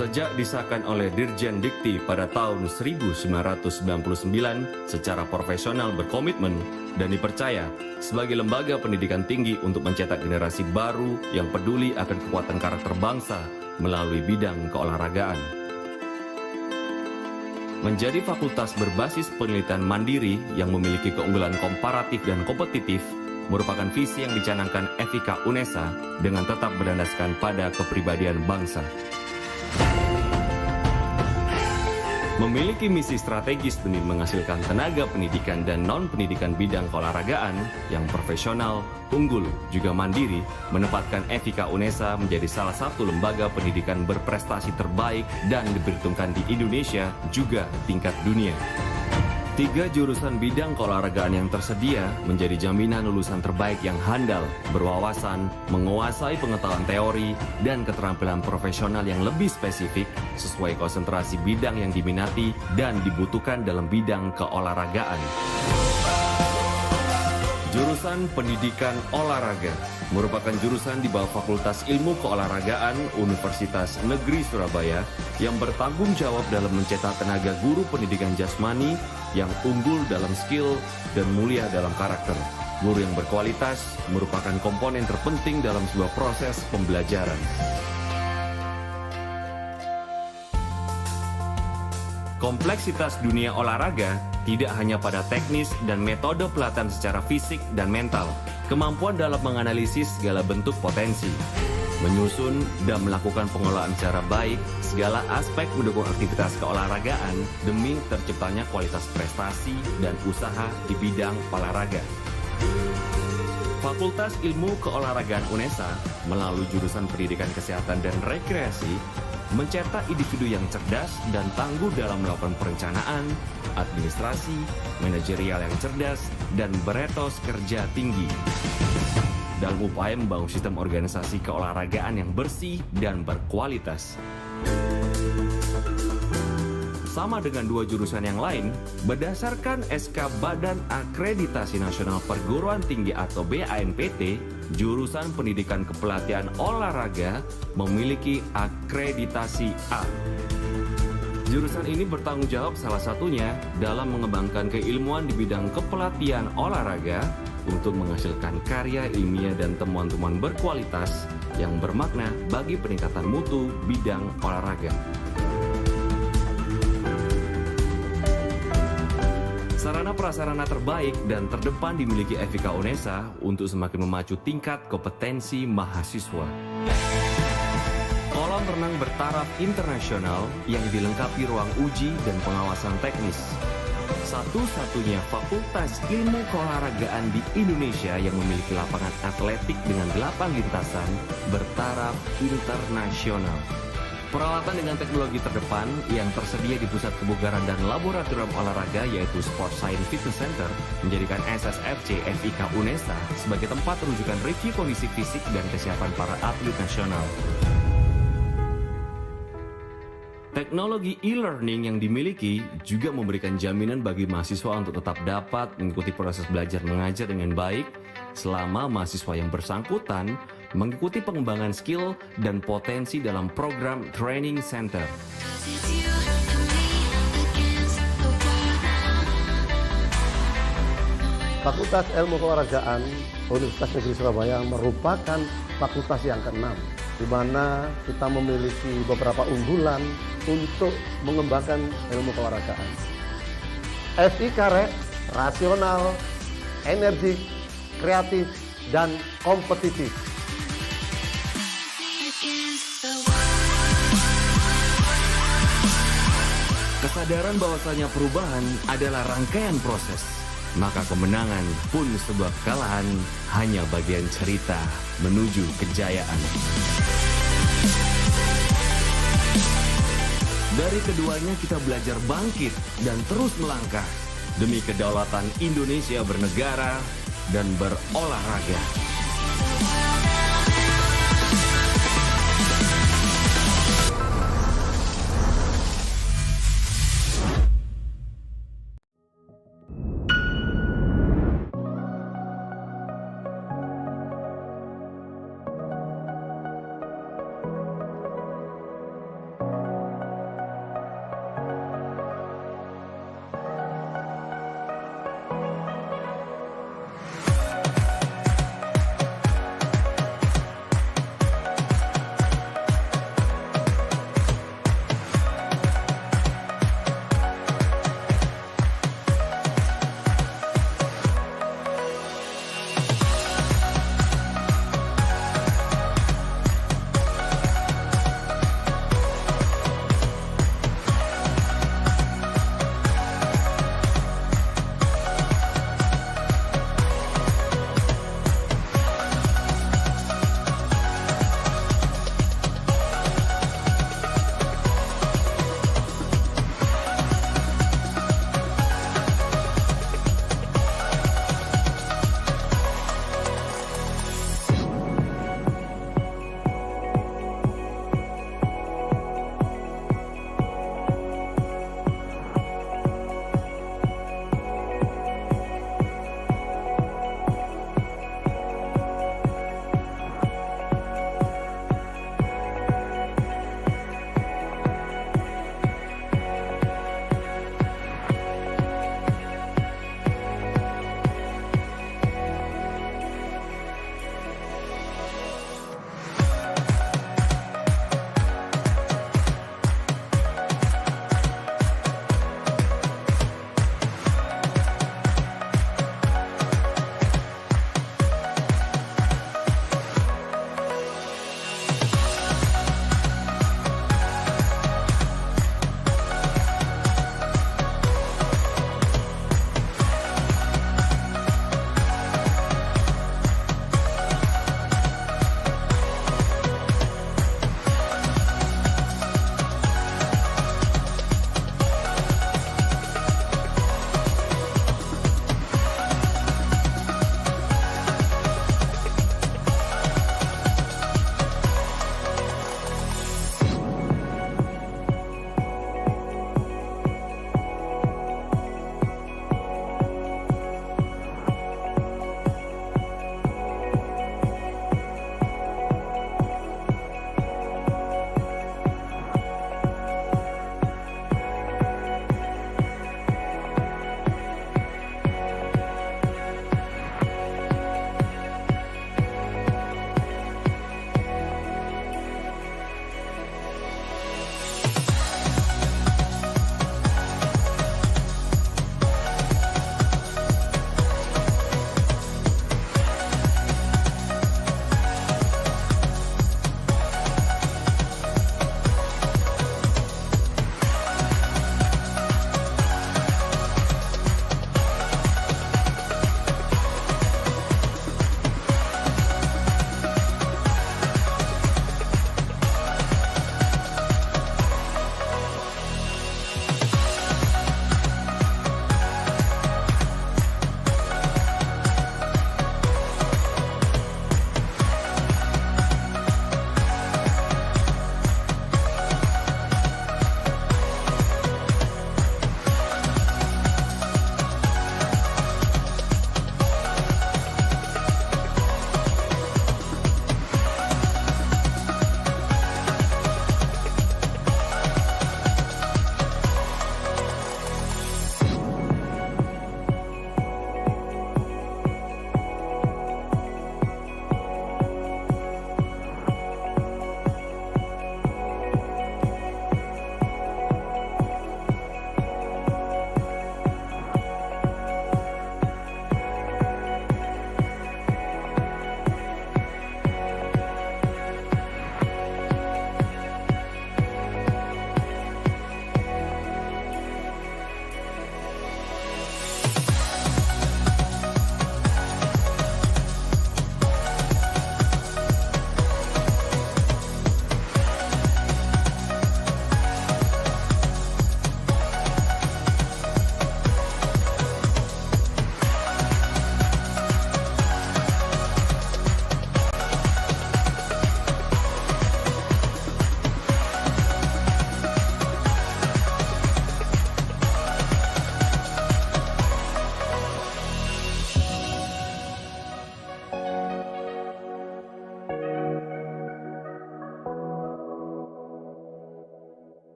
Sejak disahkan oleh Dirjen Dikti pada tahun 1999, secara profesional berkomitmen dan dipercaya sebagai lembaga pendidikan tinggi untuk mencetak generasi baru yang peduli akan kekuatan karakter bangsa melalui bidang keolahragaan. Menjadi fakultas berbasis penelitian mandiri yang memiliki keunggulan komparatif dan kompetitif merupakan visi yang dicanangkan FIK UNESA dengan tetap berdasarkan pada kepribadian bangsa. Memiliki misi strategis demi menghasilkan tenaga pendidikan dan non-pendidikan bidang keolahragaan yang profesional, unggul, juga mandiri, menempatkan FIK UNESA menjadi salah satu lembaga pendidikan berprestasi terbaik dan diperhitungkan di Indonesia juga tingkat dunia. 3 jurusan bidang keolahragaan yang tersedia menjadi jaminan lulusan terbaik yang handal, berwawasan, menguasai pengetahuan teori, dan keterampilan profesional yang lebih spesifik sesuai konsentrasi bidang yang diminati dan dibutuhkan dalam bidang keolahragaan. Jurusan Pendidikan Olahraga merupakan jurusan di bawah Fakultas Ilmu Keolahragaan Universitas Negeri Surabaya yang bertanggung jawab dalam mencetak tenaga guru pendidikan jasmani yang unggul dalam skill dan mulia dalam karakter. Guru yang berkualitas merupakan komponen terpenting dalam sebuah proses pembelajaran. Kompleksitas dunia olahraga tidak hanya pada teknis dan metode pelatihan secara fisik dan mental, kemampuan dalam menganalisis segala bentuk potensi, menyusun dan melakukan pengelolaan secara baik segala aspek mendukung aktivitas keolahragaan demi terciptanya kualitas prestasi dan usaha di bidang olahraga. Fakultas Ilmu Keolahragaan UNESA melalui jurusan Pendidikan Kesehatan dan Rekreasi mencetak individu yang cerdas dan tangguh dalam melakukan perencanaan, administrasi, manajerial yang cerdas, dan beretos kerja tinggi. Dalam upaya membangun sistem organisasi keolahragaan yang bersih dan berkualitas. Sama dengan dua jurusan yang lain, berdasarkan SK Badan Akreditasi Nasional Perguruan Tinggi atau BANPT, jurusan Pendidikan Kepelatihan Olahraga memiliki akreditasi A. Jurusan ini bertanggung jawab salah satunya dalam mengembangkan keilmuan di bidang kepelatihan olahraga untuk menghasilkan karya ilmiah dan temuan-temuan berkualitas yang bermakna bagi peningkatan mutu bidang olahraga. Sarana prasarana terbaik dan terdepan dimiliki FIK UNESA untuk semakin memacu tingkat kompetensi mahasiswa. Kolam renang bertaraf internasional yang dilengkapi ruang uji dan pengawasan teknis. Satu-satunya fakultas ilmu keolahragaan di Indonesia yang memiliki lapangan atletik dengan 8 lintasan bertaraf internasional. Peralatan dengan teknologi terdepan yang tersedia di Pusat Kebugaran dan Laboratorium Olahraga yaitu Sport Science Fitness Center menjadikan SSFC FIK UNESA sebagai tempat rujukan review kondisi fisik dan kesiapan para atlet nasional. Teknologi e-learning yang dimiliki juga memberikan jaminan bagi mahasiswa untuk tetap dapat mengikuti proses belajar mengajar dengan baik selama mahasiswa yang bersangkutan mengikuti pengembangan skill dan potensi dalam program training center. Fakultas Ilmu Keolahragaan Universitas Negeri Surabaya merupakan fakultas yang ke-6, di mana kita memiliki beberapa unggulan untuk mengembangkan ilmu keolahragaan. FIK rasional, energik, kreatif, dan kompetitif. Kesadaran bahwasanya perubahan adalah rangkaian proses, maka kemenangan pun sebuah kekalahan hanya bagian cerita menuju kejayaan. Dari keduanya kita belajar bangkit dan terus melangkah demi kedaulatan Indonesia bernegara dan berolahraga.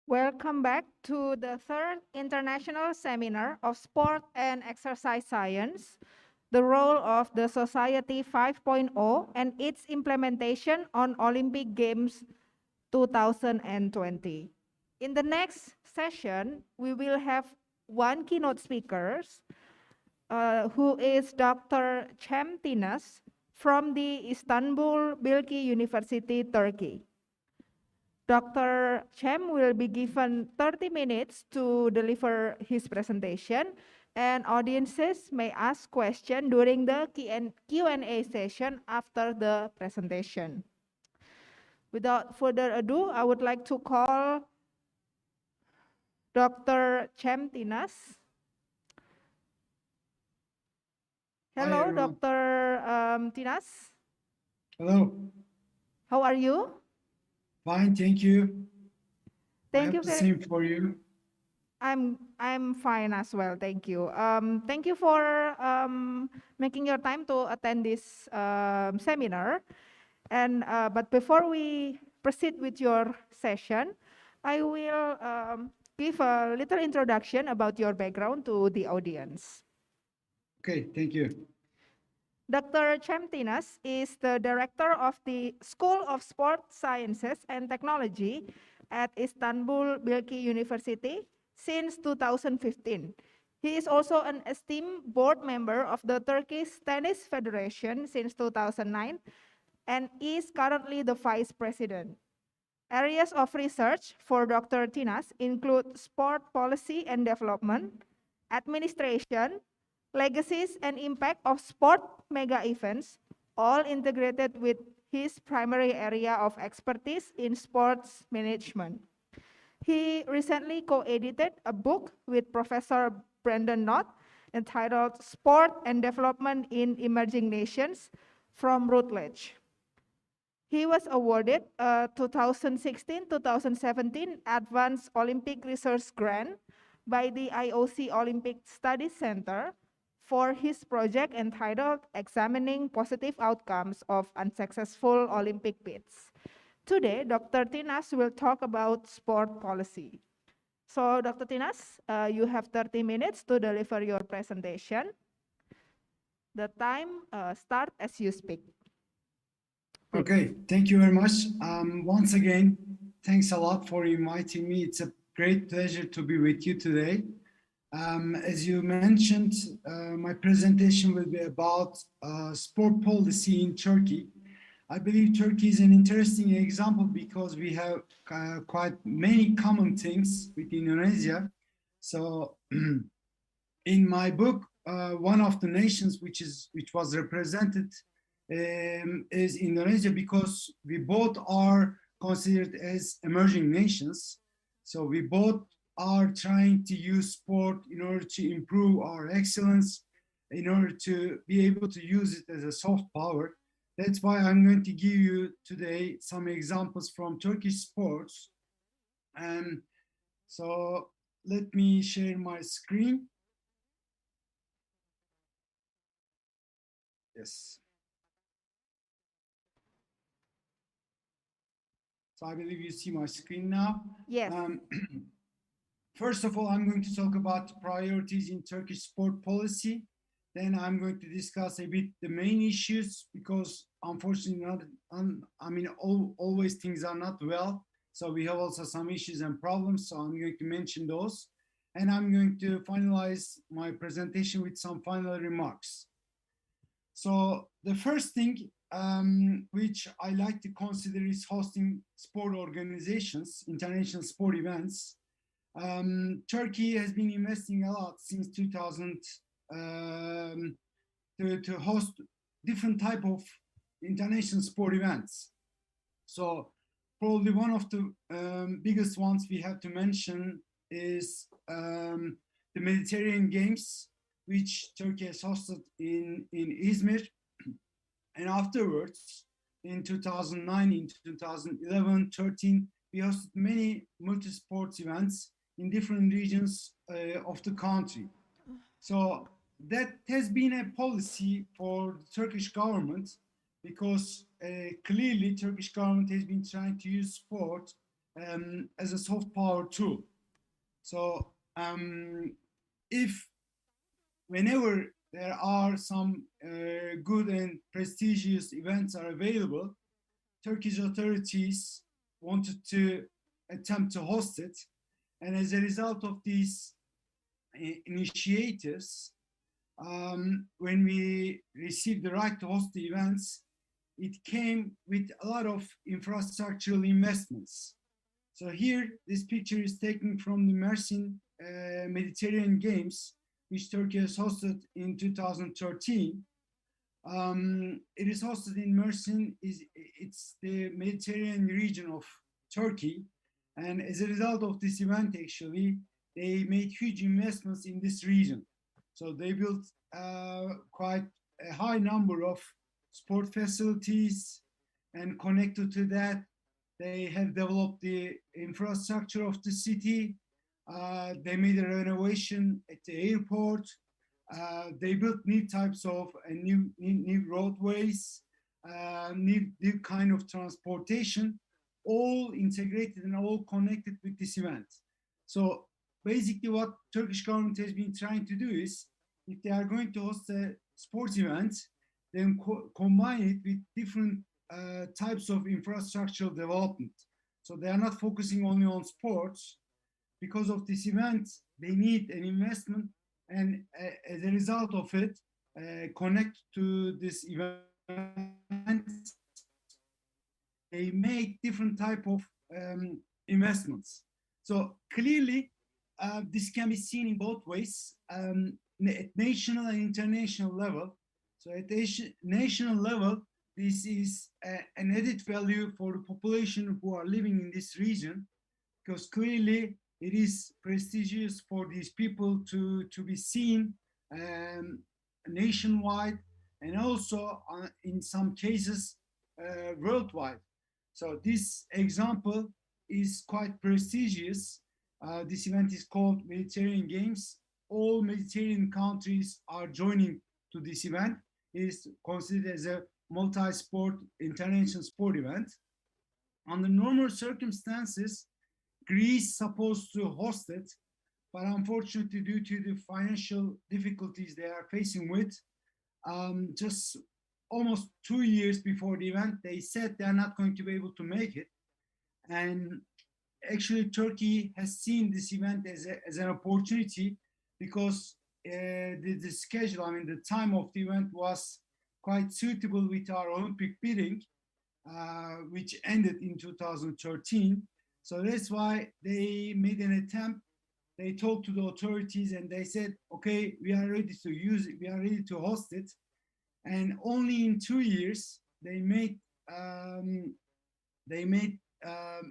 Welcome back to the third international seminar of Sport and Exercise Science, the role of the Society 5.0 and its implementation on Olympic Games 2020. In the next session, we will have one keynote speaker, who is Dr. Cem Tinas from the Istanbul Bilgi University, Turkey. Dr. Cem will be given 30 minutes to deliver his presentation, and audiences may ask questions during the Q&A session after the presentation. Without further ado, I would like to call Dr. Cem Tinas. Hello, everyone. Dr. Tinas. Hello. How are you? Fine, thank you. Thank I you hope the very- same for you. I'm fine as well, thank you. Thank you for making your time to attend this seminar. And but before we proceed with your session, I will give a little introduction about your background to the audience. Okay, thank you. Dr. Cem Tinas is the director of the School of Sport Sciences and Technology at Istanbul Bilgi University since 2015. He is also an esteemed board member of the Turkish Tennis Federation since 2009 and is currently the vice president. Areas of research for Dr. Tinas include sport policy and development, administration, legacies and impact of sport mega events, all integrated with his primary area of expertise in sports management. He recently co-edited a book with Professor Brendan Knott entitled Sport and Development in Emerging Nations from Routledge. He was awarded a 2016-2017 Advanced Olympic Research Grant by the IOC Olympic Studies Center for his project entitled Examining Positive Outcomes of Unsuccessful Olympic Bids. Today, Dr. Tinas will talk about sport policy. So, Dr. Tinas, you have 30 minutes to deliver your presentation. The time starts as you speak. Okay, thank you very much. Once again, thanks a lot for inviting me. It's a great pleasure to be with you today. As you mentioned, my presentation will be about sport policy in Turkey. I believe Turkey is an interesting example because we have quite many common things with Indonesia. So in my book, one of the nations which was represented is Indonesia, because we both are considered as emerging nations. So we both are trying to use sport in order to improve our excellence, in order to be able to use it as a soft power. That's why I'm going to give you today some examples from Turkish sports. And so let me share my screen. Yes. So I believe you see my screen now. Yes. First of all, I'm going to talk about priorities in Turkish sport policy. Then I'm going to discuss a bit the main issues, because unfortunately, always things are not well. So we have also some issues and problems. So I'm going to mention those. And I'm going to finalize my presentation with some final remarks. So the first thing which I like to consider is hosting sport organizations, international sport events. Turkey has been investing a lot since 2000 to host different type of international sport events. So probably one of the biggest ones we have to mention is the Mediterranean Games, which Turkey has hosted in Izmir. And afterwards, in 2009, in 2011, 13, we hosted many multi-sports events in different regions of the country. So that has been a policy for the Turkish government, because clearly Turkish government has been trying to use sport as a soft power tool. So if whenever there are some good and prestigious events are available, Turkish authorities wanted to attempt to host it. And as a result of these initiatives, when we received the right to host the events, it came with a lot of infrastructural investments. So here, this picture is taken from the Mersin Mediterranean Games, which Turkey has hosted in 2013. It is hosted in Mersin. It's the Mediterranean region of Turkey. And as a result of this event, actually, they made huge investments in this region. So they built quite a high number of sport facilities, and connected to that, they have developed the infrastructure of the city. They made a renovation at the airport. They built new types of new roadways, new kind of transportation, all integrated and all connected with this event. So basically what Turkish government has been trying to do is, if they are going to host a sports event, then combine it with different types of infrastructural development. So they are not focusing only on sports. Because of this event, they need an investment, and as a result of it, connect to this event, they make different type of investments. So clearly, this can be seen in both ways, at national and international level. So at the national level, this is an added value for the population who are living in this region, because clearly it is prestigious for these people to be seen nationwide, and also in some cases worldwide. So this example is quite prestigious. This event is called Mediterranean Games. All Mediterranean countries are joining to this event. It is considered as a multi-sport international sport event. Under normal circumstances, Greece supposed to host it, but unfortunately, due to the financial difficulties they are facing with, just almost 2 years before the event, they said they are not going to be able to make it. And actually, Turkey has seen this event as an opportunity, because the schedule, I mean, the time of the event was quite suitable with our Olympic bidding, which ended in 2013. So that's why they made an attempt. They talked to the authorities and they said, okay, we are ready to use it. We are ready to host it. And only in 2 years, they made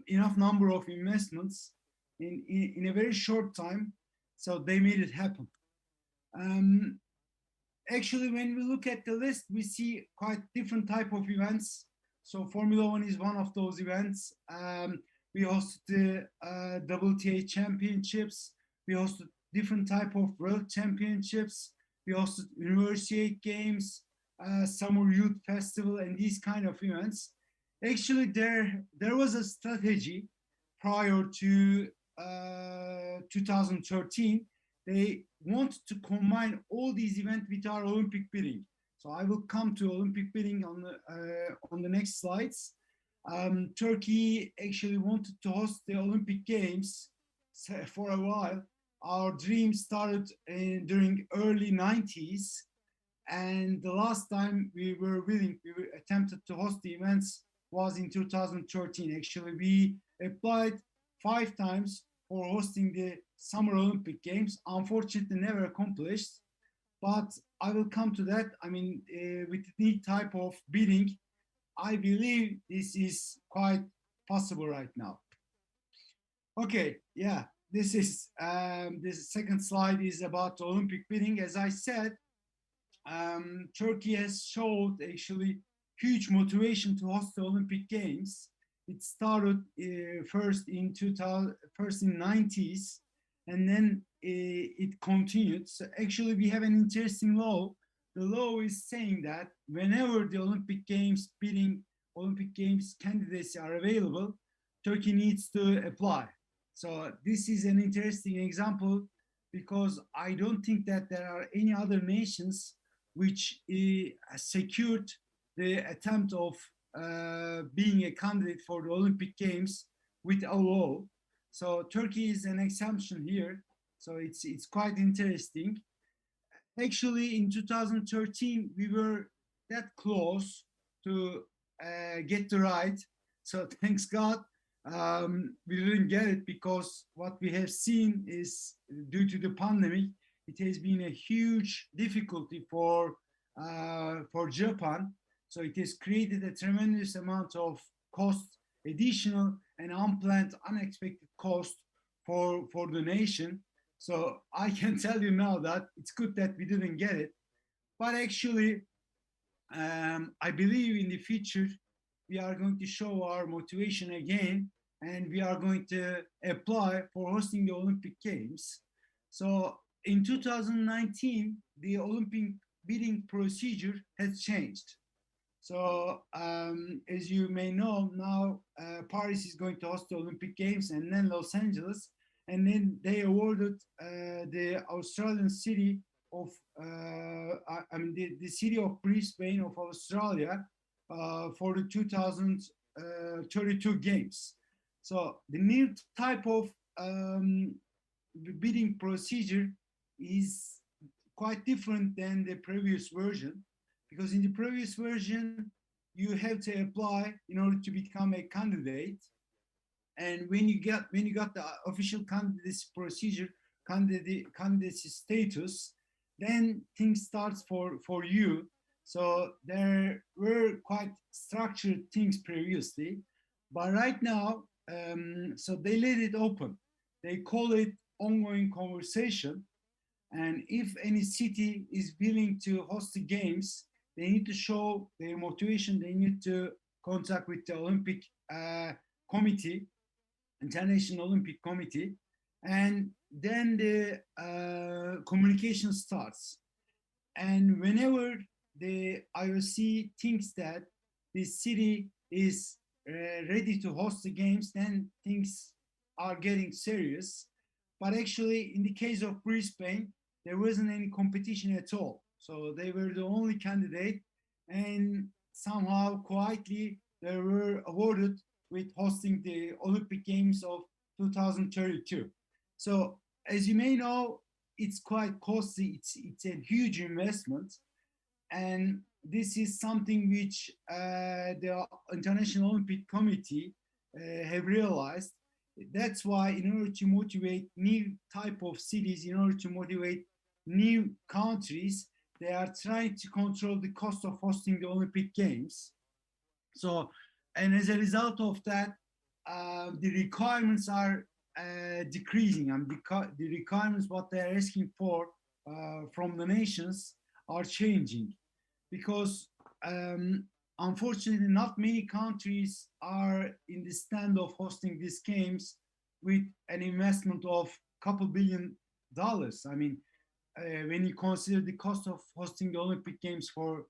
enough number of investments in a very short time. So they made it happen. Actually, when we look at the list, we see quite different type of events. So Formula One is one of those events. We hosted the WTA championships. We hosted different type of world championships. We hosted Universiade Games, Summer Youth Festival, and these kind of events. Actually, there was a strategy prior to 2013. They want to combine all these events with our Olympic bidding. So I will come to Olympic bidding on the next slides. Turkey actually wanted to host the Olympic Games for a while. Our dream started during early 90s. And the last time we attempted to host the events was in 2013. Actually, we applied 5 times for hosting the Summer Olympic Games. Unfortunately, never accomplished. But I will come to that. I mean, with the type of bidding, I believe this is quite possible right now. Okay, yeah, this is this second slide is about Olympic bidding. As I said, Turkey has showed actually huge motivation to host the Olympic Games. It started first in 90s, and then it continued. So actually, we have an interesting law. The law is saying that whenever the Olympic Games candidates are available, Turkey needs to apply. So this is an interesting example because I don't think that there are any other nations which secured the attempt of being a candidate for the Olympic Games with a law. So Turkey is an exception here. So it's quite interesting. Actually, in 2013, we were that close to get the right. So thanks God, we didn't get it because what we have seen is due to the pandemic, it has been a huge difficulty for Japan. So it has created a tremendous amount of cost, additional and unplanned, unexpected cost for the nation. So I can tell you now that it's good that we didn't get it. But actually, I believe in the future, we are going to show our motivation again, and we are going to apply for hosting the Olympic Games. So in 2019, the Olympic bidding procedure has changed. So as you may know, now Paris is going to host the Olympic Games and then Los Angeles. And then they awarded the Australian city of, the city of Brisbane of Australia for the 2032 games. So the new type of bidding procedure is quite different than the previous version, because in the previous version, you have to apply in order to become a candidate. And when you got the official candidacy procedure, candidacy status, then things starts for you. So there were quite structured things previously, but right now, so they let it open. They call it ongoing conversation. And if any city is willing to host the games, they need to show their motivation. They need to contact with the Olympic committee, International Olympic Committee, and then the communication starts. And whenever the IOC thinks that the city is ready to host the games, then things are getting serious. But actually, in the case of Brisbane, there wasn't any competition at all. So they were the only candidate, and somehow quietly they were awarded with hosting the Olympic Games of 2032. So as you may know, it's quite costly. It's a huge investment. And this is something which the International Olympic Committee have realized. That's why in order to motivate new type of cities, in order to motivate new countries, they are trying to control the cost of hosting the Olympic Games. So, and as a result of that, the requirements are decreasing, and the requirements what they are asking for from the nations are changing, because unfortunately not many countries are in the stand of hosting these games with an investment of a couple $2 billion. I mean, when you consider the cost of hosting the Olympic Games for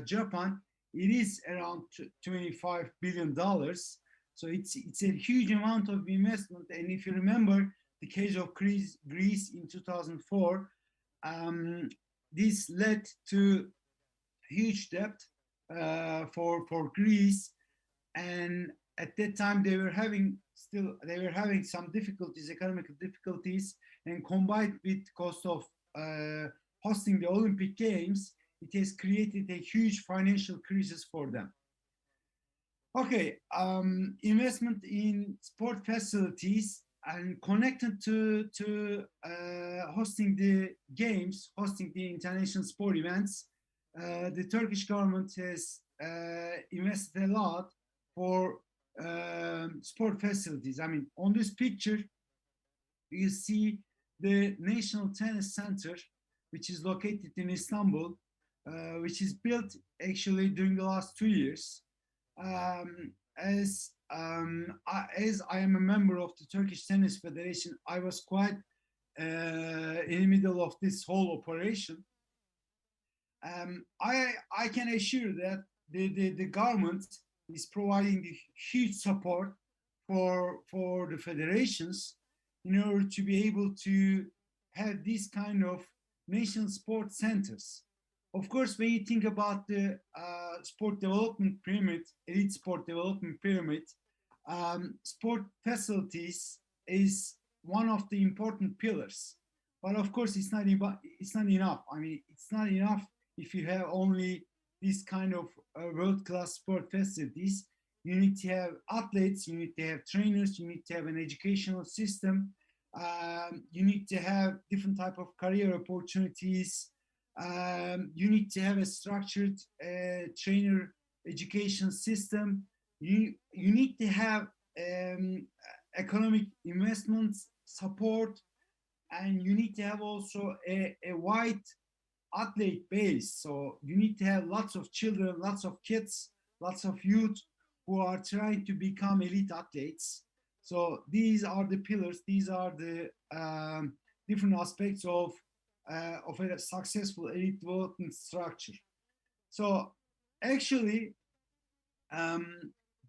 Japan, it is around $25 billion. So it's a huge amount of investment. And if you remember the case of Greece in 2004, this led to huge debt for Greece. And at that time they were having some difficulties, economic difficulties, and combined with cost of hosting the Olympic Games, it has created a huge financial crisis for them. Okay, investment in sport facilities and connected to hosting the games, hosting the international sport events, the Turkish government has invested a lot for sport facilities. I mean, on this picture, you see the National Tennis Center, which is located in Istanbul, which is built actually during the last 2 years. As I am a member of the Turkish Tennis Federation, I was quite in the middle of this whole operation. I can assure that the government is providing the huge support for the federations in order to be able to have these kind of national sports centers. Of course, when you think about the sport development pyramid, elite sport development pyramid, sport facilities is one of the important pillars. But of course, it's not enough. I mean, it's not enough if you have only this kind of world-class sport facilities. You need to have athletes, you need to have trainers, you need to have an educational system, you need to have different type of career opportunities, you need to have a structured trainer education system, you need to have economic investments support, and you need to have also a wide athlete base. So you need to have lots of children, lots of kids, lots of youth who are trying to become elite athletes. So these are the pillars, these are the different aspects of a successful elite development structure. So actually,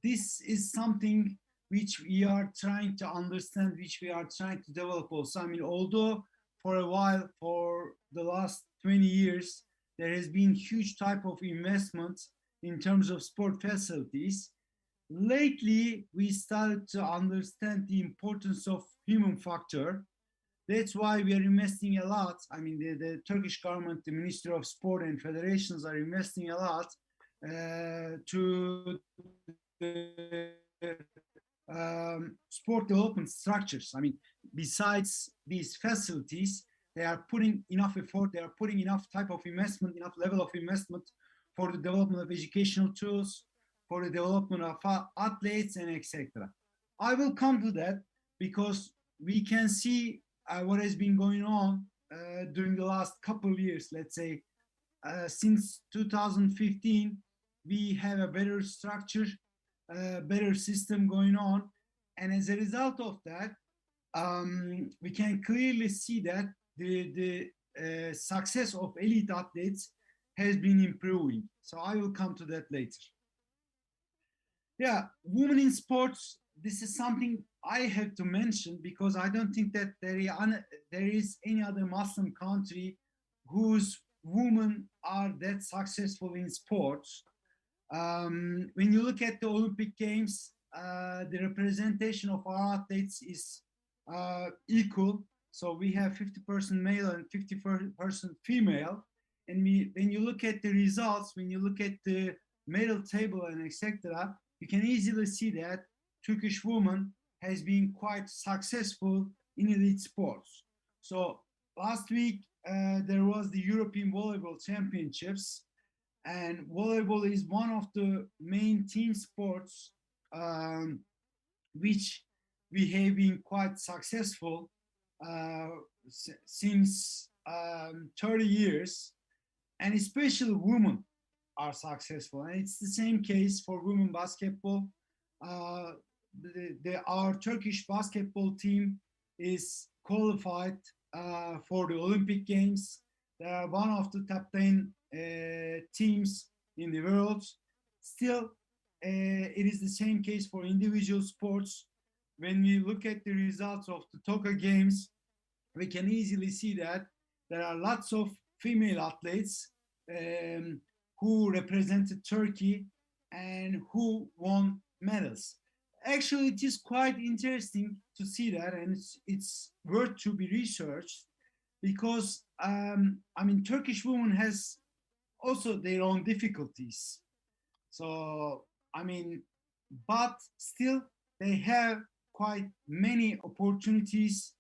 this is something which we are trying to understand, which we are trying to develop also. I mean, although for a while, for the last 20 years, there has been huge type of investment in terms of sport facilities. Lately, we started to understand the importance of human factor. That's why we are investing a lot. I mean, the Turkish government, the Ministry of Sport and federations are investing a lot to sport development structures. I mean, besides these facilities, they are putting enough effort, they are putting enough type of investment, enough level of investment for the development of educational tools, for the development of athletes, and etc. I will come to that because we can see what has been going on during the last couple of years. Let's say since 2015, we have a better structure, better system going on, and as a result of that, we can clearly see that the success of elite athletes has been improving. So I will come to that later. Yeah, women in sports, this is something I have to mention because I don't think that there is any other Muslim country whose women are that successful in sports. When you look at the Olympic Games, the representation of our athletes is equal. So we have 50% male and 50% female. And when you look at the results, when you look at the medal table and etc., you can easily see that Turkish woman has been quite successful in elite sports. So last week, there was the European Volleyball Championships, and volleyball is one of the main team sports which we have been quite successful since 30 years, and especially women are successful. And it's the same case for women basketball. Our Turkish basketball team is qualified for the Olympic Games. They are one of the top 10 teams in the world. Still, it is the same case for individual sports. When we look at the results of the Tokyo Games, we can easily see that there are lots of female athletes who represented Turkey and who won medals. Actually, it is quite interesting to see that, and it's worth to be researched because I mean, Turkish women has also their own difficulties. So I mean, but still they have quite many opportunities.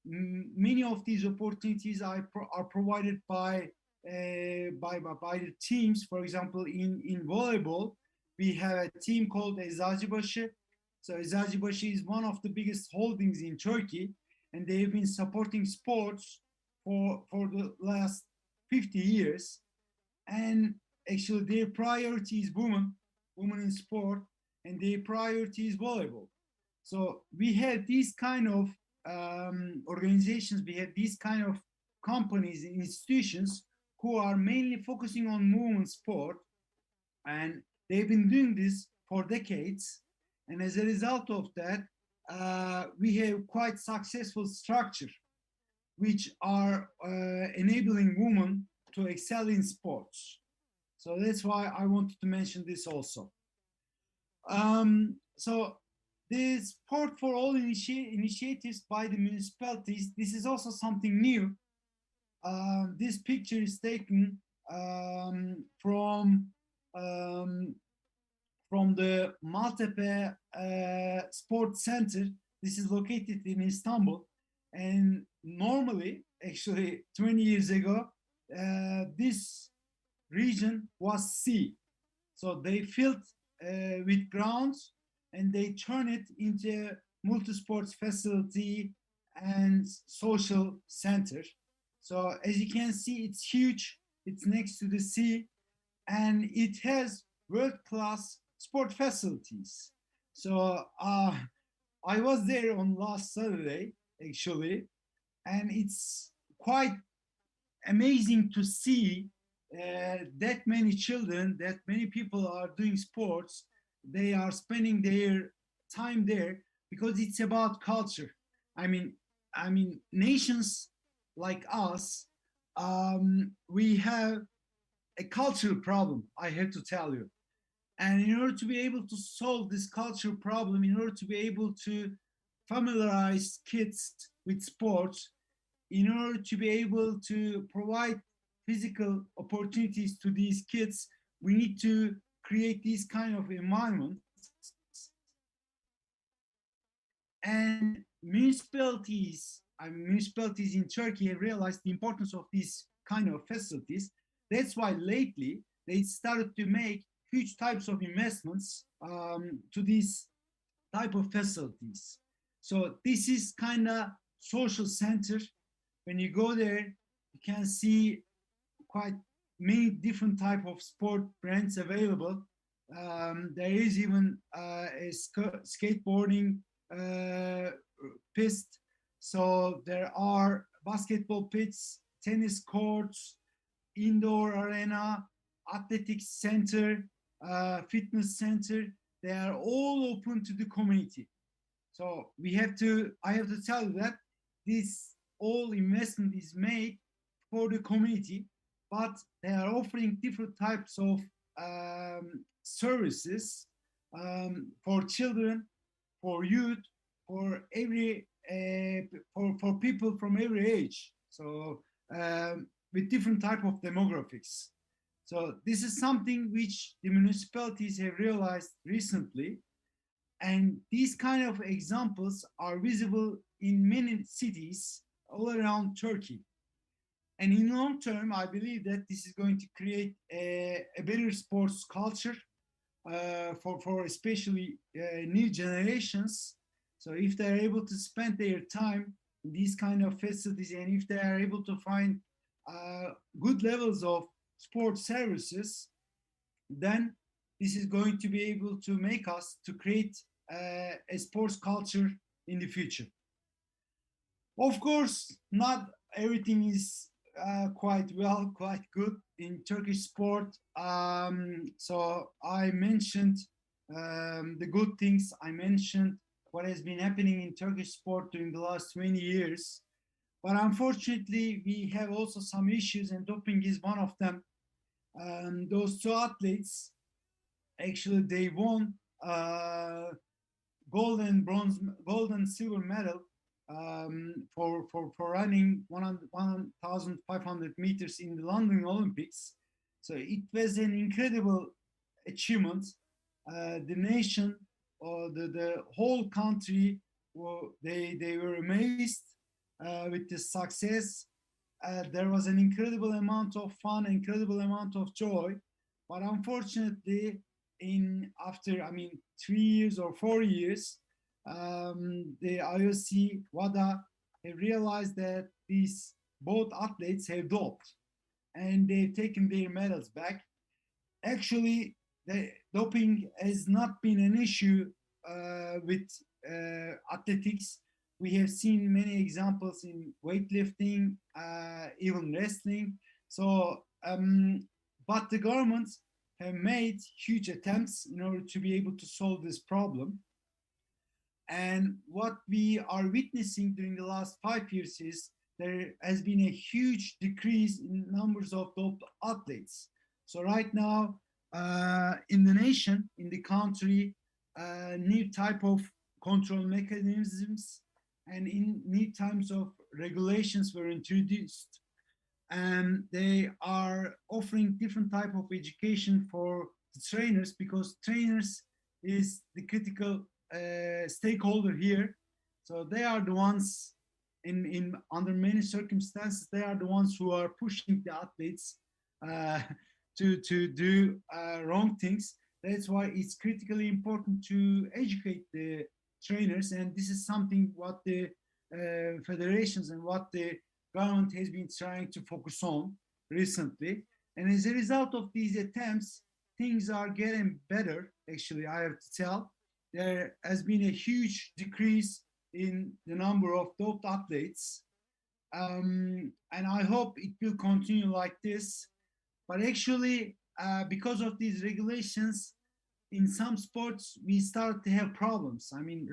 Many of these opportunities are provided by the teams. For example, in volleyball, we have a team called Eczacıbaşı. So Eczacıbaşı is one of the biggest holdings in Turkey, and they've been supporting sports for the last 50 years. And actually their priority is women in sport, and their priority is volleyball. So we have these kind of organizations, we have these kind of companies and institutions who are mainly focusing on women's sport, and they've been doing this for decades. And as a result of that, we have quite successful structure, which are enabling women to excel in sports. So that's why I wanted to mention this also. So the Sport for All initiatives by the municipalities, this is also something new. This picture is taken from the Maltepe Sports Center. This is located in Istanbul. And normally, actually 20 years ago, this region was sea. So they filled with grounds and they turn it into a multi-sports facility and social center. So as you can see, it's huge. It's next to the sea and it has world-class sport facilities. So I was there on last Saturday, actually, and it's quite amazing to see that many children, that many people are doing sports. They are spending their time there because it's about culture. I mean, nations like us, we have a cultural problem, I have to tell you. And in order to be able to solve this cultural problem, in order to be able to familiarize kids with sports, in order to be able to provide physical opportunities to these kids, we need to create this kind of environment. And municipalities in Turkey have realized the importance of these kind of facilities. That's why lately they started to make huge types of investments to these type of facilities. So this is kind of social center. When you go there, you can see quite many different type of sport brands available. There is even a skateboarding pist. So there are basketball pits, tennis courts, indoor arena, athletics center, fitness center. They are all open to the community. So I have to tell you that this all investment is made for the community, but they are offering different types of services for children, for youth, for every for people from every age. So with different type of demographics. So this is something which the municipalities have realized recently. And these kind of examples are visible in many cities all around Turkey. And in long term, I believe that this is going to create a better sports culture for especially new generations. So if they're able to spend their time in these kind of facilities, and if they are able to find good levels of sports services, then this is going to be able to make us to create a sports culture in the future. Of course, not everything is quite good in Turkish sport. So I mentioned the good things. I mentioned what has been happening in Turkish sport during the last 20 years. But unfortunately, we have also some issues, and doping is one of them. Those two athletes, actually, they won gold and silver medal for running 1,500 meters in the London Olympics. So it was an incredible achievement. The nation or the whole country, they were amazed with the success. There was an incredible amount of fun, incredible amount of joy. But unfortunately, after 3 years or 4 years, the IOC, WADA, have realized that these both athletes have doped and they've taken their medals back. Actually, the doping has not been an issue with athletics. We have seen many examples in weightlifting, even wrestling. So, but the governments have made huge attempts in order to be able to solve this problem. And what we are witnessing during the last 5 years is there has been a huge decrease in numbers of doped athletes. So right now, in the nation, in the country, new type of control mechanisms and in new types of regulations were introduced. And they are offering different type of education for the trainers, because trainers is the critical stakeholder here. So they are the ones in under many circumstances, they are the ones who are pushing the athletes to do wrong things. That's why it's critically important to educate the trainers, and this is something what the federations and what the government has been trying to focus on recently. And as a result of these attempts, things are getting better. Actually, I have to tell, there has been a huge decrease in the number of doped athletes, and I hope it will continue like this. But actually, because of these regulations, in some sports, we start to have problems. I mean,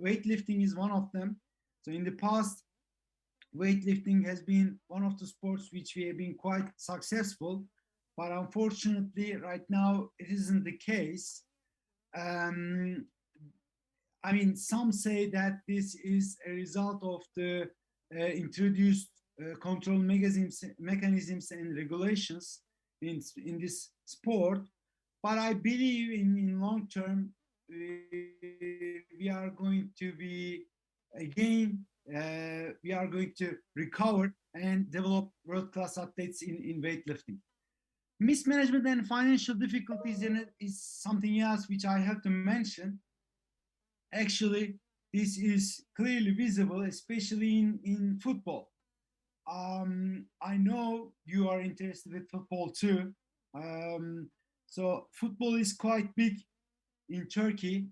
weightlifting is one of them. So in the past, weightlifting has been one of the sports which we have been quite successful, but unfortunately, right now, it isn't the case. I mean, some say that this is a result of the introduced control mechanisms and regulations in this sport. But I believe in long term, we are going to be, again, we are going to recover and develop world-class athletes in weightlifting. Mismanagement and financial difficulties in it is something else which I have to mention. Actually, this is clearly visible, especially in football. I know you are interested in football too. So football is quite big in Turkey.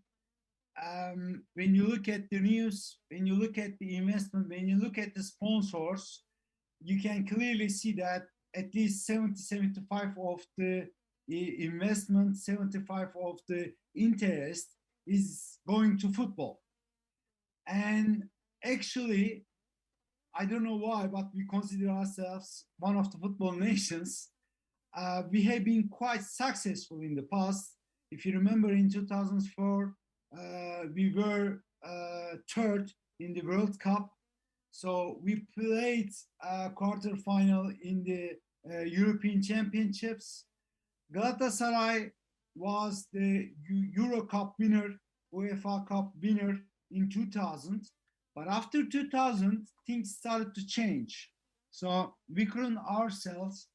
When you look at the news, when you look at the investment, when you look at the sponsors, you can clearly see that at least 75 of the investment, 75 of the interest is going to football. And actually, I don't know why, but we consider ourselves one of the football nations. We have been quite successful in the past. If you remember, in 2004, we were third in the World Cup. So we played a quarterfinal in the European Championships. Galatasaray was the Euro Cup winner, UEFA Cup winner in 2000. But after 2000, things started to change. So we couldn't ourselves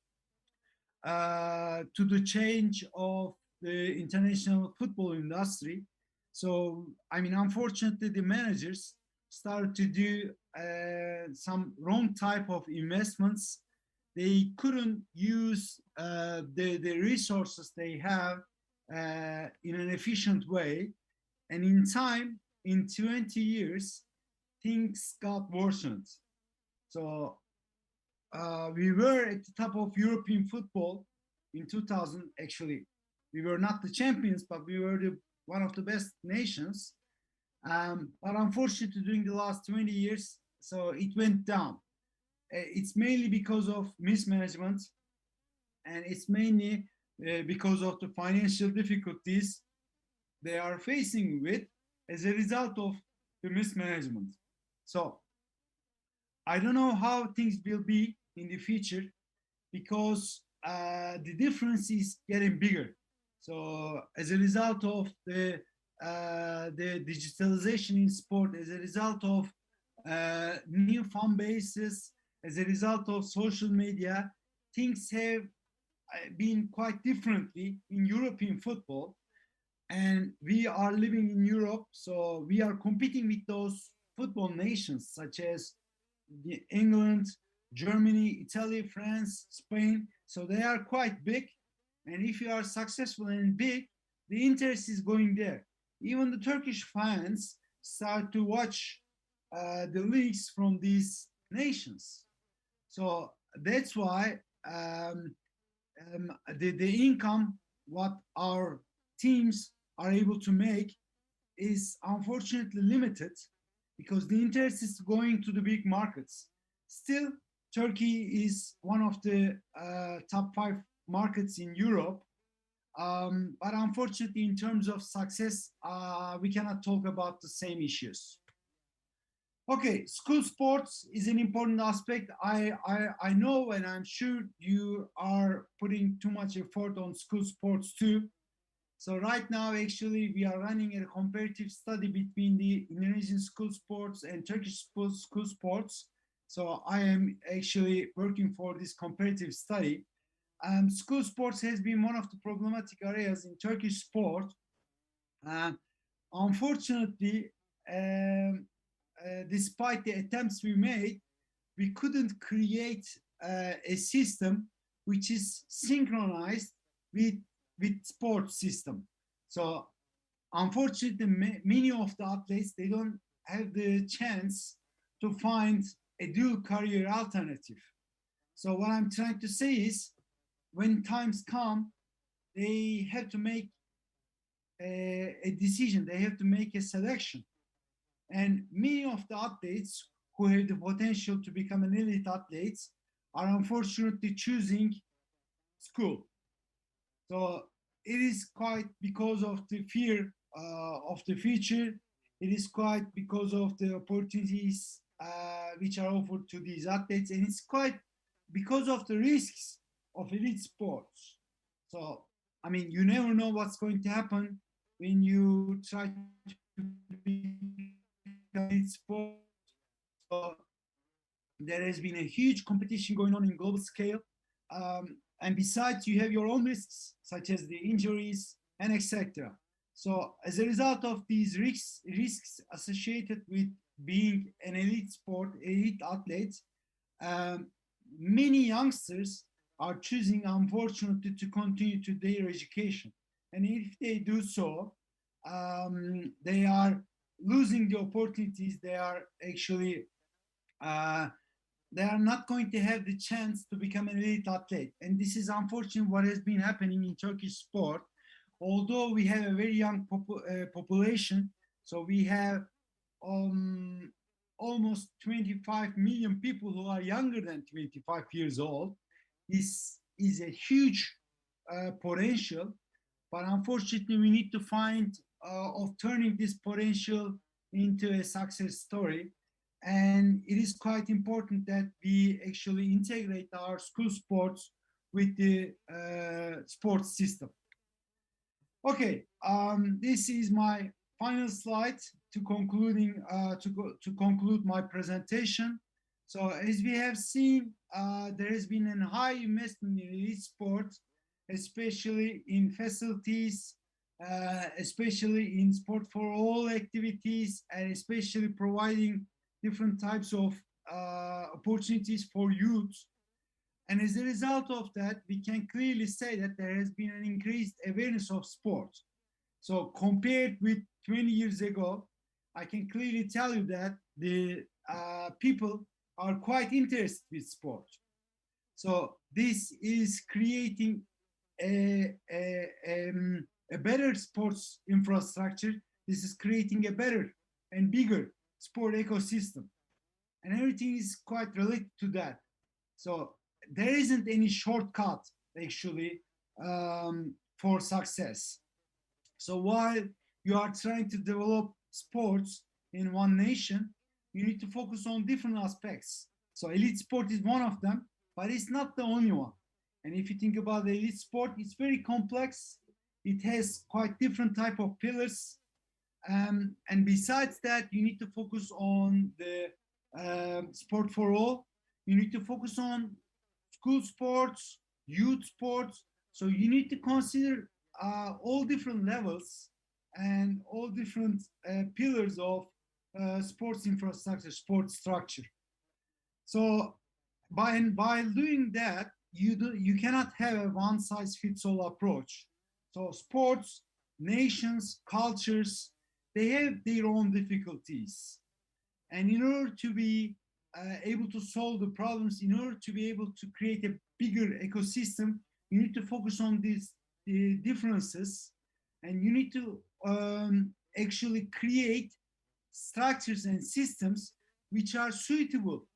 to the change of the international football industry. So, I mean, unfortunately, the managers started to do some wrong type of investments. They couldn't use the resources they have in an efficient way. And in time, in 20 years, things got worsened. So we were at the top of European football in 2000. Actually, we were not the champions, but we were one of the best nations. But unfortunately, during the last 20 years, so it went down. It's mainly because of mismanagement, and it's mainly because of the financial difficulties they are facing with as a result of the mismanagement. So I don't know how things will be in the future, because the difference is getting bigger. So as a result of the digitalization in sport, as a result of new fan bases, as a result of social media, things have been quite differently in European football. And we are living in Europe, so we are competing with those football nations such as England, Germany, Italy, France, Spain. So they are quite big. And if you are successful and big, the interest is going there. Even the Turkish fans start to watch the leagues from these nations. So that's why the income what our teams are able to make is unfortunately limited because the interest is going to the big markets. Still, Turkey is one of the top 5 markets in Europe. But unfortunately, in terms of success, we cannot talk about the same issues. Okay, school sports is an important aspect. I know, and I'm sure you are putting too much effort on school sports too. So right now, actually, we are running a comparative study between the Indonesian school sports and Turkish school sports. So I am actually working for this comparative study. School sports has been one of the problematic areas in Turkish sport. Unfortunately, despite the attempts we made, we couldn't create a system which is synchronized with sports system. So unfortunately, many of the athletes, they don't have the chance to find a dual career alternative. So what I'm trying to say is, when times come, they have to make a decision, they have to make a selection. And many of the athletes who have the potential to become an elite athletes are unfortunately choosing school. So it is quite because of the fear of the future. It is quite because of the opportunities which are offered to these athletes, and it's quite because of the risks of elite sports. So, I mean, you never know what's going to happen when you try to become elite sport. So there has been a huge competition going on in global scale. And besides, you have your own risks, such as the injuries and etc. So as a result of these risks associated with being an elite sport, elite athletes, many youngsters are choosing, unfortunately, to continue to their education. And if they do so, they are losing the opportunities. They are actually, they are not going to have the chance to become an elite athlete. And this is unfortunately what has been happening in Turkish sport. Although we have a very young population, so we have almost 25 million people who are younger than 25 years old. This is a huge potential, but unfortunately we need to find of turning this potential into a success story. And it is quite important that we actually integrate our school sports with the sports system. Okay, this is my final slide to conclude my presentation. So as we have seen, there has been a high investment in elite sports, especially in facilities, especially in sport for all activities, and especially providing different types of opportunities for youth. And as a result of that, we can clearly say that there has been an increased awareness of sports. So compared with 20 years ago, I can clearly tell you that the people are quite interested with sport. So this is creating a better sports infrastructure. This is creating a better and bigger sport ecosystem. And everything is quite related to that. So there isn't any shortcut actually for success. So while you are trying to develop sports in one nation, you need to focus on different aspects. So elite sport is one of them, but it's not the only one. And if you think about the elite sport, it's very complex. It has quite different type of pillars. And besides that, you need to focus on the sport for all. You need to focus on school sports, youth sports. So you need to consider all different levels and all different pillars of sports infrastructure, sports structure. So by doing that, you cannot have a one-size-fits-all approach. So sports, nations, cultures, they have their own difficulties. And in order to be able to solve the problems, in order to be able to create a bigger ecosystem, you need to focus on these differences, and you need to actually create structures and systems which are suitable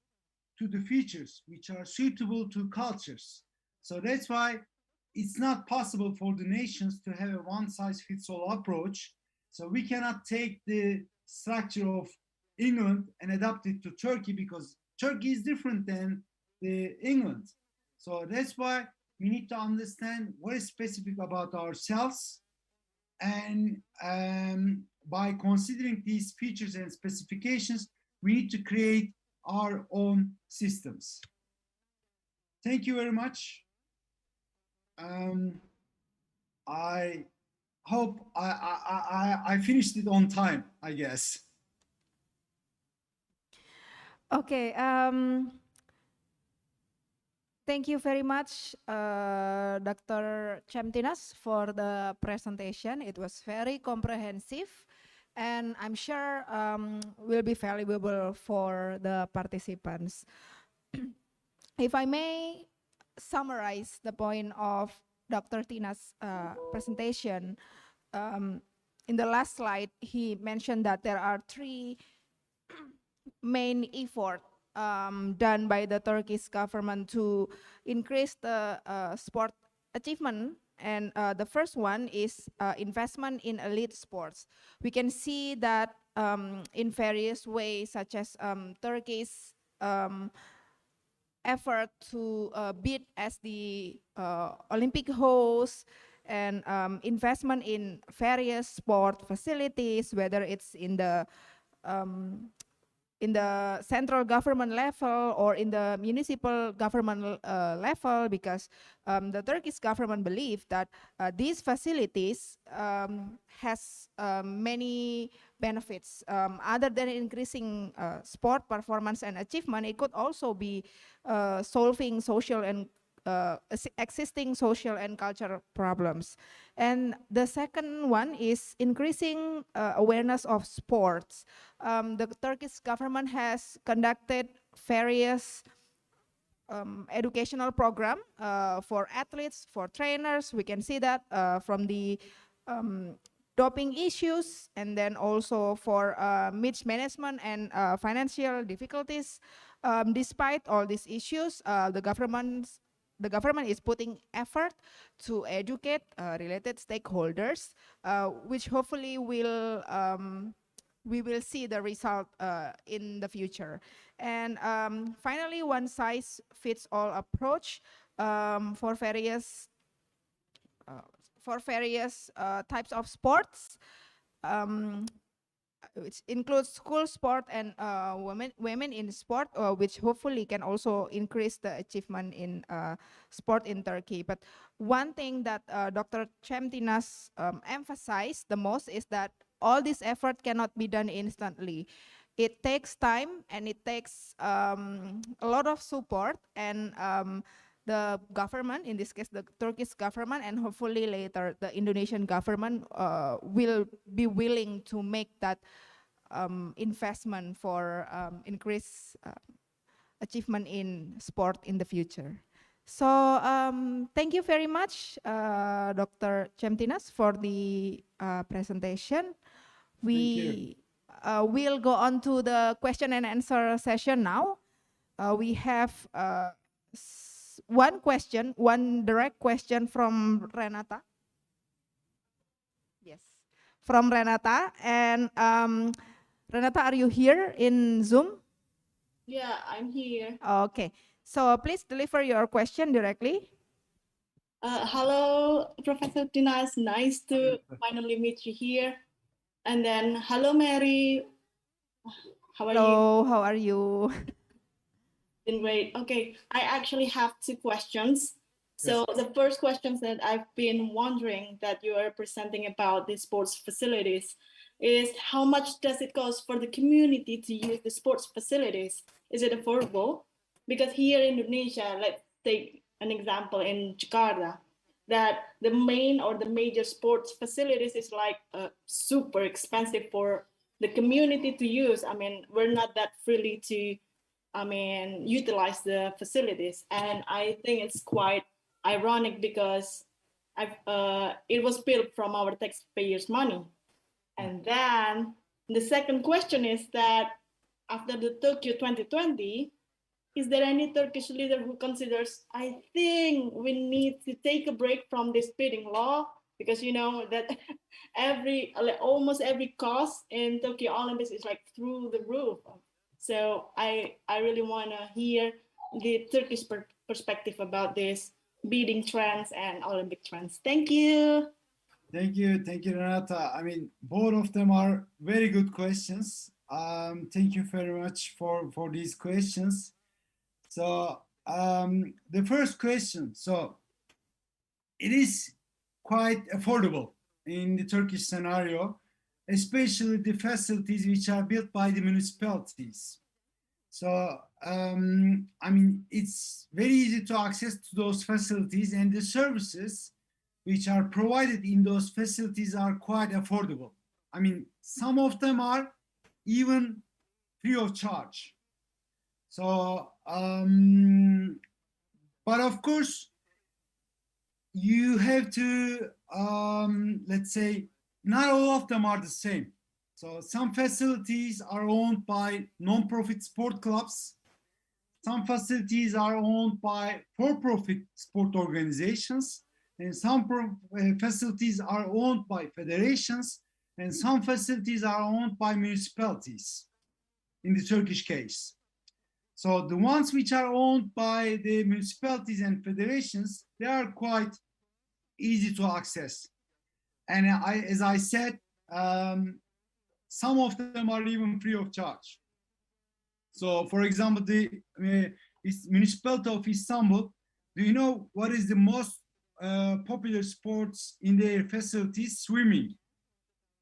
to the features, which are suitable to cultures. So that's why it's not possible for the nations to have a one-size-fits-all approach. So we cannot take the structure of England and adapt it to Turkey, because Turkey is different than the England. So that's why we need to understand what is specific about ourselves, and by considering these features and specifications, we need to create our own systems. Thank you very much. I hope I finished it on time, I guess. Okay. Thank you very much, Dr. Chemtinas, for the presentation. It was very comprehensive, and I'm sure will be valuable for the participants. If I may summarize the point of Dr. Tina's presentation, in the last slide, he mentioned that there are 3 main efforts done by the Turkish government to increase the sport achievement. And the first one is investment in elite sports. We can see that in various ways, such as Turkey's effort to bid as the Olympic host, and investment in various sport facilities, whether it's in the central government level or in the municipal government level, because the Turkish government believes that these facilities has many benefits. Other than increasing sport performance and achievement, it could also be solving social and existing social and cultural problems. And the second one is increasing awareness of sports. The Turkish government has conducted various educational program for athletes, for trainers. We can see that from the doping issues, and then also for mismanagement and financial difficulties. Despite all these issues, the government is putting effort to educate related stakeholders, which hopefully will we will see the result in the future. And finally, one size fits all approach for various types of sports, which includes school sport and women in sport, which hopefully can also increase the achievement in sport in Turkey. But one thing that Dr. Chemtinas emphasized the most is that all this effort cannot be done instantly. It takes time, and it takes a lot of support, and the government, in this case the Turkish government, and hopefully later the Indonesian government will be willing to make that investment for increased achievement in sport in the future. So thank you very much, Dr. Chemtinas, for the presentation. We will go on to the question and answer session now. We have one direct question from Renata. Yes, from Renata. And Renata, are you here in Zoom? Yeah, I'm here. Okay, so please deliver your question directly. Hello, Professor Tinas. Nice to finally meet you here. And then, hello, Mary. How are you? Hello, how are you? Doing great. Okay, I actually have 2 questions. So the first question that I've been wondering that you are presenting about the sports facilities is how much does it cost for the community to use the sports facilities? Is it affordable? Because here in Indonesia, let's take an example in Jakarta, that the main or the major sports facilities is like super expensive for the community to use. I mean, we're not that freely to, utilize the facilities. And I think it's quite ironic because it was built from our taxpayers' money. And then the second question is that after the Tokyo 2020, is there any Turkish leader who considers, I think we need to take a break from this speeding law, because you know that almost every cost in Tokyo Olympics is like through the roof. So I really want to hear the Turkish perspective about this bidding trends and Olympic trends. Thank you. Thank you, Renata. I mean, both of them are very good questions. Thank you very much for these questions. So the first question, so it is quite affordable in the Turkish scenario, especially the facilities which are built by the municipalities. So, I mean, it's very easy to access to those facilities, and the services which are provided in those facilities are quite affordable. I mean, some of them are even free of charge. So, but of course, you have to, let's say, not all of them are the same. So some facilities are owned by non-profit sport clubs. Some facilities are owned by for-profit sport organizations. And some facilities are owned by federations. And some facilities are owned by municipalities, in the Turkish case. So the ones which are owned by the municipalities and federations, they are quite easy to access. And as I said, some of them are even free of charge. So for example, the municipality of Istanbul, do you know what is the most popular sports in their facilities? Swimming.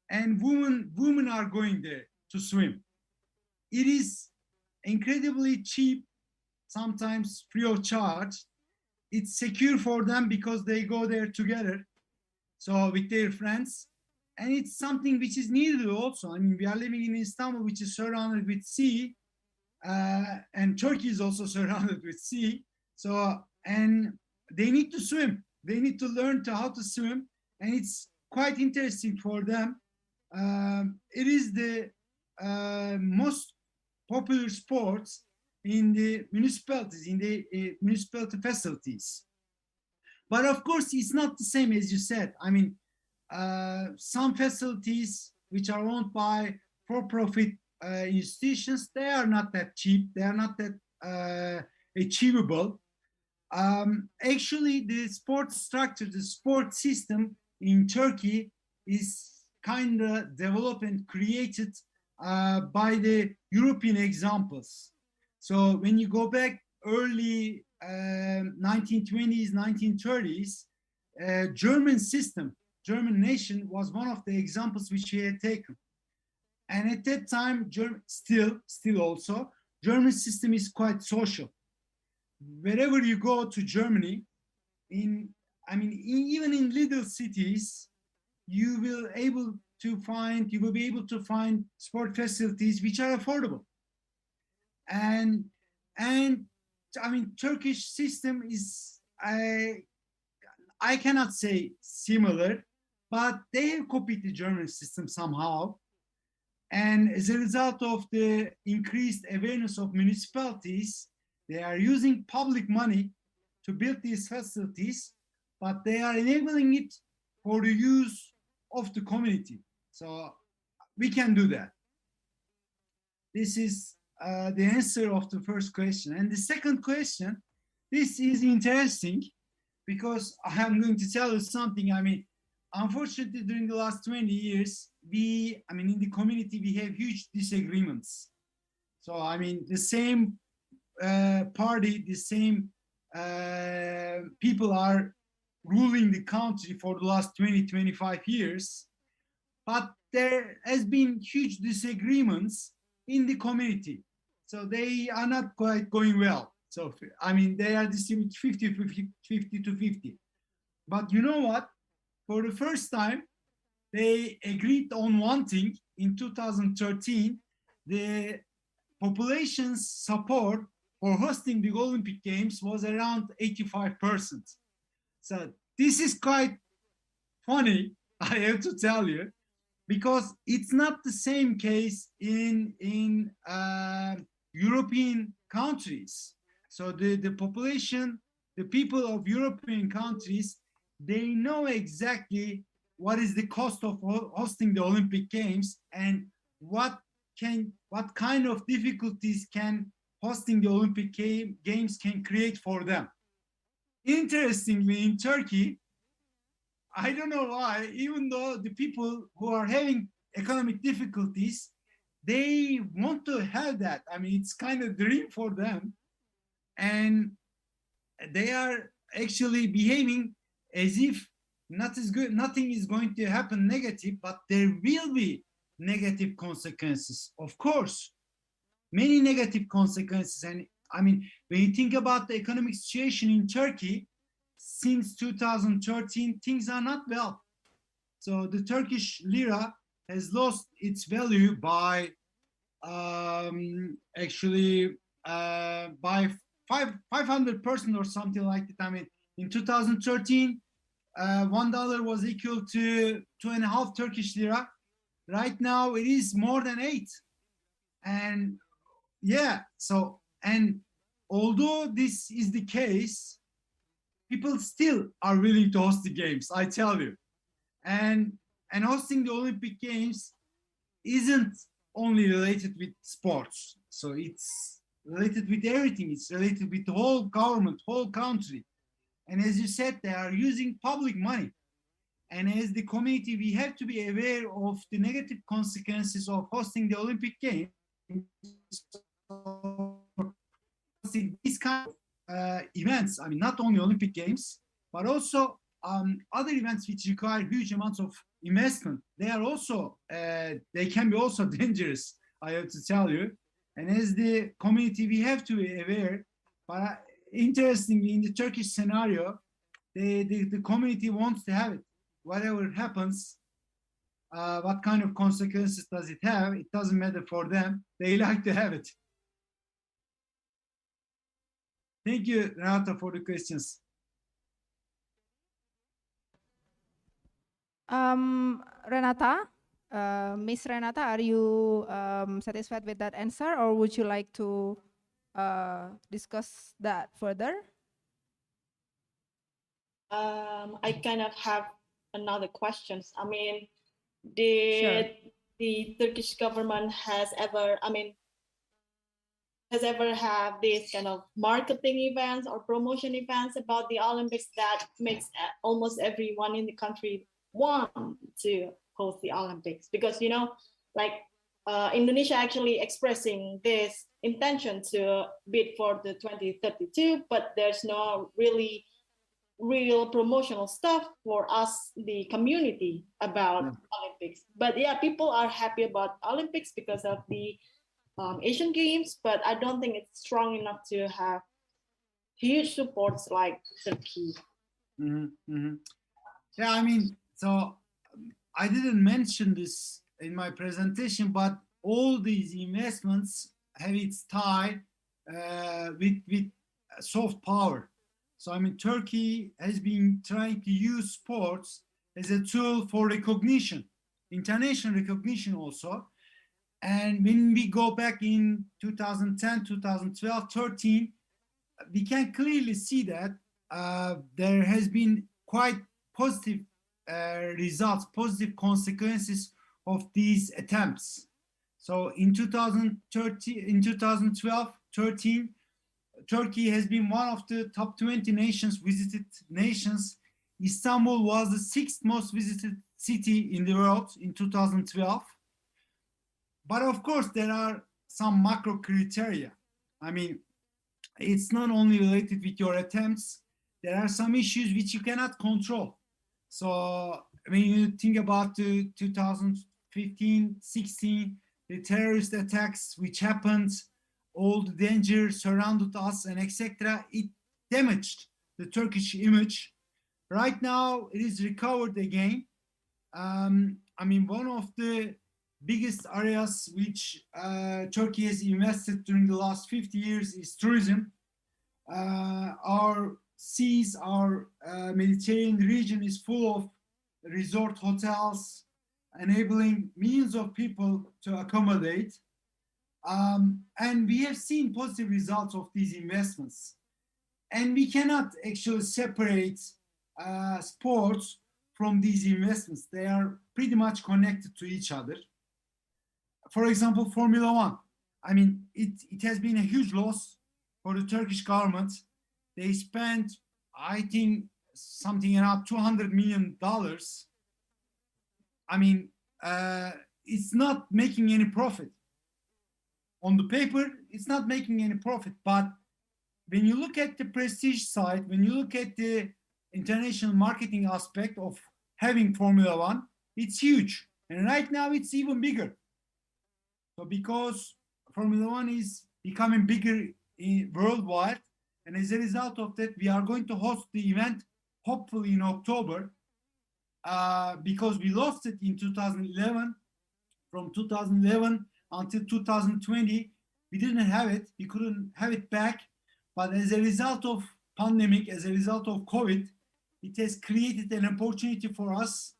And women are going there to swim. It is incredibly cheap, sometimes free of charge. It's secure for them because they go there together, so with their friends, and it's something which is needed also. I mean, we are living in Istanbul, which is surrounded with sea, and Turkey is also surrounded with sea. So, and they need to swim. They need to learn how to swim, and it's quite interesting for them. It is the most popular sports in the municipalities, in the municipality facilities. But of course, it's not the same as you said. I mean, some facilities which are owned by for-profit institutions, they are not that cheap. They are not that achievable. Actually, the sports structure, the sport system in Turkey is kind of developed and created by the European examples. So when you go back early 1920s, 1930s, German system, German nation was one of the examples which he had taken. And at that time, still also, German system is quite social. Wherever you go to Germany, even in little cities, you will be able to find sport facilities which are affordable. And I mean, Turkish system is, I cannot say similar, but they have copied the German system somehow. And as a result of the increased awareness of municipalities, they are using public money to build these facilities, but they are enabling it for the use of the community. So we can do that. This is the answer of the first question. And the second question, this is interesting because I'm going to tell you something. I mean, unfortunately, during the last 20 years, in the community, we have huge disagreements. So, I mean, the same party, the same people are ruling the country for the last 20, 25 years. But there has been huge disagreements in the community. So they are not quite going well. So, I mean, they are distributed 50 to 50. But you know what? For the first time, they agreed on one thing. In 2013, the population's support for hosting the Olympic Games was around 85%. So this is quite funny, I have to tell you. because it's not the same case in European countries. So the population, the people of European countries, they know exactly what is the cost of hosting the Olympic Games and what kind of difficulties can hosting the Olympic Games can create for them. Interestingly, in Turkey, I don't know why, even though the people who are having economic difficulties, they want to have that. I mean, it's kind of dream for them. And they are actually behaving as if nothing is going to happen negative, but there will be negative consequences. Of course, many negative consequences. And I mean, when you think about the economic situation in Turkey, since 2013, things are not well. So the Turkish lira has lost its value by actually by 500% or something like that. I mean, in 2013, $1 was equal to 2.5 Turkish lira. Right now, it is more than 8. And yeah, so, and although this is the case, people still are willing to host the games, I tell you. And hosting the Olympic Games isn't only related with sports. So it's related with everything. It's related with the whole government, whole country. And as you said, they are using public money. And as the community, we have to be aware of the negative consequences of hosting the Olympic Games. These kind of events, I mean, not only Olympic Games, but also other events which require huge amounts of investment. They are also, they can be also dangerous, I have to tell you. And as the community, we have to be aware. But interestingly, in the Turkish scenario, the community wants to have it. Whatever happens, what kind of consequences does it have? It doesn't matter for them. They like to have it. Thank you, Renata, for the questions. Renata, Miss Renata, are you satisfied with that answer, or would you like to discuss that further? I kind of have another question. I mean, did the Turkish government has ever have this kind of marketing events or promotion events about the Olympics that makes almost everyone in the country want to host the Olympics? Because, you know, like Indonesia actually expressing this intention to bid for the 2032, but there's no real promotional stuff for us, the community, about Olympics. But yeah, people are happy about Olympics because of the Asian Games, but I don't think it's strong enough to have huge supports like Turkey. Yeah, I mean, so I didn't mention this in my presentation, but all these investments have its tie with soft power. So I mean, Turkey has been trying to use sports as a tool for recognition, international recognition also. And when we go back in 2010, 2012, 13, we can clearly see that there has been quite positive results, positive consequences of these attempts. So in 2012, 13, Turkey has been one of the top 20 visited nations. Istanbul was the 6th most visited city in the world in 2012. But of course, there are some macro criteria. I mean, it's not only related with your attempts. There are some issues which you cannot control. So when you think about the 2015, 16, the terrorist attacks which happened, all the danger surrounded us and etc., it damaged the Turkish image. Right now, it is recovered again. I mean, one of the biggest areas which Turkey has invested during the last 50 years is tourism. Our seas, our Mediterranean region is full of resort hotels, enabling millions of people to accommodate. And we have seen positive results of these investments. And we cannot actually separate sports from these investments. They are pretty much connected to each other. For example, Formula One. I mean, it has been a huge loss for the Turkish government. They spent, I think, something around $200 million. I mean, it's not making any profit. On the paper, it's not making any profit. But when you look at the prestige side, when you look at the international marketing aspect of having Formula One, it's huge. And right now, it's even bigger. So because Formula One is becoming bigger worldwide, and as a result of that, we are going to host the event hopefully in October, because we lost it in 2011. From 2011 until 2020, we didn't have it. We couldn't have it back. But as a result of pandemic, as a result of COVID, it has created an opportunity for us.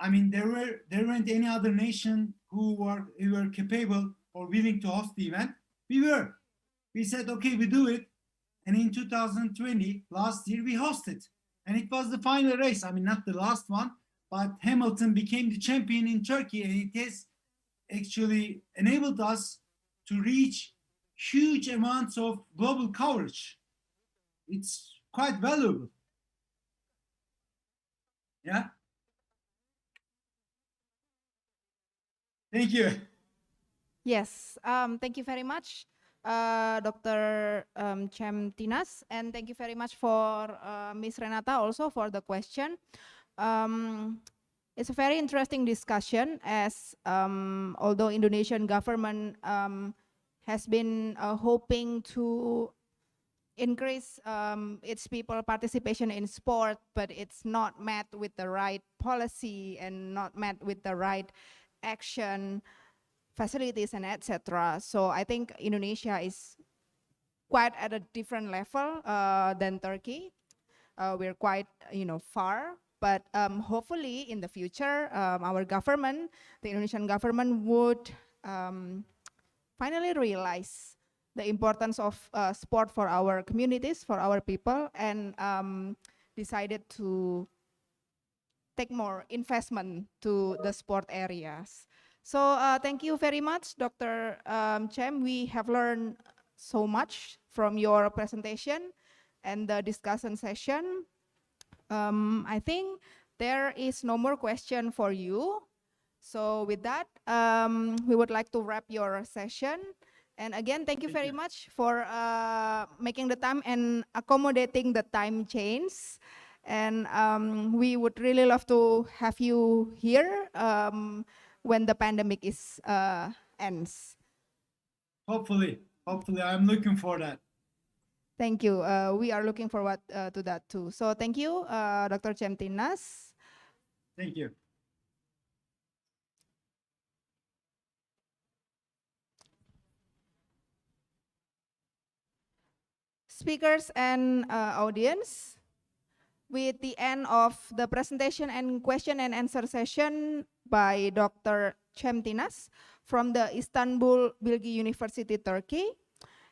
I mean, there weren't any other nation who were capable or willing to host the event. We said, okay, we do it. And in 2020, last year, we hosted. And it was the final race. I mean, not the last one, but Hamilton became the champion in Turkey. And it has actually enabled us to reach huge amounts of global coverage. It's quite valuable. Yeah. Thank you. Yes, thank you very much, Dr. Cem Tinas, and thank you very much for Ms. Renata also for the question. It's a very interesting discussion as although Indonesian government has been hoping to increase its people participation in sport, but it's not met with the right policy and not met with the right action, facilities, and etc. So I think Indonesia is quite at a different level than Turkey. We're quite, far, but hopefully in the future, our government, the Indonesian government, would finally realize the importance of sport for our communities, for our people, and decided to take more investment to the sport areas. So thank you very much, Dr. Cem. We have learned so much from your presentation and the discussion session. I think there is no more question for you. So with that, we would like to wrap your session. And again, thank you very much for making the time and accommodating the time change. And we would really love to have you here when the pandemic ends. Hopefully, I'm looking for that. Thank you. We are looking forward to that too. So thank you, Dr. Cem Tinas. Thank you. Speakers and audience, with the end of the presentation and question and answer session by Dr. Cem Tinas from the Istanbul Bilgi University, Turkey,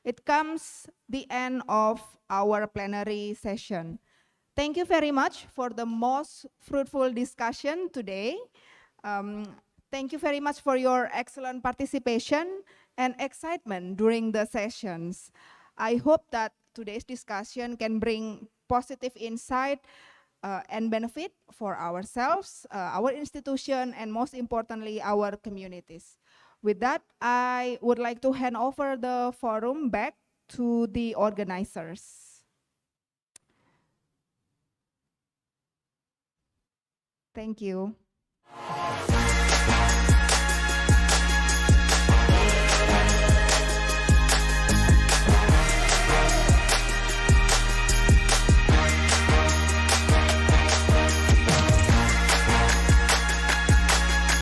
it comes the end of our plenary session. Thank you very much for the most fruitful discussion today. Thank you very much for your excellent participation and excitement during the sessions. I hope that today's discussion can bring positive insight and benefit for ourselves, our institution, and most importantly, our communities. With that, I would like to hand over the forum back to the organizers. Thank you.